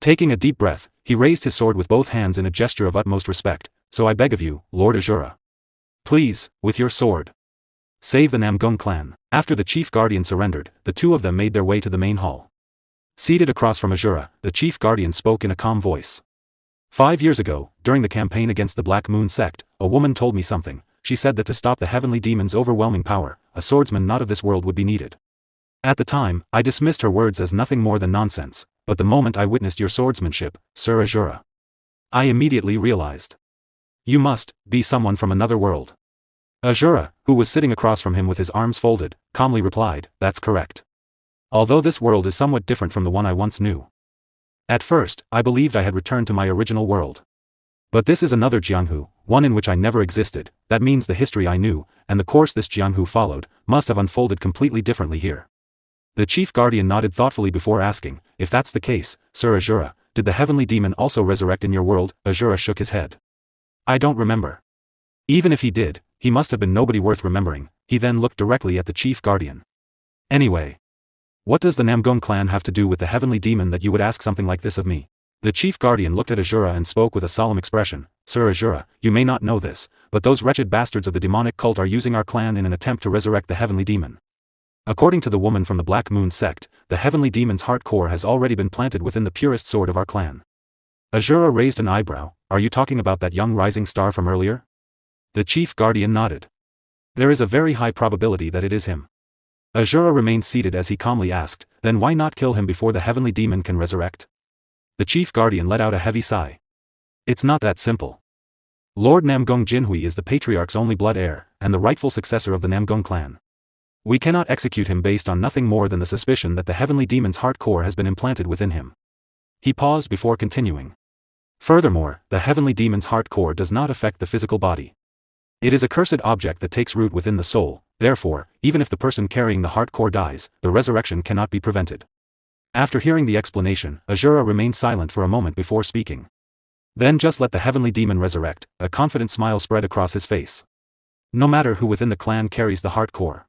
Taking a deep breath, he raised his sword with both hands in a gesture of utmost respect. So I beg of you, Lord Asura. Please, with your sword. Save the Namgung clan. After the chief guardian surrendered, the two of them made their way to the main hall. Seated across from Asura, the chief guardian spoke in a calm voice. 5 years ago, during the campaign against the Black Moon sect, a woman told me something. She said that to stop the heavenly demon's overwhelming power, a swordsman not of this world would be needed. At the time, I dismissed her words as nothing more than nonsense, but the moment I witnessed your swordsmanship, Sir Asura, I immediately realized. You must be someone from another world. Asura, who was sitting across from him with his arms folded, calmly replied, that's correct. Although this world is somewhat different from the one I once knew. At first, I believed I had returned to my original world. But this is another Jianghu, one in which I never existed. That means the history I knew, and the course this Jianghu followed, must have unfolded completely differently here. The chief guardian nodded thoughtfully before asking, if that's the case, Sir Asura, did the heavenly demon also resurrect in your world? Asura shook his head. I don't remember. Even if he did, he must have been nobody worth remembering. He then looked directly at the chief guardian. Anyway, what does the Namgung clan have to do with the heavenly demon that you would ask something like this of me? The chief guardian looked at Asura and spoke with a solemn expression. Sir Asura, you may not know this, but those wretched bastards of the demonic cult are using our clan in an attempt to resurrect the heavenly demon. According to the woman from the Black Moon sect, the heavenly demon's heart core has already been planted within the purest sword of our clan. Asura raised an eyebrow. Are you talking about that young rising star from earlier? The chief guardian nodded. There is a very high probability that it is him. Asura remained seated as he calmly asked, then why not kill him before the heavenly demon can resurrect? The chief guardian let out a heavy sigh. It's not that simple. Lord Namgung Jinhui is the patriarch's only blood heir, and the rightful successor of the Namgung clan. We cannot execute him based on nothing more than the suspicion that the heavenly demon's heart core has been implanted within him. He paused before continuing. Furthermore, the heavenly demon's heart core does not affect the physical body. It is a cursed object that takes root within the soul, therefore, even if the person carrying the heart core dies, the resurrection cannot be prevented. After hearing the explanation, Asura remained silent for a moment before speaking. Then just let the heavenly demon resurrect, a confident smile spread across his face. No matter who within the clan carries the heart core.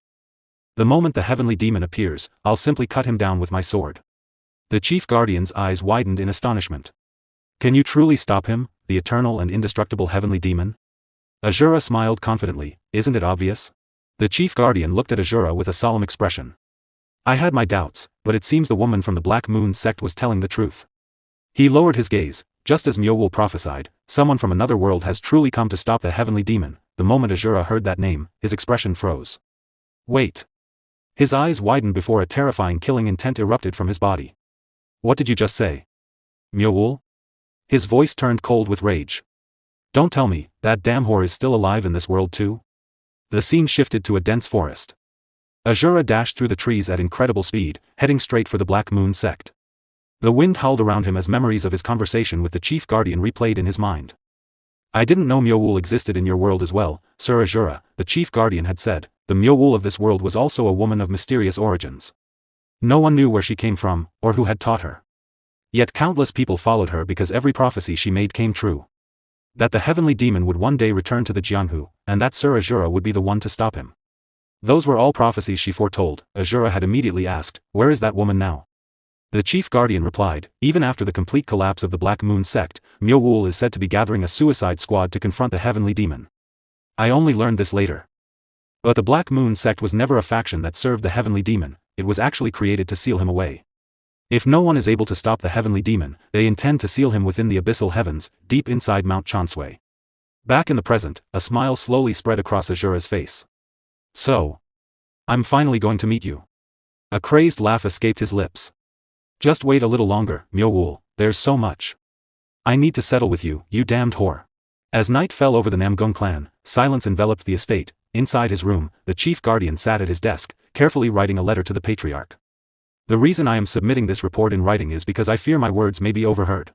The moment the heavenly demon appears, I'll simply cut him down with my sword. The chief guardian's eyes widened in astonishment. Can you truly stop him, the eternal and indestructible heavenly demon? Asura smiled confidently, isn't it obvious? The chief guardian looked at Asura with a solemn expression. I had my doubts, but it seems the woman from the Black Moon sect was telling the truth. He lowered his gaze, just as Myowool prophesied, someone from another world has truly come to stop the heavenly demon. The moment Asura heard that name, his expression froze. Wait. His eyes widened before a terrifying killing intent erupted from his body. What did you just say? Myowool? His voice turned cold with rage. Don't tell me, that damn whore is still alive in this world too? The scene shifted to a dense forest. Asura dashed through the trees at incredible speed, heading straight for the Black Moon sect. The wind howled around him as memories of his conversation with the chief guardian replayed in his mind. I didn't know Myowool existed in your world as well, Sir Asura, the chief guardian had said. The Myowool of this world was also a woman of mysterious origins. No one knew where she came from, or who had taught her. Yet countless people followed her because every prophecy she made came true. That the heavenly demon would one day return to the Jianghu, and that Sir Asura would be the one to stop him. Those were all prophecies she foretold. Asura had immediately asked, where is that woman now? The chief guardian replied, even after the complete collapse of the Black Moon sect, Myowool is said to be gathering a suicide squad to confront the heavenly demon. I only learned this later. But the Black Moon sect was never a faction that served the heavenly demon, it was actually created to seal him away. If no one is able to stop the heavenly demon, they intend to seal him within the abyssal heavens, deep inside Mount Chansui. Back in the present, a smile slowly spread across Asura's face. So. I'm finally going to meet you. A crazed laugh escaped his lips. Just wait a little longer, Myowool, there's so much. I need to settle with you, you damned whore. As night fell over the Namgung clan, silence enveloped the estate. Inside his room, the chief guardian sat at his desk, carefully writing a letter to the patriarch. The reason I am submitting this report in writing is because I fear my words may be overheard.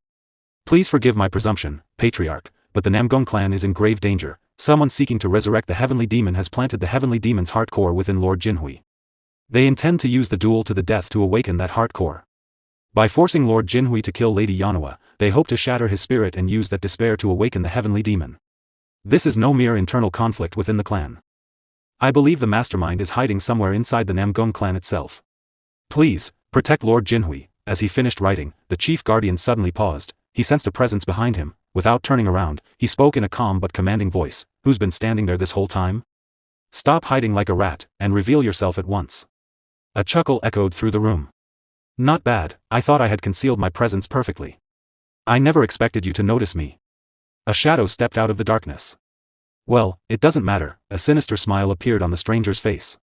Please forgive my presumption, patriarch, but the Namgung clan is in grave danger. Someone seeking to resurrect the heavenly demon has planted the heavenly demon's heart core within Lord Jinhui. They intend to use the duel to the death to awaken that heart core. By forcing Lord Jinhui to kill Lady Yanhua, they hope to shatter his spirit and use that despair to awaken the heavenly demon. This is no mere internal conflict within the clan. I believe the mastermind is hiding somewhere inside the Namgung clan itself. Please, protect Lord Jinhui. As he finished writing, the chief guardian suddenly paused. He sensed a presence behind him. Without turning around, he spoke in a calm but commanding voice. Who's been standing there this whole time? Stop hiding like a rat, and reveal yourself at once. A chuckle echoed through the room. Not bad, I thought I had concealed my presence perfectly. I never expected you to notice me. A shadow stepped out of the darkness. Well, it doesn't matter, a sinister smile appeared on the stranger's face.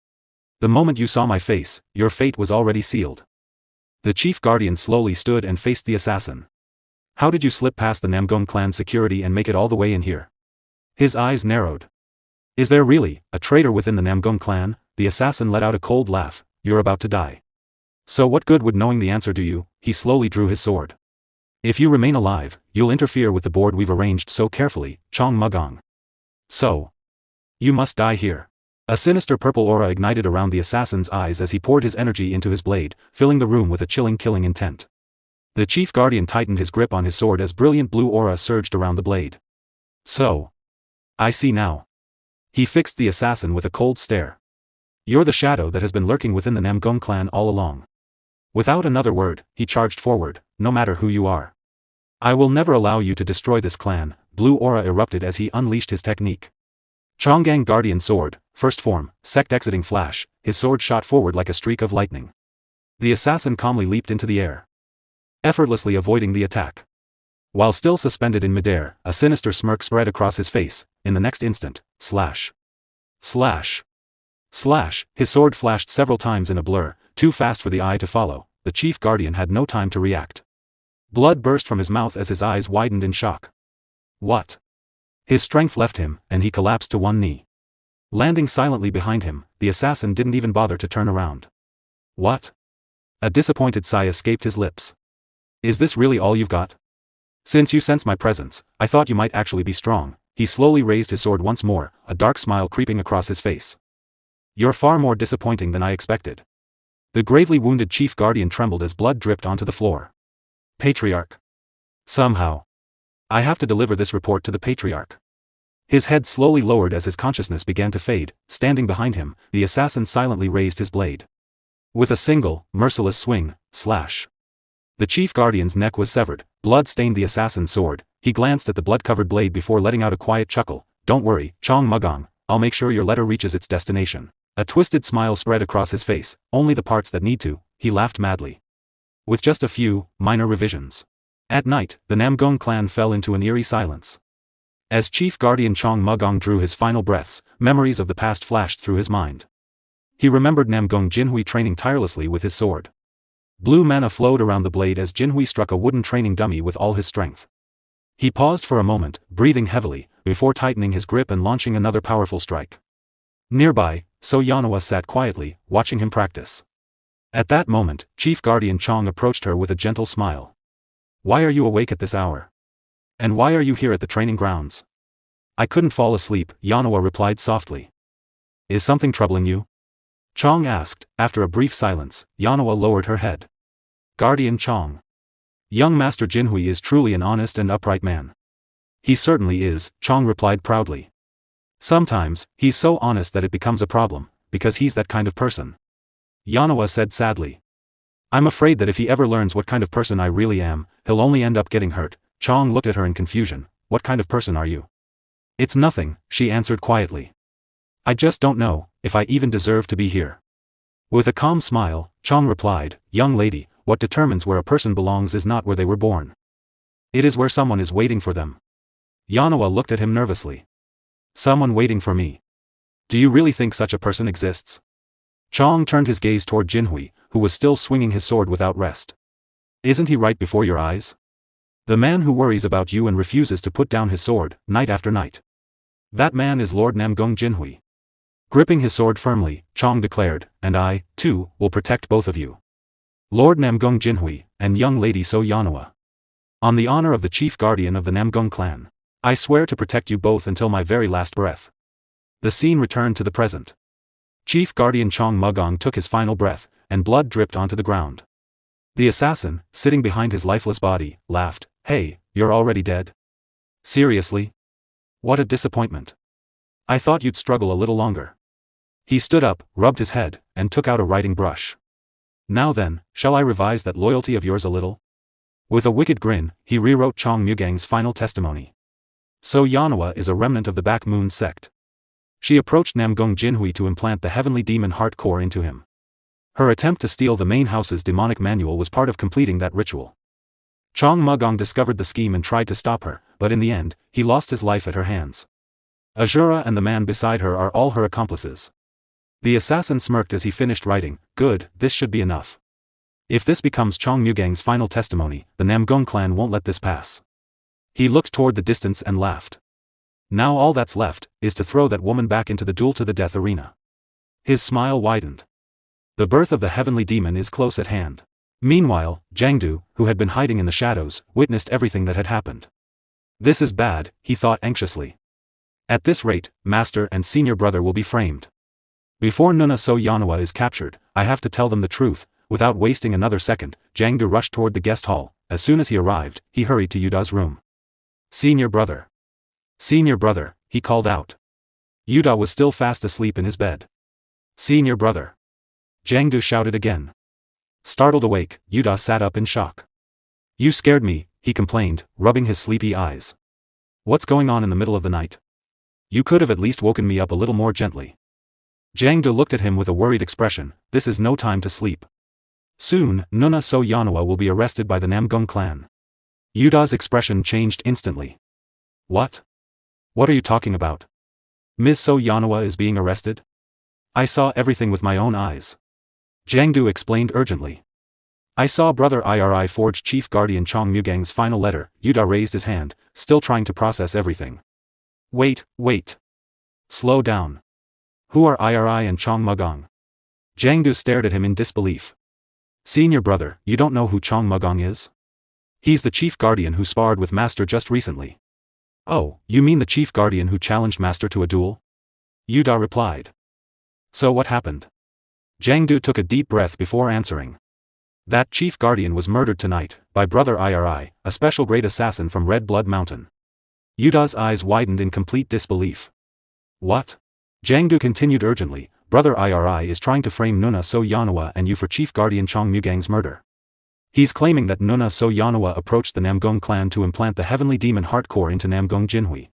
The moment you saw my face, your fate was already sealed. The chief guardian slowly stood and faced the assassin. How did you slip past the Namgung clan security and make it all the way in here? His eyes narrowed. Is there really a traitor within the Namgung clan? The assassin let out a cold laugh. You're about to die. So what good would knowing the answer do you? He slowly drew his sword. If you remain alive, you'll interfere with the board we've arranged so carefully, Chong Mugong. So. You must die here. A sinister purple aura ignited around the assassin's eyes as he poured his energy into his blade, filling the room with a chilling killing intent. The chief guardian tightened his grip on his sword as brilliant blue aura surged around the blade. So. I see now. He fixed the assassin with a cold stare. You're the shadow that has been lurking within the Namgung clan all along. Without another word, he charged forward, no matter who you are. I will never allow you to destroy this clan. Blue aura erupted as he unleashed his technique. Chonggang Guardian Sword, first form, sect exiting flash, his sword shot forward like a streak of lightning. The assassin calmly leaped into the air, effortlessly avoiding the attack. While still suspended in midair, a sinister smirk spread across his face. In the next instant, slash. Slash. Slash, his sword flashed several times in a blur, too fast for the eye to follow. The chief guardian had no time to react. Blood burst from his mouth as his eyes widened in shock. What? His strength left him, and he collapsed to one knee. Landing silently behind him, the assassin didn't even bother to turn around. What? A disappointed sigh escaped his lips. Is this really all you've got? Since you sense my presence, I thought you might actually be strong. He slowly raised his sword once more, a dark smile creeping across his face. You're far more disappointing than I expected. The gravely wounded chief guardian trembled as blood dripped onto the floor. Patriarch. Somehow. I have to deliver this report to the Patriarch. His head slowly lowered as his consciousness began to fade. Standing behind him, the assassin silently raised his blade. With a single, merciless swing, slash. The chief guardian's neck was severed, blood stained the assassin's sword. He glanced at the blood-covered blade before letting out a quiet chuckle. Don't worry, Chong Mugong, I'll make sure your letter reaches its destination. A twisted smile spread across his face, only the parts that need to, he laughed madly. With just a few, minor revisions. At night, the Namgong clan fell into an eerie silence. As Chief Guardian Chong Mugong drew his final breaths, memories of the past flashed through his mind. He remembered Namgong Jinhui training tirelessly with his sword. Blue mana flowed around the blade as Jinhui struck a wooden training dummy with all his strength. He paused for a moment, breathing heavily, before tightening his grip and launching another powerful strike. Nearby, So Yanawa sat quietly, watching him practice. At that moment, Chief Guardian Chong approached her with a gentle smile. Why are you awake at this hour? And why are you here at the training grounds? I couldn't fall asleep, Yanawa replied softly. Is something troubling you? Chong asked. After a brief silence, Yanawa lowered her head. Guardian Chong. Young Master Jinhui is truly an honest and upright man. He certainly is, Chong replied proudly. Sometimes, he's so honest that it becomes a problem, because he's that kind of person. Yanawa said sadly. I'm afraid that if he ever learns what kind of person I really am, he'll only end up getting hurt. Chong looked at her in confusion. What kind of person are you? It's nothing, she answered quietly. I just don't know if I even deserve to be here. With a calm smile, Chong replied, Young lady, what determines where a person belongs is not where they were born. It is where someone is waiting for them. Yanawa looked at him nervously. Someone waiting for me. Do you really think such a person exists? Chong turned his gaze toward Jinhui, who was still swinging his sword without rest. Isn't he right before your eyes? The man who worries about you and refuses to put down his sword, night after night. That man is Lord Namgong Jinhui. Gripping his sword firmly, Chong declared, and I, too, will protect both of you. Lord Namgong Jinhui, and young lady So Yanawa. On the honor of the chief guardian of the Namgong clan, I swear to protect you both until my very last breath. The scene returned to the present. Chief Guardian Chong Mugong took his final breath, and blood dripped onto the ground. The assassin, sitting behind his lifeless body, laughed. Hey, you're already dead? Seriously? What a disappointment. I thought you'd struggle a little longer. He stood up, rubbed his head, and took out a writing brush. Now then, shall I revise that loyalty of yours a little? With a wicked grin, he rewrote Chong Mugang's final testimony. So Yanawa is a remnant of the Back Moon sect. She approached Namgong Jinhui to implant the heavenly demon heart core into him. Her attempt to steal the main house's demonic manual was part of completing that ritual. Chong Mugong discovered the scheme and tried to stop her, but in the end, he lost his life at her hands. Asura and the man beside her are all her accomplices. The assassin smirked as he finished writing. Good, this should be enough. If this becomes Chong Mugang's final testimony, the Namgong clan won't let this pass. He looked toward the distance and laughed. Now all that's left, is to throw that woman back into the duel to the death arena. His smile widened. The birth of the heavenly demon is close at hand. Meanwhile, Jiangdu, who had been hiding in the shadows, witnessed everything that had happened. This is bad, he thought anxiously. At this rate, master and senior brother will be framed. Before Nuna So Yanawa is captured, I have to tell them the truth. Without wasting another second, Jiangdu rushed toward the guest hall. As soon as he arrived, he hurried to Yuda's room. Senior brother. Senior brother, he called out. Yuda was still fast asleep in his bed. Senior brother. Jiangdu shouted again. Startled awake, Yuda sat up in shock. You scared me, he complained, rubbing his sleepy eyes. What's going on in the middle of the night? You could have at least woken me up a little more gently. Jiangdu looked at him with a worried expression. This is no time to sleep. Soon, Nuna So Yanawa will be arrested by the Namgong clan. Yuda's expression changed instantly. What? What are you talking about? Ms. So Yanawa is being arrested? I saw everything with my own eyes. Jiangdu explained urgently. I saw Brother Iri forge Chief Guardian Chong Mugang's final letter. Yuda raised his hand, still trying to process everything. Wait. Slow down. Who are Iri and Chong Mugong? Jiangdu stared at him in disbelief. Senior brother, you don't know who Chong Mugong is? He's the chief guardian who sparred with Master just recently. Oh, you mean the chief guardian who challenged Master to a duel? Yuda replied. So what happened? Jiangdu took a deep breath before answering. That chief guardian was murdered tonight, by Brother Iri, a special grade assassin from Red Blood Mountain. Yuda's eyes widened in complete disbelief. What? Jiangdu continued urgently, Brother Iri is trying to frame Nuna So Yanawa and you for Chief Guardian Chong Mugang's murder. He's claiming that Nuna So Yanawa approached the Namgong clan to implant the Heavenly Demon Heart Core into Namgong Jinhui.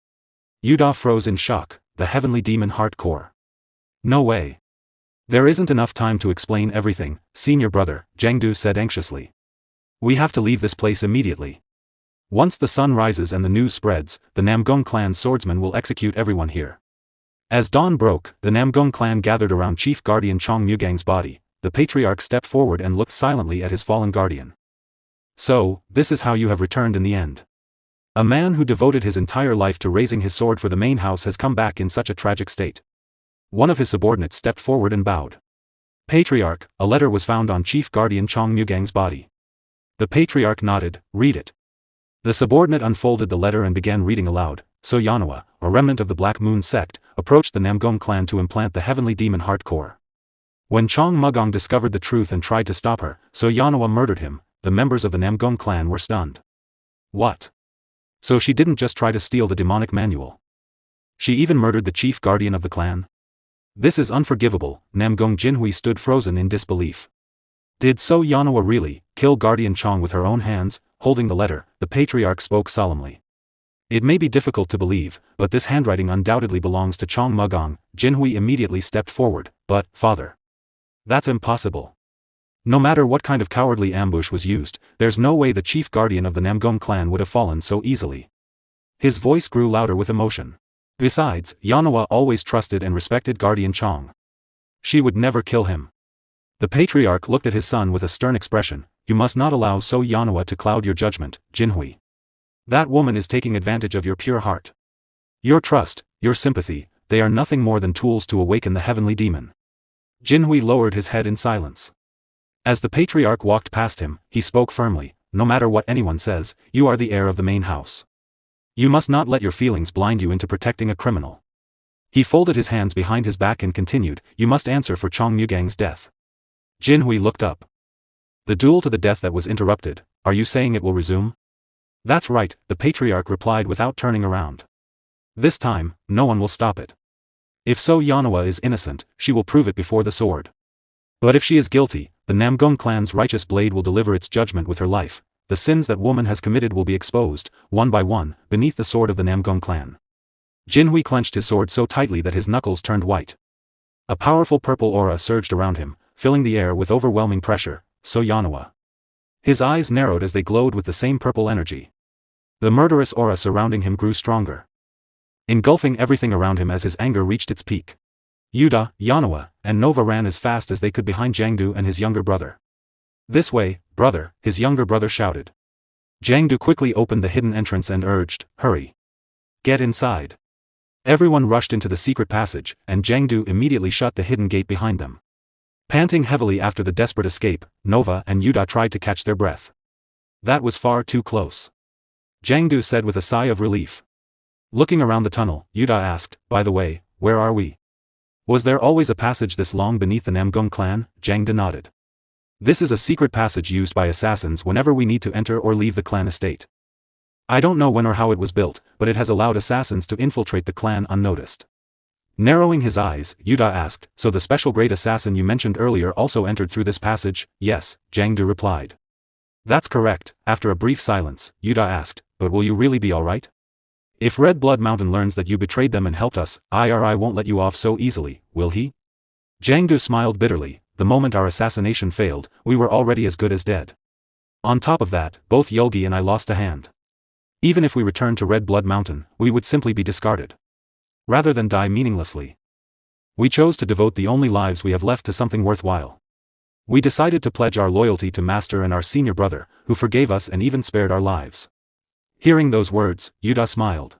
Yuda froze in shock, the Heavenly Demon Heart Core. No way. There isn't enough time to explain everything, senior brother, Jiangdu said anxiously. We have to leave this place immediately. Once the sun rises and the news spreads, the Namgong clan swordsmen will execute everyone here. As dawn broke, the Namgong clan gathered around Chief Guardian Chong Mugang's body. The patriarch stepped forward and looked silently at his fallen guardian. So, this is how you have returned in the end. A man who devoted his entire life to raising his sword for the main house has come back in such a tragic state. One of his subordinates stepped forward and bowed. Patriarch, a letter was found on Chief Guardian Chong Mugang's body. The patriarch nodded, read it. The subordinate unfolded the letter and began reading aloud. So Yanawa, a remnant of the Black Moon sect, approached the Namgong clan to implant the Heavenly Demon Heart Core. When Chong Mugong discovered the truth and tried to stop her, So Yanawa murdered him. The members of the Namgong clan were stunned. What? So she didn't just try to steal the demonic manual. She even murdered the chief guardian of the clan? This is unforgivable. Namgong Jinhui stood frozen in disbelief. Did So Yanawa really kill Guardian Chong with her own hands? Holding the letter, the patriarch spoke solemnly. It may be difficult to believe, but this handwriting undoubtedly belongs to Chong Mugong. Jinhui immediately stepped forward. But, father. That's impossible. No matter what kind of cowardly ambush was used, there's no way the chief guardian of the Namgong clan would have fallen so easily. His voice grew louder with emotion. Besides, Yanawa always trusted and respected Guardian Chong. She would never kill him. The patriarch looked at his son with a stern expression. You must not allow So Yanawa to cloud your judgment, Jinhui. That woman is taking advantage of your pure heart. Your trust, your sympathy, they are nothing more than tools to awaken the heavenly demon. Jinhui lowered his head in silence. As the patriarch walked past him, he spoke firmly, no matter what anyone says, you are the heir of the main house. You must not let your feelings blind you into protecting a criminal. He folded his hands behind his back and continued, you must answer for Chong Mugang's death. Jinhui looked up. The duel to the death that was interrupted, are you saying it will resume? That's right, the patriarch replied without turning around. This time, no one will stop it. If So Yanawa is innocent, she will prove it before the sword. But if she is guilty, the Namgong clan's righteous blade will deliver its judgment with her life. The sins that woman has committed will be exposed, one by one, beneath the sword of the Namgong clan. Jinhui clenched his sword so tightly that his knuckles turned white. A powerful purple aura surged around him, filling the air with overwhelming pressure. So Yanawa. His eyes narrowed as they glowed with the same purple energy. The murderous aura surrounding him grew stronger, engulfing everything around him as his anger reached its peak. Yuda, Yanawa, and Nova ran as fast as they could behind Jiangdu and his younger brother. This way, brother, his younger brother shouted. Jiangdu quickly opened the hidden entrance and urged, hurry. Get inside. Everyone rushed into the secret passage, and Jiangdu immediately shut the hidden gate behind them. Panting heavily after the desperate escape, Nova and Yuda tried to catch their breath. That was far too close. Jiangdu said with a sigh of relief. Looking around the tunnel, Yuda asked, by the way, where are we? Was there always a passage this long beneath the Namgong clan? Jiangdu nodded. This is a secret passage used by assassins whenever we need to enter or leave the clan estate. I don't know when or how it was built, but it has allowed assassins to infiltrate the clan unnoticed. Narrowing his eyes, Yuda asked, so the special great assassin you mentioned earlier also entered through this passage? Yes, Jiangdu replied. That's correct. After a brief silence, Yuda asked, but will you really be alright? If Red Blood Mountain learns that you betrayed them and helped us, IRI won't let you off so easily, will he? Jiangdu smiled bitterly. The moment our assassination failed, we were already as good as dead. On top of that, both Yogi and I lost a hand. Even if we returned to Red Blood Mountain, we would simply be discarded. Rather than die meaninglessly. We chose to devote the only lives we have left to something worthwhile. We decided to pledge our loyalty to Master and our senior brother, who forgave us and even spared our lives. Hearing those words, Yuda smiled.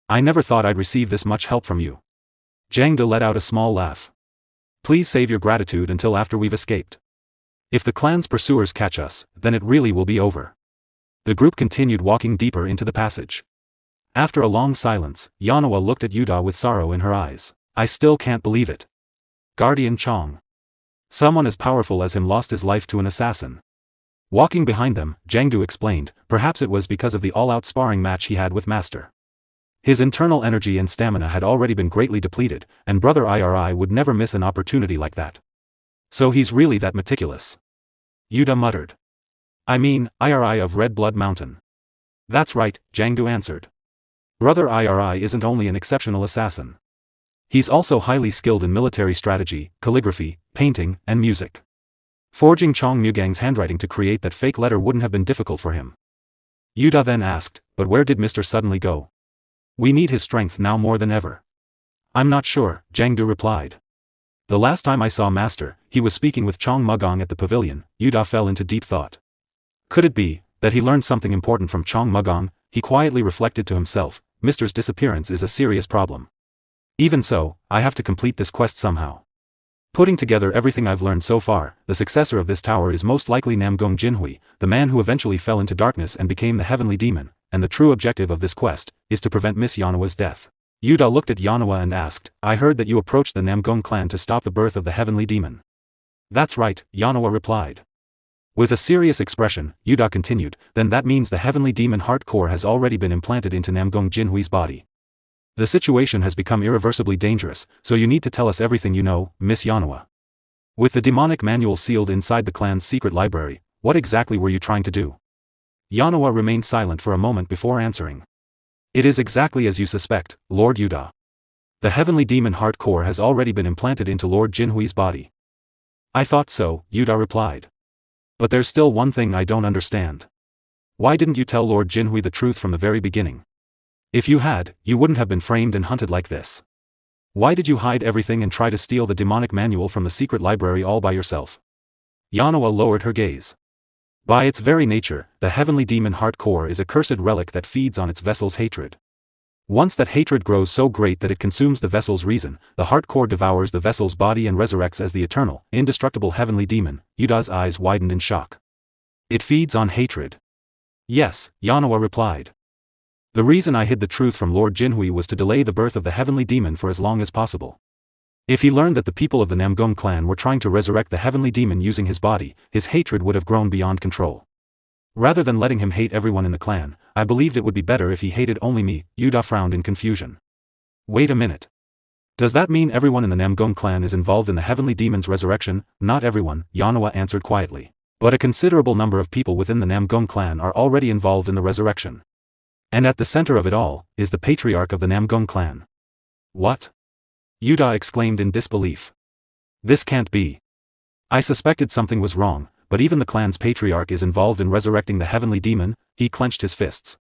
I never thought I'd receive this much help from you. Jiangdu let out a small laugh. Please save your gratitude until after we've escaped. If the clan's pursuers catch us, then it really will be over. The group continued walking deeper into the passage. After a long silence, Yanawa looked at Yuda with sorrow in her eyes. I still can't believe it. Guardian Chong. Someone as powerful as him lost his life to an assassin. Walking behind them, Jiangdu explained, perhaps it was because of the all-out sparring match he had with Master. His internal energy and stamina had already been greatly depleted, and Brother Iri would never miss an opportunity like that. So he's really that meticulous. Yuda muttered. I mean, Iri of Red Blood Mountain. That's right, Jiangdu answered. Brother Iri isn't only an exceptional assassin. He's also highly skilled in military strategy, calligraphy, painting, and music. Forging Chong Mugang's handwriting to create that fake letter wouldn't have been difficult for him. Yuda then asked, but where did Mr. Suddenly go? We need his strength now more than ever. I'm not sure, Jiangdu replied. The last time I saw Master, he was speaking with Chong Mugong at the pavilion. Yuda fell into deep thought. Could it be that he learned something important from Chong Mugong? He quietly reflected to himself, Mr.'s disappearance is a serious problem. Even so, I have to complete this quest somehow. Putting together everything I've learned so far, the successor of this tower is most likely Namgong Jinhui, the man who eventually fell into darkness and became the heavenly demon, and the true objective of this quest is to prevent Miss Yanawa's death. Yuda looked at Yanawa and asked, I heard that you approached the Namgong clan to stop the birth of the heavenly demon. That's right, Yanawa replied. With a serious expression, Yuda continued, then that means the heavenly demon heart core has already been implanted into Namgong Jinhui's body. The situation has become irreversibly dangerous, so you need to tell us everything you know, Miss Yanawa. With the demonic manual sealed inside the clan's secret library, what exactly were you trying to do? Yanawa remained silent for a moment before answering. It is exactly as you suspect, Lord Yuda. The heavenly demon heart core has already been implanted into Lord Jinhui's body. I thought so, Yuda replied. But there's still one thing I don't understand. Why didn't you tell Lord Jinhui the truth from the very beginning? If you had, you wouldn't have been framed and hunted like this. Why did you hide everything and try to steal the demonic manual from the secret library all by yourself? Yanawa lowered her gaze. By its very nature, the heavenly demon heart core is a cursed relic that feeds on its vessel's hatred. Once that hatred grows so great that it consumes the vessel's reason, the heart core devours the vessel's body and resurrects as the eternal, indestructible heavenly demon. Yuda's eyes widened in shock. It feeds on hatred. Yes, Yanawa replied. The reason I hid the truth from Lord Jinhui was to delay the birth of the heavenly demon for as long as possible. If he learned that the people of the Namgong clan were trying to resurrect the heavenly demon using his body, his hatred would have grown beyond control. Rather than letting him hate everyone in the clan, I believed it would be better if he hated only me. Yuda frowned in confusion. Wait a minute. Does that mean everyone in the Namgong clan is involved in the heavenly demon's resurrection? Not everyone, Yanawa answered quietly. But a considerable number of people within the Namgong clan are already involved in the resurrection. And at the center of it all, is the patriarch of the Namgong clan. What? Yuda exclaimed in disbelief. This can't be. I suspected something was wrong, but even the clan's patriarch is involved in resurrecting the heavenly demon. He clenched his fists.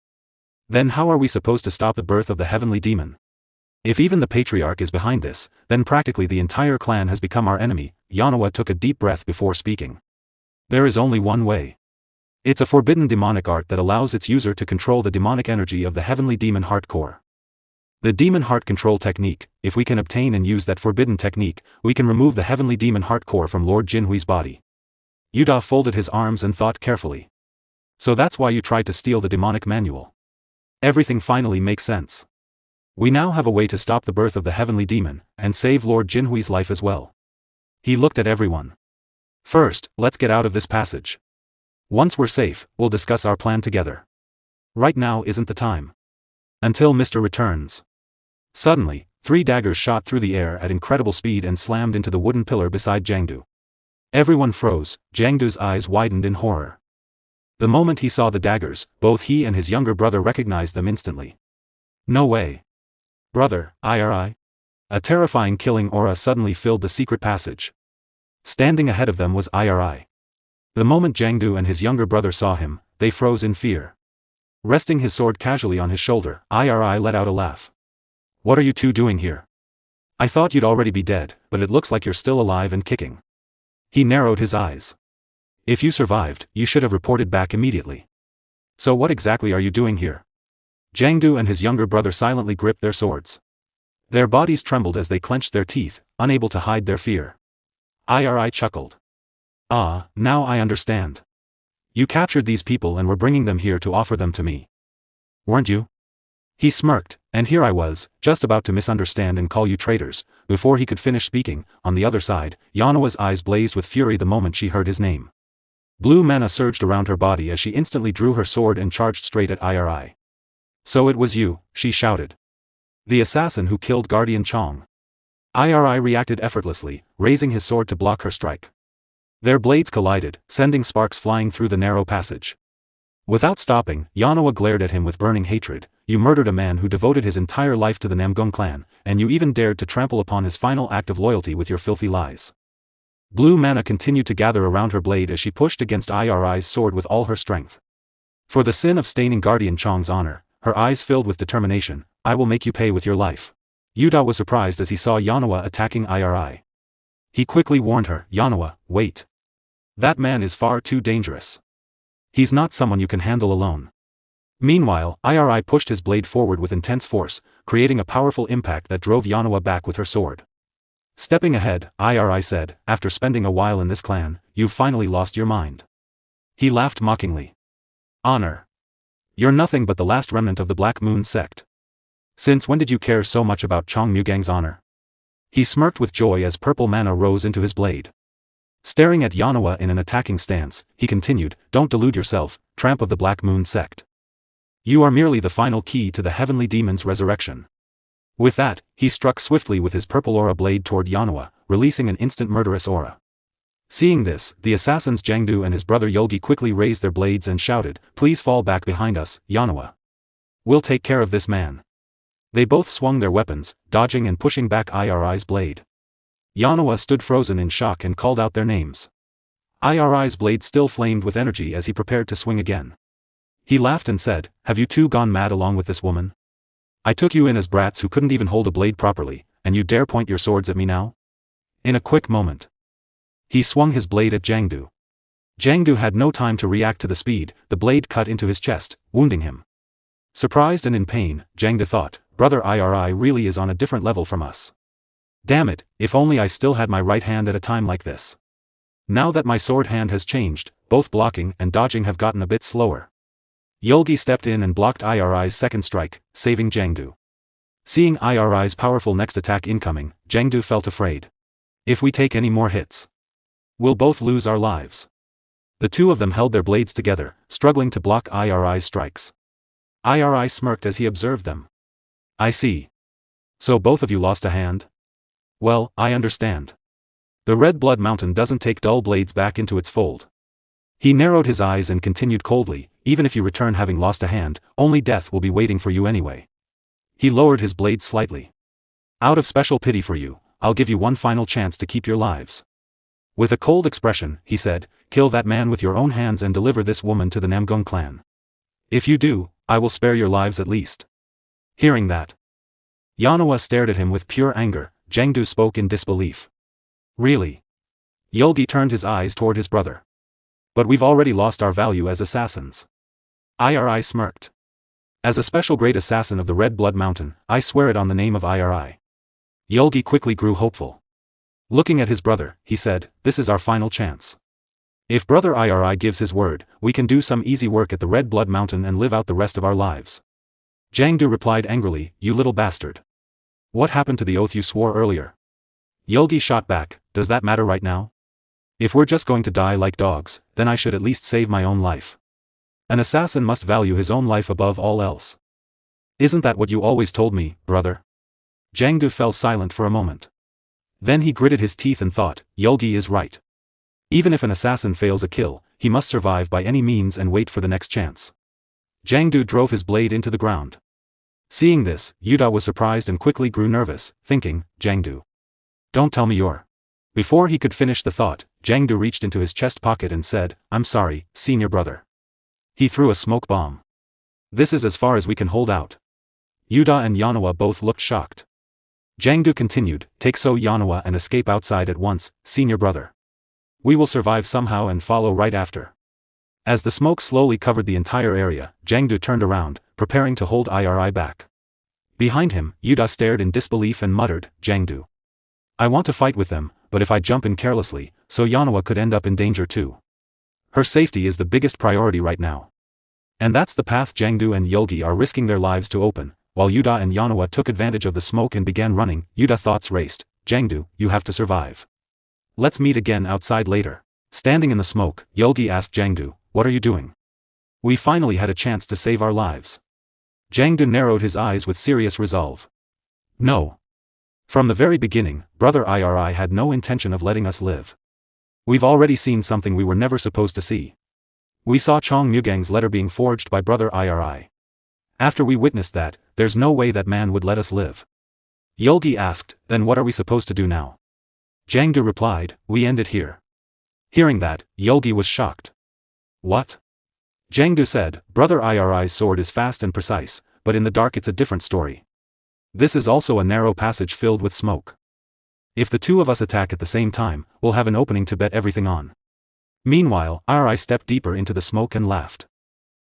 Then how are we supposed to stop the birth of the heavenly demon? If even the patriarch is behind this, then practically the entire clan has become our enemy. Yanawa took a deep breath before speaking. There is only one way. It's a forbidden demonic art that allows its user to control the demonic energy of the heavenly demon heart core. The demon heart control technique. If we can obtain and use that forbidden technique, we can remove the heavenly demon heart core from Lord Jinhui's body. Yuda folded his arms and thought carefully. So that's why you tried to steal the demonic manual. Everything finally makes sense. We now have a way to stop the birth of the heavenly demon, and save Lord Jinhui's life as well. He looked at everyone. First, let's get out of this passage. Once we're safe, we'll discuss our plan together. Right now isn't the time. Until Mr. returns. Suddenly, 3 daggers shot through the air at incredible speed and slammed into the wooden pillar beside Jiangdu. Everyone froze. Jiangdu's eyes widened in horror. The moment he saw the daggers, both he and his younger brother recognized them instantly. No way. Brother, Iri? A terrifying killing aura suddenly filled the secret passage. Standing ahead of them was Iri. The moment Jiangdu and his younger brother saw him, they froze in fear. Resting his sword casually on his shoulder, Iri let out a laugh. What are you two doing here? I thought you'd already be dead, but it looks like you're still alive and kicking. He narrowed his eyes. If you survived, you should have reported back immediately. So what exactly are you doing here? Jiangdu and his younger brother silently gripped their swords. Their bodies trembled as they clenched their teeth, unable to hide their fear. Iri chuckled. Ah, now I understand. You captured these people and were bringing them here to offer them to me. Weren't you? He smirked, and here I was, just about to misunderstand and call you traitors. Before he could finish speaking, on the other side, Yanawa's eyes blazed with fury the moment she heard his name. Blue mana surged around her body as she instantly drew her sword and charged straight at Iri. So it was you, she shouted. The assassin who killed Guardian Chong. Iri reacted effortlessly, raising his sword to block her strike. Their blades collided, sending sparks flying through the narrow passage. Without stopping, Yanawa glared at him with burning hatred. You murdered a man who devoted his entire life to the Namgung clan, and you even dared to trample upon his final act of loyalty with your filthy lies. Blue mana continued to gather around her blade as she pushed against Iri's sword with all her strength. For the sin of staining Guardian Chong's honor, her eyes filled with determination, I will make you pay with your life. Yuda was surprised as he saw Yanawa attacking Iri. He quickly warned her, Yanawa, wait. That man is far too dangerous. He's not someone you can handle alone. Meanwhile, Iri pushed his blade forward with intense force, creating a powerful impact that drove Yanawa back with her sword. Stepping ahead, Iri said, after spending a while in this clan, you've finally lost your mind. He laughed mockingly. Honor. You're nothing but the last remnant of the Black Moon sect. Since when did you care so much about Chong Mugang's honor? He smirked with joy as purple mana rose into his blade. Staring at Yanawa in an attacking stance, he continued, don't delude yourself, tramp of the Black Moon sect. You are merely the final key to the heavenly demon's resurrection. With that, he struck swiftly with his purple aura blade toward Yanawa, releasing an instant murderous aura. Seeing this, the assassins Jiangdu and his brother Yogi quickly raised their blades and shouted, please fall back behind us, Yanawa. We'll take care of this man. They both swung their weapons, dodging and pushing back Iri's blade. Yanawa stood frozen in shock and called out their names. Iri's blade still flamed with energy as he prepared to swing again. He laughed and said, have you two gone mad along with this woman? I took you in as brats who couldn't even hold a blade properly, and you dare point your swords at me now? In a quick moment. He swung his blade at Jiangdu. Jiangdu had no time to react to the speed, the blade cut into his chest, wounding him. Surprised and in pain, Jiangdu thought, brother Iri really is on a different level from us. Damn it, if only I still had my right hand at a time like this. Now that my sword hand has changed, both blocking and dodging have gotten a bit slower. Yogi stepped in and blocked Iri's second strike, saving Jiangdu. Seeing Iri's powerful next attack incoming, Jiangdu felt afraid. If we take any more hits, we'll both lose our lives. The two of them held their blades together, struggling to block Iri's strikes. Iri smirked as he observed them. I see. So both of you lost a hand? Well, I understand. The Red Blood Mountain doesn't take dull blades back into its fold. He narrowed his eyes and continued coldly, even if you return having lost a hand, only death will be waiting for you anyway. He lowered his blade slightly. Out of special pity for you, I'll give you one final chance to keep your lives. With a cold expression, he said, kill that man with your own hands and deliver this woman to the Namgung clan. If you do, I will spare your lives at least. Hearing that, Yanawa stared at him with pure anger. Jiangdu spoke in disbelief. Really? Yogi turned his eyes toward his brother. But we've already lost our value as assassins. Iri smirked. As a special great assassin of the Red Blood Mountain, I swear it on the name of Iri. Yogi quickly grew hopeful. Looking at his brother, he said, this is our final chance. If brother Iri gives his word, we can do some easy work at the Red Blood Mountain and live out the rest of our lives. Jiangdu replied angrily, you little bastard. What happened to the oath you swore earlier? Yogi shot back, does that matter right now? If we're just going to die like dogs, then I should at least save my own life. An assassin must value his own life above all else. Isn't that what you always told me, brother? Jiangdu fell silent for a moment. Then he gritted his teeth and thought, Yogi is right. Even if an assassin fails a kill, he must survive by any means and wait for the next chance. Jiangdu drove his blade into the ground. Seeing this, Yuda was surprised and quickly grew nervous, thinking, Jiangdu. Don't tell me you're. Before he could finish the thought, Jiangdu reached into his chest pocket and said, I'm sorry, senior brother. He threw a smoke bomb. This is as far as we can hold out. Yuda and Yanawa both looked shocked. Jiangdu continued, take so Yanawa and escape outside at once, senior brother. We will survive somehow and follow right after. As the smoke slowly covered the entire area, Jiangdu turned around, preparing to hold Iri back. Behind him, Yuda stared in disbelief and muttered, Jiangdu. I want to fight with them, but if I jump in carelessly, so Yanawa could end up in danger too. Her safety is the biggest priority right now. And that's the path Jangdu and Yulgi are risking their lives to open. While Yuda and Yanawa took advantage of the smoke and began running, Yuda's thoughts raced. Jangdu, you have to survive. Let's meet again outside later. Standing in the smoke, Yulgi asked Jangdu, what are you doing? We finally had a chance to save our lives. Jangdu narrowed his eyes with serious resolve. No. From the very beginning, Brother Iri had no intention of letting us live. We've already seen something we were never supposed to see. We saw Chong Mugang's letter being forged by Brother Iri. After we witnessed that, there's no way that man would let us live. Yulgi asked, then what are we supposed to do now? Jangdu replied, we end it here. Hearing that, Yulgi was shocked. What? Jangdu said, Brother Iri's sword is fast and precise, but in the dark it's a different story. This is also a narrow passage filled with smoke. If the two of us attack at the same time, we'll have an opening to bet everything on. Meanwhile, Iri stepped deeper into the smoke and laughed.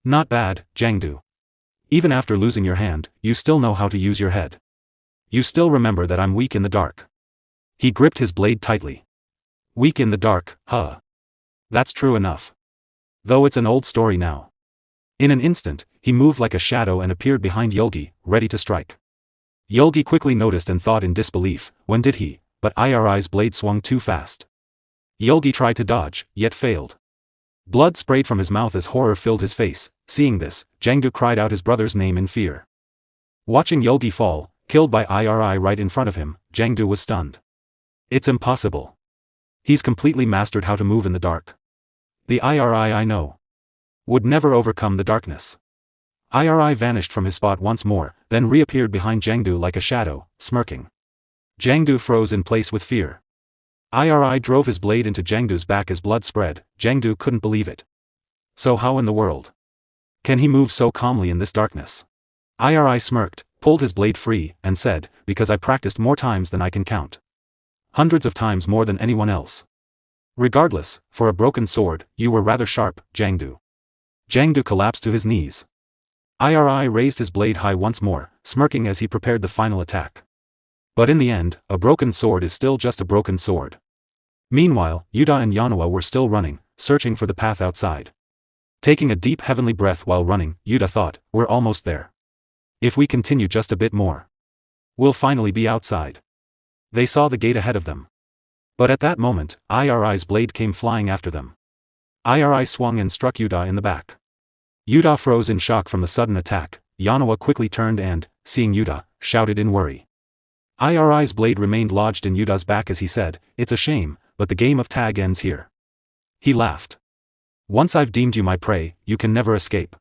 Not bad, Jangdu. Even after losing your hand, you still know how to use your head. You still remember that I'm weak in the dark. He gripped his blade tightly. Weak in the dark, huh? That's true enough. Though it's an old story now. In an instant, he moved like a shadow and appeared behind Yulgi, ready to strike. Yulgi quickly noticed and thought in disbelief, when did he? But Iri's blade swung too fast. Yulgi tried to dodge, yet failed. Blood sprayed from his mouth as horror filled his face. Seeing this, Jangdu cried out his brother's name in fear. Watching Yulgi fall, killed by Iri right in front of him, Jangdu was stunned. It's impossible. He's completely mastered how to move in the dark. The Iri I know would never overcome the darkness. Iri vanished from his spot once more, then reappeared behind Jangdu like a shadow, smirking. Jangdu froze in place with fear. Iri drove his blade into Jangdu's back as blood spread. Jangdu couldn't believe it. So how in the world can he move so calmly in this darkness? Iri smirked, pulled his blade free, and said, because I practiced more times than I can count. Hundreds of times more than anyone else. Regardless, for a broken sword, you were rather sharp, Jangdu. Jangdu collapsed to his knees. Iri raised his blade high once more, smirking as he prepared the final attack. But in the end, a broken sword is still just a broken sword. Meanwhile, Yuda and Yanawa were still running, searching for the path outside. Taking a deep heavenly breath while running, Yuda thought, we're almost there. If we continue just a bit more, we'll finally be outside. They saw the gate ahead of them. But at that moment, Iri's blade came flying after them. Iri swung and struck Yuda in the back. Yuda froze in shock from the sudden attack. Yanawa quickly turned and, seeing Yuda, shouted in worry. Iri's blade remained lodged in Yuda's back as he said, it's a shame, but the game of tag ends here. He laughed. Once I've deemed you my prey, you can never escape.